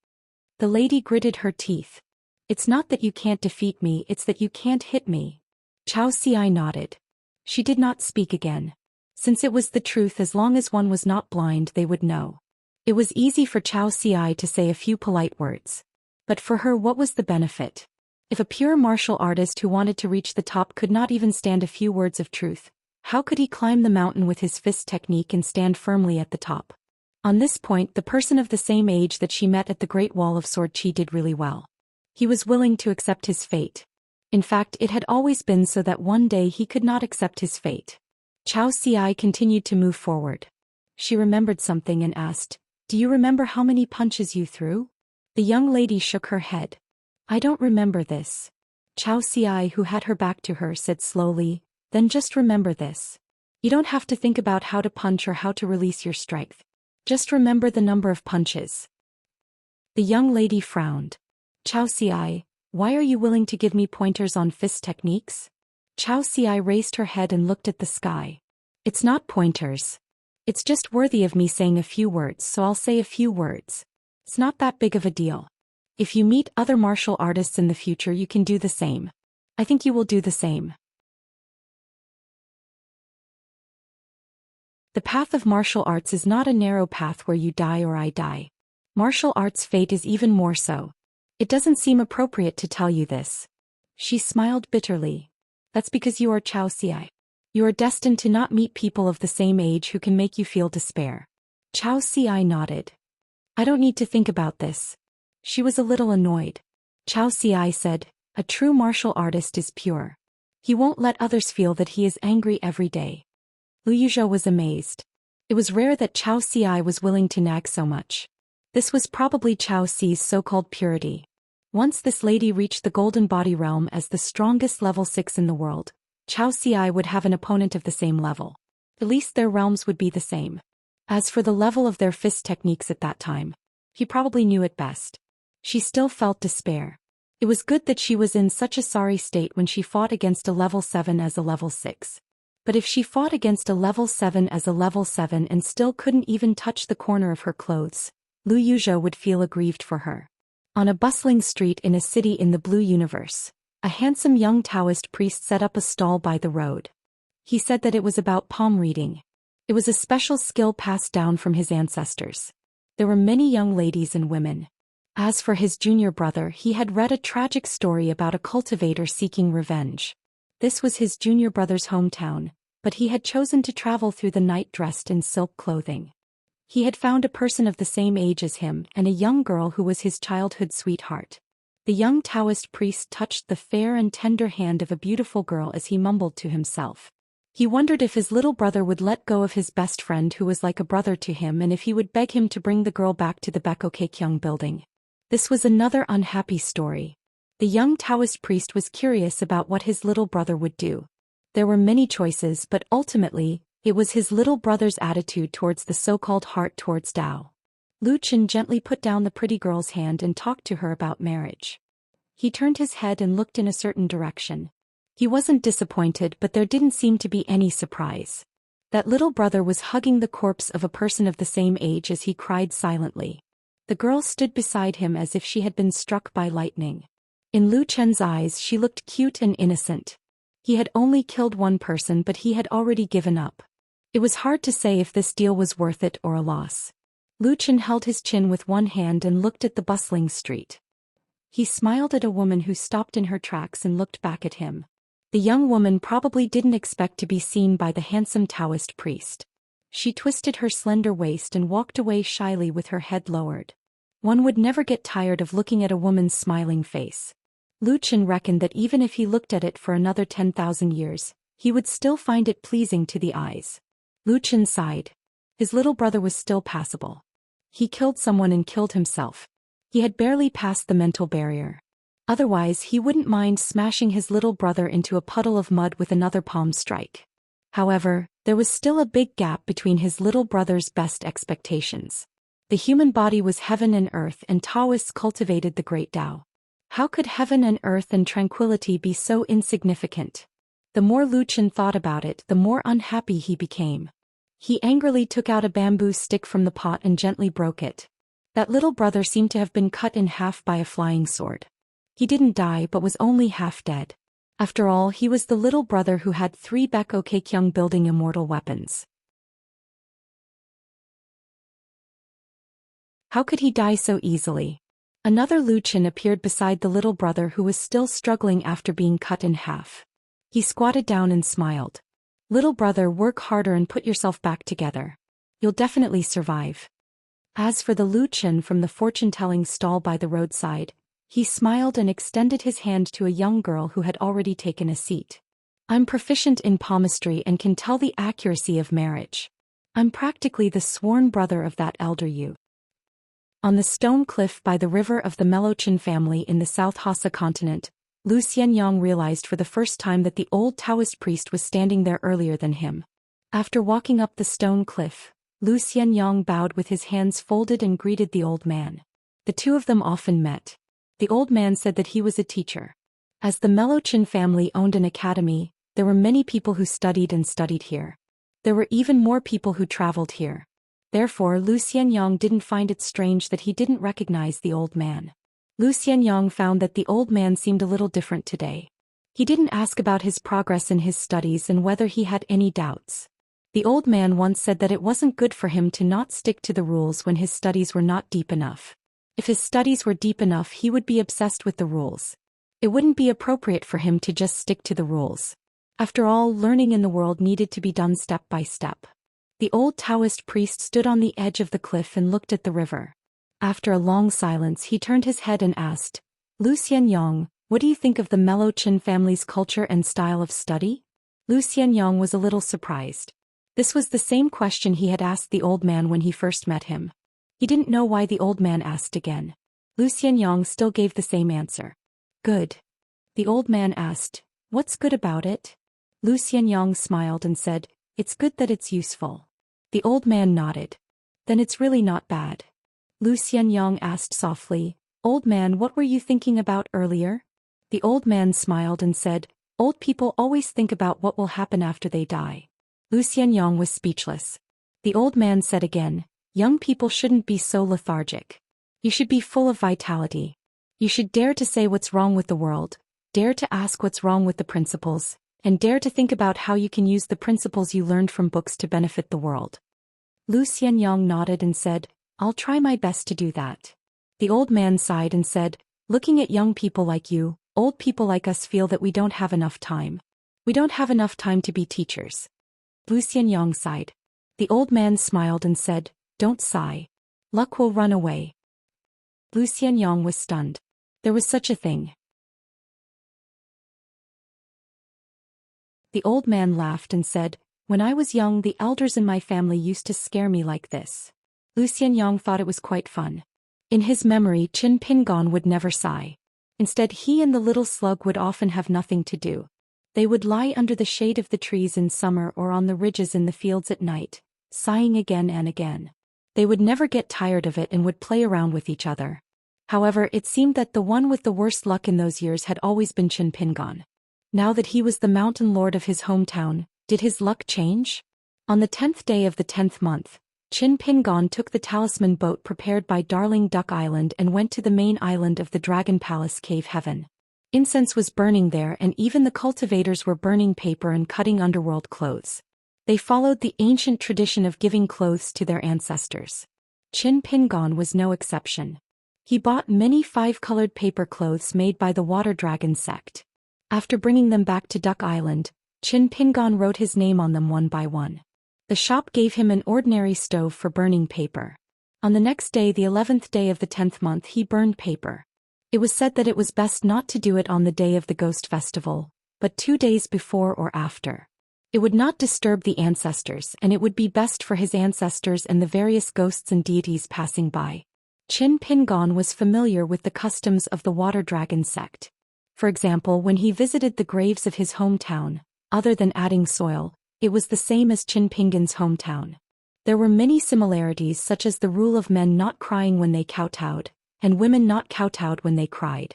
The lady gritted her teeth. It's not that you can't defeat me, it's that you can't hit me. Chao Xi nodded. She did not speak again. Since it was the truth, as long as one was not blind, they would know. It was easy for Chao Xi to say a few polite words. But for her, what was the benefit? If a pure martial artist who wanted to reach the top could not even stand a few words of truth, how could he climb the mountain with his fist technique and stand firmly at the top? On this point, the person of the same age that she met at the Great Wall of Sword Qi did really well. He was willing to accept his fate. In fact, it had always been so that one day he could not accept his fate. Chao Xi continued to move forward. She remembered something and asked, Do you remember how many punches you threw? The young lady shook her head. I don't remember this. Chao Xi, who had her back to her, said slowly, Then just remember this. You don't have to think about how to punch or how to release your strength. Just remember the number of punches. The young lady frowned. Chao Xi, why are you willing to give me pointers on fist techniques? Chao Xi raised her head and looked at the sky. It's not pointers. It's just worthy of me saying a few words, so I'll say a few words. It's not that big of a deal. If you meet other martial artists in the future, you can do the same. I think you will do the same. The path of martial arts is not a narrow path where you die or I die. Martial arts' fate is even more so. It doesn't seem appropriate to tell you this. She smiled bitterly. That's because you are Xianxia. You are destined to not meet people of the same age who can make you feel despair. Xianxia nodded. I don't need to think about this. She was a little annoyed. Xianxia said, a true martial artist is pure. He won't let others feel that he is angry every day. Wuxia was amazed. It was rare that Xianxia was willing to nag so much. This was probably Xiaoxi's so-called purity. Once this lady reached the golden body realm as the strongest level 6 in the world, Xiaoxi would have an opponent of the same level. At least their realms would be the same. As for the level of their fist techniques at that time, he probably knew it best. She still felt despair. It was good that she was in such a sorry state when she fought against a level 7 as a level 6. But if she fought against a level 7 as a level 7 and still couldn't even touch the corner of her clothes, Wuxia would feel aggrieved for her. On a bustling street in a city in the blue universe, a handsome young Daoist priest set up a stall by the road. He said that it was about palm reading. It was a special skill passed down from his ancestors. There were many young ladies and women. As for his junior brother, he had read a tragic story about a cultivator seeking revenge. This was his junior brother's hometown, but he had chosen to travel through the night dressed in silk clothing. He had found a person of the same age as him and a young girl who was his childhood sweetheart. The young Daoist priest touched the fair and tender hand of a beautiful girl as he mumbled to himself. He wondered if his little brother would let go of his best friend who was like a brother to him and if he would beg him to bring the girl back to the Cultivation building. This was another unhappy story. The young Daoist priest was curious about what his little brother would do. There were many choices, but ultimately, it was his little brother's attitude towards the so-called heart towards Dao. Zhou Xian gently put down the pretty girl's hand and talked to her about marriage. He turned his head and looked in a certain direction. He wasn't disappointed, but there didn't seem to be any surprise. That little brother was hugging the corpse of a person of the same age as he cried silently. The girl stood beside him as if she had been struck by lightning. In Zhou Xian's eyes she looked cute and innocent. He had only killed one person, but he had already given up. It was hard to say if this deal was worth it or a loss. Zhou Xian held his chin with one hand and looked at the bustling street. He smiled at a woman who stopped in her tracks and looked back at him. The young woman probably didn't expect to be seen by the handsome Daoist priest. She twisted her slender waist and walked away shyly with her head lowered. One would never get tired of looking at a woman's smiling face. Zhou Xian reckoned that even if he looked at it for another 10,000 years, he would still find it pleasing to the eyes. Zhou Xian sighed. His little brother was still passable. He killed someone and killed himself. He had barely passed the mental barrier. Otherwise, he wouldn't mind smashing his little brother into a puddle of mud with another palm strike. However, there was still a big gap between his little brother's best expectations. The human body was heaven and earth, and Taoists cultivated the great Tao. How could heaven and earth and tranquility be so insignificant? The more Zhou Xian thought about it, the more unhappy he became. He angrily took out a bamboo stick from the pot and gently broke it. That little brother seemed to have been cut in half by a flying sword. He didn't die but was only half dead. After all, he was the little brother who had 3 Cultivation building immortal weapons. How could he die so easily? Another Zhou Xian appeared beside the little brother who was still struggling after being cut in half. He squatted down and smiled. Little brother, work harder and put yourself back together. You'll definitely survive. As for the Zhou Xian from the fortune-telling stall by the roadside, he smiled and extended his hand to a young girl who had already taken a seat. I'm proficient in palmistry and can tell the accuracy of marriage. I'm practically the sworn brother of that elder Yu. On the stone cliff by the river of the Melochin family in the South Hassa continent, Lu Xianyang realized for the first time that the old Taoist priest was standing there earlier than him. After walking up the stone cliff, Lu Xianyang bowed with his hands folded and greeted the old man. The two of them often met. The old man said that he was a teacher. As the Melochin family owned an academy, there were many people who studied here. There were even more people who traveled here. Therefore, Lu Xianyang didn't find it strange that he didn't recognize the old man. Lu Xianyang found that the old man seemed a little different today. He didn't ask about his progress in his studies and whether he had any doubts. The old man once said that it wasn't good for him to not stick to the rules when his studies were not deep enough. If his studies were deep enough, he would be obsessed with the rules. It wouldn't be appropriate for him to just stick to the rules. After all, learning in the world needed to be done step by step. The old Taoist priest stood on the edge of the cliff and looked at the river. After a long silence, he turned his head and asked, Xianxia, what do you think of the Mellow Qin family's culture and style of study? Xianxia was a little surprised. This was the same question he had asked the old man when he first met him. He didn't know why the old man asked again. Xianxia still gave the same answer. Good. The old man asked, what's good about it? Xianxia smiled and said, it's good that it's useful. The old man nodded. Then it's really not bad. Xianxia asked softly, old man, what were you thinking about earlier? The old man smiled and said, old people always think about what will happen after they die. Xianxia was speechless. The old man said again, young people shouldn't be so lethargic. You should be full of vitality. You should dare to say what's wrong with the world, dare to ask what's wrong with the principles, and dare to think about how you can use the principles you learned from books to benefit the world. Xianxia nodded and said, I'll try my best to do that. The old man sighed and said, looking at young people like you, old people like us feel that we don't have enough time. We don't have enough time to be teachers. Xianxia sighed. The old man smiled and said, don't sigh. Luck will run away. Xianxia was stunned. There was such a thing. The old man laughed and said, when I was young, the elders in my family used to scare me like this. Xianxia thought it was quite fun. In his memory, Qin Pingon would never sigh. Instead, he and the little slug would often have nothing to do. They would lie under the shade of the trees in summer or on the ridges in the fields at night, sighing again and again. They would never get tired of it and would play around with each other. However, it seemed that the one with the worst luck in those years had always been Qin Pingon. Now that he was the mountain lord of his hometown, did his luck change? On the 10th day of the 10th month, Qin Pingon took the talisman boat prepared by Darling Duck Island and went to the main island of the Dragon Palace Cave Heaven. Incense was burning there, and even the cultivators were burning paper and cutting underworld clothes. They followed the ancient tradition of giving clothes to their ancestors. Qin Pingon was no exception. He bought many 5-colored paper clothes made by the Water Dragon sect. After bringing them back to Duck Island, Qin Pingon wrote his name on them one by one. The shop gave him an ordinary stove for burning paper. On the next day, the 11th day of the 10th month, he burned paper. It was said that it was best not to do it on the day of the Ghost Festival, but 2 days before or after. It would not disturb the ancestors, and it would be best for his ancestors and the various ghosts and deities passing by. Qin Pingon was familiar with the customs of the Water Dragon sect. For example, when he visited the graves of his hometown, other than adding soil, it was the same as Qin Pingon's hometown. There were many similarities, such as the rule of men not crying when they kowtowed, and women not kowtowed when they cried.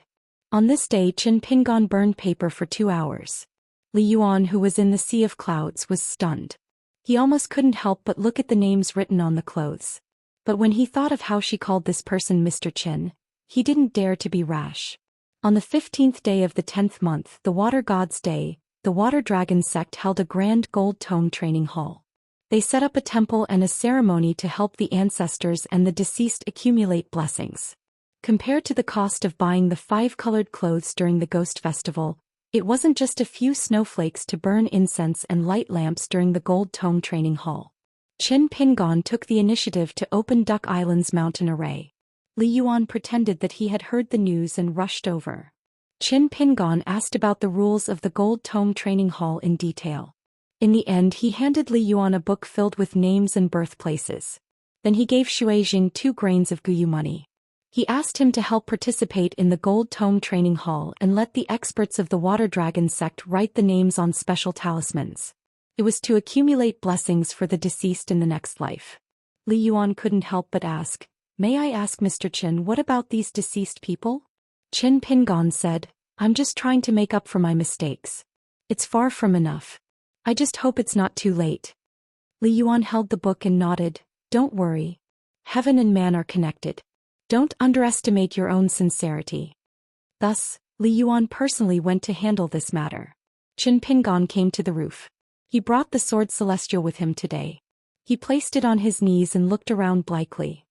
On this day, Qin Pingon burned paper for 2 hours. Li Yuan, who was in the sea of clouds, was stunned. He almost couldn't help but look at the names written on the clothes. But when he thought of how she called this person Mr. Qin, he didn't dare to be rash. On the 15th day of the 10th month, the Water God's Day, the Water Dragon sect held a grand gold tome training hall. They set up a temple and a ceremony to help the ancestors and the deceased accumulate blessings. Compared to the cost of buying the 5-colored clothes during the Ghost Festival, it wasn't just a few snowflakes to burn incense and light lamps during the Gold Tome Training Hall. Qin Pingon took the initiative to open Duck Island's mountain array. Li Yuan pretended that he had heard the news and rushed over. Qin Pingon asked about the rules of the Gold Tome Training Hall in detail. In the end, he handed Li Yuan a book filled with names and birthplaces. Then he gave Xuejing 2 grains of Guyu money. He asked him to help participate in the Gold Tome Training Hall and let the experts of the Water Dragon sect write the names on special talismans. It was to accumulate blessings for the deceased in the next life. Li Yuan couldn't help but ask, "May I ask Mr. Qin, what about these deceased people?" Qin Pingon said, "I'm just trying to make up for my mistakes. It's far from enough. I just hope it's not too late." Li Yuan held the book and nodded, "Don't worry. Heaven and man are connected. Don't underestimate your own sincerity." Thus, Li Yuan personally went to handle this matter. Qin Pingon came to the roof. He brought the sword celestial with him today. He placed it on his knees and looked around blankly.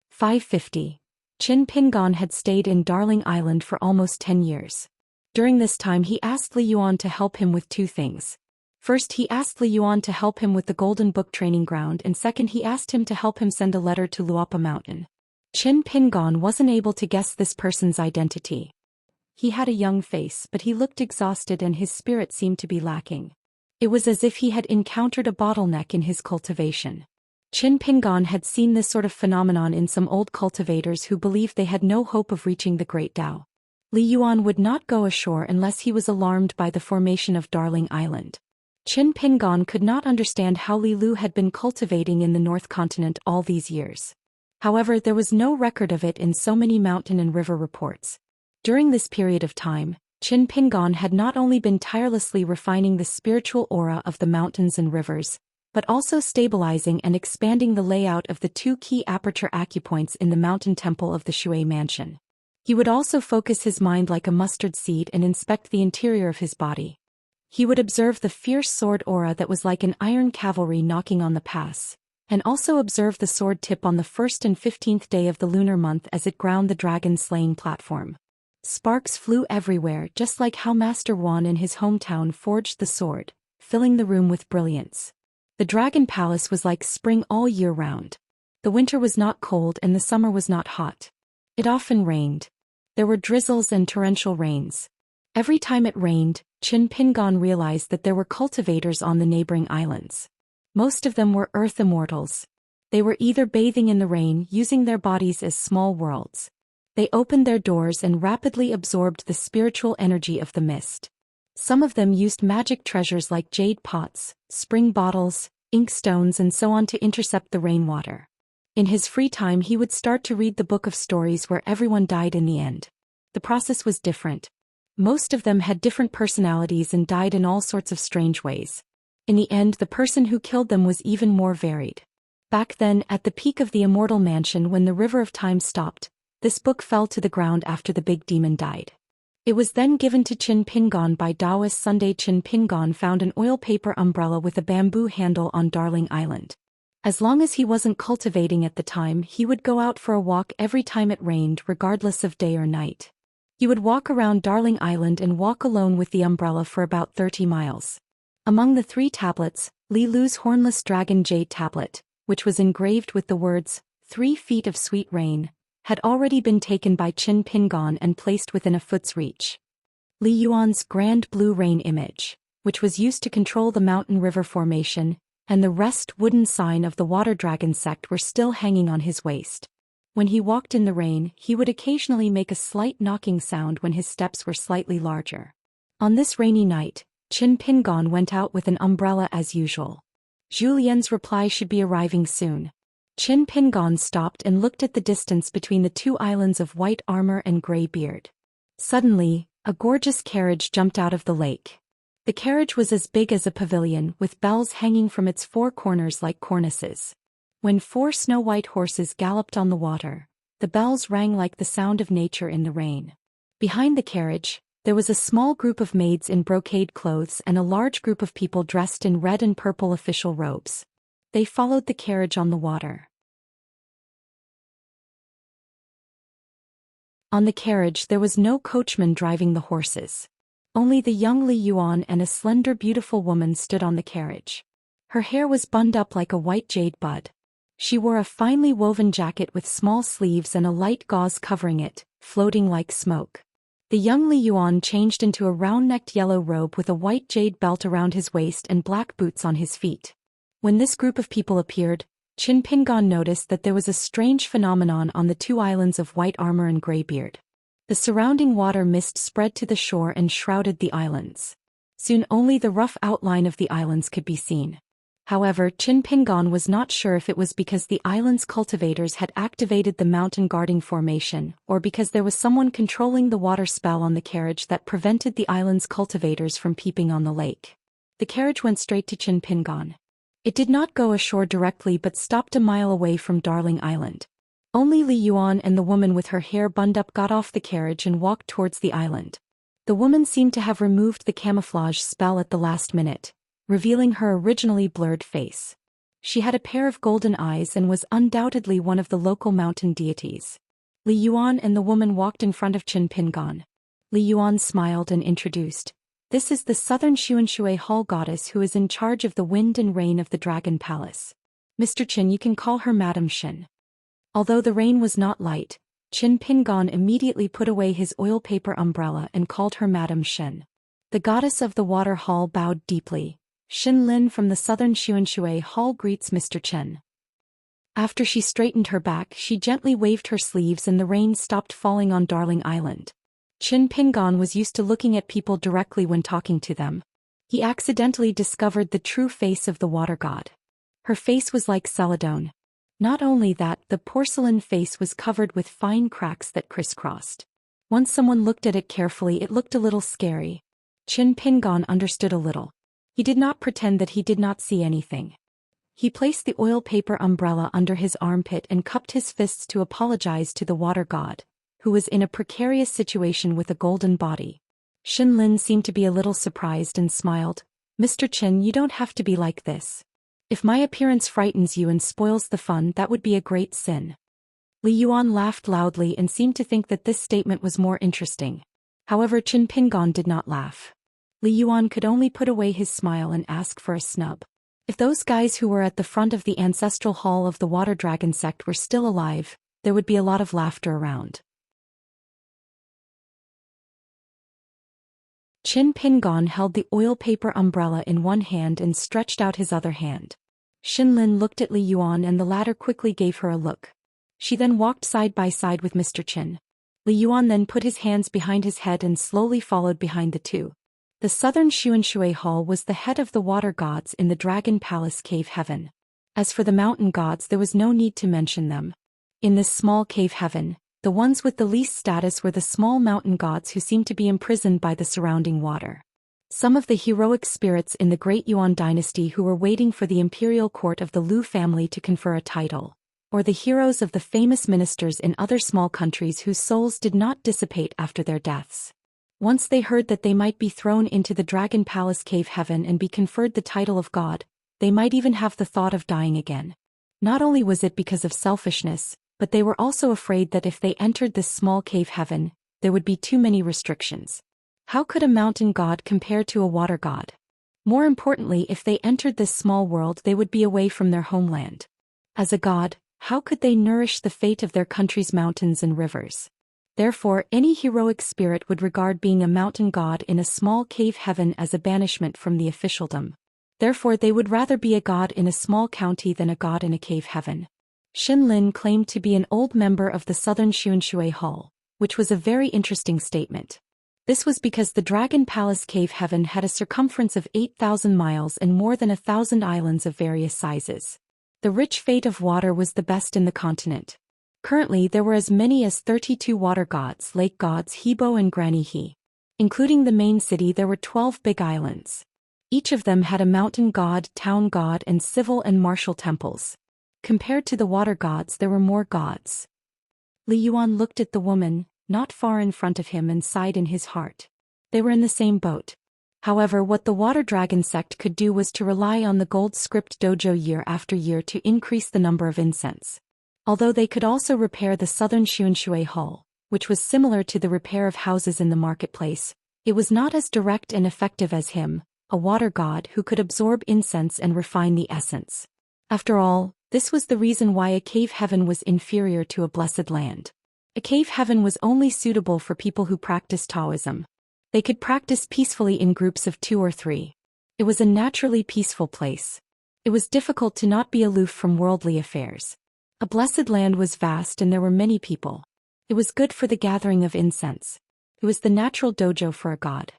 "550. Qin Pingon had stayed in Darling Island for almost 10 years. During this time he asked Li Yuan to help him with two things. First, he asked Li Yuan to help him with the Golden Book training ground, and second, he asked him to help him send a letter to Luapa Mountain. Qin Pingon wasn't able to guess this person's identity. He had a young face, but he looked exhausted and his spirit seemed to be lacking. It was as if he had encountered a bottleneck in his cultivation. Qin Pingon had seen this sort of phenomenon in some old cultivators who believed they had no hope of reaching the Great Tao. Li Yuan would not go ashore unless he was alarmed by the formation of Darling Island. Qin Pingon could not understand how Li Lu had been cultivating in the North Continent all these years. However, there was no record of it in so many mountain and river reports. During this period of time, Qin Pingon had not only been tirelessly refining the spiritual aura of the mountains and rivers, but also stabilizing and expanding the layout of the two key aperture acupoints in the mountain temple of the Shui Mansion. He would also focus his mind like a mustard seed and inspect the interior of his body. He would observe the fierce sword aura that was like an iron cavalry knocking on the pass, and also observe the sword tip on the 1st and 15th day of the lunar month as it ground the dragon-slaying platform. Sparks flew everywhere, just like how Master Wan in his hometown forged the sword, filling the room with brilliance. The Dragon Palace was like spring all year round. The winter was not cold and the summer was not hot. It often rained. There were drizzles and torrential rains. Every time it rained, Qin Pingon realized that there were cultivators on the neighboring islands. Most of them were earth immortals. They were either bathing in the rain, using their bodies as small worlds. They opened their doors and rapidly absorbed the spiritual energy of the mist. Some of them used magic treasures like jade pots, spring bottles, ink stones and so on to intercept the rainwater. In his free time he would start to read the book of stories where everyone died in the end. The process was different. Most of them had different personalities and died in all sorts of strange ways. In the end, the person who killed them was even more varied. Back then, at the peak of the Immortal Mansion when the River of Time stopped, this book fell to the ground after the big demon died. It was then given to Qin Pingon by Daoist Sunday. Qin Pingon found an oil paper umbrella with a bamboo handle on Darling Island. As long as he wasn't cultivating at the time, he would go out for a walk every time it rained, regardless of day or night. He would walk around Darling Island and walk alone with the umbrella for about 30 miles. Among the 3 tablets, Li Lu's hornless dragon jade tablet, which was engraved with the words, 3 feet of sweet rain, had already been taken by Qin Pingon and placed within a foot's reach. Li Yuan's grand blue rain image, which was used to control the mountain river formation, and the rest wooden sign of the water dragon sect were still hanging on his waist. When he walked in the rain, he would occasionally make a slight knocking sound when his steps were slightly larger. On this rainy night, Qin Pingon went out with an umbrella as usual. Zhou Xian's reply should be arriving soon. Qin Pingon stopped and looked at the distance between the 2 islands of White Armor and Grey Beard. Suddenly, a gorgeous carriage jumped out of the lake. The carriage was as big as a pavilion, with bells hanging from its 4 corners like cornices. When 4 snow-white horses galloped on the water, the bells rang like the sound of nature in the rain. Behind the carriage, there was a small group of maids in brocade clothes and a large group of people dressed in red and purple official robes. They followed the carriage on the water. On the carriage there was no coachman driving the horses. Only the young Li Yuan and a slender beautiful woman stood on the carriage. Her hair was bunned up like a white jade bud. She wore a finely woven jacket with small sleeves and a light gauze covering it, floating like smoke. The young Li Yuan changed into a round-necked yellow robe with a white jade belt around his waist and black boots on his feet. When this group of people appeared, Qin Pingon noticed that there was a strange phenomenon on the 2 islands of White Armor and Greybeard. The surrounding water mist spread to the shore and shrouded the islands. Soon only the rough outline of the islands could be seen. However, Qin Pingon was not sure if it was because the island's cultivators had activated the mountain guarding formation, or because there was someone controlling the water spell on the carriage that prevented the island's cultivators from peeping on the lake. The carriage went straight to Qin Pingon. It did not go ashore directly but stopped a mile away from Darling Island. Only Li Yuan and the woman with her hair bunded up got off the carriage and walked towards the island. The woman seemed to have removed the camouflage spell at the last minute, revealing her originally blurred face. She had a pair of golden eyes and was undoubtedly one of the local mountain deities. Li Yuan and the woman walked in front of Qin Pingon. Li Yuan smiled and introduced, "This is the southern Xianxia Hall goddess who is in charge of the wind and rain of the Dragon Palace. Mr. Qin, you can call her Madam Xin." Although the rain was not light, Qin Pingon immediately put away his oil paper umbrella and called her Madam Xin. The goddess of the water hall bowed deeply. "Xin Lin from the southern Xianxia Hall greets Mr. Qin." After she straightened her back, she gently waved her sleeves and the rain stopped falling on Darling Island. Qin Pingon was used to looking at people directly when talking to them. He accidentally discovered the true face of the water god. Her face was like celadone. Not only that, the porcelain face was covered with fine cracks that crisscrossed. Once someone looked at it carefully, it looked a little scary. Qin Pingon understood a little. He did not pretend that he did not see anything. He placed the oil paper umbrella under his armpit and cupped his fists to apologize to the water god, who was in a precarious situation with a golden body. Xin Lin seemed to be a little surprised and smiled. "Mr. Qin, you don't have to be like this. If my appearance frightens you and spoils the fun, that would be a great sin." Li Yuan laughed loudly and seemed to think that this statement was more interesting. However, Qin Pingon did not laugh. Li Yuan could only put away his smile and ask for a snub. If those guys who were at the front of the ancestral hall of the Water Dragon sect were still alive, there would be a lot of laughter around. Qin Pingon held the oil paper umbrella in one hand and stretched out his other hand. Xin Lin looked at Li Yuan and the latter quickly gave her a look. She then walked side by side with Mr. Qin. Li Yuan then put his hands behind his head and slowly followed behind the two. The southern Xianxia Hall was the head of the water gods in the Dragon Palace Cave Heaven. As for the mountain gods, there was no need to mention them. In this small cave heaven, the ones with the least status were the small mountain gods who seemed to be imprisoned by the surrounding water. Some of the heroic spirits in the Great Yuan dynasty who were waiting for the imperial court of the Lu family to confer a title, or the heroes of the famous ministers in other small countries whose souls did not dissipate after their deaths. Once they heard that they might be thrown into the Dragon Palace Cave Heaven and be conferred the title of God, they might even have the thought of dying again. Not only was it because of selfishness, but they were also afraid that if they entered this small cave heaven, there would be too many restrictions. How could a mountain god compare to a water god? More importantly, if they entered this small world, they would be away from their homeland. As a god, how could they nourish the fate of their country's mountains and rivers? Therefore, any heroic spirit would regard being a mountain god in a small cave heaven as a banishment from the officialdom. Therefore, they would rather be a god in a small county than a god in a cave heaven. Xin Lin claimed to be an old member of the southern Xianxia Hall, which was a very interesting statement. This was because the Dragon Palace Cave Heaven had a circumference of 8,000 miles and more than 1,000 islands of various sizes. The rich fate of water was the best in the continent. Currently, there were as many as 32 water gods, lake gods Hebo and Granny He. Including the main city, there were 12 big islands. Each of them had a mountain god, town god, and civil and martial temples. Compared to the water gods, there were more gods. Li Yuan looked at the woman, not far in front of him, and sighed in his heart. They were in the same boat. However, what the Water Dragon sect could do was to rely on the gold script dojo year after year to increase the number of incense. Although they could also repair the southern Xianxia Hall, which was similar to the repair of houses in the marketplace, it was not as direct and effective as him, a water god who could absorb incense and refine the essence. After all, this was the reason why a cave heaven was inferior to a blessed land. A cave heaven was only suitable for people who practiced Taoism. They could practice peacefully in groups of 2 or 3. It was a naturally peaceful place. It was difficult to not be aloof from worldly affairs. A blessed land was vast and there were many people. It was good for the gathering of incense. It was the natural dojo for a god.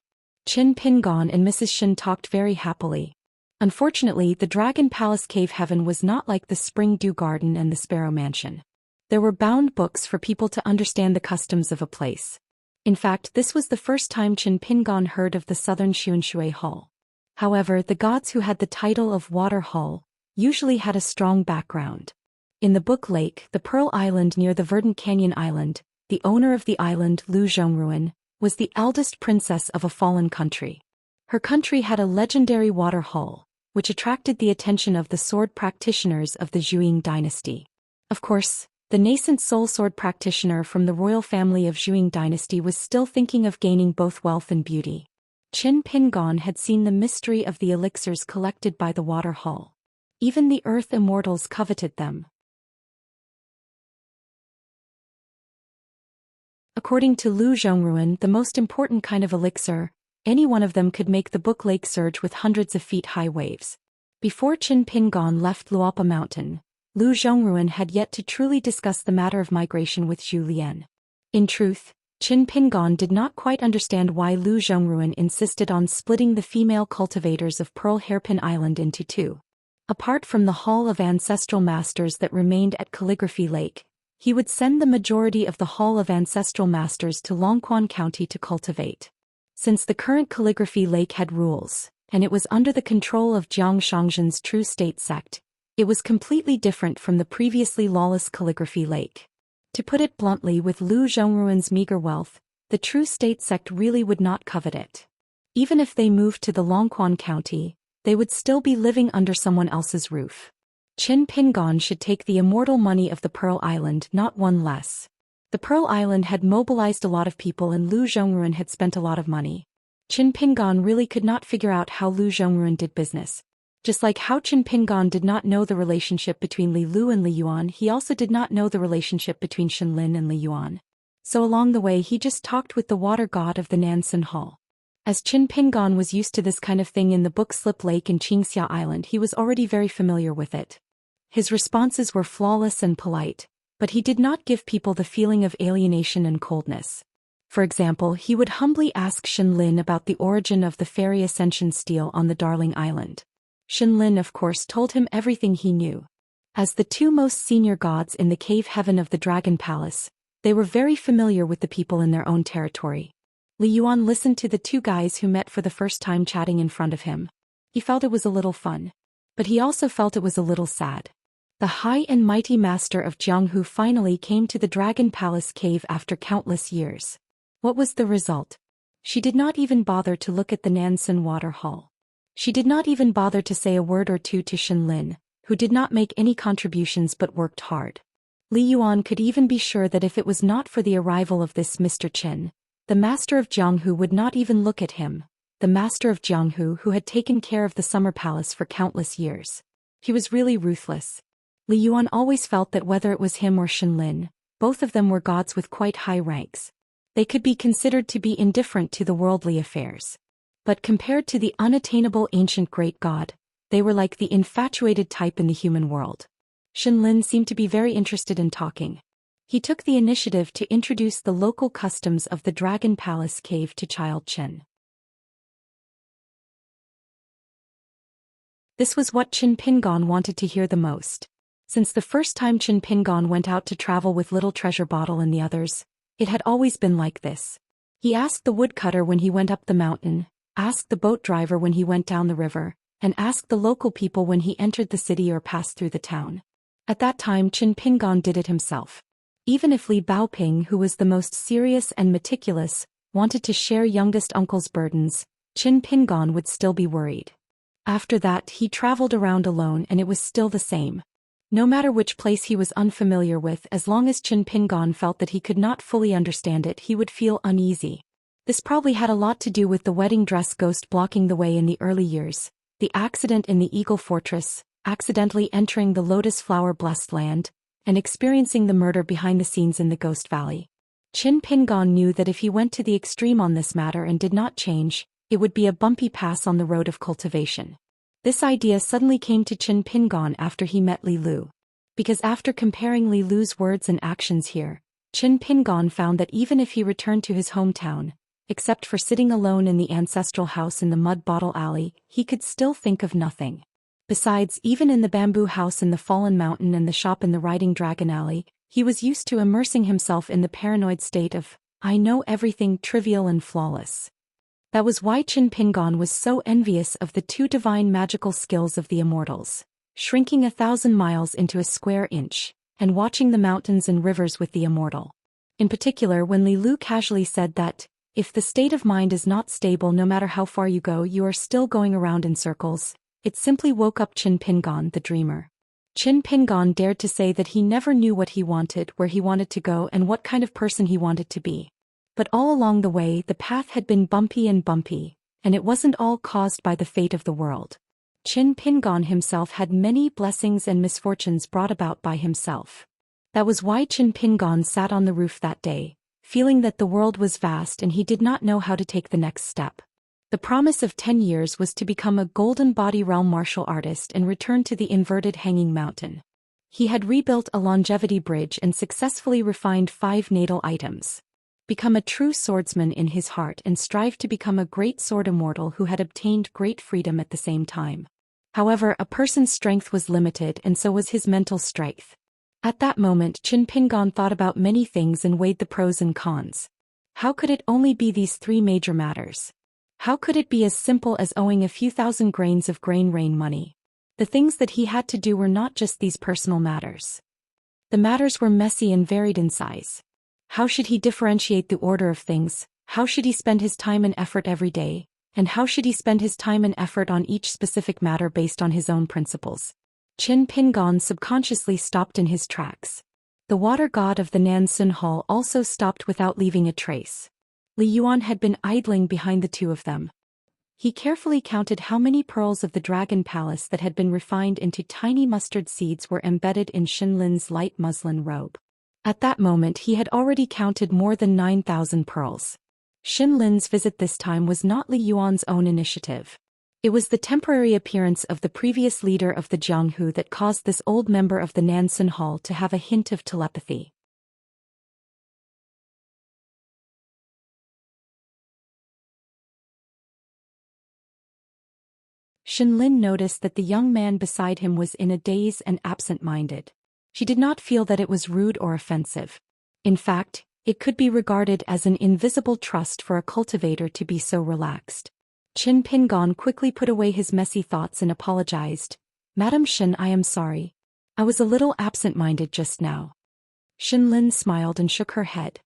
Qin Pingon and Mrs. Xin talked very happily. Unfortunately, the Dragon Palace Cave Heaven was not like the Spring Dew Garden and the Sparrow Mansion. There were bound books for people to understand the customs of a place. In fact, this was the first time Qin Pingon heard of the southern Xianxia Hall. However, the gods who had the title of Water Hall usually had a strong background. In the Book Lake, the Pearl Island near the Verdant Canyon Island, the owner of the island, Lu Zhongrun, was the eldest princess of a fallen country. Her country had a legendary water hall, which attracted the attention of the sword practitioners of the Zhou dynasty. Of course, the nascent soul sword practitioner from the royal family of Zhou dynasty was still thinking of gaining both wealth and beauty. Qin Pingon had seen the mystery of the elixirs collected by the water hall. Even the earth immortals coveted them. According to Lu Zhongrun, the most important kind of elixir, any one of them could make the Book Lake surge with hundreds of feet high waves. Before Qin Pingon left Luopa Mountain, Lu Zhongrun had yet to truly discuss the matter of migration with Zhou Lian. In truth, Qin Pingon did not quite understand why Lu Zhongrun insisted on splitting the female cultivators of Pearl Hairpin Island into two. Apart from the Hall of Ancestral Masters that remained at Calligraphy Lake, he would send the majority of the Hall of Ancestral Masters to Longquan County to cultivate. Since the current Calligraphy Lake had rules, and it was under the control of Jiang Shangzhen's True State sect, it was completely different from the previously lawless Calligraphy Lake. To put it bluntly, with Lu Zhongrun's meager wealth, the True State sect really would not covet it. Even if they moved to the Longquan County, they would still be living under someone else's roof. Qin Pingon should take the immortal money of the Pearl Island, not one less. The Pearl Island had mobilized a lot of people and Lu Zhongrun had spent a lot of money. Qin Pingon really could not figure out how Lu Zhongrun did business. Just like how Qin Pingon did not know the relationship between Li Lu and Li Yuan, he also did not know the relationship between Shenlin and Li Yuan. So along the way he just talked with the water god of the Nansen Hall. As Qin Pingon was used to this kind of thing in the Book Slip Lake in Xianxia Island, he was already very familiar with it. His responses were flawless and polite, but he did not give people the feeling of alienation and coldness. For example, he would humbly ask Shenlin about the origin of the fairy ascension stele on the Darling Island. Shenlin of course told him everything he knew. As the two most senior gods in the cave heaven of the Dragon Palace, they were very familiar with the people in their own territory. Li Yuan listened to the two guys who met for the first time chatting in front of him. He felt it was a little fun. But he also felt it was a little sad. The high and mighty master of Jianghu finally came to the Dragon Palace cave after countless years. What was the result? She did not even bother to look at the Nansen Water Hall. She did not even bother to say a word or two to Shenlin, who did not make any contributions but worked hard. Li Yuan could even be sure that if it was not for the arrival of this Mr. Qin, the master of Jianghu would not even look at him, the master of Jianghu who had taken care of the summer palace for countless years. He was really ruthless. Li Yuan always felt that whether it was him or Shenlin, both of them were gods with quite high ranks. They could be considered to be indifferent to the worldly affairs. But compared to the unattainable ancient great god, they were like the infatuated type in the human world. Shenlin seemed to be very interested in talking. He took the initiative to introduce the local customs of the Dragon Palace cave to Child Qin. This was what Qin Pingon wanted to hear the most. Since the first time Qin Pingon went out to travel with Little Treasure Bottle and the others, it had always been like this. He asked the woodcutter when he went up the mountain, asked the boat driver when he went down the river, and asked the local people when he entered the city or passed through the town. At that time Qin Pingon did it himself. Even if Li Baoping, who was the most serious and meticulous, wanted to share youngest uncle's burdens, Qin Pingon would still be worried. After that he traveled around alone and it was still the same. No matter which place he was unfamiliar with, as long as Qin Pingon felt that he could not fully understand it, he would feel uneasy. This probably had a lot to do with the wedding dress ghost blocking the way in the early years, the accident in the Eagle Fortress, accidentally entering the Lotus Flower Blessed Land, and experiencing the murder behind the scenes in the Ghost Valley. Qin Pingon knew that if he went to the extreme on this matter and did not change, it would be a bumpy pass on the road of cultivation. This idea suddenly came to Qin Pingon after he met Li Lu. Because after comparing Li Lu's words and actions here, Qin Pingon found that even if he returned to his hometown, except for sitting alone in the ancestral house in the Mud Bottle Alley, he could still think of nothing. Besides, even in the bamboo house in the Fallen Mountain and the shop in the Riding Dragon Alley, he was used to immersing himself in the paranoid state of, I know everything trivial and flawless. That was why Qin Pingon was so envious of the two divine magical skills of the Immortals. shrinking 1,000 miles into a square inch, and watching the mountains and rivers with the Immortal. In particular, when Li Lu casually said that, if the state of mind is not stable no matter how far you go, you are still going around in circles, it simply woke up Qin Pingon the dreamer. Qin Pingon dared to say that he never knew what he wanted, where he wanted to go, and what kind of person he wanted to be. But all along the way the path had been bumpy, and it wasn't all caused by the fate of the world. Qin Pingon himself had many blessings and misfortunes brought about by himself. That was why Qin Pingon sat on the roof that day, feeling that the world was vast and he did not know how to take the next step. The promise of 10 years was to become a golden body realm martial artist and return to the inverted hanging mountain. He had rebuilt a longevity bridge and successfully refined 5 natal items. Become a true swordsman in his heart and strive to become a great sword immortal who had obtained great freedom at the same time. However, a person's strength was limited and so was his mental strength. At that moment Qin Pingon thought about many things and weighed the pros and cons. How could it only be these 3 major matters? How could it be as simple as owing a few thousand grains of grain rain money? The things that he had to do were not just these personal matters. The matters were messy and varied in size. How should he differentiate the order of things? How should he spend his time and effort every day? And how should he spend his time and effort on each specific matter based on his own principles? Qin Pingon subconsciously stopped in his tracks. The water god of the Nansun Hall also stopped without leaving a trace. Li Yuan had been idling behind the two of them. He carefully counted how many pearls of the Dragon Palace that had been refined into tiny mustard seeds were embedded in Xinlin's light muslin robe. At that moment he had already counted more than 9,000 pearls. Xinlin's visit this time was not Li Yuan's own initiative. It was the temporary appearance of the previous leader of the Jianghu that caused this old member of the Nansun Hall to have a hint of telepathy. Xinlin noticed that the young man beside him was in a daze and absent-minded. She did not feel that it was rude or offensive. In fact, it could be regarded as an invisible trust for a cultivator to be so relaxed. Qin Pingon quickly put away his messy thoughts and apologized. "Madam Xin, I am sorry. I was a little absent-minded just now." Xinlin smiled and shook her head.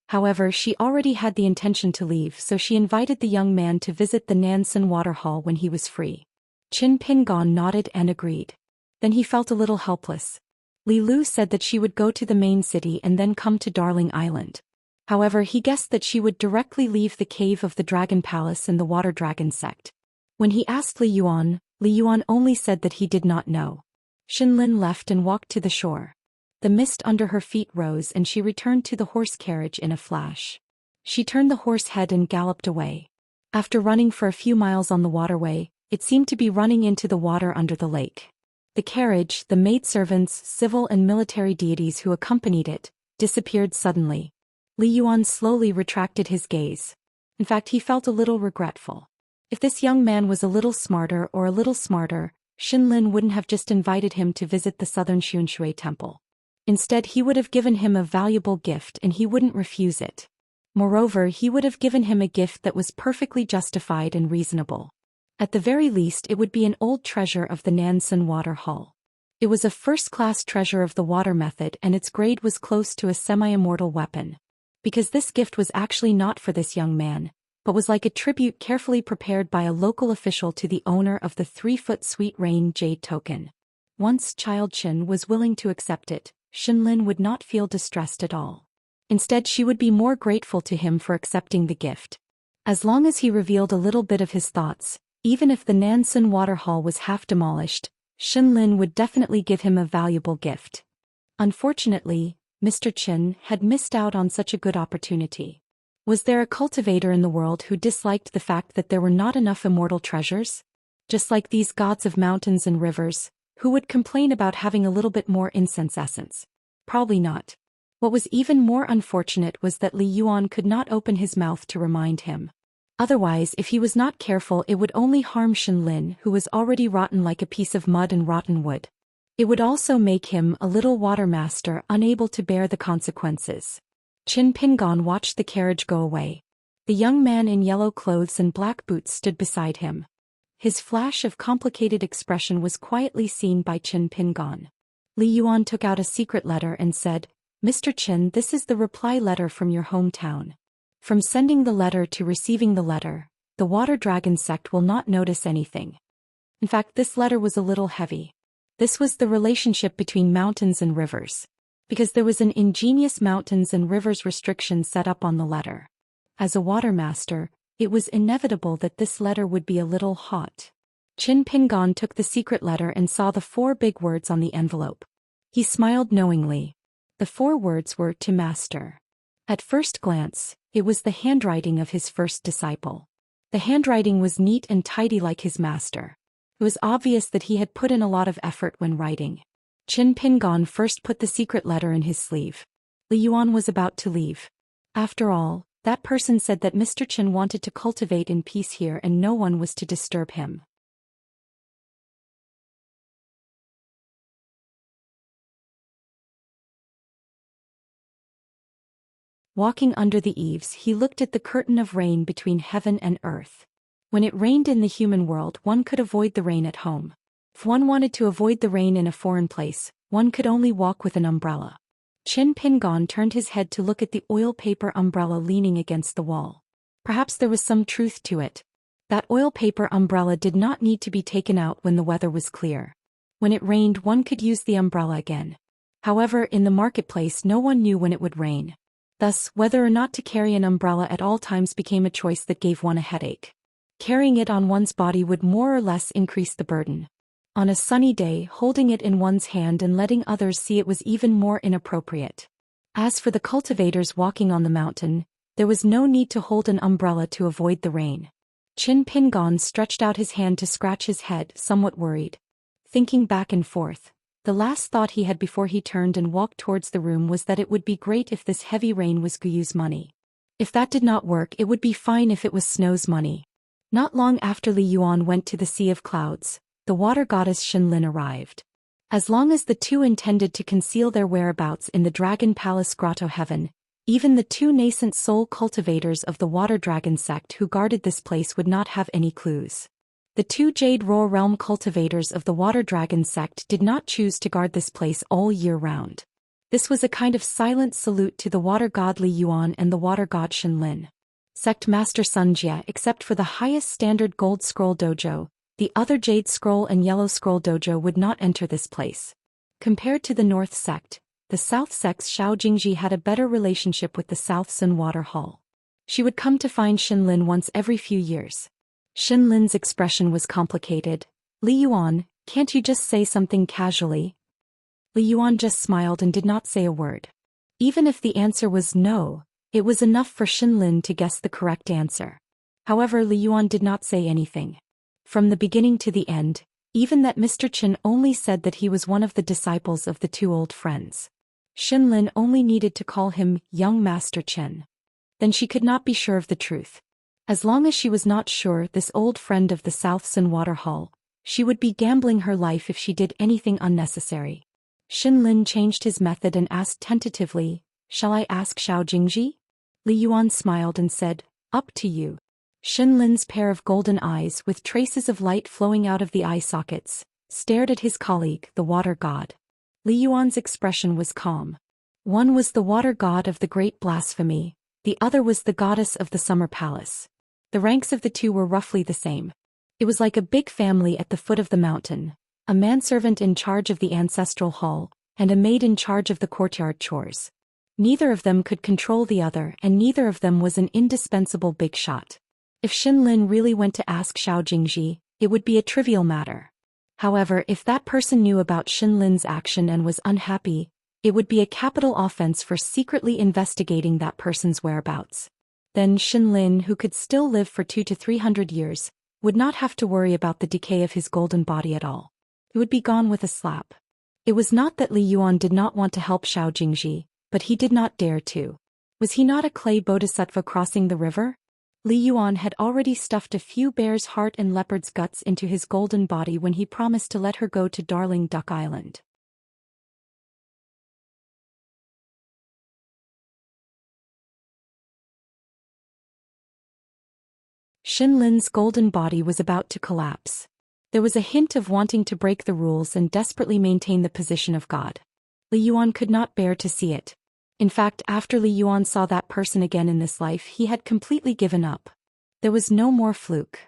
However, she already had the intention to leave, so she invited the young man to visit the Nansun Water Hall when he was free. Qin Pingon nodded and agreed. Then he felt a little helpless. Li Lu said that she would go to the main city and then come to Darling Island. However, he guessed that she would directly leave the cave of the Dragon Palace and the Water Dragon sect. When he asked Li Yuan only said that he did not know. Xinlin left and walked to the shore. The mist under her feet rose and she returned to the horse carriage in a flash. She turned the horse head and galloped away. After running for a few miles on the waterway, it seemed to be running into the water under the lake. The carriage, the maidservants, civil and military deities who accompanied it, disappeared suddenly. Li Yuan slowly retracted his gaze. In fact, he felt a little regretful. If this young man was a little smarter, Xinlin wouldn't have just invited him to visit the southern Xunshui temple. Instead, he would have given him a valuable gift and he wouldn't refuse it. Moreover, he would have given him a gift that was perfectly justified and reasonable. At the very least, it would be an old treasure of the Nansun Water Hall. It was a first-class treasure of the water method and its grade was close to a semi-immortal weapon. Because this gift was actually not for this young man, but was like a tribute carefully prepared by a local official to the owner of the 3-foot Sweet Rain jade token. Once Child Qin was willing to accept it, Xinlin would not feel distressed at all. Instead, she would be more grateful to him for accepting the gift. As long as he revealed a little bit of his thoughts, even if the Nansun Water Hall was half demolished, Xinlin would definitely give him a valuable gift. Unfortunately, Mr. Qin had missed out on such a good opportunity. Was there a cultivator in the world who disliked the fact that there were not enough immortal treasures? Just like these gods of mountains and rivers, who would complain about having a little bit more incense essence? Probably not. What was even more unfortunate was that Li Yuan could not open his mouth to remind him. Otherwise, if he was not careful, it would only harm Xinlin, who was already rotten like a piece of mud and rotten wood. It would also make him, a little water master, unable to bear the consequences. Qin Pingon watched the carriage go away. The young man in yellow clothes and black boots stood beside him. His flash of complicated expression was quietly seen by Qin Pingon. Li Yuan took out a secret letter and said, "Mr. Qin, this is the reply letter from your hometown. From sending the letter to receiving the letter, the water dragon sect will not notice anything. In fact, this letter was a little heavy. This was the relationship between mountains and rivers. Because there was an ingenious mountains and rivers restriction set up on the letter. As a water master, it was inevitable that this letter would be a little hot." Qin Pingon took the secret letter and saw the 4 big words on the envelope. He smiled knowingly. The 4 words were "to master." At first glance, it was the handwriting of his first disciple. The handwriting was neat and tidy like his master. It was obvious that he had put in a lot of effort when writing. Qin Pingon first put the secret letter in his sleeve. Li Yuan was about to leave. After all, that person said that Mr. Qin wanted to cultivate in peace here and no one was to disturb him. Walking under the eaves, he looked at the curtain of rain between heaven and earth. When it rained in the human world, one could avoid the rain at home. If one wanted to avoid the rain in a foreign place, one could only walk with an umbrella. Qin Pingon turned his head to look at the oil paper umbrella leaning against the wall. Perhaps there was some truth to it. That oil paper umbrella did not need to be taken out when the weather was clear. When it rained, one could use the umbrella again. However, in the marketplace no one knew when it would rain. Thus, whether or not to carry an umbrella at all times became a choice that gave one a headache. Carrying it on one's body would more or less increase the burden. On a sunny day, holding it in one's hand and letting others see it was even more inappropriate. As for the cultivators walking on the mountain, there was no need to hold an umbrella to avoid the rain. Qin Pingon stretched out his hand to scratch his head, somewhat worried. Thinking back and forth, the last thought he had before he turned and walked towards the room was that it would be great if this heavy rain was Guyu's money. If that did not work, it would be fine if it was Snow's money. Not long after Li Yuan went to the Sea of Clouds, the water goddess Xianlin arrived. As long as the two intended to conceal their whereabouts in the Dragon Palace Grotto Heaven, even the 2 nascent soul cultivators of the Water Dragon sect who guarded this place would not have any clues. The 2 Jade Roar Realm cultivators of the Water Dragon sect did not choose to guard this place all year round. This was a kind of silent salute to the water god Li Yuan and the water god Xianlin. Sect Master Xianxia, except for the highest standard Gold Scroll Dojo, the other Jade Scroll and Yellow Scroll Dojo would not enter this place. Compared to the North sect, the South sect's Xiao Jingji had a better relationship with the South Sun Water Hall. She would come to find Xianlin once every few years. Xianlin's expression was complicated. "Li Yuan, can't you just say something casually?" Li Yuan just smiled and did not say a word. Even if the answer was no, it was enough for Xianlin to guess the correct answer. However, Li Yuan did not say anything. From the beginning to the end, even that Mr. Qin only said that he was one of the disciples of the 2 old friends. Xianlin only needed to call him young Master Qin. Then she could not be sure of the truth. As long as she was not sure, this old friend of the South Sun Water Hall, she would be gambling her life if she did anything unnecessary. Xianlin changed his method and asked tentatively, "Shall I ask Xiao Jingji?" Li Yuan smiled and said, "Up to you." Xianlin's pair of golden eyes, with traces of light flowing out of the eye sockets, stared at his colleague, the water god. Li Yuan's expression was calm. One was the water god of the great blasphemy, the other was the goddess of the summer palace. The ranks of the 2 were roughly the same. It was like a big family at the foot of the mountain, a manservant in charge of the ancestral hall, and a maid in charge of the courtyard chores. Neither of them could control the other, and neither of them was an indispensable big shot. If Xianlin really went to ask Xiao Jingji, it would be a trivial matter. However, if that person knew about Xianlin's action and was unhappy, it would be a capital offense for secretly investigating that person's whereabouts. Then Xianlin, who could still live for 200 to 300 years, would not have to worry about the decay of his golden body at all. It would be gone with a slap. It was not that Li Yuan did not want to help Xiao Jingji, but he did not dare to. Was he not a clay bodhisattva crossing the river? Li Yuan had already stuffed a few bear's heart and leopard's guts into his golden body when he promised to let her go to Darling Duck Island. Xinlin's golden body was about to collapse. There was a hint of wanting to break the rules and desperately maintain the position of God. Li Yuan could not bear to see it. In fact, after Li Yuan saw that person again in this life, he had completely given up. There was no more fluke.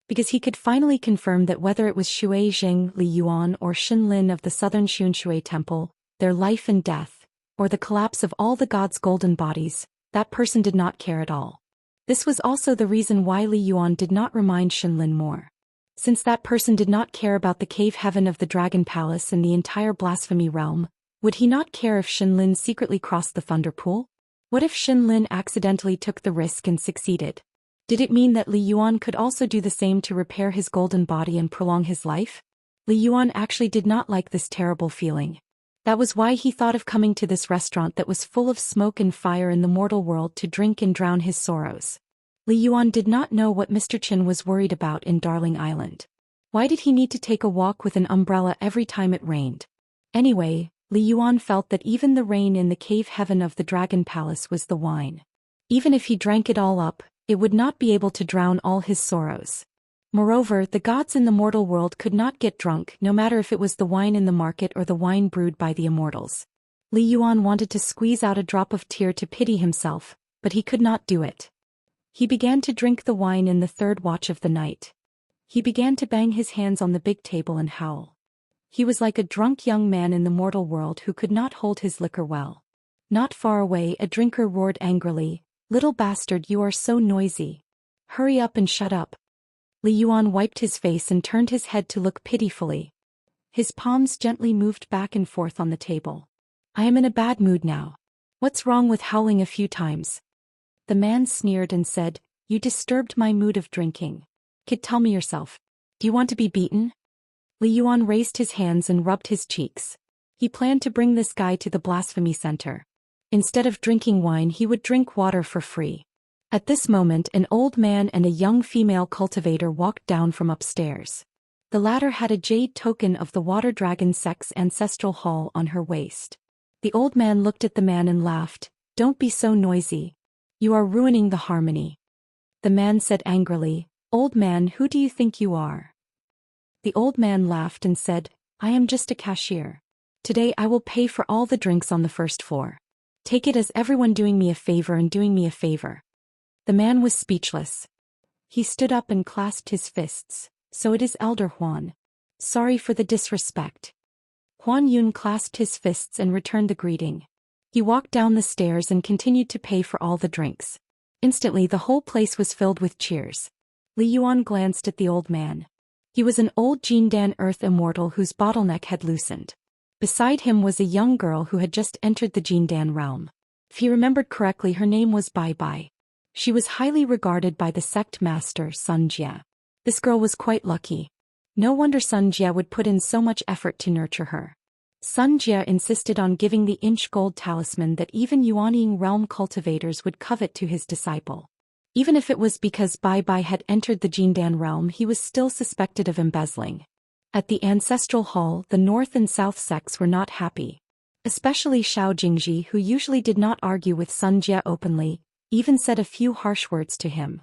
Because he could finally confirm that whether it was Xue Jing, Li Yuan, or Xinlin of the southern Xunshui temple, their life and death, or the collapse of all the gods' golden bodies, that person did not care at all. This was also the reason why Li Yuan did not remind Xinlin more. Since that person did not care about the cave heaven of the Dragon Palace and the entire blasphemy realm, would he not care if Xinlin secretly crossed the Thunder Pool? What if Xinlin accidentally took the risk and succeeded? Did it mean that Li Yuan could also do the same to repair his golden body and prolong his life? Li Yuan actually did not like this terrible feeling. That was why he thought of coming to this restaurant that was full of smoke and fire in the mortal world to drink and drown his sorrows. Li Yuan did not know what Mr. Qin was worried about in Darling Island. Why did he need to take a walk with an umbrella every time it rained? Anyway, Li Yuan felt that even the rain in the cave heaven of the Dragon Palace was the wine. Even if he drank it all up, it would not be able to drown all his sorrows. Moreover, the gods in the mortal world could not get drunk, no matter if it was the wine in the market or the wine brewed by the immortals. Li Yuan wanted to squeeze out a drop of tear to pity himself, but he could not do it. He began to drink the wine in the third watch of the night. He began to bang his hands on the big table and howl. He was like a drunk young man in the mortal world who could not hold his liquor well. Not far away, a drinker roared angrily, "Little bastard, you are so noisy. Hurry up and shut up." Li Yuan wiped his face and turned his head to look pitifully. His palms gently moved back and forth on the table. "I am in a bad mood now. What's wrong with howling a few times?" The man sneered and said, "You disturbed my mood of drinking. Kid, tell me yourself. Do you want to be beaten?" Li Yuan raised his hands and rubbed his cheeks. He planned to bring this guy to the blasphemy center. Instead of drinking wine, he would drink water for free. At this moment, an old man and a young female cultivator walked down from upstairs. The latter had a jade token of the water dragon sect's ancestral hall on her waist. The old man looked at the man and laughed. "Don't be so noisy. You are ruining the harmony." The man said angrily, "Old man, who do you think you are?" The old man laughed and said, "I am just a cashier. Today I will pay for all the drinks on the first floor. Take it as everyone doing me a favor and doing me a favor." The man was speechless. He stood up and clasped his fists. "So it is Elder Huan. Sorry for the disrespect." Huan Yun clasped his fists and returned the greeting. He walked down the stairs and continued to pay for all the drinks. Instantly the whole place was filled with cheers. Li Yuan glanced at the old man. He was an old Jindan Earth Immortal whose bottleneck had loosened. Beside him was a young girl who had just entered the Jindan realm. If he remembered correctly, her name was Bai Bai. She was highly regarded by the sect master Sun Jie. This girl was quite lucky. No wonder Sun Jie would put in so much effort to nurture her. Sun Jie insisted on giving the inch gold talisman that even Yuanying realm cultivators would covet to his disciple. Even if it was because Bai Bai had entered the Jindan realm, he was still suspected of embezzling. At the ancestral hall, the north and south sects were not happy. Especially Xiao Jingji, who usually did not argue with Sun Jie openly, even said a few harsh words to him.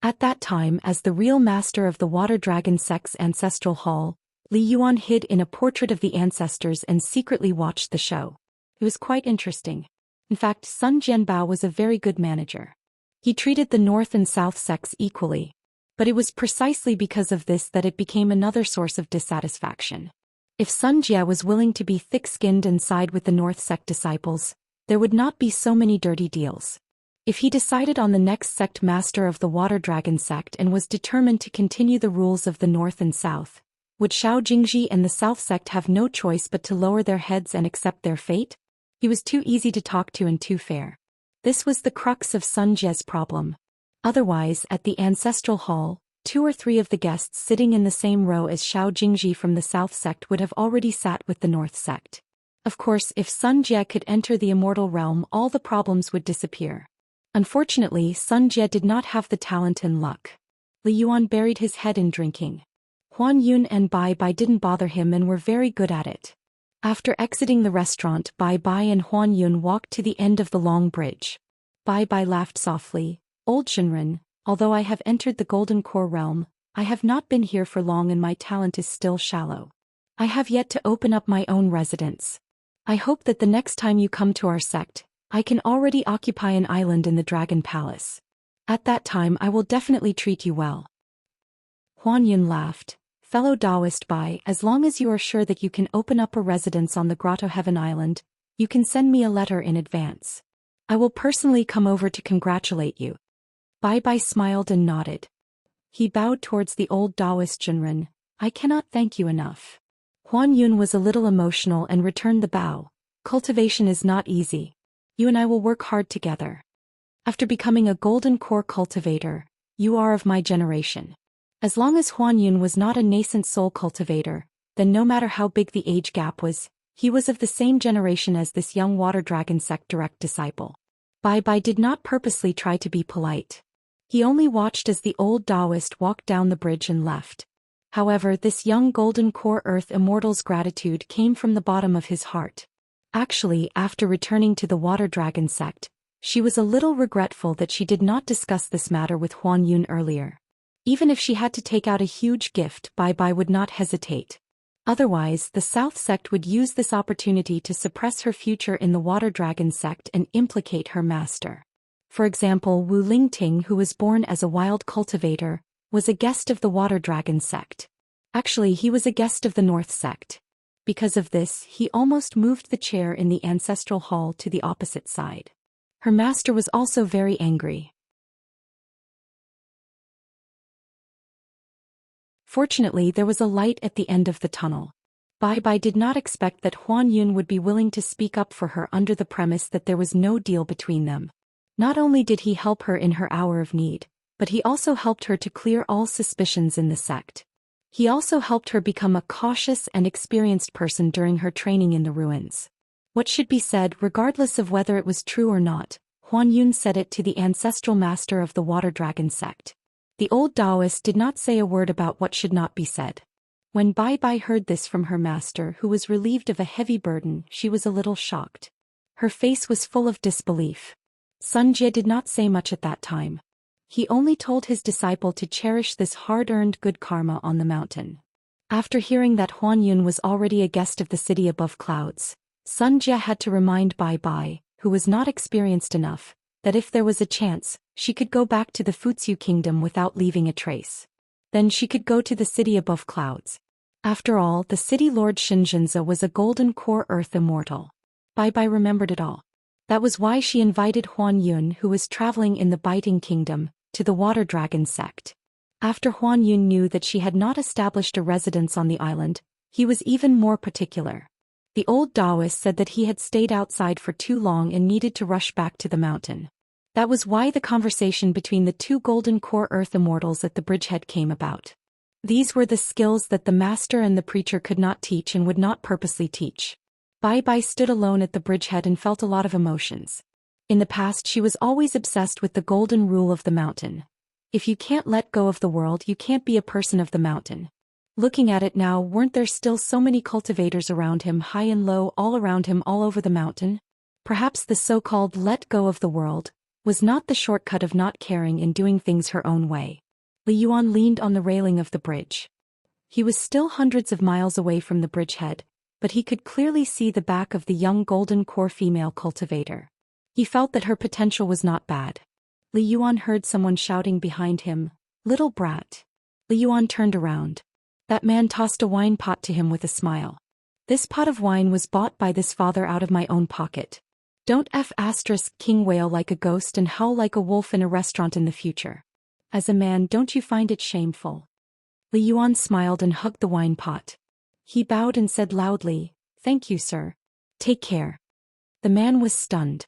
At that time, as the real master of the Water Dragon sect's ancestral hall, Li Yuan hid in a portrait of the ancestors and secretly watched the show. It was quite interesting. In fact, Sun Jianbao was a very good manager. He treated the north and south sects equally. But it was precisely because of this that it became another source of dissatisfaction. If Sun Jie was willing to be thick-skinned and side with the north sect disciples, there would not be so many dirty deals. If he decided on the next sect master of the Water Dragon sect and was determined to continue the rules of the north and south, would Xiao Jingji and the south sect have no choice but to lower their heads and accept their fate? He was too easy to talk to and too fair. This was the crux of Sun Jie's problem. Otherwise, at the ancestral hall, 2 or 3 of the guests sitting in the same row as Xiao Jingji from the south sect would have already sat with the north sect. Of course, if Sun Jie could enter the immortal realm, all the problems would disappear. Unfortunately, Sun Jie did not have the talent and luck. Li Yuan buried his head in drinking. Huan Yun and Bai Bai didn't bother him and were very good at it. After exiting the restaurant, Bai Bai and Huan Yun walked to the end of the long bridge. Bai Bai laughed softly. Old Shinran, although I have entered the Golden Core realm, I have not been here for long and my talent is still shallow. I have yet to open up my own residence. I hope that the next time you come to our sect, I can already occupy an island in the Dragon Palace. At that time I will definitely treat you well. Huan Yun laughed. Fellow Daoist Bai, as long as you are sure that you can open up a residence on the Grotto Heaven Island, you can send me a letter in advance. I will personally come over to congratulate you. Bai Bai smiled and nodded. He bowed towards the old Daoist Jinren. I cannot thank you enough. Huan Yun was a little emotional and returned the bow. Cultivation is not easy. You and I will work hard together. After becoming a golden core cultivator, you are of my generation. As long as Huan Yun was not a nascent soul cultivator, then no matter how big the age gap was, he was of the same generation as this young water dragon sect direct disciple. Bai Bai did not purposely try to be polite. He only watched as the old Daoist walked down the bridge and left. However, this young golden core earth immortal's gratitude came from the bottom of his heart. Actually, after returning to the water dragon sect, she was a little regretful that she did not discuss this matter with Huan Yun earlier. Even if she had to take out a huge gift, Bai Bai would not hesitate. Otherwise, the South sect would use this opportunity to suppress her future in the water dragon sect and implicate her master. For example, Wu Lingting, who was born as a wild cultivator, was a guest of the water dragon sect. Actually, he was a guest of the North sect. Because of this, he almost moved the chair in the ancestral hall to the opposite side. Her master was also very angry. Fortunately, there was a light at the end of the tunnel. Bai Bai did not expect that Huan Yun would be willing to speak up for her under the premise that there was no deal between them. Not only did he help her in her hour of need, but he also helped her to clear all suspicions in the sect. He also helped her become a cautious and experienced person during her training in the ruins. What should be said, regardless of whether it was true or not, Huan Yun said it to the ancestral master of the water dragon sect. The old Daoist did not say a word about what should not be said. When Bai Bai heard this from her master, who was relieved of a heavy burden, she was a little shocked. Her face was full of disbelief. Sun Jie did not say much at that time. He only told his disciple to cherish this hard-earned good karma on the mountain. After hearing that Huan Yun was already a guest of the city above clouds, Sun Jie had to remind Bai Bai, who was not experienced enough, that if there was a chance, she could go back to the Futsu kingdom without leaving a trace. Then she could go to the city above clouds. After all, the city lord Xianxia was a golden core earth immortal. Bai Bai remembered it all. That was why she invited Huan Yun, who was traveling in the biting kingdom, to the water dragon sect. After Huan Yun knew that she had not established a residence on the island, he was even more particular. The old Daoist said that he had stayed outside for too long and needed to rush back to the mountain. That was why the conversation between the two golden core earth immortals at the bridgehead came about. These were the skills that the master and the preacher could not teach and would not purposely teach. Bai Bai stood alone at the bridgehead and felt a lot of emotions. In the past, she was always obsessed with the golden rule of the mountain. If you can't let go of the world, you can't be a person of the mountain. Looking at it now, weren't there still so many cultivators around him, high and low, all around him, all over the mountain? Perhaps the so-called let go of the world was not the shortcut of not caring and doing things her own way. Li Yuan leaned on the railing of the bridge. He was still hundreds of miles away from the bridgehead, but he could clearly see the back of the young golden core female cultivator. He felt that her potential was not bad. Li Yuan heard someone shouting behind him, "Little brat." Li Yuan turned around. That man tossed a wine pot to him with a smile. "This pot of wine was bought by this father out of my own pocket. Don't king wail like a ghost and howl like a wolf in a restaurant in the future. As a man, don't you find it shameful?" Li Yuan smiled and hugged the wine pot. He bowed and said loudly, "Thank you, sir. Take care." The man was stunned.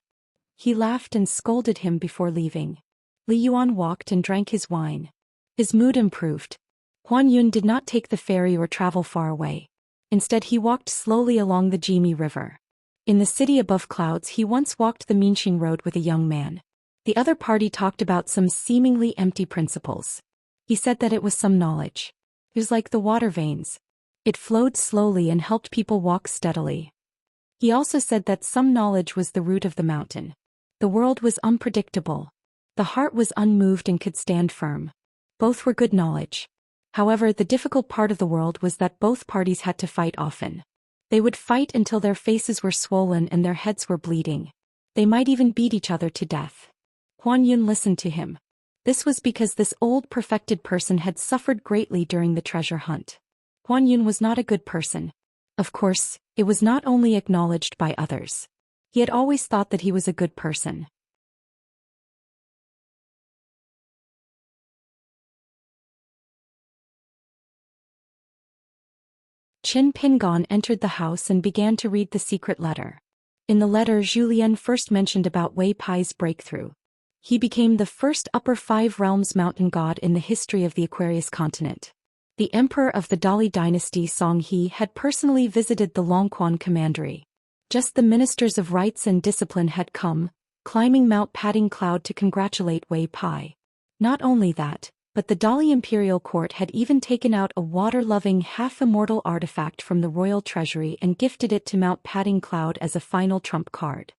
He laughed and scolded him before leaving. Li Yuan walked and drank his wine. His mood improved. Huan Yun did not take the ferry or travel far away. Instead, he walked slowly along the Jimi River. In the city above clouds, he once walked the Minxing Road with a young man. The other party talked about some seemingly empty principles. He said that it was some knowledge. It was like the water veins. It flowed slowly and helped people walk steadily. He also said that some knowledge was the root of the mountain. The world was unpredictable. The heart was unmoved and could stand firm. Both were good knowledge. However, the difficult part of the world was that both parties had to fight often. They would fight until their faces were swollen and their heads were bleeding. They might even beat each other to death. Huan Yun listened to him. This was because this old perfected person had suffered greatly during the treasure hunt. Huan Yun was not a good person. Of course, it was not only acknowledged by others. He had always thought that he was a good person. Qin Pingon entered the house and began to read the secret letter. In the letter, Zhou Xian first mentioned about Wei Pai's breakthrough. He became the first upper five realms mountain god in the history of the Aquarius continent. The emperor of the Dali dynasty Song He had personally visited the Longquan commandery. Just the ministers of rights and discipline had come, climbing Mount Padding Cloud to congratulate Wei Pai. Not only that, but the Dali imperial court had even taken out a water-loving half-immortal artifact from the royal treasury and gifted it to Mount Padding Cloud as a final trump card.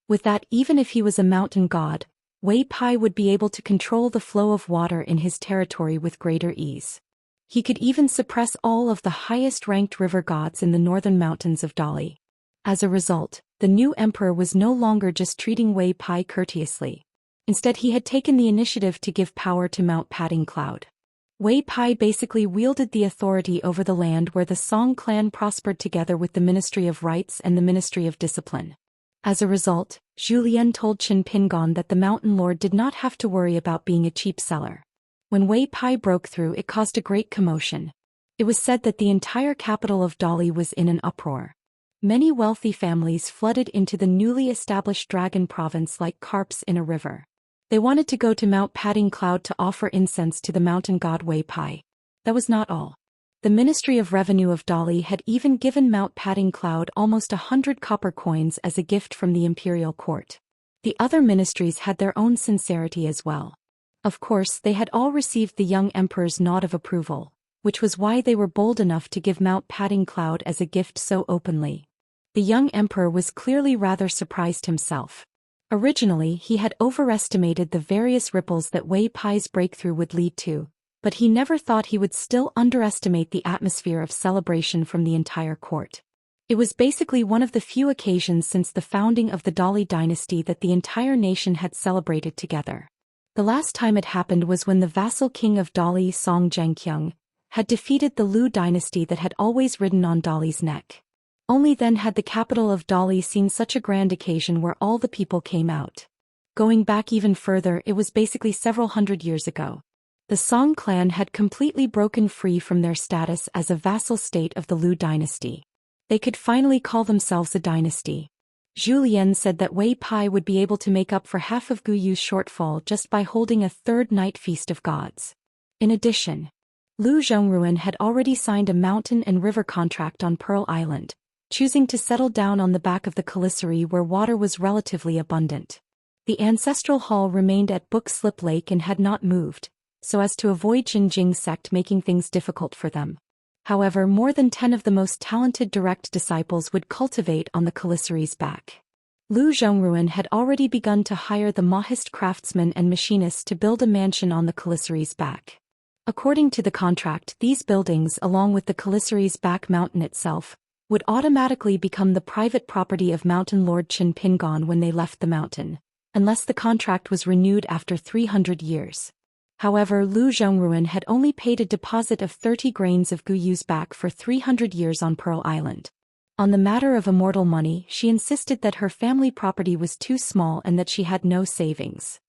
With that, even if he was a mountain god, Wei Pai would be able to control the flow of water in his territory with greater ease. He could even suppress all of the highest-ranked river gods in the northern mountains of Dali. As a result, the new emperor was no longer just treating Wei Pai courteously. Instead, he had taken the initiative to give power to Mount Padding Cloud. Wei Pai basically wielded the authority over the land where the Song clan prospered together with the Ministry of Rights and the Ministry of Discipline. As a result, Zhou Lian told Qin Pingon that the mountain lord did not have to worry about being a cheap seller. When Wei Pai broke through, it caused a great commotion. It was said that the entire capital of Dali was in an uproar. Many wealthy families flooded into the newly established dragon province like carps in a river. They wanted to go to Mount Padding Cloud to offer incense to the mountain god Wei Pai. That was not all. The Ministry of Revenue of Dali had even given Mount Padding Cloud almost 100 copper coins as a gift from the imperial court. The other ministries had their own sincerity as well. Of course, they had all received the young emperor's nod of approval, which was why they were bold enough to give Mount Padding Cloud as a gift so openly. The young emperor was clearly rather surprised himself. Originally, he had overestimated the various ripples that Wei Pai's breakthrough would lead to, but he never thought he would still underestimate the atmosphere of celebration from the entire court. It was basically one of the few occasions since the founding of the Dali dynasty that the entire nation had celebrated together. The last time it happened was when the vassal king of Dali, Song Zhengqiang, had defeated the Lu dynasty that had always ridden on Dali's neck. Only then had the capital of Dali seen such a grand occasion where all the people came out. Going back even further, it was basically several hundred years ago. The Song clan had completely broken free from their status as a vassal state of the Lu dynasty. They could finally call themselves a dynasty. Zhou Lian said that Wei Pai would be able to make up for half of Gu Yu's shortfall just by holding a third night feast of gods. In addition, Lu Zhongruan had already signed a mountain and river contract on Pearl Island, choosing to settle down on the back of the Caliceri where water was relatively abundant. The ancestral hall remained at Book Slip Lake and had not moved, so as to avoid Jinjing sect making things difficult for them. However, more than 10 of the most talented direct disciples would cultivate on the Caliceri's back. Lu Zhongruan had already begun to hire the Mahist craftsmen and machinists to build a mansion on the Caliceri's back. According to the contract, these buildings, along with the Caliceri's back mountain itself, would automatically become the private property of Mountain Lord Qin Pingon when they left the mountain, unless the contract was renewed after 300 years. However, Lu Zhongruan had only paid a deposit of 30 grains of Gu Yu's back for 300 years on Pearl Island. On the matter of immortal money, she insisted that her family property was too small and that she had no savings.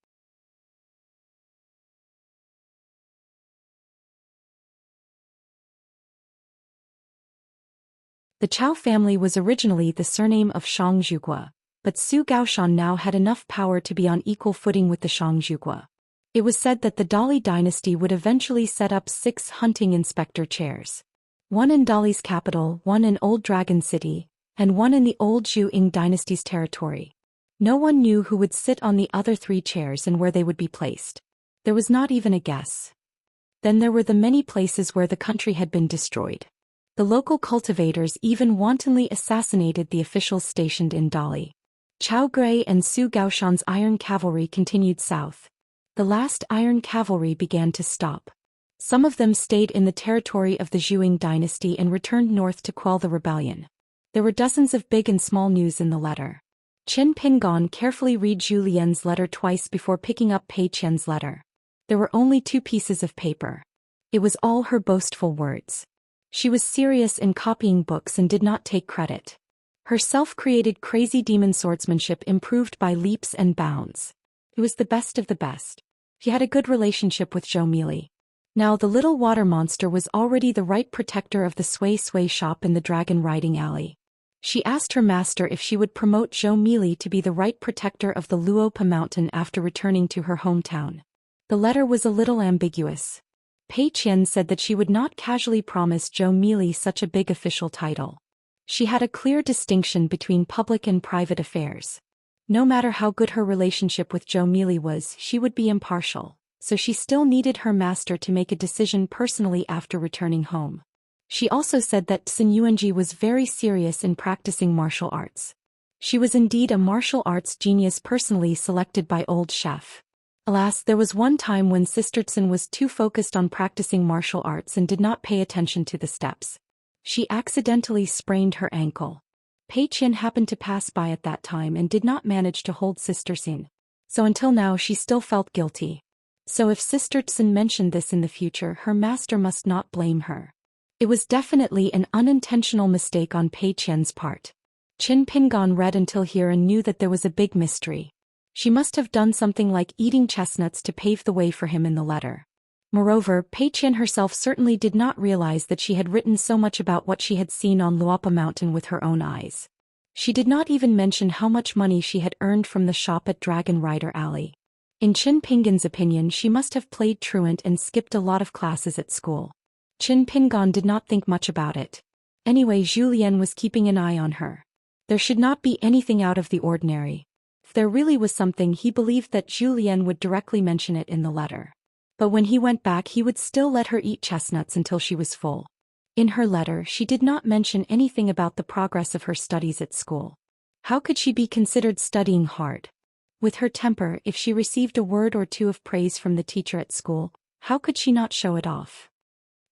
The Chao family was originally the surname of Xianxia, but Su Gaoshan now had enough power to be on equal footing with the Xianxia. It was said that the Dali dynasty would eventually set up 6 hunting inspector chairs. One in Dali's capital, one in Old Dragon City, and one in the old Zhou Ying dynasty's territory. No one knew who would sit on the other 3 chairs and where they would be placed. There was not even a guess. Then there were the many places where the country had been destroyed. The local cultivators even wantonly assassinated the officials stationed in Dali. Chao Gui and Su Gaoshan's iron cavalry continued south. The last iron cavalry began to stop. Some of them stayed in the territory of the Zhuang dynasty and returned north to quell the rebellion. There were dozens of big and small news in the letter. Qin Pingan carefully read Zhu Lian's letter twice before picking up Pei Qian's letter. There were only 2 pieces of paper. It was all her boastful words. She was serious in copying books and did not take credit. Her self-created crazy demon swordsmanship improved by leaps and bounds. It was the best of the best. She had a good relationship with Zhou Mili. Now the little water monster was already the right protector of the Sui Sui shop in the dragon riding alley. She asked her master if she would promote Zhou Mili to be the right protector of the Luopa mountain after returning to her hometown. The letter was a little ambiguous. Pei Qian said that she would not casually promise Zhou Mili such a big official title. She had a clear distinction between public and private affairs. No matter how good her relationship with Zhou Mili was, she would be impartial, so she still needed her master to make a decision personally after returning home. She also said that Sun Yuanji was very serious in practicing martial arts. She was indeed a martial arts genius personally selected by old chef. Alas, there was one time when Sister Tsun was too focused on practicing martial arts and did not pay attention to the steps. She accidentally sprained her ankle. Pei Qian happened to pass by at that time and did not manage to hold Sister Tsun. So until now she still felt guilty. So if Sister Tsun mentioned this in the future, her master must not blame her. It was definitely an unintentional mistake on Pei Qian's part. Qin Pingan read until here and knew that there was a big mystery. She must have done something like eating chestnuts to pave the way for him in the letter. Moreover, Pei Qian herself certainly did not realize that she had written so much about what she had seen on Luopa Mountain with her own eyes. She did not even mention how much money she had earned from the shop at Dragon Rider Alley. In Qin Pingan's opinion, she must have played truant and skipped a lot of classes at school. Qin Pingan did not think much about it. Anyway, Zhu Lian was keeping an eye on her. There should not be anything out of the ordinary. If there really was something, he believed that Zhu Lian would directly mention it in the letter. But when he went back, he would still let her eat chestnuts until she was full. In her letter, she did not mention anything about the progress of her studies at school. How could she be considered studying hard? With her temper, if she received a word or two of praise from the teacher at school, how could she not show it off?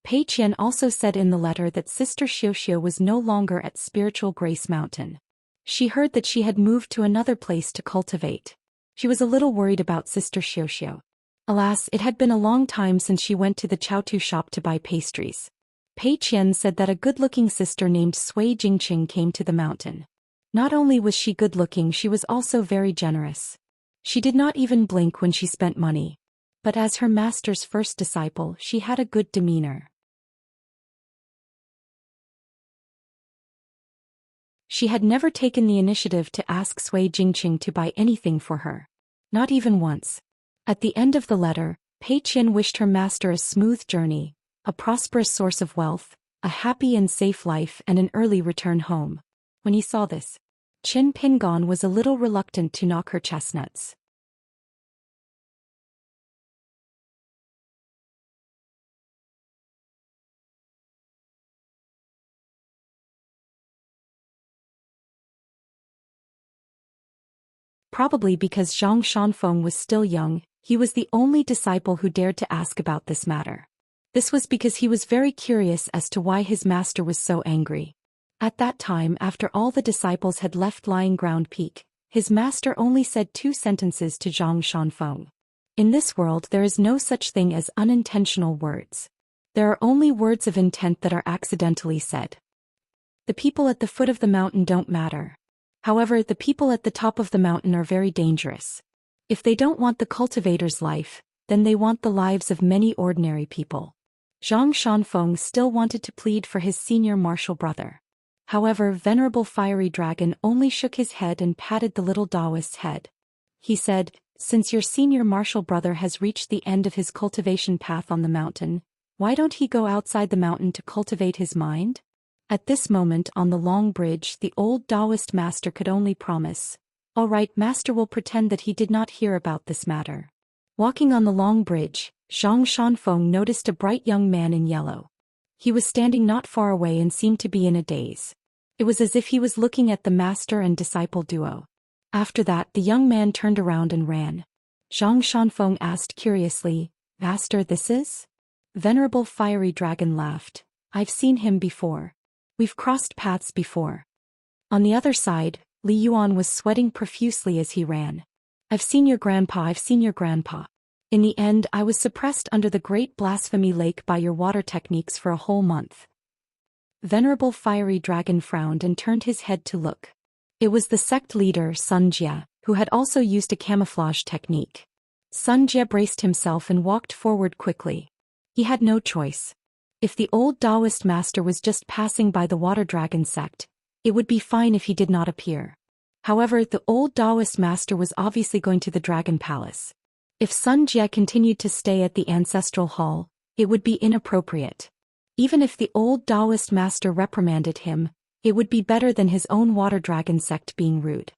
Pei Qian also said in the letter that Sister Xianxia was no longer at Spiritual Grace Mountain. She heard that she had moved to another place to cultivate. She was a little worried about Sister Xianxia. Alas, it had been a long time since she went to the Chaotu shop to buy pastries. Pei Qian said that a good-looking sister named Sui Jingqing came to the mountain. Not only was she good-looking, she was also very generous. She did not even blink when she spent money. But as her master's first disciple, she had a good demeanor. She had never taken the initiative to ask Sui Jingqing to buy anything for her. Not even once. At the end of the letter, Pei Qian wished her master a smooth journey, a prosperous source of wealth, a happy and safe life, and an early return home. When he saw this, Qin Pingan was a little reluctant to knock her chestnuts. Probably because Zhang Shanfeng was still young, he was the only disciple who dared to ask about this matter. This was because he was very curious as to why his master was so angry. At that time, after all the disciples had left Lying Ground Peak, his master only said 2 sentences to Zhang Shanfeng. In this world there is no such thing as unintentional words. There are only words of intent that are accidentally said. The people at the foot of the mountain don't matter. However, the people at the top of the mountain are very dangerous. If they don't want the cultivator's life, then they want the lives of many ordinary people. Zhang Shanfeng still wanted to plead for his senior martial brother. However, Venerable Fiery Dragon only shook his head and patted the little Daoist's head. He said, "Since your senior martial brother has reached the end of his cultivation path on the mountain, why don't he go outside the mountain to cultivate his mind?" At this moment on the long bridge, the old Daoist master could only promise, "All right, master will pretend that he did not hear about this matter." Walking on the long bridge, Zhang Shanfeng noticed a bright young man in yellow. He was standing not far away and seemed to be in a daze. It was as if he was looking at the master and disciple duo. After that, the young man turned around and ran. Zhang Shanfeng asked curiously, Master, this is? Venerable Fiery Dragon laughed. I've seen him before. We've crossed paths before. On the other side, Li Yuan was sweating profusely as he ran. I've seen your grandpa. In the end, I was suppressed under the great blasphemy lake by your water techniques for a whole month. Venerable Fiery Dragon frowned and turned his head to look. It was the sect leader, Sun Jie, who had also used a camouflage technique. Sun Jie braced himself and walked forward quickly. He had no choice. If the old Daoist master was just passing by the water dragon sect, it would be fine if he did not appear. However, the old Daoist master was obviously going to the dragon palace. If Sun Jie continued to stay at the ancestral hall, it would be inappropriate. Even if the old Daoist master reprimanded him, it would be better than his own water dragon sect being rude.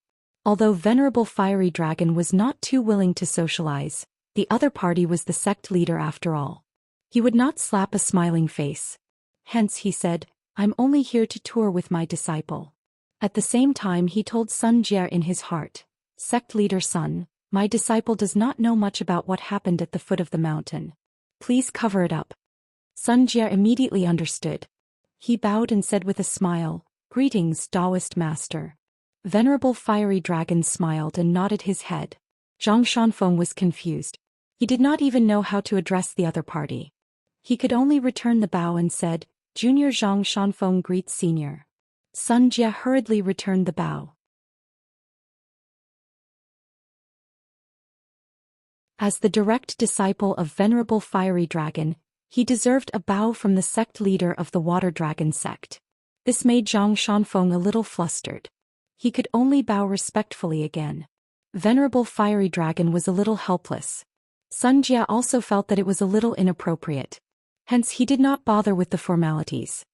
Although Venerable Fiery Dragon was not too willing to socialize, the other party was the sect leader after all. He would not slap a smiling face. Hence, he said, I'm only here to tour with my disciple. At the same time, he told Sun Jie in his heart, Sect leader Sun, my disciple does not know much about what happened at the foot of the mountain. Please cover it up. Sun Jie immediately understood. He bowed and said with a smile, Greetings, Daoist master. Venerable Fiery Dragon smiled and nodded his head. Zhang Shanfeng was confused. He did not even know how to address the other party. He could only return the bow and said, Junior Zhang Shanfeng greets Senior. Sun Jie hurriedly returned the bow. As the direct disciple of Venerable Fiery Dragon, he deserved a bow from the sect leader of the Water Dragon sect. This made Zhang Shanfeng a little flustered. He could only bow respectfully again. Venerable Fiery Dragon was a little helpless. Sun Jie also felt that it was a little inappropriate. Hence he did not bother with the formalities.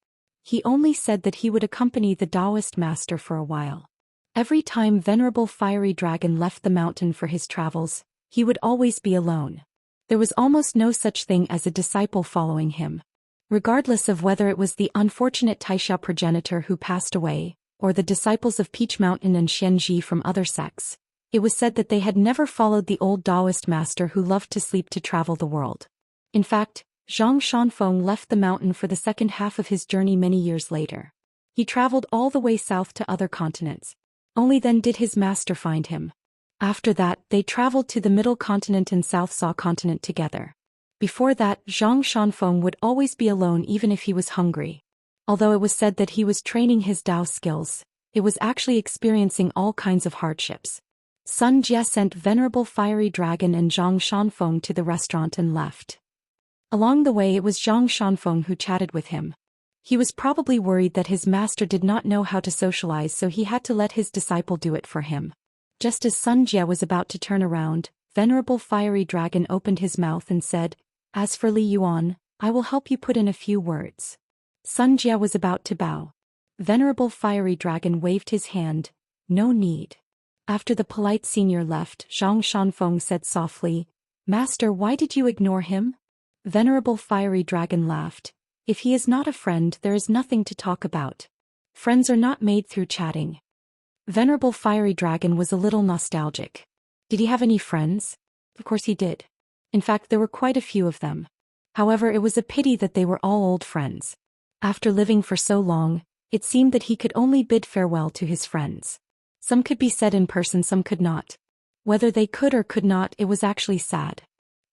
He only said that he would accompany the Daoist master for a while. Every time Venerable Fiery Dragon left the mountain for his travels, he would always be alone. There was almost no such thing as a disciple following him. Regardless of whether it was the unfortunate Taixia progenitor who passed away, or the disciples of Peach Mountain and Xianxia from other sects, it was said that they had never followed the old Daoist master who loved to sleep to travel the world. In fact, Zhang Shanfeng left the mountain for the second half of his journey many years later. He traveled all the way south to other continents. Only then did his master find him. After that, they traveled to the Middle Continent and South Saw Continent together. Before that, Zhang Shanfeng would always be alone even if he was hungry. Although it was said that he was training his Dao skills, it was actually experiencing all kinds of hardships. Sun Jie sent Venerable Fiery Dragon and Zhang Shanfeng to the restaurant and left. Along the way, it was Zhang Shanfeng who chatted with him. He was probably worried that his master did not know how to socialize, so he had to let his disciple do it for him. Just as Sun Jie was about to turn around, Venerable Fiery Dragon opened his mouth and said, As for Li Yuan, I will help you put in a few words. Sun Jie was about to bow. Venerable Fiery Dragon waved his hand, No need. After the polite senior left, Zhang Shanfeng said softly, Master, why did you ignore him? Venerable Fiery Dragon laughed. If he is not a friend, there is nothing to talk about. Friends are not made through chatting. Venerable Fiery Dragon was a little nostalgic. Did he have any friends? Of course he did. In fact, there were quite a few of them. However, it was a pity that they were all old friends. After living for so long, it seemed that he could only bid farewell to his friends. Some could be said in person, some could not. Whether they could or could not, it was actually sad.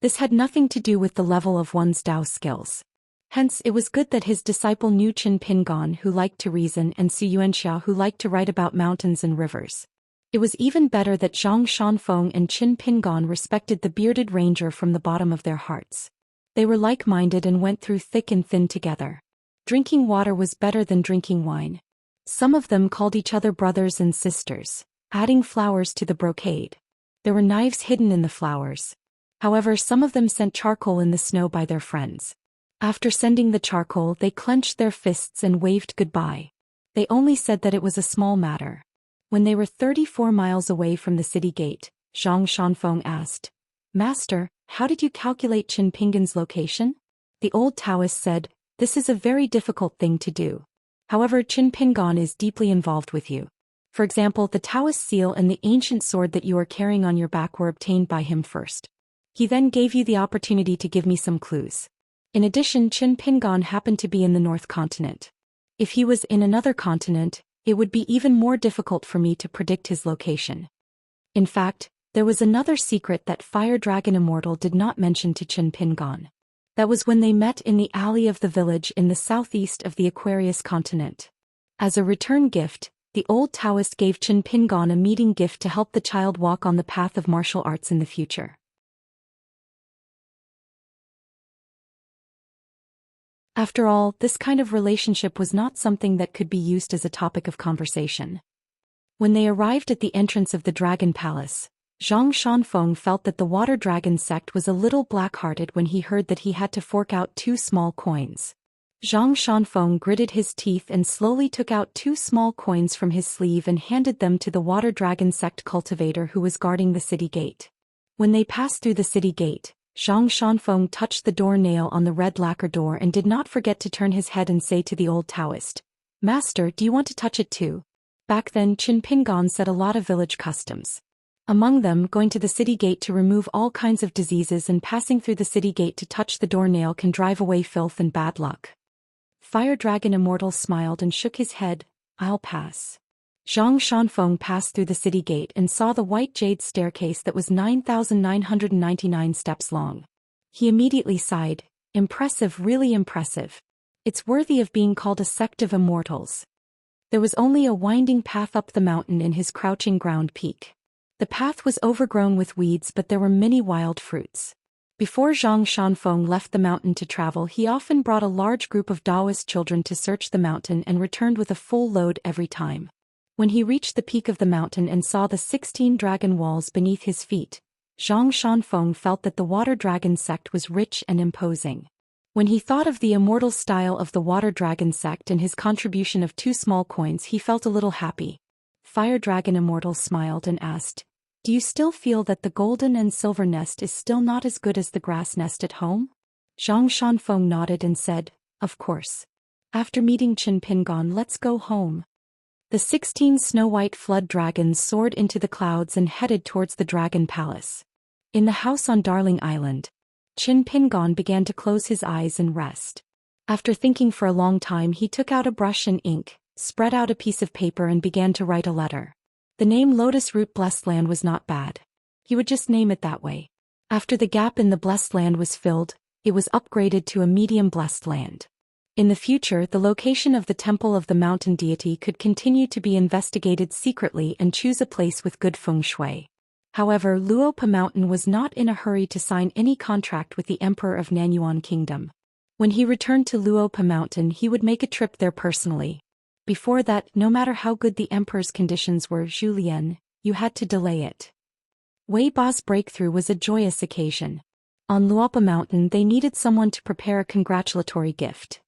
This had nothing to do with the level of one's Dao skills. Hence, it was good that his disciple knew Qin Pingon, who liked to reason, and Xianxia, who liked to write about mountains and rivers. It was even better that Zhang Shanfeng and Qin Pingon respected the bearded ranger from the bottom of their hearts. They were like-minded and went through thick and thin together. Drinking water was better than drinking wine. Some of them called each other brothers and sisters, adding flowers to the brocade. There were knives hidden in the flowers. However, some of them sent charcoal in the snow by their friends. After sending the charcoal, they clenched their fists and waved goodbye. They only said that it was a small matter. When they were 34 miles away from the city gate, Zhang Shanfeng asked, Master, how did you calculate Qin Pingon's location? The old Taoist said, This is a very difficult thing to do. However, Qin Pingon is deeply involved with you. For example, the Taoist seal and the ancient sword that you are carrying on your back were obtained by him first. He then gave you the opportunity to give me some clues. In addition, Qin Pingan happened to be in the North Continent. If he was in another continent, it would be even more difficult for me to predict his location. In fact, there was another secret that Fire Dragon Immortal did not mention to Qin Pingan. That was when they met in the alley of the village in the southeast of the Aquarius continent. As a return gift, the old Taoist gave Qin Pingan a meeting gift to help the child walk on the path of martial arts in the future. After all, this kind of relationship was not something that could be used as a topic of conversation. When they arrived at the entrance of the Dragon Palace, Zhang Shanfeng felt that the Water Dragon sect was a little black-hearted when he heard that he had to fork out 2 small coins. Zhang Shanfeng gritted his teeth and slowly took out 2 small coins from his sleeve and handed them to the Water Dragon sect cultivator who was guarding the city gate. When they passed through the city gate, Zhang Shanfeng touched the door nail on the red lacquer door and did not forget to turn his head and say to the old Taoist, "Master, do you want to touch it too?" Back then Qin Pingan said a lot of village customs. Among them, going to the city gate to remove all kinds of diseases and passing through the city gate to touch the doornail can drive away filth and bad luck. Fire Dragon Immortal smiled and shook his head, "I'll pass." Zhang Shanfeng passed through the city gate and saw the white jade staircase that was 9,999 steps long. He immediately sighed, "Impressive, really impressive. It's worthy of being called a sect of immortals." There was only a winding path up the mountain in his crouching ground peak. The path was overgrown with weeds, but there were many wild fruits. Before Zhang Shanfeng left the mountain to travel, he often brought a large group of Daoist children to search the mountain and returned with a full load every time. When he reached the peak of the mountain and saw the 16 dragon walls beneath his feet, Zhang Shanfeng felt that the Water Dragon sect was rich and imposing. When he thought of the immortal style of the Water Dragon sect and his contribution of 2 small coins, he felt a little happy. Fire Dragon Immortal smiled and asked, "Do you still feel that the golden and silver nest is still not as good as the grass nest at home?" Zhang Shanfeng nodded and said, "Of course. After meeting Qin Pingan, let's go home." The 16 snow-white flood dragons soared into the clouds and headed towards the Dragon Palace. In the house on Darling Island, Qin Pingan began to close his eyes and rest. After thinking for a long time, he took out a brush and ink, spread out a piece of paper and began to write a letter. The name Lotus Root Blessed Land was not bad. He would just name it that way. After the gap in the Blessed Land was filled, it was upgraded to a medium Blessed Land. In the future, the location of the temple of the mountain deity could continue to be investigated secretly and choose a place with good feng shui. However, Luopa Mountain was not in a hurry to sign any contract with the Emperor of Nanyuan Kingdom. When he returned to Luopa Mountain, he would make a trip there personally. Before that, no matter how good the Emperor's conditions were, Zhou Xian, you had to delay it. Wei Ba's breakthrough was a joyous occasion. On Luopa Mountain, they needed someone to prepare a congratulatory gift.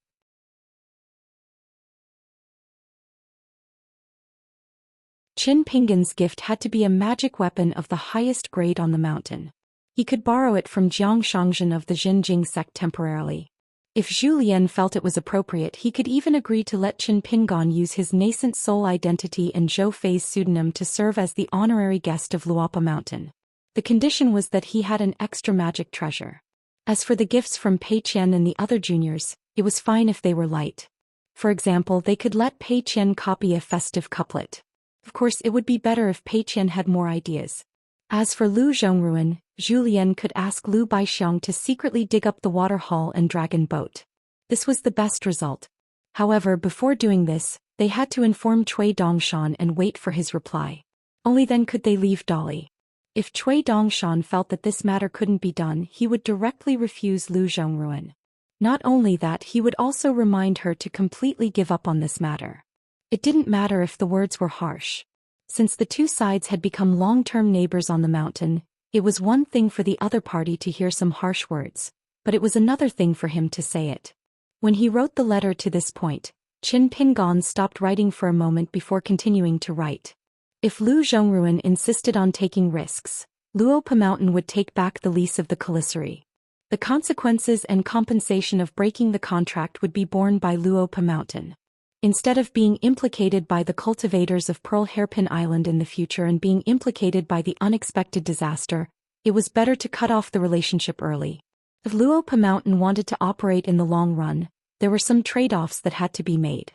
Qin Pingan's gift had to be a magic weapon of the highest grade on the mountain. He could borrow it from Jiang Shangzhen of the Xinjing sect temporarily. If Zhou Xian felt it was appropriate, he could even agree to let Qin Pingan use his nascent soul identity and Zhou Fei's pseudonym to serve as the honorary guest of Luopa Mountain. The condition was that he had an extra magic treasure. As for the gifts from Pei Qian and the other juniors, it was fine if they were light. For example, they could let Pei Qian copy a festive couplet. Of course, it would be better if Pei Qian had more ideas. As for Lu Zhongruan, Zhou Lian could ask Lu Baixiang to secretly dig up the water hall and dragon boat. This was the best result. However, before doing this, they had to inform Cui Dongshan and wait for his reply. Only then could they leave Dolly. If Cui Dongshan felt that this matter couldn't be done, he would directly refuse Lu Zhongruan. Not only that, he would also remind her to completely give up on this matter. It didn't matter if the words were harsh. Since the two sides had become long-term neighbors on the mountain, it was one thing for the other party to hear some harsh words, but it was another thing for him to say it. When he wrote the letter to this point, Qin Pingan stopped writing for a moment before continuing to write. If Lu Zhongruan insisted on taking risks, Luopa Mountain would take back the lease of the commissary. The consequences and compensation of breaking the contract would be borne by Luopa Mountain. Instead of being implicated by the cultivators of Pearl Hairpin Island in the future and being implicated by the unexpected disaster, it was better to cut off the relationship early. If Luopa Mountain wanted to operate in the long run, there were some trade-offs that had to be made.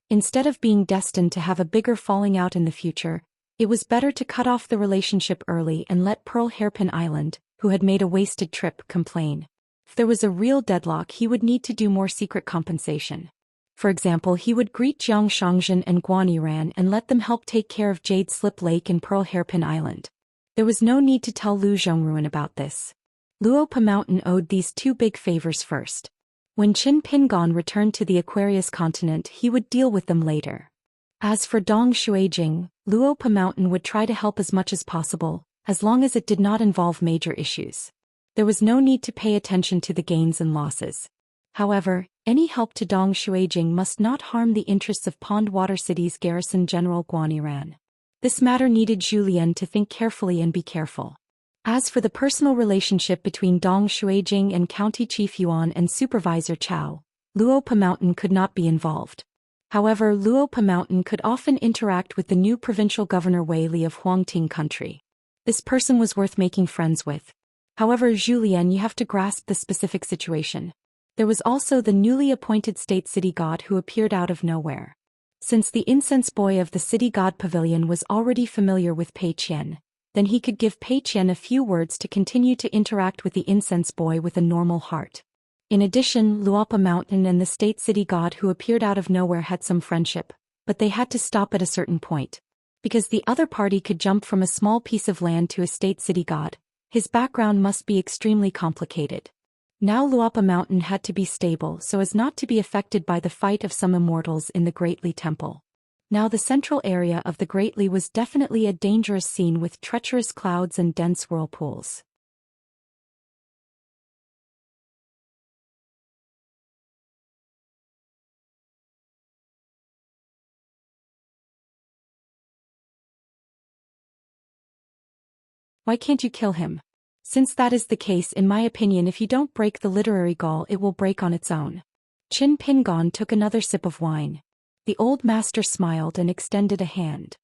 Instead of being destined to have a bigger falling out in the future, it was better to cut off the relationship early and let Pearl Hairpin Island, who had made a wasted trip, complain. If there was a real deadlock, he would need to do more secret compensation. For example, he would greet Jiang Shangzhen and Guaniran and let them help take care of Jade Slip Lake and Pearl Hairpin Island. There was no need to tell Lu Zhongruan about this. Luopa Mountain owed these two big favors first. When Qin Pingon returned to the Aquarius continent, he would deal with them later. As for Dong Shuijing, Luopa Mountain would try to help as much as possible, as long as it did not involve major issues. There was no need to pay attention to the gains and losses. However, any help to Dong Shuijing must not harm the interests of Pond Water City's garrison General Guaniran. This matter needed Zhou Xian to think carefully and be careful. As for the personal relationship between Dong Shuijing and County Chief Yuan and Supervisor Chao, Luopa Mountain could not be involved. However, Luopa Mountain could often interact with the new provincial governor Wei Li of Huangting Country. This person was worth making friends with. However, Zhou Xian, you have to grasp the specific situation. There was also the newly appointed state city god who appeared out of nowhere. Since the incense boy of the city god pavilion was already familiar with Pei Qian, then he could give Pei Qian a few words to continue to interact with the incense boy with a normal heart. In addition, Luopa Mountain and the state city god who appeared out of nowhere had some friendship, but they had to stop at a certain point. Because the other party could jump from a small piece of land to a state city god, his background must be extremely complicated. Now Luopa Mountain had to be stable so as not to be affected by the fight of some immortals in the Great Li Temple. Now the central area of the Great Li was definitely a dangerous scene with treacherous clouds and dense whirlpools. Why can't you kill him? Since that is the case, in my opinion, if you don't break the literary gall, it will break on its own. Qin Pingon took another sip of wine. The old master smiled and extended a hand.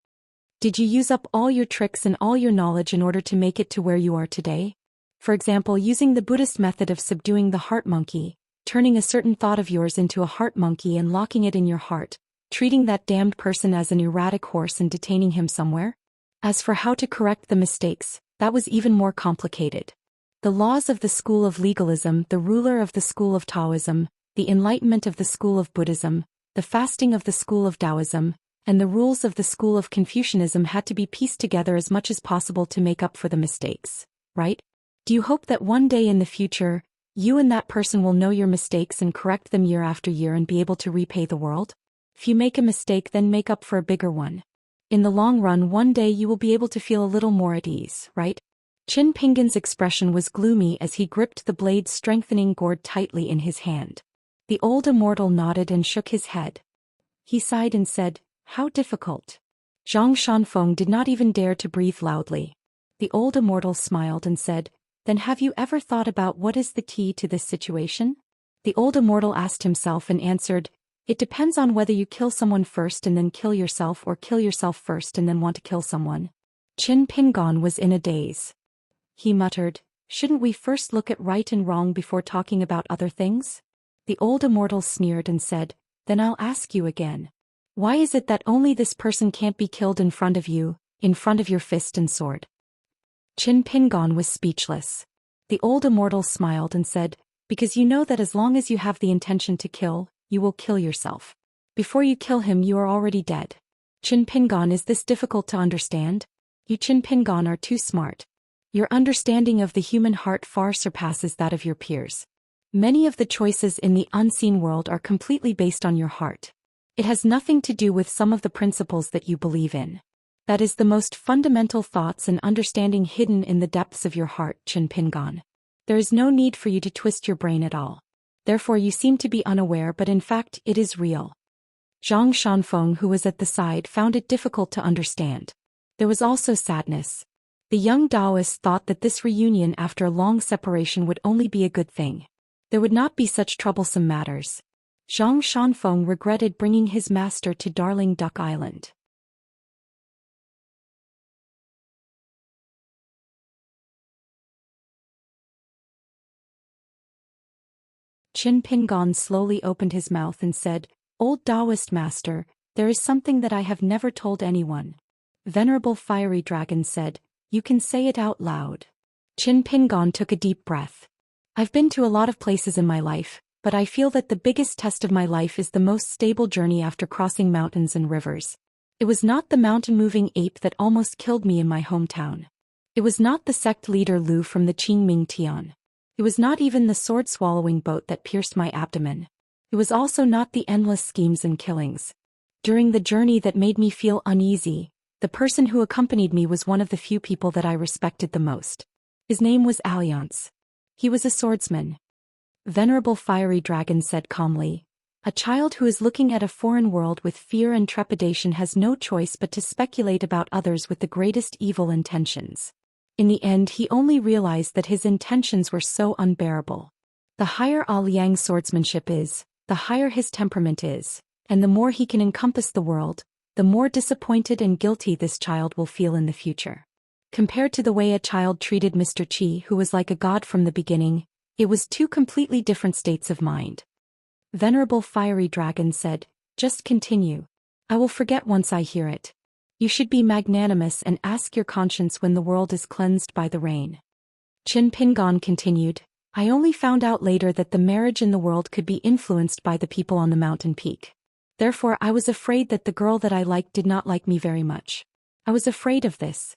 Did you use up all your tricks and all your knowledge in order to make it to where you are today? For example, using the Buddhist method of subduing the heart monkey, turning a certain thought of yours into a heart monkey and locking it in your heart, treating that damned person as an erratic horse and detaining him somewhere? As for how to correct the mistakes, that was even more complicated. The laws of the school of legalism, the ruler of the school of Taoism, the enlightenment of the school of Buddhism, the fasting of the school of Taoism, and the rules of the school of Confucianism had to be pieced together as much as possible to make up for the mistakes, right? Do you hope that one day in the future, you and that person will know your mistakes and correct them year after year and be able to repay the world? If you make a mistake, then make up for a bigger one. In the long run, one day you will be able to feel a little more at ease, right? Qin Pingon's expression was gloomy as he gripped the blade's strengthening gourd tightly in his hand. The old immortal nodded and shook his head. He sighed and said, "How difficult." Zhang Shanfeng did not even dare to breathe loudly. The old immortal smiled and said, "Then have you ever thought about what is the key to this situation?" The old immortal asked himself and answered, "It depends on whether you kill someone first and then kill yourself, or kill yourself first and then want to kill someone." Qin Pingon was in a daze. He muttered, "Shouldn't we first look at right and wrong before talking about other things?" The old immortal sneered and said, "Then I'll ask you again. Why is it that only this person can't be killed in front of you, in front of your fist and sword?" Qin Pingon was speechless. The old immortal smiled and said, "Because you know that as long as you have the intention to kill, you will kill yourself. Before you kill him, you are already dead." Qin Pingon, is this difficult to understand? You Qin Pingon are too smart. Your understanding of the human heart far surpasses that of your peers. Many of the choices in the unseen world are completely based on your heart. It has nothing to do with some of the principles that you believe in. That is the most fundamental thoughts and understanding hidden in the depths of your heart, Qin Pingon. There is no need for you to twist your brain at all. Therefore you seem to be unaware, but in fact it is real. Zhang Shanfeng, who was at the side, found it difficult to understand. There was also sadness. The young Daoist thought that this reunion after a long separation would only be a good thing. There would not be such troublesome matters. Zhang Shanfeng regretted bringing his master to Darling Duck Island. Qin Pingon slowly opened his mouth and said, "Old Daoist master, there is something that I have never told anyone." Venerable Fiery Dragon said, "You can say it out loud." Qin Pingon took a deep breath. "I've been to a lot of places in my life, but I feel that the biggest test of my life is the most stable journey after crossing mountains and rivers. It was not the mountain-moving ape that almost killed me in my hometown. It was not the sect leader Lu from the Qingming Tian. It was not even the sword-swallowing boat that pierced my abdomen. It was also not the endless schemes and killings. During the journey that made me feel uneasy, the person who accompanied me was one of the few people that I respected the most. His name was Alliance. He was a swordsman." Venerable Fiery Dragon said calmly, "A child who is looking at a foreign world with fear and trepidation has no choice but to speculate about others with the greatest evil intentions. In the end, he only realized that his intentions were so unbearable. The higher A Liang's swordsmanship is, the higher his temperament is, and the more he can encompass the world, the more disappointed and guilty this child will feel in the future. Compared to the way a child treated Mr. Qi, who was like a god from the beginning, it was two completely different states of mind." Venerable Fiery Dragon said, "Just continue. I will forget once I hear it. You should be magnanimous and ask your conscience when the world is cleansed by the rain." Qin Pingon continued, "I only found out later that the marriage in the world could be influenced by the people on the mountain peak. Therefore I was afraid that the girl that I liked did not like me very much. I was afraid of this."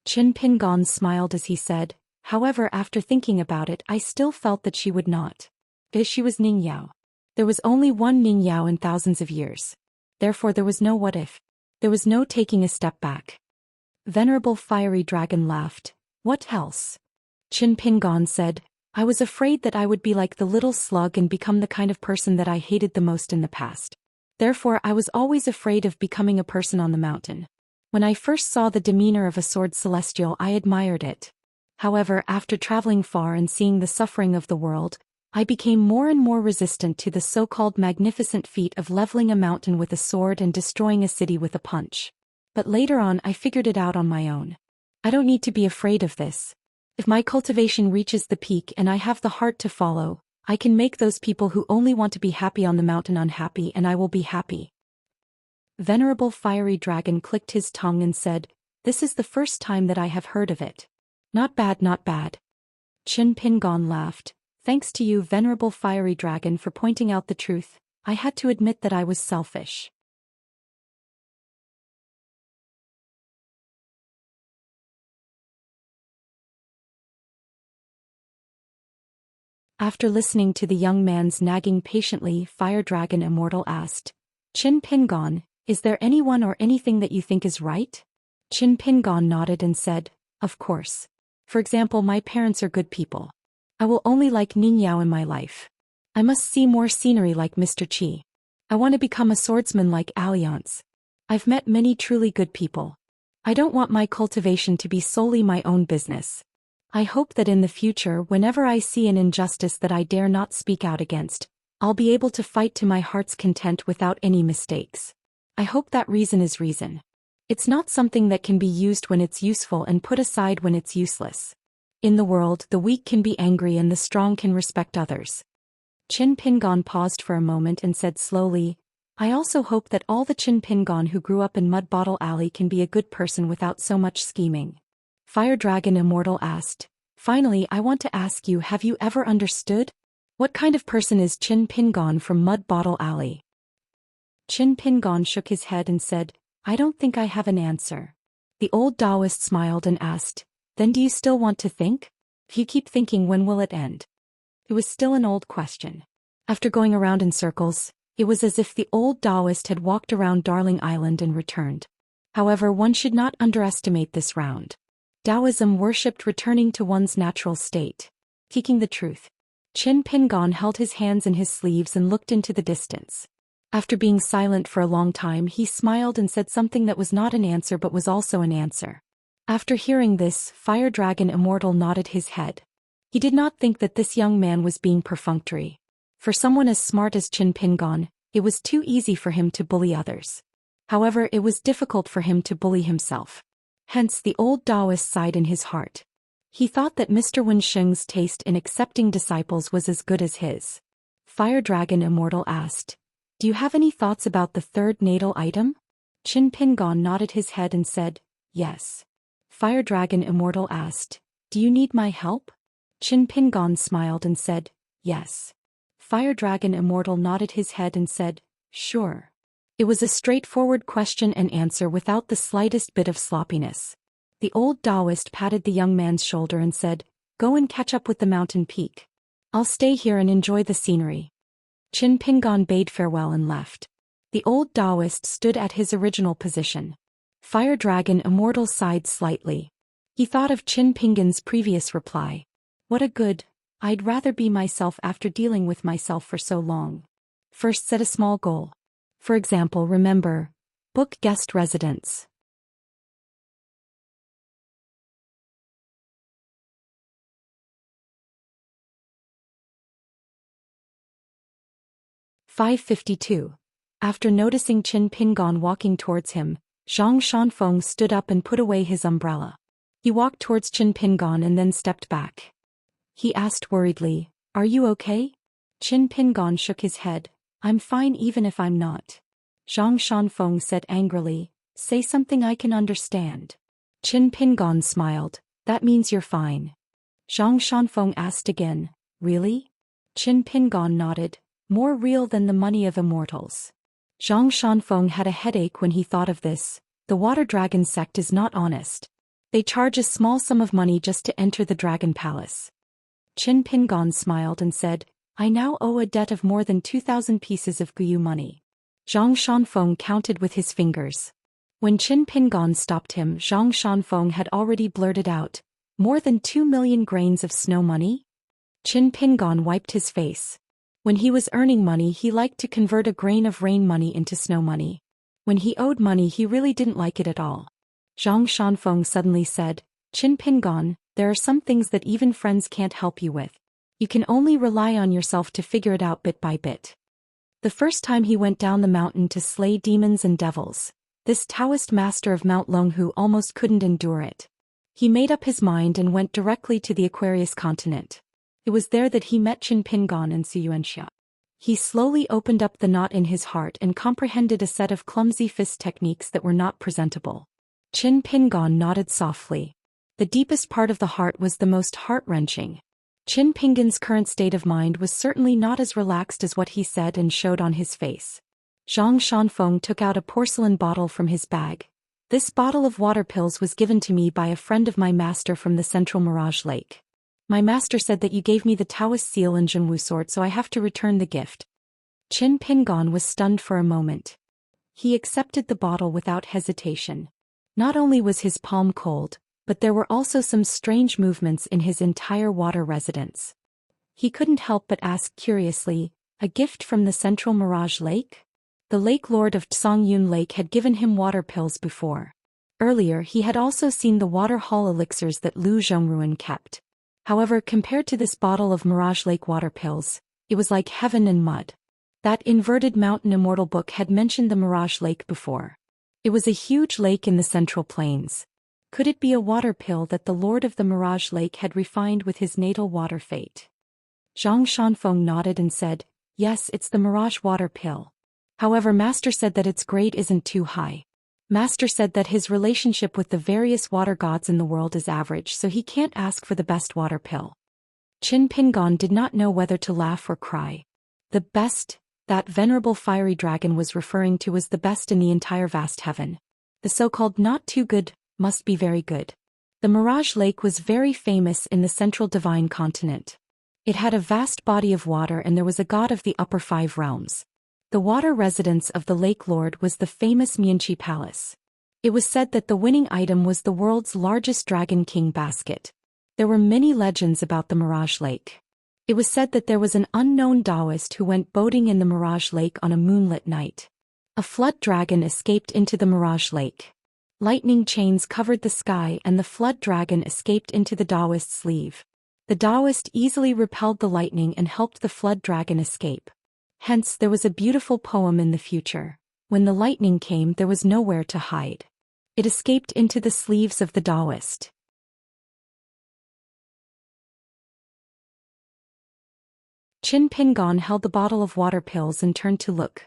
Qin Pingon smiled as he said, "However, after thinking about it, I still felt that she would not. Because she was Ning Yao. There was only one Ning Yao in thousands of years. Therefore there was no what if. There was no taking a step back." Venerable Fiery Dragon laughed. "What else?" Qin Pingon said, "I was afraid that I would be like the little slug and become the kind of person that I hated the most in the past. Therefore I was always afraid of becoming a person on the mountain. When I first saw the demeanor of a sword celestial, I admired it. However, after traveling far and seeing the suffering of the world, I became more and more resistant to the so-called magnificent feat of leveling a mountain with a sword and destroying a city with a punch. But later on I figured it out on my own. I don't need to be afraid of this. If my cultivation reaches the peak and I have the heart to follow, I can make those people who only want to be happy on the mountain unhappy, and I will be happy." Venerable Fiery Dragon clicked his tongue and said, "This is the first time that I have heard of it. Not bad, not bad." Qin Pingon laughed. "Thanks to you, Venerable Fiery Dragon, for pointing out the truth. I had to admit that I was selfish." After listening to the young man's nagging patiently, Fire Dragon Immortal asked, "Qin Pingon, is there anyone or anything that you think is right?" Qin Pingon nodded and said, "Of course. For example, my parents are good people. I will only like Ning Yao in my life. I must see more scenery like Mr. Qi. I want to become a swordsman like Alliance. I've met many truly good people. I don't want my cultivation to be solely my own business. I hope that in the future, whenever I see an injustice that I dare not speak out against, I'll be able to fight to my heart's content without any mistakes. I hope that reason is reason. It's not something that can be used when it's useful and put aside when it's useless. In the world, the weak can be angry and the strong can respect others." Qin Pingon paused for a moment and said slowly, "I also hope that all the Qin Pingon who grew up in Mud Bottle Alley can be a good person without so much scheming." Fire Dragon Immortal asked, "Finally, I want to ask you, have you ever understood? What kind of person is Qin Pingon from Mud Bottle Alley?" Qin Pingon shook his head and said, "I don't think I have an answer." The old Daoist smiled and asked, "Then do you still want to think? If you keep thinking, when will it end?" It was still an old question. After going around in circles, it was as if the old Daoist had walked around Darling Island and returned. However, one should not underestimate this round. Taoism worshipped returning to one's natural state. Seeking the truth. Qin Pingon held his hands in his sleeves and looked into the distance. After being silent for a long time, he smiled and said something that was not an answer but was also an answer. After hearing this, Fire Dragon Immortal nodded his head. He did not think that this young man was being perfunctory. For someone as smart as Qin Pingon, it was too easy for him to bully others. However, it was difficult for him to bully himself. Hence the old Daoist sighed in his heart. He thought that Mr. Wensheng's taste in accepting disciples was as good as his. Fire Dragon Immortal asked, "Do you have any thoughts about the third natal item?" Qin Pingon nodded his head and said, "Yes." Fire Dragon Immortal asked, "Do you need my help?" Qin Pingon smiled and said, "Yes." Fire Dragon Immortal nodded his head and said, "Sure." It was a straightforward question and answer without the slightest bit of sloppiness. The old Daoist patted the young man's shoulder and said, "Go and catch up with the mountain peak. I'll stay here and enjoy the scenery." Qin Pingon bade farewell and left. The old Daoist stood at his original position. Fire Dragon Immortal sighed slightly. He thought of Qin Pingon's previous reply. What a good, I'd rather be myself after dealing with myself for so long. First set a small goal. For example, remember, book guest residence. "552. After noticing Qin Pingon walking towards him, Zhang Shanfeng stood up and put away his umbrella. He walked towards Qin Pingon and then stepped back. He asked worriedly, "Are you okay?" Qin Pingon shook his head. "I'm fine even if I'm not." Zhang Shanfeng said angrily, "Say something I can understand." Qin Pingon smiled, "That means you're fine." Zhang Shanfeng asked again, "Really?" Qin Pingon nodded, "More real than the money of immortals." Zhang Shanfeng had a headache when he thought of this. The Water Dragon sect is not honest. They charge a small sum of money just to enter the Dragon Palace. Qin Pingon smiled and said, "I now owe a debt of more than 2,000 pieces of Guyu money." Zhang Shanfeng counted with his fingers. When Qin Pingon stopped him, Zhang Shanfeng had already blurted out, "More than 2 million grains of snow money?" Qin Pingon wiped his face. When he was earning money, he liked to convert a grain of rain money into snow money. When he owed money, he really didn't like it at all. Zhang Shanfeng suddenly said, "Qin Pingon, there are some things that even friends can't help you with. You can only rely on yourself to figure it out bit by bit." The first time he went down the mountain to slay demons and devils, this Taoist master of Mount Longhu almost couldn't endure it. He made up his mind and went directly to the Aquarius continent. It was there that he met Qin Pingon and Xianxia. He slowly opened up the knot in his heart and comprehended a set of clumsy fist techniques that were not presentable. Qin Pingon nodded softly. The deepest part of the heart was the most heart-wrenching. Qin Pingon's current state of mind was certainly not as relaxed as what he said and showed on his face. Zhang Shanfeng took out a porcelain bottle from his bag. "This bottle of water pills was given to me by a friend of my master from the central Mirage Lake. My master said that you gave me the Taoist seal and Zhenwu sword, so I have to return the gift." Qin Pingon was stunned for a moment. He accepted the bottle without hesitation. Not only was his palm cold, but there were also some strange movements in his entire water residence. He couldn't help but ask curiously, "A gift from the central Mirage Lake?" The Lake Lord of Tsongyun Lake had given him water pills before. Earlier he had also seen the water hall elixirs that Lu Zhongruan kept. However, compared to this bottle of Mirage Lake water pills, it was like heaven and mud. That inverted mountain Immortal book had mentioned the Mirage Lake before. It was a huge lake in the Central Plains. Could it be a water pill that the Lord of the Mirage Lake had refined with his natal water fate? Zhang Shanfeng nodded and said, "Yes, it's the Mirage water pill. However, Master said that its grade isn't too high. Master said that his relationship with the various water gods in the world is average, so he can't ask for the best water pill." Qin Pingon did not know whether to laugh or cry. The best that venerable fiery dragon was referring to was the best in the entire vast heaven. The so-called not too good must be very good. The Mirage Lake was very famous in the central divine continent. It had a vast body of water and there was a god of the upper 5 realms. The water residence of the Lake Lord was the famous Mianqi Palace. It was said that the winning item was the world's largest Dragon King basket. There were many legends about the Mirage Lake. It was said that there was an unknown Daoist who went boating in the Mirage Lake on a moonlit night. A flood dragon escaped into the Mirage Lake. Lightning chains covered the sky and the flood dragon escaped into the Daoist's sleeve. The Daoist easily repelled the lightning and helped the flood dragon escape. Hence there was a beautiful poem in the future. When the lightning came, there was nowhere to hide. It escaped into the sleeves of the Daoist. Qin Pingon held the bottle of water pills and turned to look.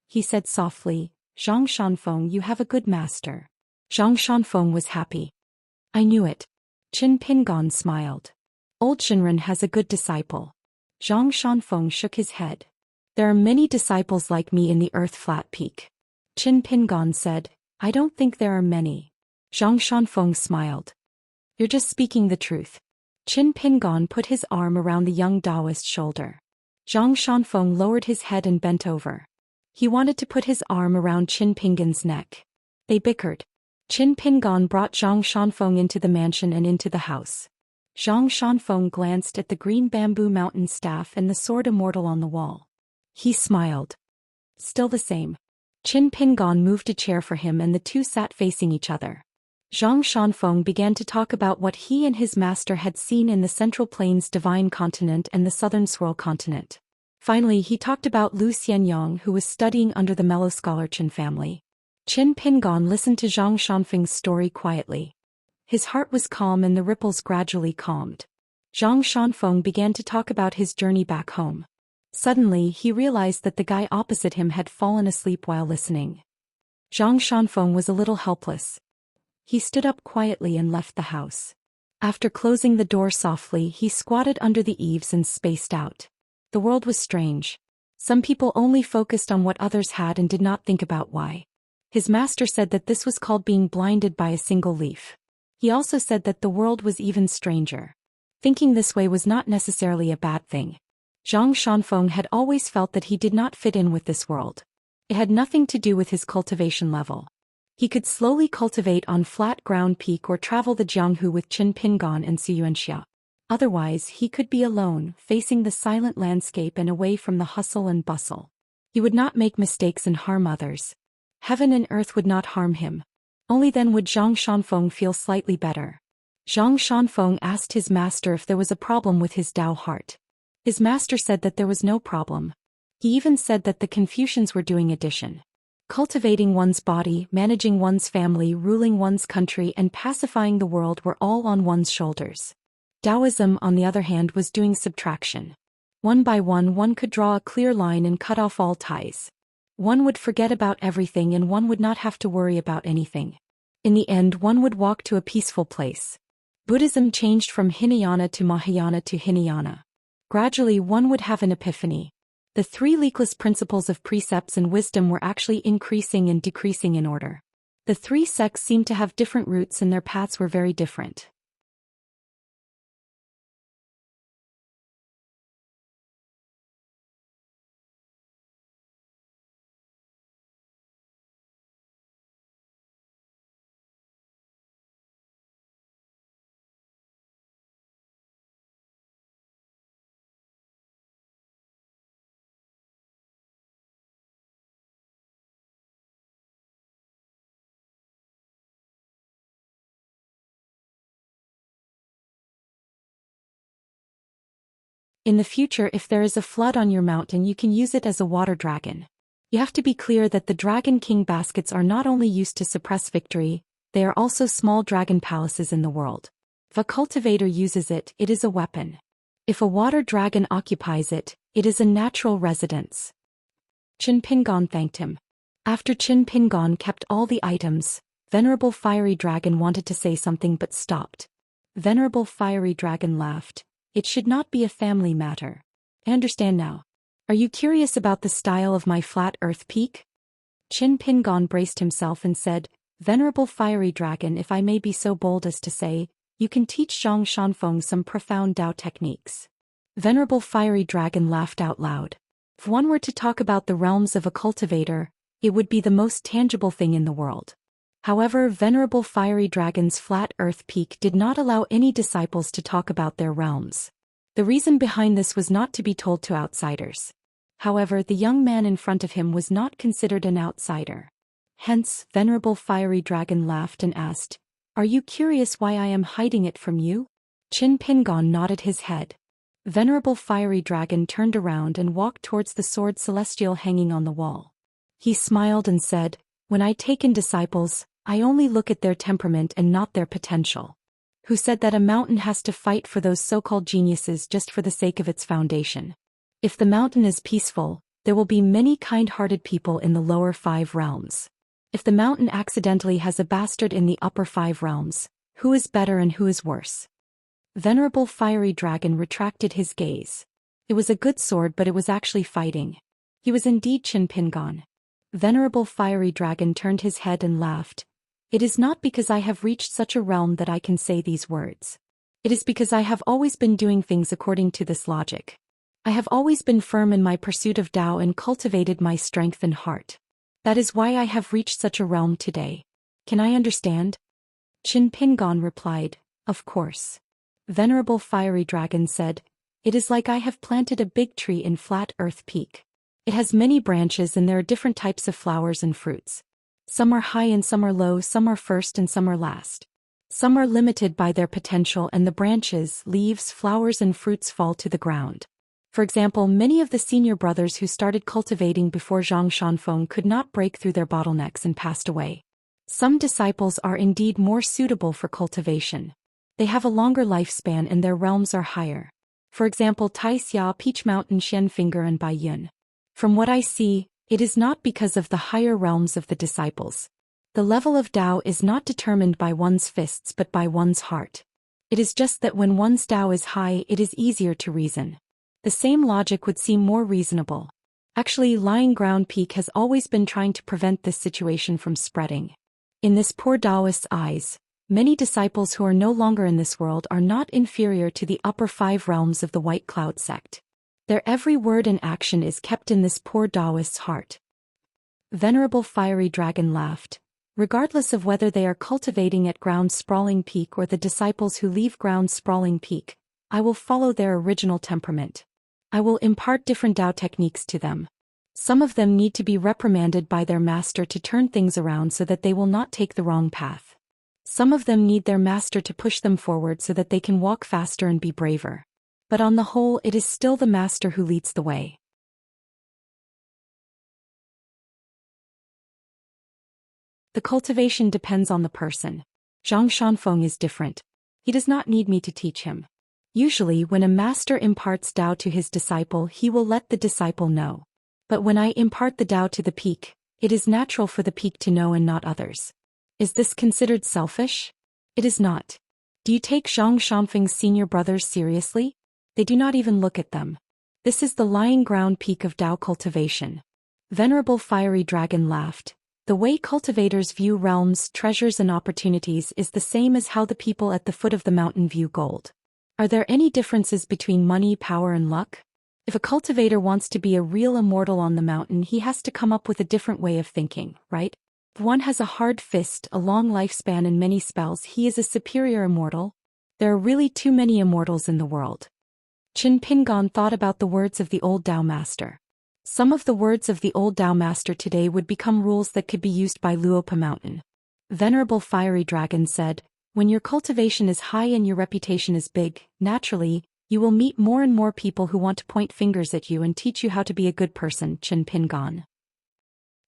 He said softly, "Zhang Shanfeng, you have a good master." Zhang Shanfeng was happy. "I knew it." Qin Pingon smiled. "Old Shinran has a good disciple." Zhang Shanfeng shook his head. "There are many disciples like me in the Earth Flat Peak." Qin Pingon said, "I don't think there are many." Zhang Shanfeng smiled. "You're just speaking the truth." Qin Pingon put his arm around the young Daoist's shoulder. Zhang Shanfeng lowered his head and bent over. He wanted to put his arm around Qin Pingon's neck. They bickered. Qin Pingon brought Zhang Shanfeng into the mansion and into the house. Zhang Shanfeng glanced at the green bamboo mountain staff and the sword Immortal on the wall. He smiled. "Still the same." Qin Pingon moved a chair for him and the two sat facing each other. Zhang Shanfeng began to talk about what he and his master had seen in the Central Plains Divine Continent and the Southern Swirl Continent. Finally he talked about Lu Xianyang, who was studying under the mellow scholar Qin family. Qin Pingon listened to Zhang Shanfeng's story quietly. His heart was calm and the ripples gradually calmed. Zhang Shanfeng began to talk about his journey back home. Suddenly he realized that the guy opposite him had fallen asleep while listening. Zhang Shanfeng was a little helpless. He stood up quietly and left the house. After closing the door softly, he squatted under the eaves and spaced out. The world was strange. Some people only focused on what others had and did not think about why. His master said that this was called being blinded by a single leaf. He also said that the world was even stranger. Thinking this way was not necessarily a bad thing. Zhang Shanfeng had always felt that he did not fit in with this world. It had nothing to do with his cultivation level. He could slowly cultivate on flat ground peak or travel the Jianghu with Qin Pingon and Xianxia. Otherwise he could be alone, facing the silent landscape and away from the hustle and bustle. He would not make mistakes and harm others. Heaven and earth would not harm him. Only then would Zhang Shanfeng feel slightly better. Zhang Shanfeng asked his master if there was a problem with his Dao heart. His master said that there was no problem. He even said that the Confucians were doing addition. Cultivating one's body, managing one's family, ruling one's country and pacifying the world were all on one's shoulders. Taoism, on the other hand, was doing subtraction. One by one could draw a clear line and cut off all ties. One would forget about everything and one would not have to worry about anything. In the end one would walk to a peaceful place. Buddhism changed from Hinayana to Mahayana to Hinayana. Gradually one would have an epiphany. The three leakless principles of precepts and wisdom were actually increasing and decreasing in order. The three sects seemed to have different roots and their paths were very different. In the future, if there is a flood on your mountain, you can use it as a water dragon. You have to be clear that the Dragon King baskets are not only used to suppress victory, they are also small dragon palaces in the world. If a cultivator uses it, it is a weapon. If a water dragon occupies it, it is a natural residence. Qin Pingon thanked him. After Qin Pingon kept all the items, Venerable Fiery Dragon wanted to say something but stopped. Venerable Fiery Dragon laughed. It should not be a family matter. I understand now. Are you curious about the style of my flat earth peak? Qin Pingon braced himself and said, Venerable Fiery Dragon, if I may be so bold as to say, you can teach Zhang Shanfeng some profound Dao techniques. Venerable Fiery Dragon laughed out loud. If one were to talk about the realms of a cultivator, it would be the most tangible thing in the world. However, Venerable Fiery Dragon's flat earth peak did not allow any disciples to talk about their realms. The reason behind this was not to be told to outsiders. However, the young man in front of him was not considered an outsider. Hence, Venerable Fiery Dragon laughed and asked, Are you curious why I am hiding it from you? Qin Pingon nodded his head. Venerable Fiery Dragon turned around and walked towards the sword celestial hanging on the wall. He smiled and said, "When I take in disciples, I only look at their temperament and not their potential." Who said that a mountain has to fight for those so-called geniuses just for the sake of its foundation? If the mountain is peaceful, there will be many kind-hearted people in the lower 5 realms. If the mountain accidentally has a bastard in the upper 5 realms, who is better and who is worse? Venerable Fiery Dragon retracted his gaze. It was a good sword, but it was actually fighting. He was indeed Qin Pingon. Venerable Fiery Dragon turned his head and laughed. "It is not because I have reached such a realm that I can say these words. It is because I have always been doing things according to this logic. I have always been firm in my pursuit of Tao and cultivated my strength and heart. That is why I have reached such a realm today. Can I understand?" Qin Pingon replied, "Of course." Venerable Fiery Dragon said, "It is like I have planted a big tree in flat earth peak. It has many branches and there are different types of flowers and fruits. Some are high and some are low, some are first and some are last. Some are limited by their potential and the branches, leaves, flowers and fruits fall to the ground. For example, many of the senior brothers who started cultivating before Zhang Shanfeng could not break through their bottlenecks and passed away. Some disciples are indeed more suitable for cultivation. They have a longer lifespan and their realms are higher. For example, Taixia, Peach Mountain, Xianfinger and Baiyun. From what I see, it is not because of the higher realms of the disciples. The level of Tao is not determined by one's fists but by one's heart. It is just that when one's Tao is high, it is easier to reason. The same logic would seem more reasonable. Actually, Lying Ground Peak has always been trying to prevent this situation from spreading. In this poor Daoist's eyes, many disciples who are no longer in this world are not inferior to the upper 5 realms of the White Cloud sect. Their every word and action is kept in this poor Daoist's heart. Venerable Fiery Dragon laughed. Regardless of whether they are cultivating at Ground Sprawling Peak or the disciples who leave Ground Sprawling Peak, I will follow their original temperament. I will impart different Tao techniques to them. Some of them need to be reprimanded by their master to turn things around so that they will not take the wrong path. Some of them need their master to push them forward so that they can walk faster and be braver. But on the whole, it is still the master who leads the way. The cultivation depends on the person. Zhang Shanfeng is different. He does not need me to teach him. Usually, when a master imparts Tao to his disciple, he will let the disciple know. But when I impart the Tao to the peak, it is natural for the peak to know and not others. Is this considered selfish? It is not. Do you take Zhang Shanfeng's senior brothers seriously? They do not even look at them. This is the Lying Ground Peak of Tao cultivation. Venerable Fiery Dragon laughed. The way cultivators view realms, treasures and opportunities is the same as how the people at the foot of the mountain view gold. Are there any differences between money, power and luck? If a cultivator wants to be a real immortal on the mountain, he has to come up with a different way of thinking, right? If one has a hard fist, a long lifespan and many spells, he is a superior immortal. There are really too many immortals in the world. Qin Pingon thought about the words of the old Tao master. Some of the words of the old Tao master today would become rules that could be used by Luopa Mountain. Venerable Fiery Dragon said, "When your cultivation is high and your reputation is big, naturally, you will meet more and more people who want to point fingers at you and teach you how to be a good person." Qin Pingon.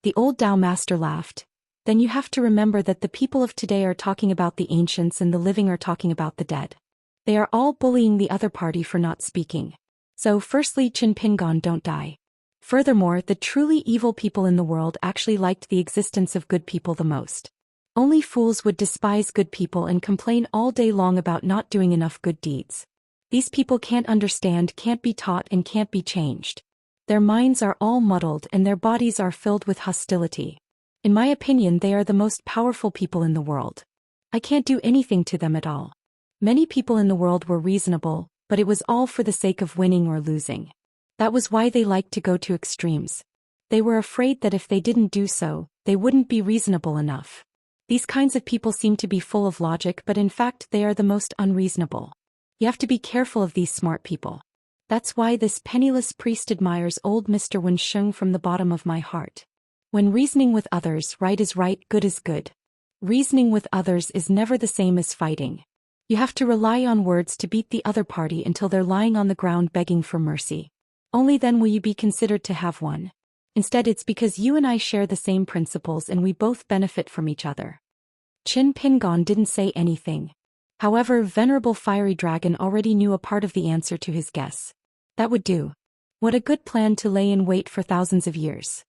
The old Tao master laughed. Then you have to remember that the people of today are talking about the ancients and the living are talking about the dead. They are all bullying the other party for not speaking. So firstly, Qin Pingon, don't die. Furthermore, the truly evil people in the world actually liked the existence of good people the most. Only fools would despise good people and complain all day long about not doing enough good deeds. These people can't understand, can't be taught and can't be changed. Their minds are all muddled and their bodies are filled with hostility. In my opinion, they are the most powerful people in the world. I can't do anything to them at all. Many people in the world were reasonable, but it was all for the sake of winning or losing. That was why they liked to go to extremes. They were afraid that if they didn't do so, they wouldn't be reasonable enough. These kinds of people seem to be full of logic, but in fact they are the most unreasonable. You have to be careful of these smart people. That's why this penniless priest admires old Mr. Wen Sheng from the bottom of my heart. When reasoning with others, right is right, good is good. Reasoning with others is never the same as fighting. You have to rely on words to beat the other party until they're lying on the ground begging for mercy. Only then will you be considered to have won. Instead, it's because you and I share the same principles and we both benefit from each other. Qin Pingon didn't say anything. However, Venerable Fiery Dragon already knew a part of the answer to his guess. That would do. What a good plan to lay in wait for thousands of years.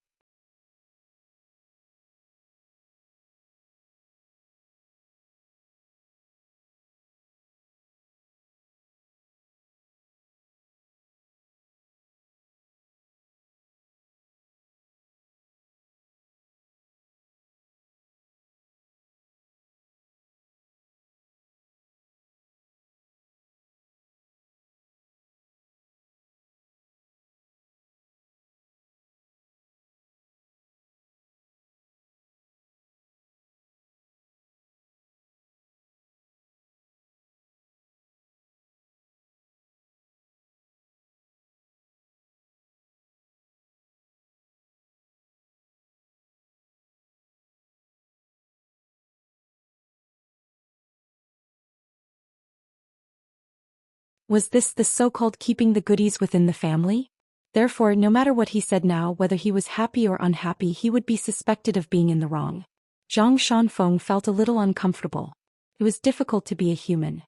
Was this the so-called keeping the goodies within the family? Therefore, no matter what he said now, whether he was happy or unhappy, he would be suspected of being in the wrong. Zhang Shanfeng felt a little uncomfortable. It was difficult to be a human.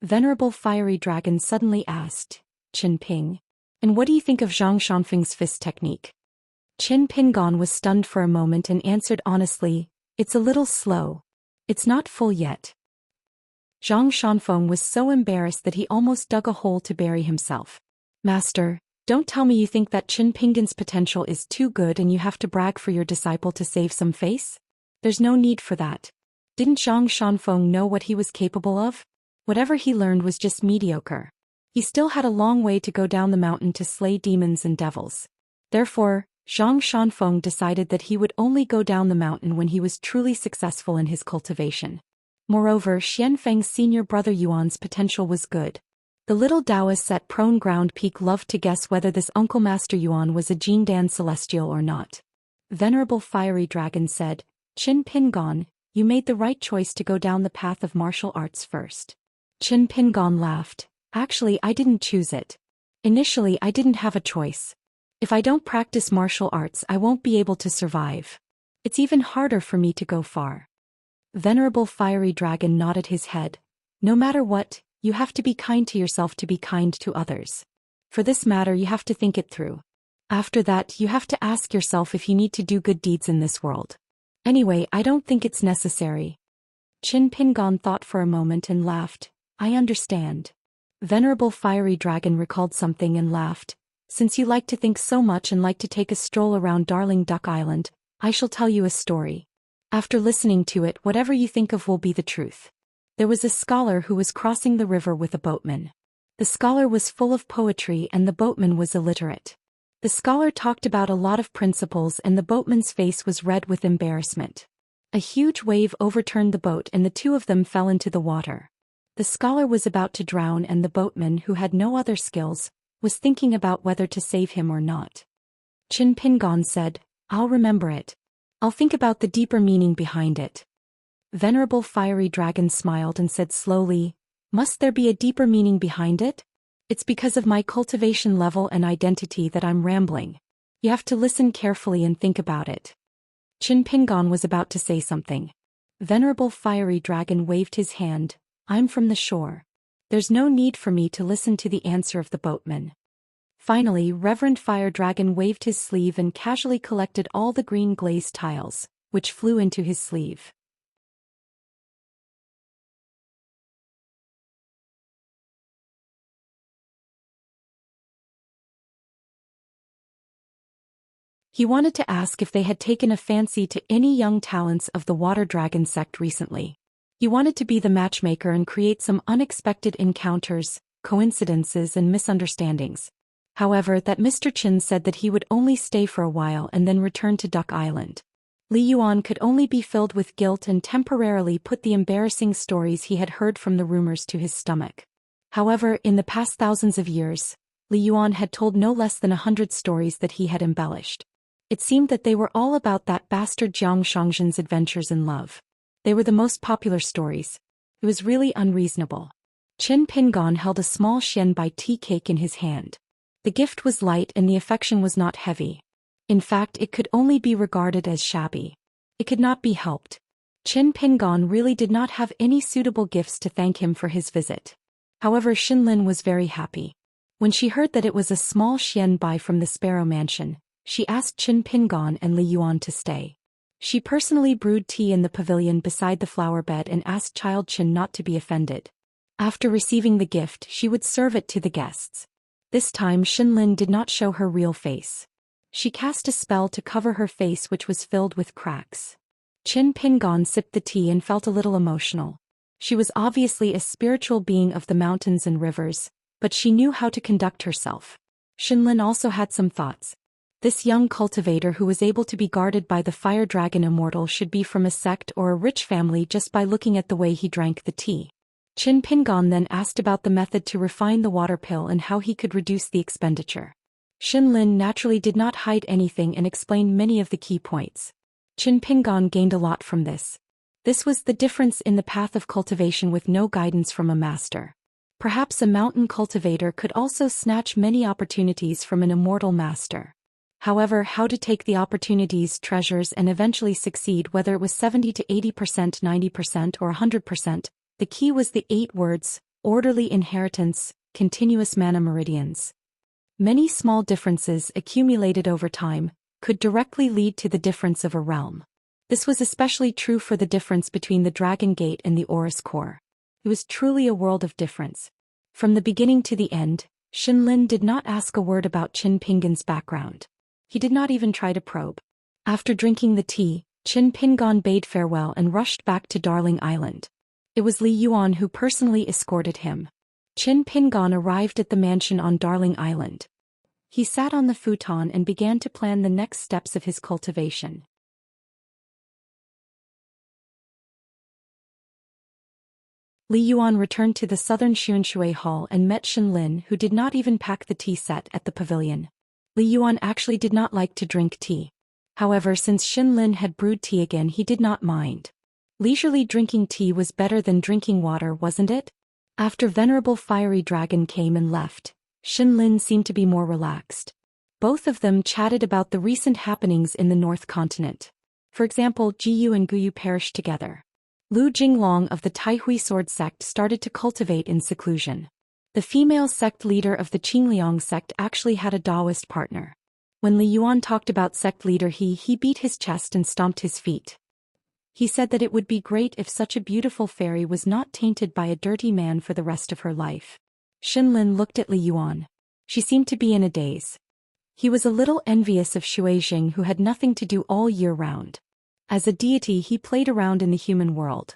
Venerable Fiery Dragon suddenly asked, Qin Ping. And what do you think of Zhang Shanfeng's fist technique? Qin Pingon was stunned for a moment and answered honestly, it's a little slow. It's not full yet. Zhang Shanfeng was so embarrassed that he almost dug a hole to bury himself. Master, don't tell me you think that Qin Pingon's potential is too good and you have to brag for your disciple to save some face? There's no need for that. Didn't Zhang Shanfeng know what he was capable of? Whatever he learned was just mediocre. He still had a long way to go down the mountain to slay demons and devils. Therefore, Zhang Shanfeng decided that he would only go down the mountain when he was truly successful in his cultivation. Moreover, Xianfeng's senior brother Yuan's potential was good. The little Daoist at Prone Ground Peak loved to guess whether this Uncle Master Yuan was a Jindan Celestial or not. Venerable Fiery Dragon said, Qin Pingon, you made the right choice to go down the path of martial arts first. Qin Pingon laughed. Actually, I didn't choose it. Initially, I didn't have a choice. If I don't practice martial arts, I won't be able to survive. It's even harder for me to go far. Venerable Fiery Dragon nodded his head. No matter what, you have to be kind to yourself to be kind to others. For this matter, you have to think it through. After that, you have to ask yourself if you need to do good deeds in this world. Anyway, I don't think it's necessary. Qin Pingon thought for a moment and laughed. I understand. Venerable Fiery Dragon recalled something and laughed. Since you like to think so much and like to take a stroll around Darling Duck Island, I shall tell you a story. After listening to it, whatever you think of will be the truth. There was a scholar who was crossing the river with a boatman. The scholar was full of poetry and the boatman was illiterate. The scholar talked about a lot of principles and the boatman's face was red with embarrassment. A huge wave overturned the boat and the two of them fell into the water. The scholar was about to drown and the boatman, who had no other skills, was thinking about whether to save him or not. Qin Pingon said, I'll remember it. I'll think about the deeper meaning behind it. Venerable Fiery Dragon smiled and said slowly, Must there be a deeper meaning behind it? It's because of my cultivation level and identity that I'm rambling. You have to listen carefully and think about it. Qin Pingon was about to say something. Venerable Fiery Dragon waved his hand. I'm from the shore. There's no need for me to listen to the answer of the boatman. Finally, Reverend Fire Dragon waved his sleeve and casually collected all the green glazed tiles, which flew into his sleeve. He wanted to ask if they had taken a fancy to any young talents of the Water Dragon sect recently. He wanted to be the matchmaker and create some unexpected encounters, coincidences and misunderstandings. However, that Mr. Qin said that he would only stay for a while and then return to Duck Island. Li Yuan could only be filled with guilt and temporarily put the embarrassing stories he had heard from the rumors to his stomach. However, in the past thousands of years, Li Yuan had told no less than 100 stories that he had embellished. It seemed that they were all about that bastard Jiang Shangzhen's adventures in love. They were the most popular stories. It was really unreasonable. Qin Pingon held a small Xianbai tea cake in his hand. The gift was light and the affection was not heavy. In fact, it could only be regarded as shabby. It could not be helped. Qin Pingon really did not have any suitable gifts to thank him for his visit. However, Xinlin was very happy. When she heard that it was a small Xianbai from the Sparrow Mansion, she asked Qin Pingon and Li Yuan to stay. She personally brewed tea in the pavilion beside the flower bed and asked Child Qin not to be offended. After receiving the gift, she would serve it to the guests. This time Xinlin did not show her real face. She cast a spell to cover her face, which was filled with cracks. Qin Pingon sipped the tea and felt a little emotional. She was obviously a spiritual being of the mountains and rivers, but she knew how to conduct herself. Xinlin also had some thoughts. This young cultivator who was able to be guarded by the fire dragon Immortal should be from a sect or a rich family just by looking at the way he drank the tea. Qin Pingon then asked about the method to refine the water pill and how he could reduce the expenditure. Xinlin naturally did not hide anything and explained many of the key points. Qin Pingon gained a lot from this. This was the difference in the path of cultivation with no guidance from a master. Perhaps a mountain cultivator could also snatch many opportunities from an immortal master. However, how to take the opportunities, treasures, and eventually succeed, whether it was 70 to 80%, 90%, or 100%, the key was the 8 words: orderly inheritance, continuous mana meridians. Many small differences accumulated over time could directly lead to the difference of a realm. This was especially true for the difference between the Dragon Gate and the Orus Core. It was truly a world of difference. From the beginning to the end, Xinlin did not ask a word about Qin Pingon's background. He did not even try to probe. After drinking the tea, Qin Pingon bade farewell and rushed back to Darling Island. It was Li Yuan who personally escorted him. Qin Pingon arrived at the mansion on Darling Island. He sat on the futon and began to plan the next steps of his cultivation. Li Yuan returned to the southern Xuanshui Hall and met Xinlin, who did not even pack the tea set at the pavilion. Li Yuan actually did not like to drink tea. However, since Xinlin had brewed tea again, he did not mind. Leisurely drinking tea was better than drinking water, wasn't it? After Venerable Fiery Dragon came and left, Xinlin seemed to be more relaxed. Both of them chatted about the recent happenings in the North Continent. For example, Jiyu and Guyu perished together. Lu Jinglong of the Taihui Sword sect started to cultivate in seclusion. The female sect leader of the Qingliang sect actually had a Daoist partner. When Li Yuan talked about sect leader, he beat his chest and stomped his feet. He said that it would be great if such a beautiful fairy was not tainted by a dirty man for the rest of her life. Xinlin looked at Li Yuan. She seemed to be in a daze. He was a little envious of Xuejing, who had nothing to do all year round. As a deity, he played around in the human world.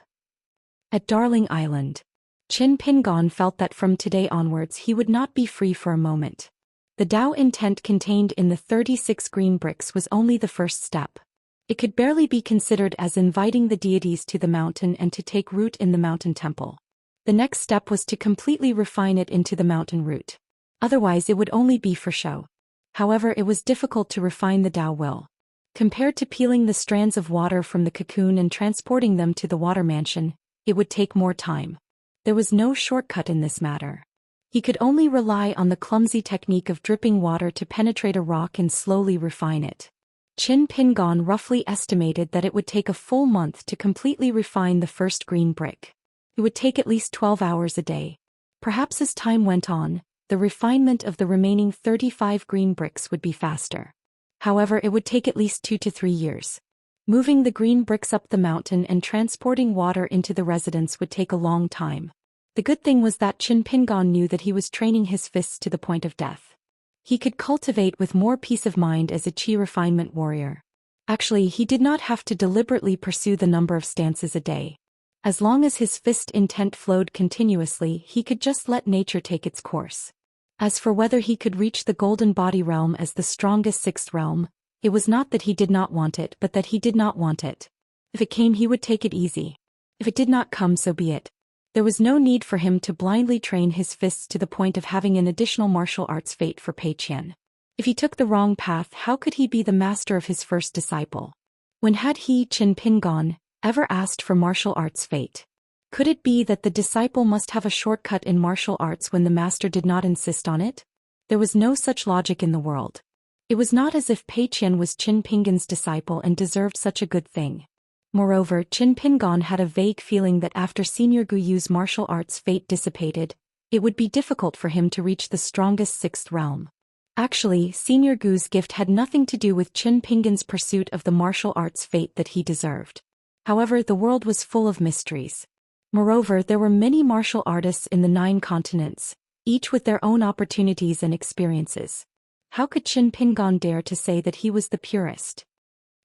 At Darling Island, Qin Pingon felt that from today onwards he would not be free for a moment. The Tao intent contained in the 36 green bricks was only the first step. It could barely be considered as inviting the deities to the mountain and to take root in the mountain temple. The next step was to completely refine it into the mountain root. Otherwise it would only be for show. However, it was difficult to refine the Tao will. Compared to peeling the strands of water from the cocoon and transporting them to the water mansion, it would take more time. There was no shortcut in this matter. He could only rely on the clumsy technique of dripping water to penetrate a rock and slowly refine it. Qin Pingon roughly estimated that it would take a full month to completely refine the first green brick. It would take at least 12 hours a day. Perhaps as time went on, the refinement of the remaining 35 green bricks would be faster. However, it would take at least 2 to 3 years. Moving the green bricks up the mountain and transporting water into the residence would take a long time. The good thing was that Qin Pingon knew that he was training his fists to the point of death. He could cultivate with more peace of mind as a qi refinement warrior. Actually, he did not have to deliberately pursue the number of stances a day. As long as his fist intent flowed continuously, he could just let nature take its course. As for whether he could reach the golden body realm as the strongest 6th realm, it was not that he did not want it, but that he did not want it. If it came, he would take it easy. If it did not come, so be it. There was no need for him to blindly train his fists to the point of having an additional martial arts fate for Pei Qian. If he took the wrong path, how could he be the master of his first disciple? When had he, Qin Pingon, ever asked for martial arts fate? Could it be that the disciple must have a shortcut in martial arts when the master did not insist on it? There was no such logic in the world. It was not as if Pei Qian was Qin Pingan's disciple and deserved such a good thing. Moreover, Qin Pingan had a vague feeling that after Senior Gu Yu's martial arts fate dissipated, it would be difficult for him to reach the strongest sixth realm. Actually, Senior Gu's gift had nothing to do with Qin Pingan's pursuit of the martial arts fate that he deserved. However, the world was full of mysteries. Moreover, there were many martial artists in the 9 continents, each with their own opportunities and experiences. How could Qin Pingan dare to say that he was the purest?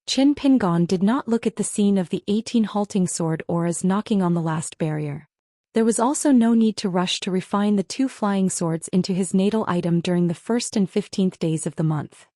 Qin Pingan did not look at the scene of the 18 halting sword auras knocking on the last barrier. There was also no need to rush to refine the 2 flying swords into his natal item during the 1st and 15th days of the month.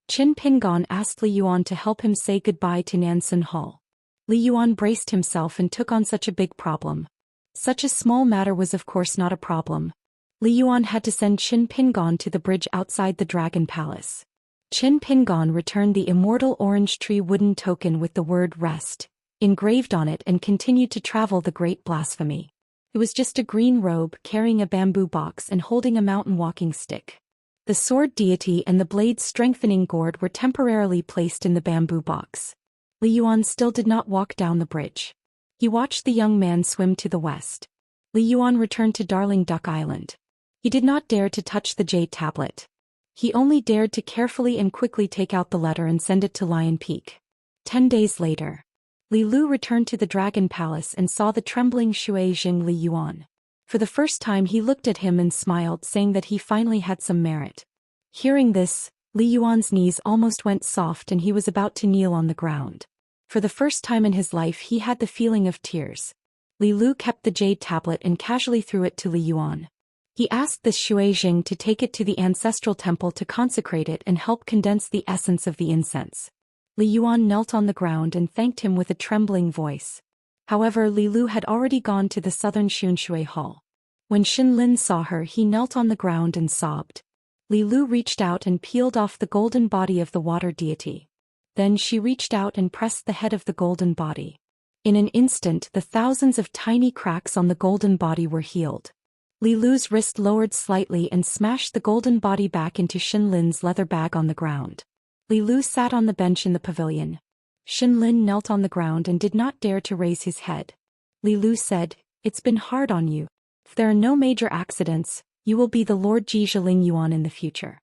Qin Pingan asked Li Yuan to help him say goodbye to Nansen Hall. Li Yuan braced himself and took on such a big problem. Such a small matter was of course not a problem. Li Yuan had to send Qin Pingan to the bridge outside the Dragon Palace. Qin Pingan returned the immortal orange tree wooden token with the word rest engraved on it and continued to travel the great blasphemy. It was just a green robe carrying a bamboo box and holding a mountain walking stick. The sword deity and the blade strengthening gourd were temporarily placed in the bamboo box. Li Yuan still did not walk down the bridge. He watched the young man swim to the west. Li Yuan returned to Darling Duck Island. He did not dare to touch the jade tablet. He only dared to carefully and quickly take out the letter and send it to Lion Peak. 10 days later, Li Lu returned to the Dragon Palace and saw the trembling Shui Jing Li Yuan. For the first time he looked at him and smiled, saying that he finally had some merit. Hearing this, Li Yuan's knees almost went soft and he was about to kneel on the ground. For the first time in his life he had the feeling of tears. Li Lu kept the jade tablet and casually threw it to Li Yuan. He asked the Shui Jing to take it to the ancestral temple to consecrate it and help condense the essence of the incense. Li Yuan knelt on the ground and thanked him with a trembling voice. However, Li Lu had already gone to the southern Xunshui Hall. When Xin Lin saw her, he knelt on the ground and sobbed. Li Lu reached out and peeled off the golden body of the water deity. Then she reached out and pressed the head of the golden body. In an instant, the thousands of tiny cracks on the golden body were healed. Li Lu's wrist lowered slightly and smashed the golden body back into Xin Lin's leather bag on the ground. Li Lu sat on the bench in the pavilion. Xin Lin knelt on the ground and did not dare to raise his head. Li Lu said, "It's been hard on you. If there are no major accidents, you will be the Lord Jizhi Ling Yuan in the future."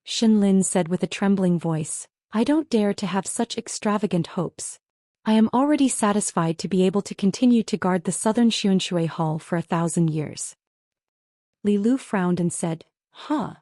Xin Lin said with a trembling voice, "I don't dare to have such extravagant hopes. I am already satisfied to be able to continue to guard the southern Xunshui Hall for 1,000 years. Li Lu frowned and said, "Huh."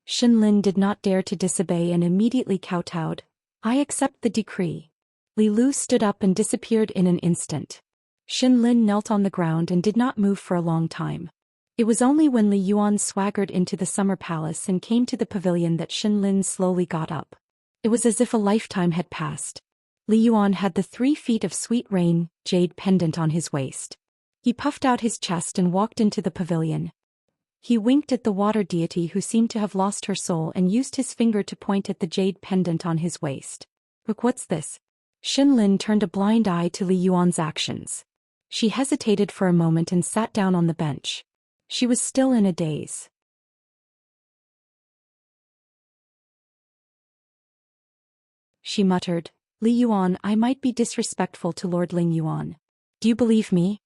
Xin Lin did not dare to disobey and immediately kowtowed. "I accept the decree." Li Lu stood up and disappeared in an instant. Xin Lin knelt on the ground and did not move for a long time. It was only when Li Yuan swaggered into the summer palace and came to the pavilion that Xin Lin slowly got up. It was as if a lifetime had passed. Li Yuan had the 3 feet of sweet rain jade pendant on his waist. He puffed out his chest and walked into the pavilion. He winked at the water deity who seemed to have lost her soul and used his finger to point at the jade pendant on his waist. "Look, what's this?" Xin Lin turned a blind eye to Li Yuan's actions. She hesitated for a moment and sat down on the bench. She was still in a daze. She muttered, "Li Yuan, I might be disrespectful to Lord Ling Yuan. Do you believe me?"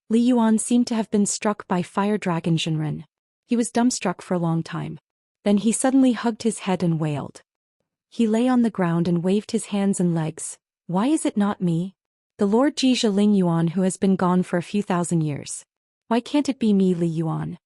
Li Yuan seemed to have been struck by fire dragon Zhenren. He was dumbstruck for a long time. Then he suddenly hugged his head and wailed. He lay on the ground and waved his hands and legs. "Why is it not me? The Lord Jizhi Ling Yuan who has been gone for a few thousand years. Why can't it be me, Li Yuan?"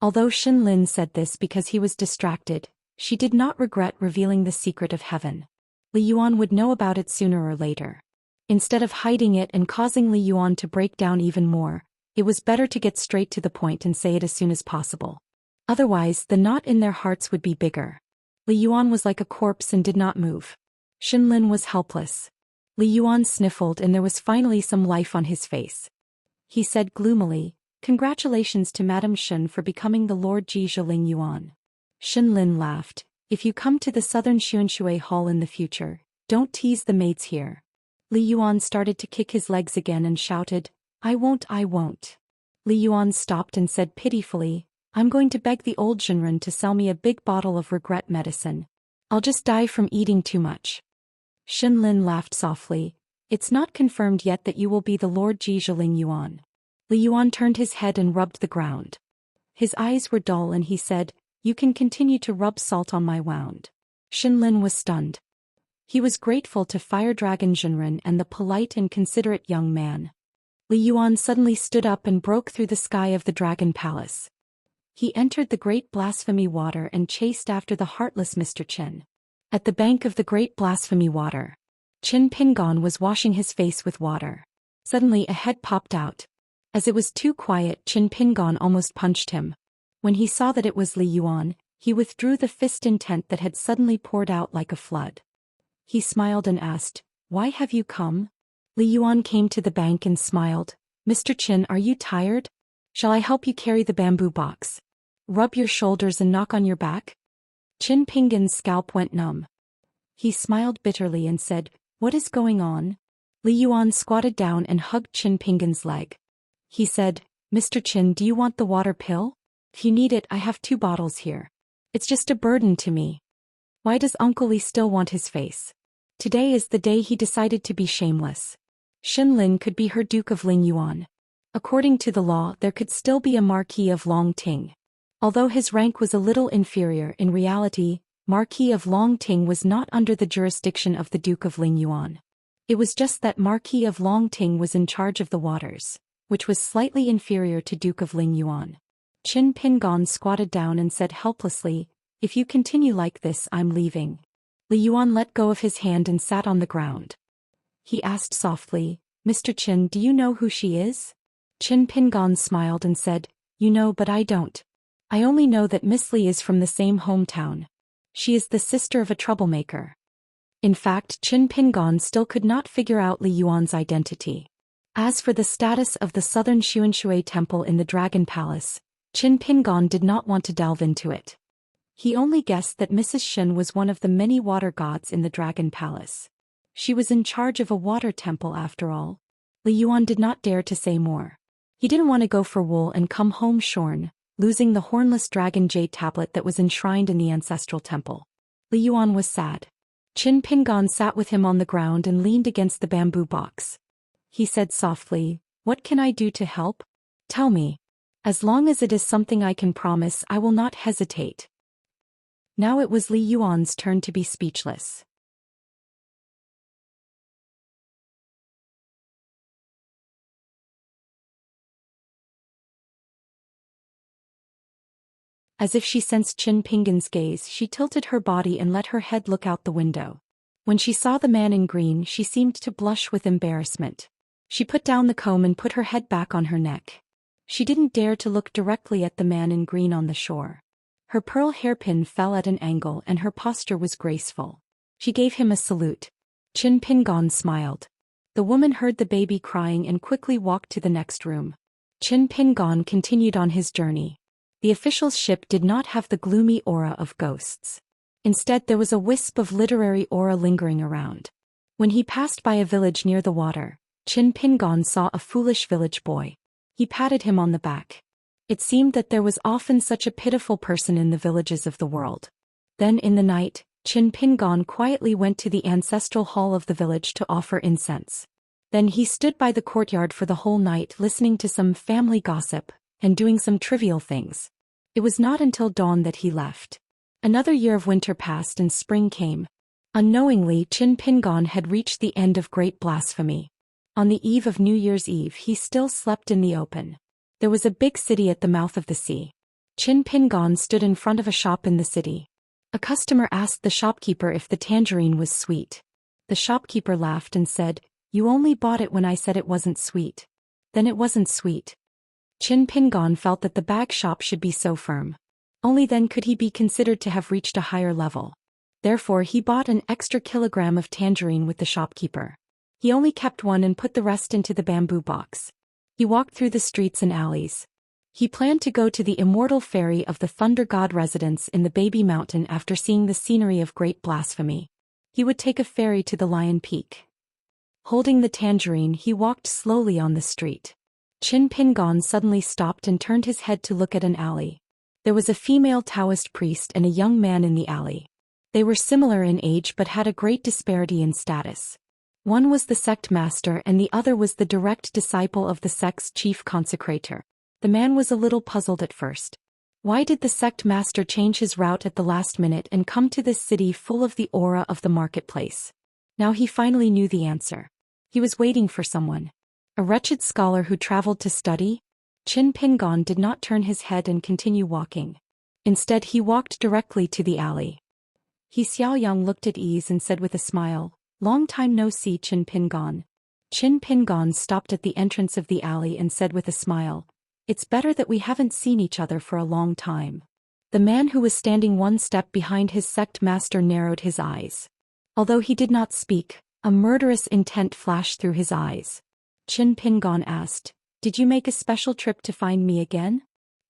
Although Xin Lin said this because he was distracted, she did not regret revealing the secret of heaven. Li Yuan would know about it sooner or later. Instead of hiding it and causing Li Yuan to break down even more, it was better to get straight to the point and say it as soon as possible. Otherwise, the knot in their hearts would be bigger. Li Yuan was like a corpse and did not move. Xin Lin was helpless. Li Yuan sniffled and there was finally some life on his face. he said gloomily. Congratulations to Madame Shen for becoming the Lord Ji Zhiling Yuan. Shen Lin laughed. If you come to the southern Xianxia Hall in the future, don't tease the maids here. Li Yuan started to kick his legs again and shouted, I won't. Li Yuan stopped and said pitifully, I'm going to beg the old Zhenren to sell me a big bottle of regret medicine. I'll just die from eating too much. Shen Lin laughed softly. It's not confirmed yet that you will be the Lord Ji Zhiling Yuan. Li Yuan turned his head and rubbed the ground. His eyes were dull and he said, You can continue to rub salt on my wound. Shen Lin was stunned. He was grateful to Fire Dragon Zhenren and the polite and considerate young man. Li Yuan suddenly stood up and broke through the sky of the Dragon Palace. He entered the Great Blasphemy Water and chased after the heartless Mr. Qin. At the bank of the Great Blasphemy Water, Qin Pingon was washing his face with water. Suddenly a head popped out. As it was too quiet, Qin Pingon almost punched him. When he saw that it was Li Yuan, he withdrew the fist intent that had suddenly poured out like a flood. He smiled and asked, Why have you come? Li Yuan came to the bank and smiled. Mr. Qin, are you tired? Shall I help you carry the bamboo box? Rub your shoulders and knock on your back? Qin Pingon's scalp went numb. He smiled bitterly and said, What is going on? Li Yuan squatted down and hugged Qin Pingon's leg. He said, Mr. Qin, do you want the water pill? If you need it, I have 2 bottles here. It's just a burden to me. Why does Uncle Li still want his face? Today is the day he decided to be shameless. Shen Lin could be her Duke of Ling Yuan. According to the law, there could still be a Marquis of Long Ting. Although his rank was a little inferior, in reality, Marquis of Long Ting was not under the jurisdiction of the Duke of Ling Yuan. It was just that Marquis of Long Ting was in charge of the waters, which was slightly inferior to Duke of Ling Yuan. Qin Pingon squatted down and said helplessly, If you continue like this, I'm leaving. Li Yuan let go of his hand and sat on the ground. He asked softly, Mr. Qin, do you know who she is? Qin Pingon smiled and said, You know, but I don't. I only know that Miss Li is from the same hometown. She is the sister of a troublemaker. In fact, Qin Pingon still could not figure out Li Yuan's identity. As for the status of the southern Xianxia temple in the Dragon Palace, Qin Pingon did not want to delve into it. He only guessed that Mrs. Shen was one of the many water gods in the Dragon Palace. She was in charge of a water temple after all. Li Yuan did not dare to say more. He didn't want to go for wool and come home shorn, losing the hornless dragon jade tablet that was enshrined in the ancestral temple. Li Yuan was sad. Qin Pingon sat with him on the ground and leaned against the bamboo box. He said softly, What can I do to help? Tell me. As long as it is something I can promise, I will not hesitate. Now it was Li Yuan's turn to be speechless. As if she sensed Qin Pingon's gaze, she tilted her body and let her head look out the window. When she saw the man in green, she seemed to blush with embarrassment. She put down the comb and put her head back on her neck. She didn't dare to look directly at the man in green on the shore. Her pearl hairpin fell at an angle and her posture was graceful. She gave him a salute. Qin Pingon smiled. The woman heard the baby crying and quickly walked to the next room. Qin Pingon continued on his journey. The official's ship did not have the gloomy aura of ghosts. Instead, there was a wisp of literary aura lingering around. When he passed by a village near the water, Qin Pingon saw a foolish village boy. He patted him on the back. It seemed that there was often such a pitiful person in the villages of the world. Then in the night, Qin Pingon quietly went to the ancestral hall of the village to offer incense. Then he stood by the courtyard for the whole night listening to some family gossip and doing some trivial things. It was not until dawn that he left. Another year of winter passed and spring came. Unknowingly, Qin Pingon had reached the end of Great Blasphemy. On the eve of New Year's Eve, he still slept in the open. There was a big city at the mouth of the sea. Qin Pingon stood in front of a shop in the city. A customer asked the shopkeeper if the tangerine was sweet. The shopkeeper laughed and said, You only bought it when I said it wasn't sweet. Then it wasn't sweet. Qin Pingon felt that the bag shop should be so firm. Only then could he be considered to have reached a higher level. Therefore he bought an extra kilogram of tangerine with the shopkeeper. He only kept one and put the rest into the bamboo box. He walked through the streets and alleys. He planned to go to the Immortal Ferry of the Thunder God residence in the Baby Mountain after seeing the scenery of Great Blasphemy. He would take a ferry to the Lion Peak. Holding the tangerine, he walked slowly on the street. Qin Pingon suddenly stopped and turned his head to look at an alley. There was a female Taoist priest and a young man in the alley. They were similar in age but had a great disparity in status. One was the sect master and the other was the direct disciple of the sect's chief consecrator. The man was a little puzzled at first. Why did the sect master change his route at the last minute and come to this city full of the aura of the marketplace? Now he finally knew the answer. He was waiting for someone. A wretched scholar who traveled to study? Qin Pingon did not turn his head and continue walking. Instead he walked directly to the alley. Xiaoyang looked at ease and said with a smile, "Long time no see, Qin Pingon." Qin Pingon stopped at the entrance of the alley and said with a smile, "It's better that we haven't seen each other for a long time." The man who was standing one step behind his sect master narrowed his eyes. Although he did not speak, a murderous intent flashed through his eyes. Qin Pingon asked, "Did you make a special trip to find me again?"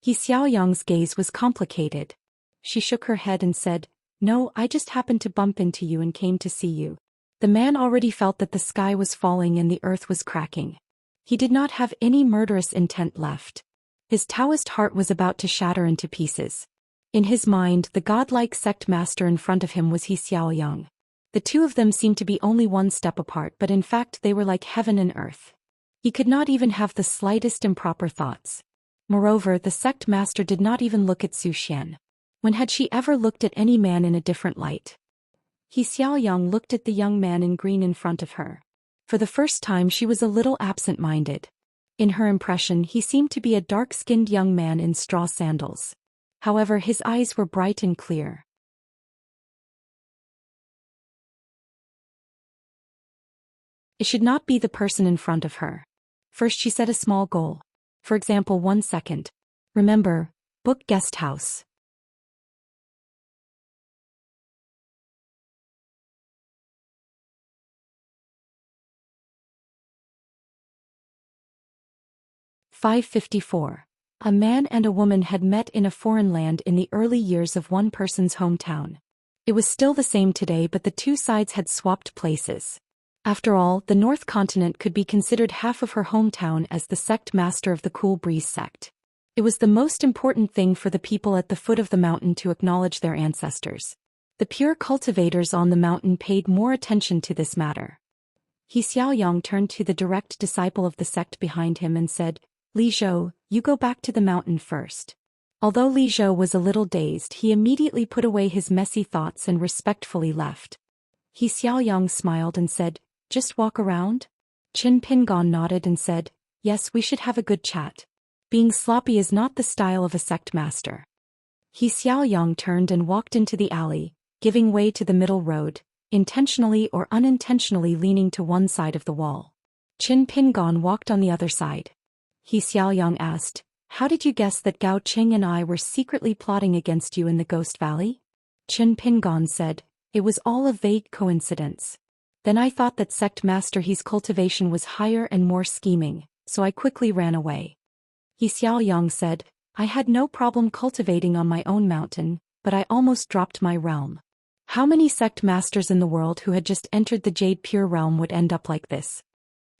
Xiaoyang's gaze was complicated. She shook her head and said, "No, I just happened to bump into you and came to see you." The man already felt that the sky was falling and the earth was cracking. He did not have any murderous intent left. His Taoist heart was about to shatter into pieces. In his mind, the godlike sect master in front of him was Xiaoyang. The two of them seemed to be only one step apart, but in fact they were like heaven and earth. He could not even have the slightest improper thoughts. Moreover, the sect master did not even look at Zhou Xian. When had she ever looked at any man in a different light? Xiaoyang looked at the young man in green in front of her. For the first time she was a little absent-minded. In her impression he seemed to be a dark-skinned young man in straw sandals. However, his eyes were bright and clear. It should not be the person in front of her. First she set a small goal. For example, 1 second. Remember, book guest house. "554. A man and a woman had met in a foreign land in the early years of one person's hometown. It was still the same today, but the two sides had swapped places. After all, the North Continent could be considered half of her hometown as the sect master of the Cool Breeze sect. It was the most important thing for the people at the foot of the mountain to acknowledge their ancestors. The pure cultivators on the mountain paid more attention to this matter. Xiaoyang turned to the direct disciple of the sect behind him and said, "Li Zhou, you go back to the mountain first." Although Li Zhou was a little dazed, he immediately put away his messy thoughts and respectfully left. Xiaoyang smiled and said, "Just walk around?" Qin Pingon nodded and said, "Yes, we should have a good chat. Being sloppy is not the style of a sect master." Xiaoyang turned and walked into the alley, giving way to the middle road, intentionally or unintentionally leaning to one side of the wall. Qin Pingon walked on the other side. Xiaoyang asked, "How did you guess that Gao Qing and I were secretly plotting against you in the Ghost Valley?" Qin Pingon said, "It was all a vague coincidence. Then I thought that sect master He's cultivation was higher and more scheming, so I quickly ran away." Xiaoyang said, "I had no problem cultivating on my own mountain, but I almost dropped my realm. How many sect masters in the world who had just entered the Jade Pure realm would end up like this?"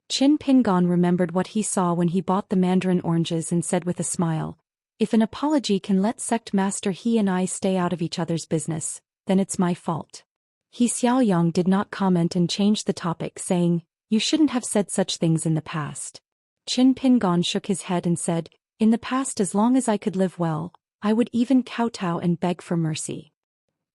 Qin Pingon remembered what he saw when he bought the mandarin oranges and said with a smile, "If an apology can let sect master He and I stay out of each other's business, then it's my fault." Xiaoyang did not comment and changed the topic, saying, "You shouldn't have said such things in the past." Qin Pingon shook his head and said, "In the past, as long as I could live well, I would even kowtow and beg for mercy."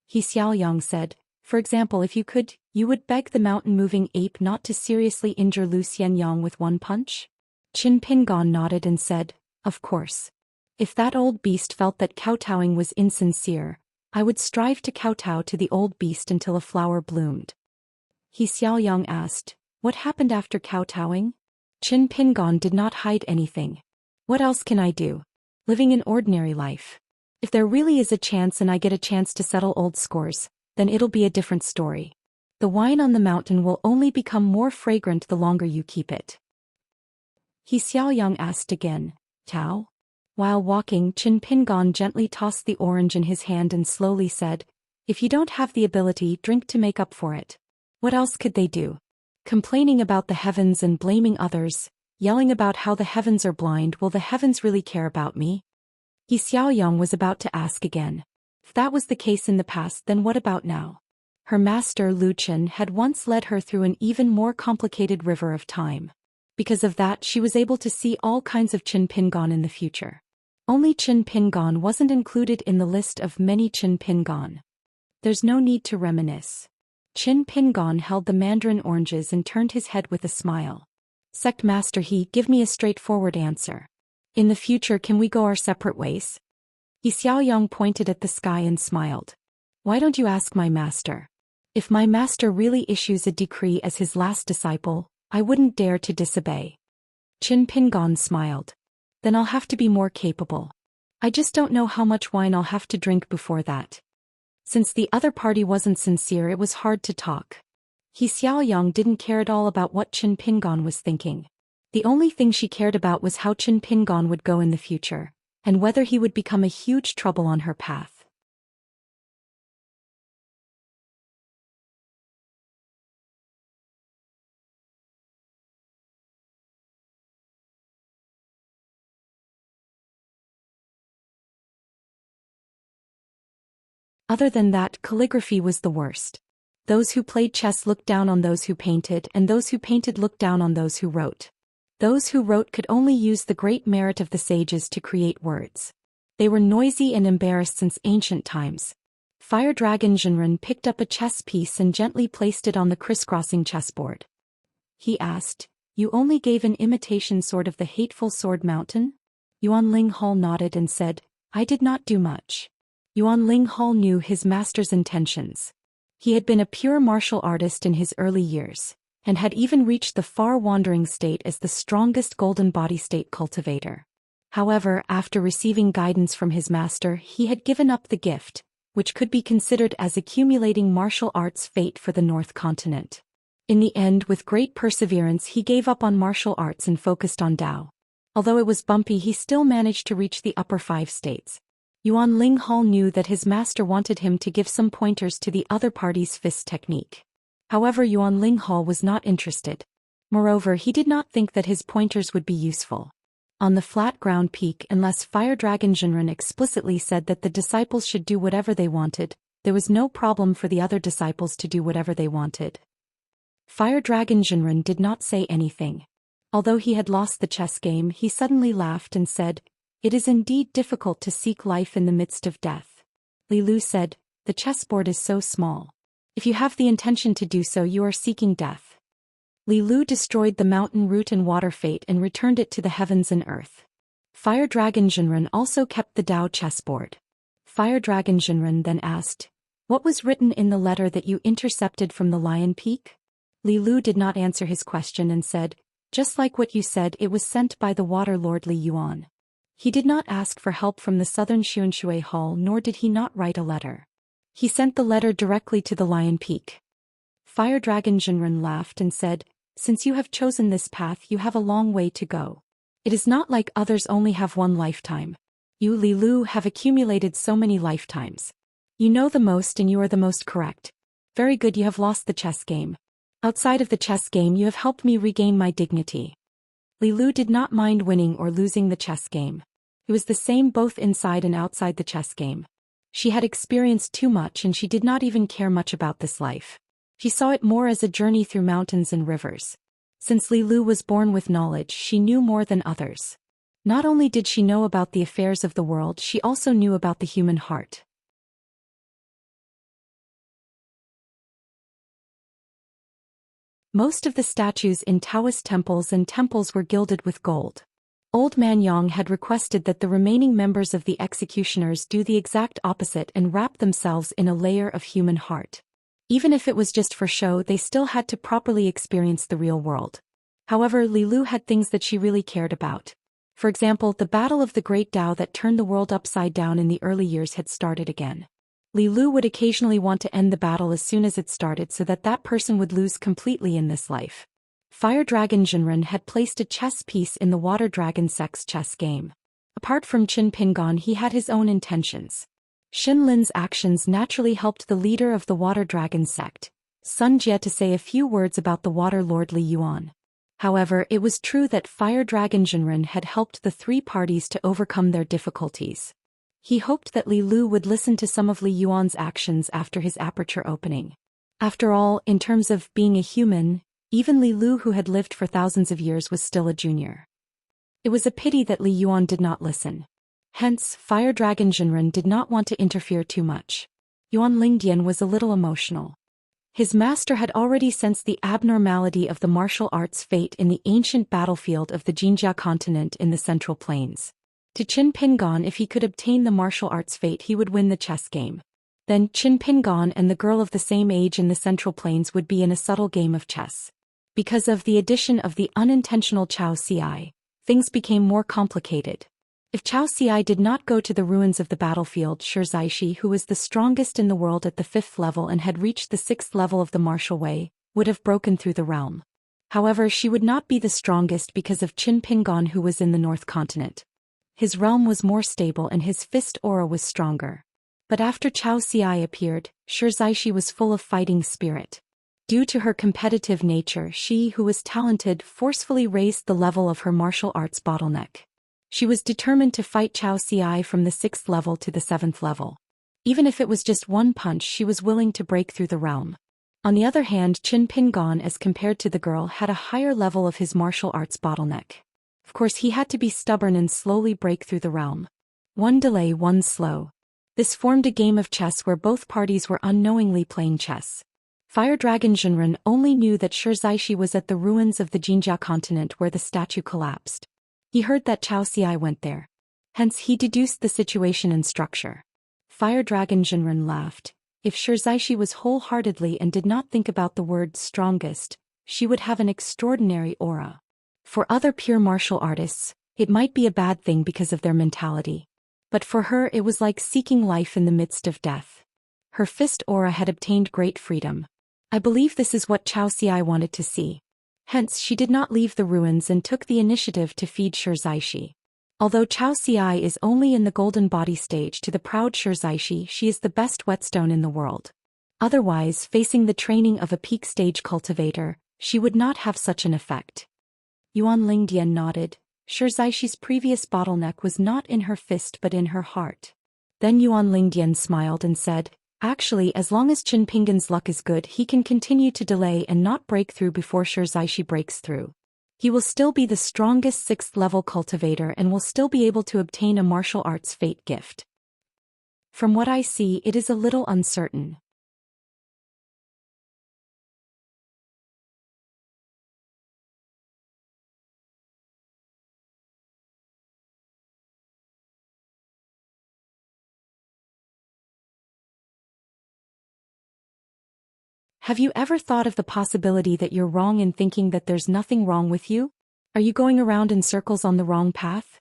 Xiaoyang said, "For example, if you could, you would beg the mountain-moving ape not to seriously injure Lu Xianyang with one punch?" Qin Pingon nodded and said, "Of course. If that old beast felt that kowtowing was insincere, I would strive to kowtow to the old beast until a flower bloomed." Xiaoyang asked, "What happened after kowtowing?" Qin Pingon did not hide anything. "What else can I do? Living an ordinary life. If there really is a chance and I get a chance to settle old scores, then it'll be a different story. The wine on the mountain will only become more fragrant the longer you keep it." Xiaoyang asked again. Tao? While walking, Qin Pingon gently tossed the orange in his hand and slowly said, if you don't have the ability, drink to make up for it. What else could they do? Complaining about the heavens and blaming others, yelling about how the heavens are blind. Will the heavens really care about me? Xiaoyang was about to ask again. If that was the case in the past, then what about now? Her master Lu Chen had once led her through an even more complicated river of time. Because of that, she was able to see all kinds of Qin Pingon in the future. Only Qin Pingon wasn't included in the list of many Qin Pingon. There's no need to reminisce. Qin Pingon held the mandarin oranges and turned his head with a smile. Sect Master He, give me a straightforward answer. In the future, can we go our separate ways? Xiaoyang pointed at the sky and smiled. Why don't you ask my master? If my master really issues a decree as his last disciple, I wouldn't dare to disobey. Qin Pingon smiled. Then I'll have to be more capable. I just don't know how much wine I'll have to drink before that. Since the other party wasn't sincere, it was hard to talk. Xiaoyang didn't care at all about what Qin Pingon was thinking. The only thing she cared about was how Qin Pingon would go in the future, and whether he would become a huge trouble on her path. Other than that, calligraphy was the worst. Those who played chess looked down on those who painted, and those who painted looked down on those who wrote. Those who wrote could only use the great merit of the sages to create words. They were noisy and embarrassed since ancient times. Fire Dragon Jinren picked up a chess piece and gently placed it on the crisscrossing chessboard. He asked, "You only gave an imitation sword of the hateful sword mountain?" Yuan Linghal nodded and said, "I did not do much." Yuan Linghal knew his master's intentions. He had been a pure martial artist in his early years, and had even reached the far-wandering state as the strongest golden body state cultivator. However, after receiving guidance from his master, he had given up the gift, which could be considered as accumulating martial arts fate for the North Continent. In the end, with great perseverance, he gave up on martial arts and focused on Dao. Although it was bumpy, he still managed to reach the upper 5 states. Yuan Linghal knew that his master wanted him to give some pointers to the other party's fist technique. However, Yuan Linghal was not interested. Moreover, he did not think that his pointers would be useful. On the flat ground peak, unless Fire Dragon Jinren explicitly said that the disciples should do whatever they wanted, there was no problem for the other disciples to do whatever they wanted. Fire Dragon Jinren did not say anything. Although he had lost the chess game, he suddenly laughed and said, "It is indeed difficult to seek life in the midst of death." Li Lu said, "The chessboard is so small. If you have the intention to do so, you are seeking death." Li Lu destroyed the mountain root and water fate and returned it to the heavens and earth. Fire Dragon Jinren also kept the Dao chessboard. Fire Dragon Jinren then asked, "What was written in the letter that you intercepted from the Lion Peak?" Li Lu did not answer his question and said, "Just like what you said, it was sent by the Water Lord Li Yuan." He did not ask for help from the southern Xianxia Hall, nor did he not write a letter. He sent the letter directly to the Lion Peak. Fire Dragon Jinren laughed and said, "Since you have chosen this path, you have a long way to go. It is not like others only have one lifetime. You, Li Lu, have accumulated so many lifetimes. You know the most and you are the most correct. Very good, you have lost the chess game. Outside of the chess game, you have helped me regain my dignity." Li Lu did not mind winning or losing the chess game. It was the same both inside and outside the chess game. She had experienced too much and she did not even care much about this life. She saw it more as a journey through mountains and rivers. Since Li Lu was born with knowledge, she knew more than others. Not only did she know about the affairs of the world, she also knew about the human heart. Most of the statues in Taoist temples and temples were gilded with gold. Old Man Yang had requested that the remaining members of the executioners do the exact opposite and wrap themselves in a layer of human heart. Even if it was just for show, they still had to properly experience the real world. However, Li Lu had things that she really cared about. For example, the battle of the Great Dao that turned the world upside down in the early years had started again. Li Lu would occasionally want to end the battle as soon as it started so that that person would lose completely in this life. Fire Dragon Jinren had placed a chess piece in the Water Dragon sect's chess game. Apart from Qin Pingon, he had his own intentions. Xin Lin's actions naturally helped the leader of the Water Dragon sect, Sun Jie, to say a few words about the Water Lord Li Yuan. However, it was true that Fire Dragon Jinren had helped the three parties to overcome their difficulties. He hoped that Li Lu would listen to some of Li Yuan's actions after his aperture opening. After all, in terms of being a human, even Li Lu, who had lived for thousands of years, was still a junior. It was a pity that Li Yuan did not listen. Hence, Fire Dragon Jinren did not want to interfere too much. Yuan Lingdian was a little emotional. His master had already sensed the abnormality of the martial arts fate in the ancient battlefield of the Jinjia continent in the Central Plains. To Qin Pingon, if he could obtain the martial arts fate, he would win the chess game. Then Qin Pingon and the girl of the same age in the Central Plains would be in a subtle game of chess. Because of the addition of the unintentional Zhou Xian, things became more complicated. If Zhou Xian did not go to the ruins of the battlefield, Xianxia, who was the strongest in the world at the 5th level and had reached the 6th level of the martial way, would have broken through the realm. However, she would not be the strongest because of Qin Pingon, who was in the North Continent. His realm was more stable and his fist aura was stronger. But after Zhou Xian appeared, Xianxia was full of fighting spirit. Due to her competitive nature, she, who was talented, forcefully raised the level of her martial arts bottleneck. She was determined to fight Zhou Xian from the 6th level to the 7th level. Even if it was just one punch, she was willing to break through the realm. On the other hand, Qin Pingon, as compared to the girl, had a higher level of his martial arts bottleneck. Of course, he had to be stubborn and slowly break through the realm. One delay, one slow. This formed a game of chess where both parties were unknowingly playing chess. Fire Dragon Jinren only knew that Xianxia was at the ruins of the Jinjia continent where the statue collapsed. He heard that Zhou Xian went there. Hence he deduced the situation and structure. Fire Dragon Jinren laughed. If Xianxia was wholeheartedly and did not think about the word strongest, she would have an extraordinary aura. For other pure martial artists, it might be a bad thing because of their mentality. But for her it was like seeking life in the midst of death. Her fist aura had obtained great freedom. I believe this is what Zhou Xian wanted to see. Hence she did not leave the ruins and took the initiative to feed Xianxia. Although Zhou Xian is only in the golden body stage, to the proud Xianxia she is the best whetstone in the world. Otherwise, facing the training of a peak stage cultivator, she would not have such an effect. Yuan Lingdian nodded. Xianxia's previous bottleneck was not in her fist but in her heart. Then Yuan Lingdian smiled and said, actually, as long as Qin Pingon's luck is good, he can continue to delay and not break through before Xianxia breaks through. He will still be the strongest 6th level cultivator and will still be able to obtain a martial arts fate gift. From what I see, it is a little uncertain. Have you ever thought of the possibility that you're wrong in thinking that there's nothing wrong with you? Are you going around in circles on the wrong path?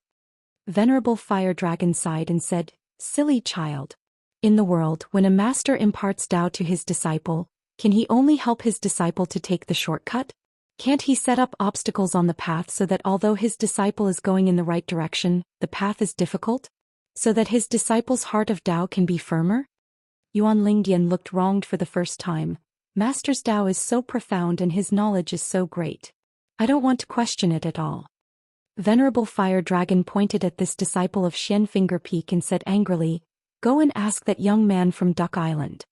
Venerable Fire Dragon sighed and said, silly child. In the world, when a master imparts Tao to his disciple, can he only help his disciple to take the shortcut? Can't he set up obstacles on the path so that although his disciple is going in the right direction, the path is difficult? So that his disciple's heart of Tao can be firmer? Yuan Lingdian looked wronged for the first time. Master's Tao is so profound and his knowledge is so great. I don't want to question it at all. Venerable Fire Dragon pointed at this disciple of Xian Finger Peak and said angrily, go and ask that young man from Duck Island.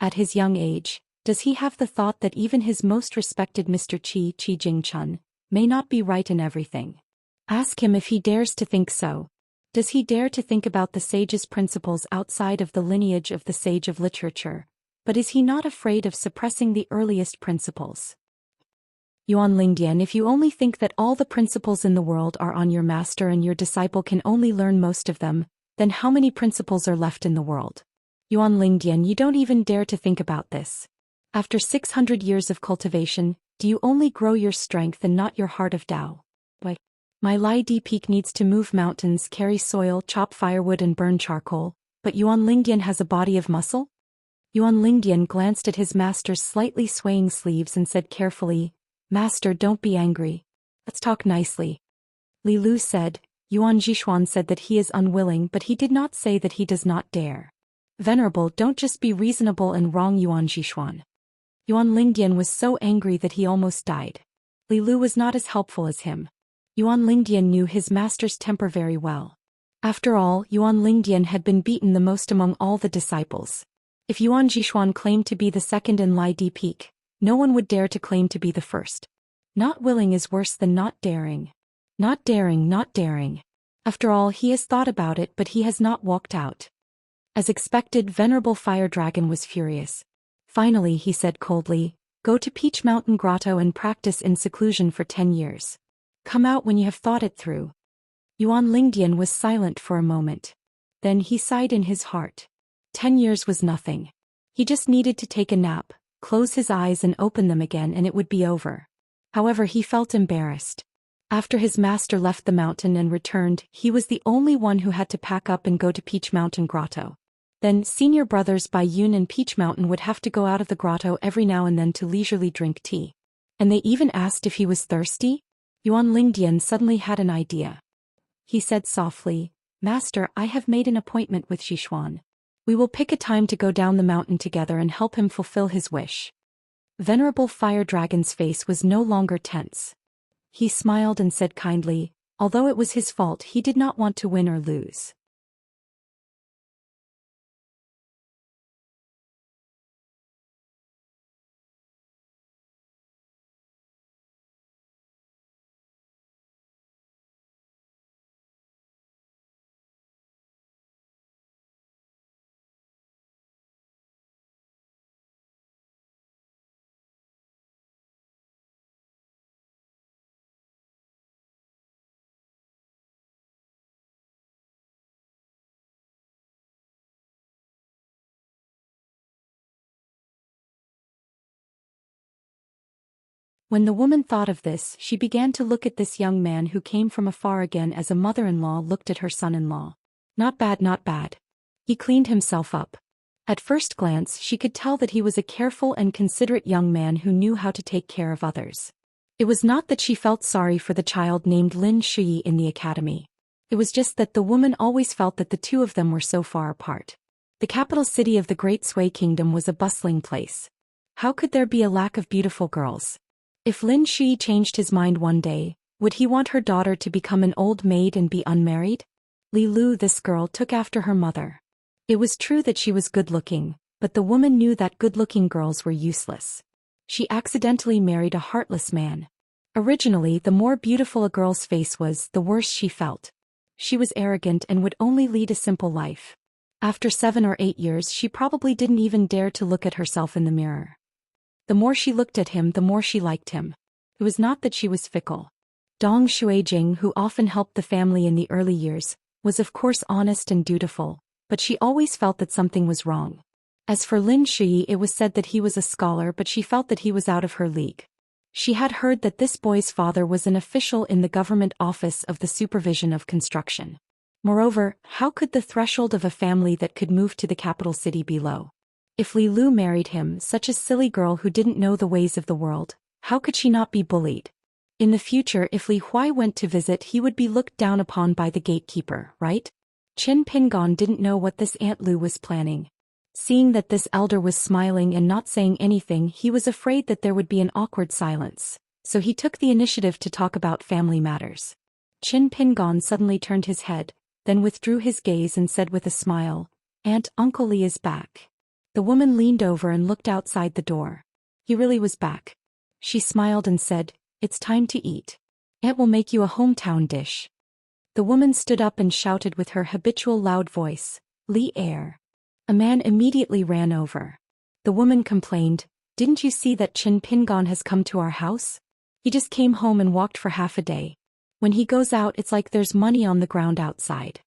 At his young age, does he have the thought that even his most respected Mr. Qi Jingchun may not be right in everything? Ask him if he dares to think so. Does he dare to think about the sage's principles outside of the lineage of the sage of literature? But is he not afraid of suppressing the earliest principles? Yuan Lingdian, if you only think that all the principles in the world are on your master and your disciple can only learn most of them, then how many principles are left in the world? Yuan Lingdian, you don't even dare to think about this. After 600 years of cultivation, do you only grow your strength and not your heart of Tao? My Lai Di Peak needs to move mountains, carry soil, chop firewood and burn charcoal, but Yuan Lingdian has a body of muscle? Yuan Lingdian glanced at his master's slightly swaying sleeves and said carefully, Master, don't be angry. Let's talk nicely. Li Lu said. Yuan Jishuan said that he is unwilling, but he did not say that he does not dare. Venerable, don't just be reasonable and wrong, Yuan Jishuan. Yuan Lingdian was so angry that he almost died. Li Lu was not as helpful as him. Yuan Lingdian knew his master's temper very well. After all, Yuan Lingdian had been beaten the most among all the disciples. If Yuan Jishuan claimed to be the second in Lai Di Peak, no one would dare to claim to be the first. Not willing is worse than not daring. Not daring, not daring. After all, he has thought about it, but he has not walked out. As expected, Venerable Fire Dragon was furious. Finally, he said coldly, go to Peach Mountain Grotto and practice in seclusion for 10 years. Come out when you have thought it through. Yuan Lingdian was silent for a moment. Then he sighed in his heart. 10 years was nothing. He just needed to take a nap, close his eyes and open them again, and it would be over. However, he felt embarrassed. After his master left the mountain and returned, he was the only one who had to pack up and go to Peach Mountain Grotto. Then, senior brothers Bai Yun and Peach Mountain would have to go out of the grotto every now and then to leisurely drink tea. And they even asked if he was thirsty? Yuan Lingdian suddenly had an idea. He said softly, Master, I have made an appointment with Xishuan. We will pick a time to go down the mountain together and help him fulfill his wish. Venerable Fire Dragon's face was no longer tense. He smiled and said kindly, although it was his fault, he did not want to win or lose. When the woman thought of this, she began to look at this young man who came from afar again as a mother-in-law looked at her son-in-law. Not bad, not bad. He cleaned himself up. At first glance, she could tell that he was a careful and considerate young man who knew how to take care of others. It was not that she felt sorry for the child named Lin Shui in the academy. It was just that the woman always felt that the two of them were so far apart. The capital city of the Great Sui Kingdom was a bustling place. How could there be a lack of beautiful girls? If Lin Shui changed his mind one day, would he want her daughter to become an old maid and be unmarried? Li Lu, this girl, took after her mother. It was true that she was good-looking, but the woman knew that good-looking girls were useless. She accidentally married a heartless man. Originally, the more beautiful a girl's face was, the worse she felt. She was arrogant and would only lead a simple life. After 7 or 8 years, she probably didn't even dare to look at herself in the mirror. The more she looked at him, the more she liked him. It was not that she was fickle. Dong Shuijing, who often helped the family in the early years, was of course honest and dutiful, but she always felt that something was wrong. As for Lin Shui, it was said that he was a scholar, but she felt that he was out of her league. She had heard that this boy's father was an official in the government office of the supervision of construction. Moreover, how could the threshold of a family that could move to the capital city be low? If Li Lu married him, such a silly girl who didn't know the ways of the world, how could she not be bullied? In the future, if Li Huai went to visit, he would be looked down upon by the gatekeeper, right? Qin Pingon didn't know what this Aunt Lu was planning. Seeing that this elder was smiling and not saying anything, he was afraid that there would be an awkward silence, so he took the initiative to talk about family matters. Qin Pingon suddenly turned his head, then withdrew his gaze and said with a smile, Aunt, Uncle Li is back. The woman leaned over and looked outside the door. He really was back. She smiled and said, it's time to eat. Aunt will make you a hometown dish. The woman stood up and shouted with her habitual loud voice, Li Air. A man immediately ran over. The woman complained, didn't you see that Qin Pingon has come to our house? He just came home and walked for half a day. When he goes out, it's like there's money on the ground outside.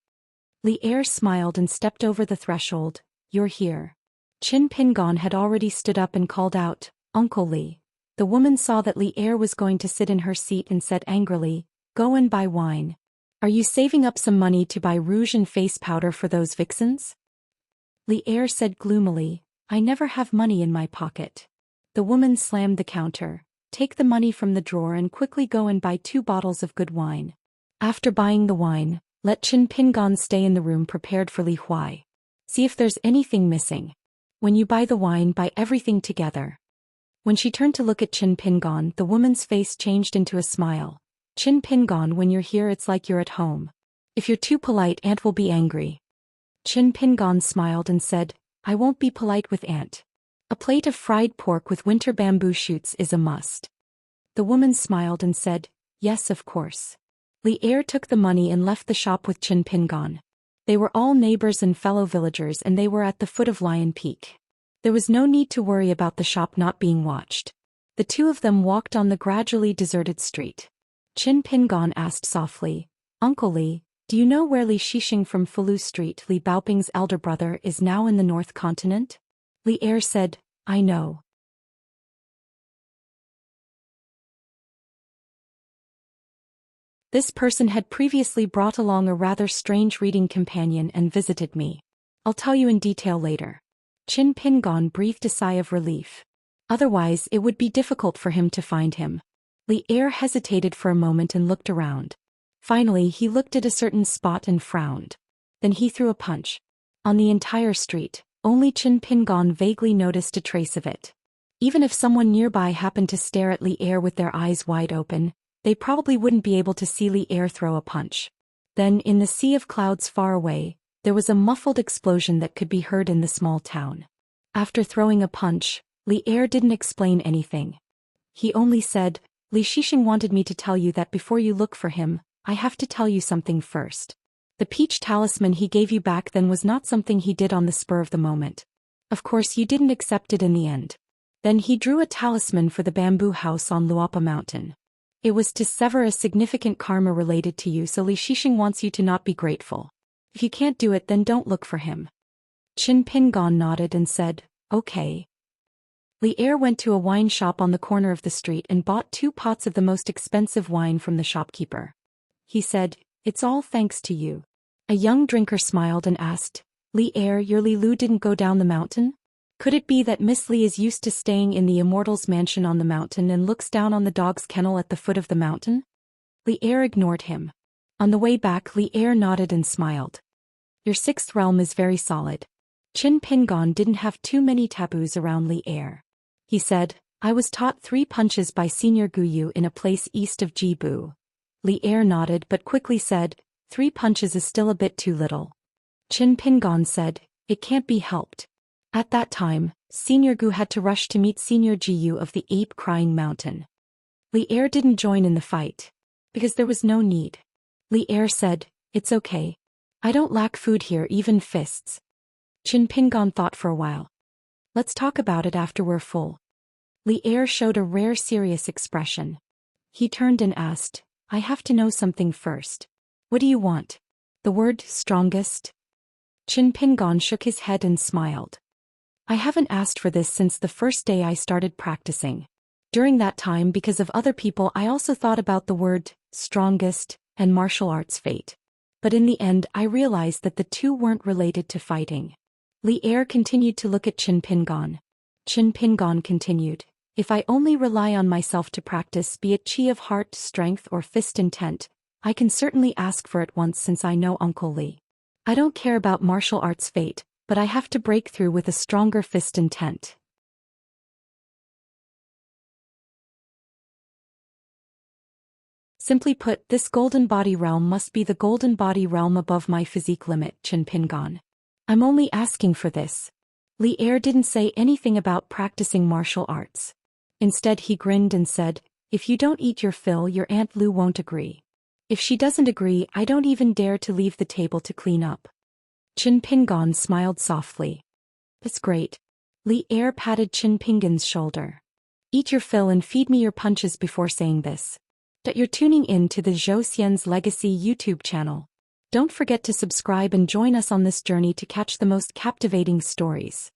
Li Air smiled and stepped over the threshold. You're here. Qin Pingon had already stood up and called out, Uncle Li. The woman saw that Li Air was going to sit in her seat and said angrily, go and buy wine. Are you saving up some money to buy rouge and face powder for those vixens? Li Air said gloomily, I never have money in my pocket. The woman slammed the counter. take the money from the drawer and quickly go and buy 2 bottles of good wine. After buying the wine, let Qin Pingan stay in the room prepared for Li Huai. See if there's anything missing. When you buy the wine, buy everything together." When she turned to look at Qin Pingan, the woman's face changed into a smile. "Qin Pingan, when you're here it's like you're at home. If you're too polite, Aunt will be angry." Qin Pingan smiled and said, "I won't be polite with Aunt. A plate of fried pork with winter bamboo shoots is a must." The woman smiled and said, "Yes, of course." Li Er took the money and left the shop with Qin Pingan. They were all neighbors and fellow villagers, and they were at the foot of Lion Peak. There was no need to worry about the shop not being watched. The two of them walked on the gradually deserted street. Qin Pingan asked softly, "Uncle Li, do you know where Li Shixing from Fulu Street, Li Baoping's elder brother, is now in the North Continent?" Li Er said, "I know. This person had previously brought along a rather strange reading companion and visited me. I'll tell you in detail later." Qin Pingan breathed a sigh of relief. Otherwise it would be difficult for him to find him. Li Er hesitated for a moment and looked around. Finally he looked at a certain spot and frowned. Then he threw a punch. On the entire street, only Qin Pingan vaguely noticed a trace of it. Even if someone nearby happened to stare at Li Er with their eyes wide open, they probably wouldn't be able to see Li Er throw a punch. Then, in the sea of clouds far away, there was a muffled explosion that could be heard in the small town. After throwing a punch, Li Er didn't explain anything. He only said, "Li Shixing wanted me to tell you that before you look for him, I have to tell you something first. The peach talisman he gave you back then was not something he did on the spur of the moment. Of course you didn't accept it in the end. Then he drew a talisman for the bamboo house on Luapa Mountain. It was to sever a significant karma related to you, so Li Shixing wants you to not be grateful. If you can't do it, then don't look for him." Qin Pingan nodded and said, "Okay." Li Er went to a wine shop on the corner of the street and bought 2 pots of the most expensive wine from the shopkeeper. He said, "It's all thanks to you." A young drinker smiled and asked, "Li Er, your Li Lu didn't go down the mountain? Could it be that Miss Li is used to staying in the Immortal's mansion on the mountain and looks down on the dog's kennel at the foot of the mountain?" Li Er ignored him. On the way back, Li Er nodded and smiled. "Your 6th realm is very solid." Qin Pingan didn't have too many taboos around Li Er. He said, "I was taught 3 punches by Senior Guyu in a place east of Jibu." Li Er nodded but quickly said, 3 punches is still a bit too little." Qin Pingan said, "It can't be helped." At that time, Senior Gu had to rush to meet Senior Jiyu of the Ape Crying Mountain. Li Er didn't join in the fight. Because there was no need. Li Er said, "It's okay. I don't lack food here, even fists." Qin Pingan thought for a while. "Let's talk about it after we're full." Li Er showed a rare serious expression. He turned and asked, "I have to know something first. What do you want? The word strongest?" Qin Pingan shook his head and smiled. "I haven't asked for this since the first day I started practicing. During that time, because of other people, I also thought about the word strongest and martial arts fate. But in the end I realized that the two weren't related to fighting." Li Er continued to look at Qin Pingan. Qin Pingan continued, "If I only rely on myself to practice, be it chi of heart, strength or fist intent, I can certainly ask for it once since I know Uncle Li. I don't care about martial arts fate, but I have to break through with a stronger fist intent." Simply put, this golden body realm must be the golden body realm above my physique limit, Qin Pingan. I'm only asking for this. Li Er didn't say anything about practicing martial arts. Instead he grinned and said, "If you don't eat your fill, your Aunt Lu won't agree. If she doesn't agree, I don't even dare to leave the table to clean up." Qin Pingan smiled softly. "That's great." Li Er patted Qin Pingan's shoulder. "Eat your fill and feed me your punches before saying this." That you're tuning in to the Zhou Xian's Legacy YouTube channel. Don't forget to subscribe and join us on this journey to catch the most captivating stories.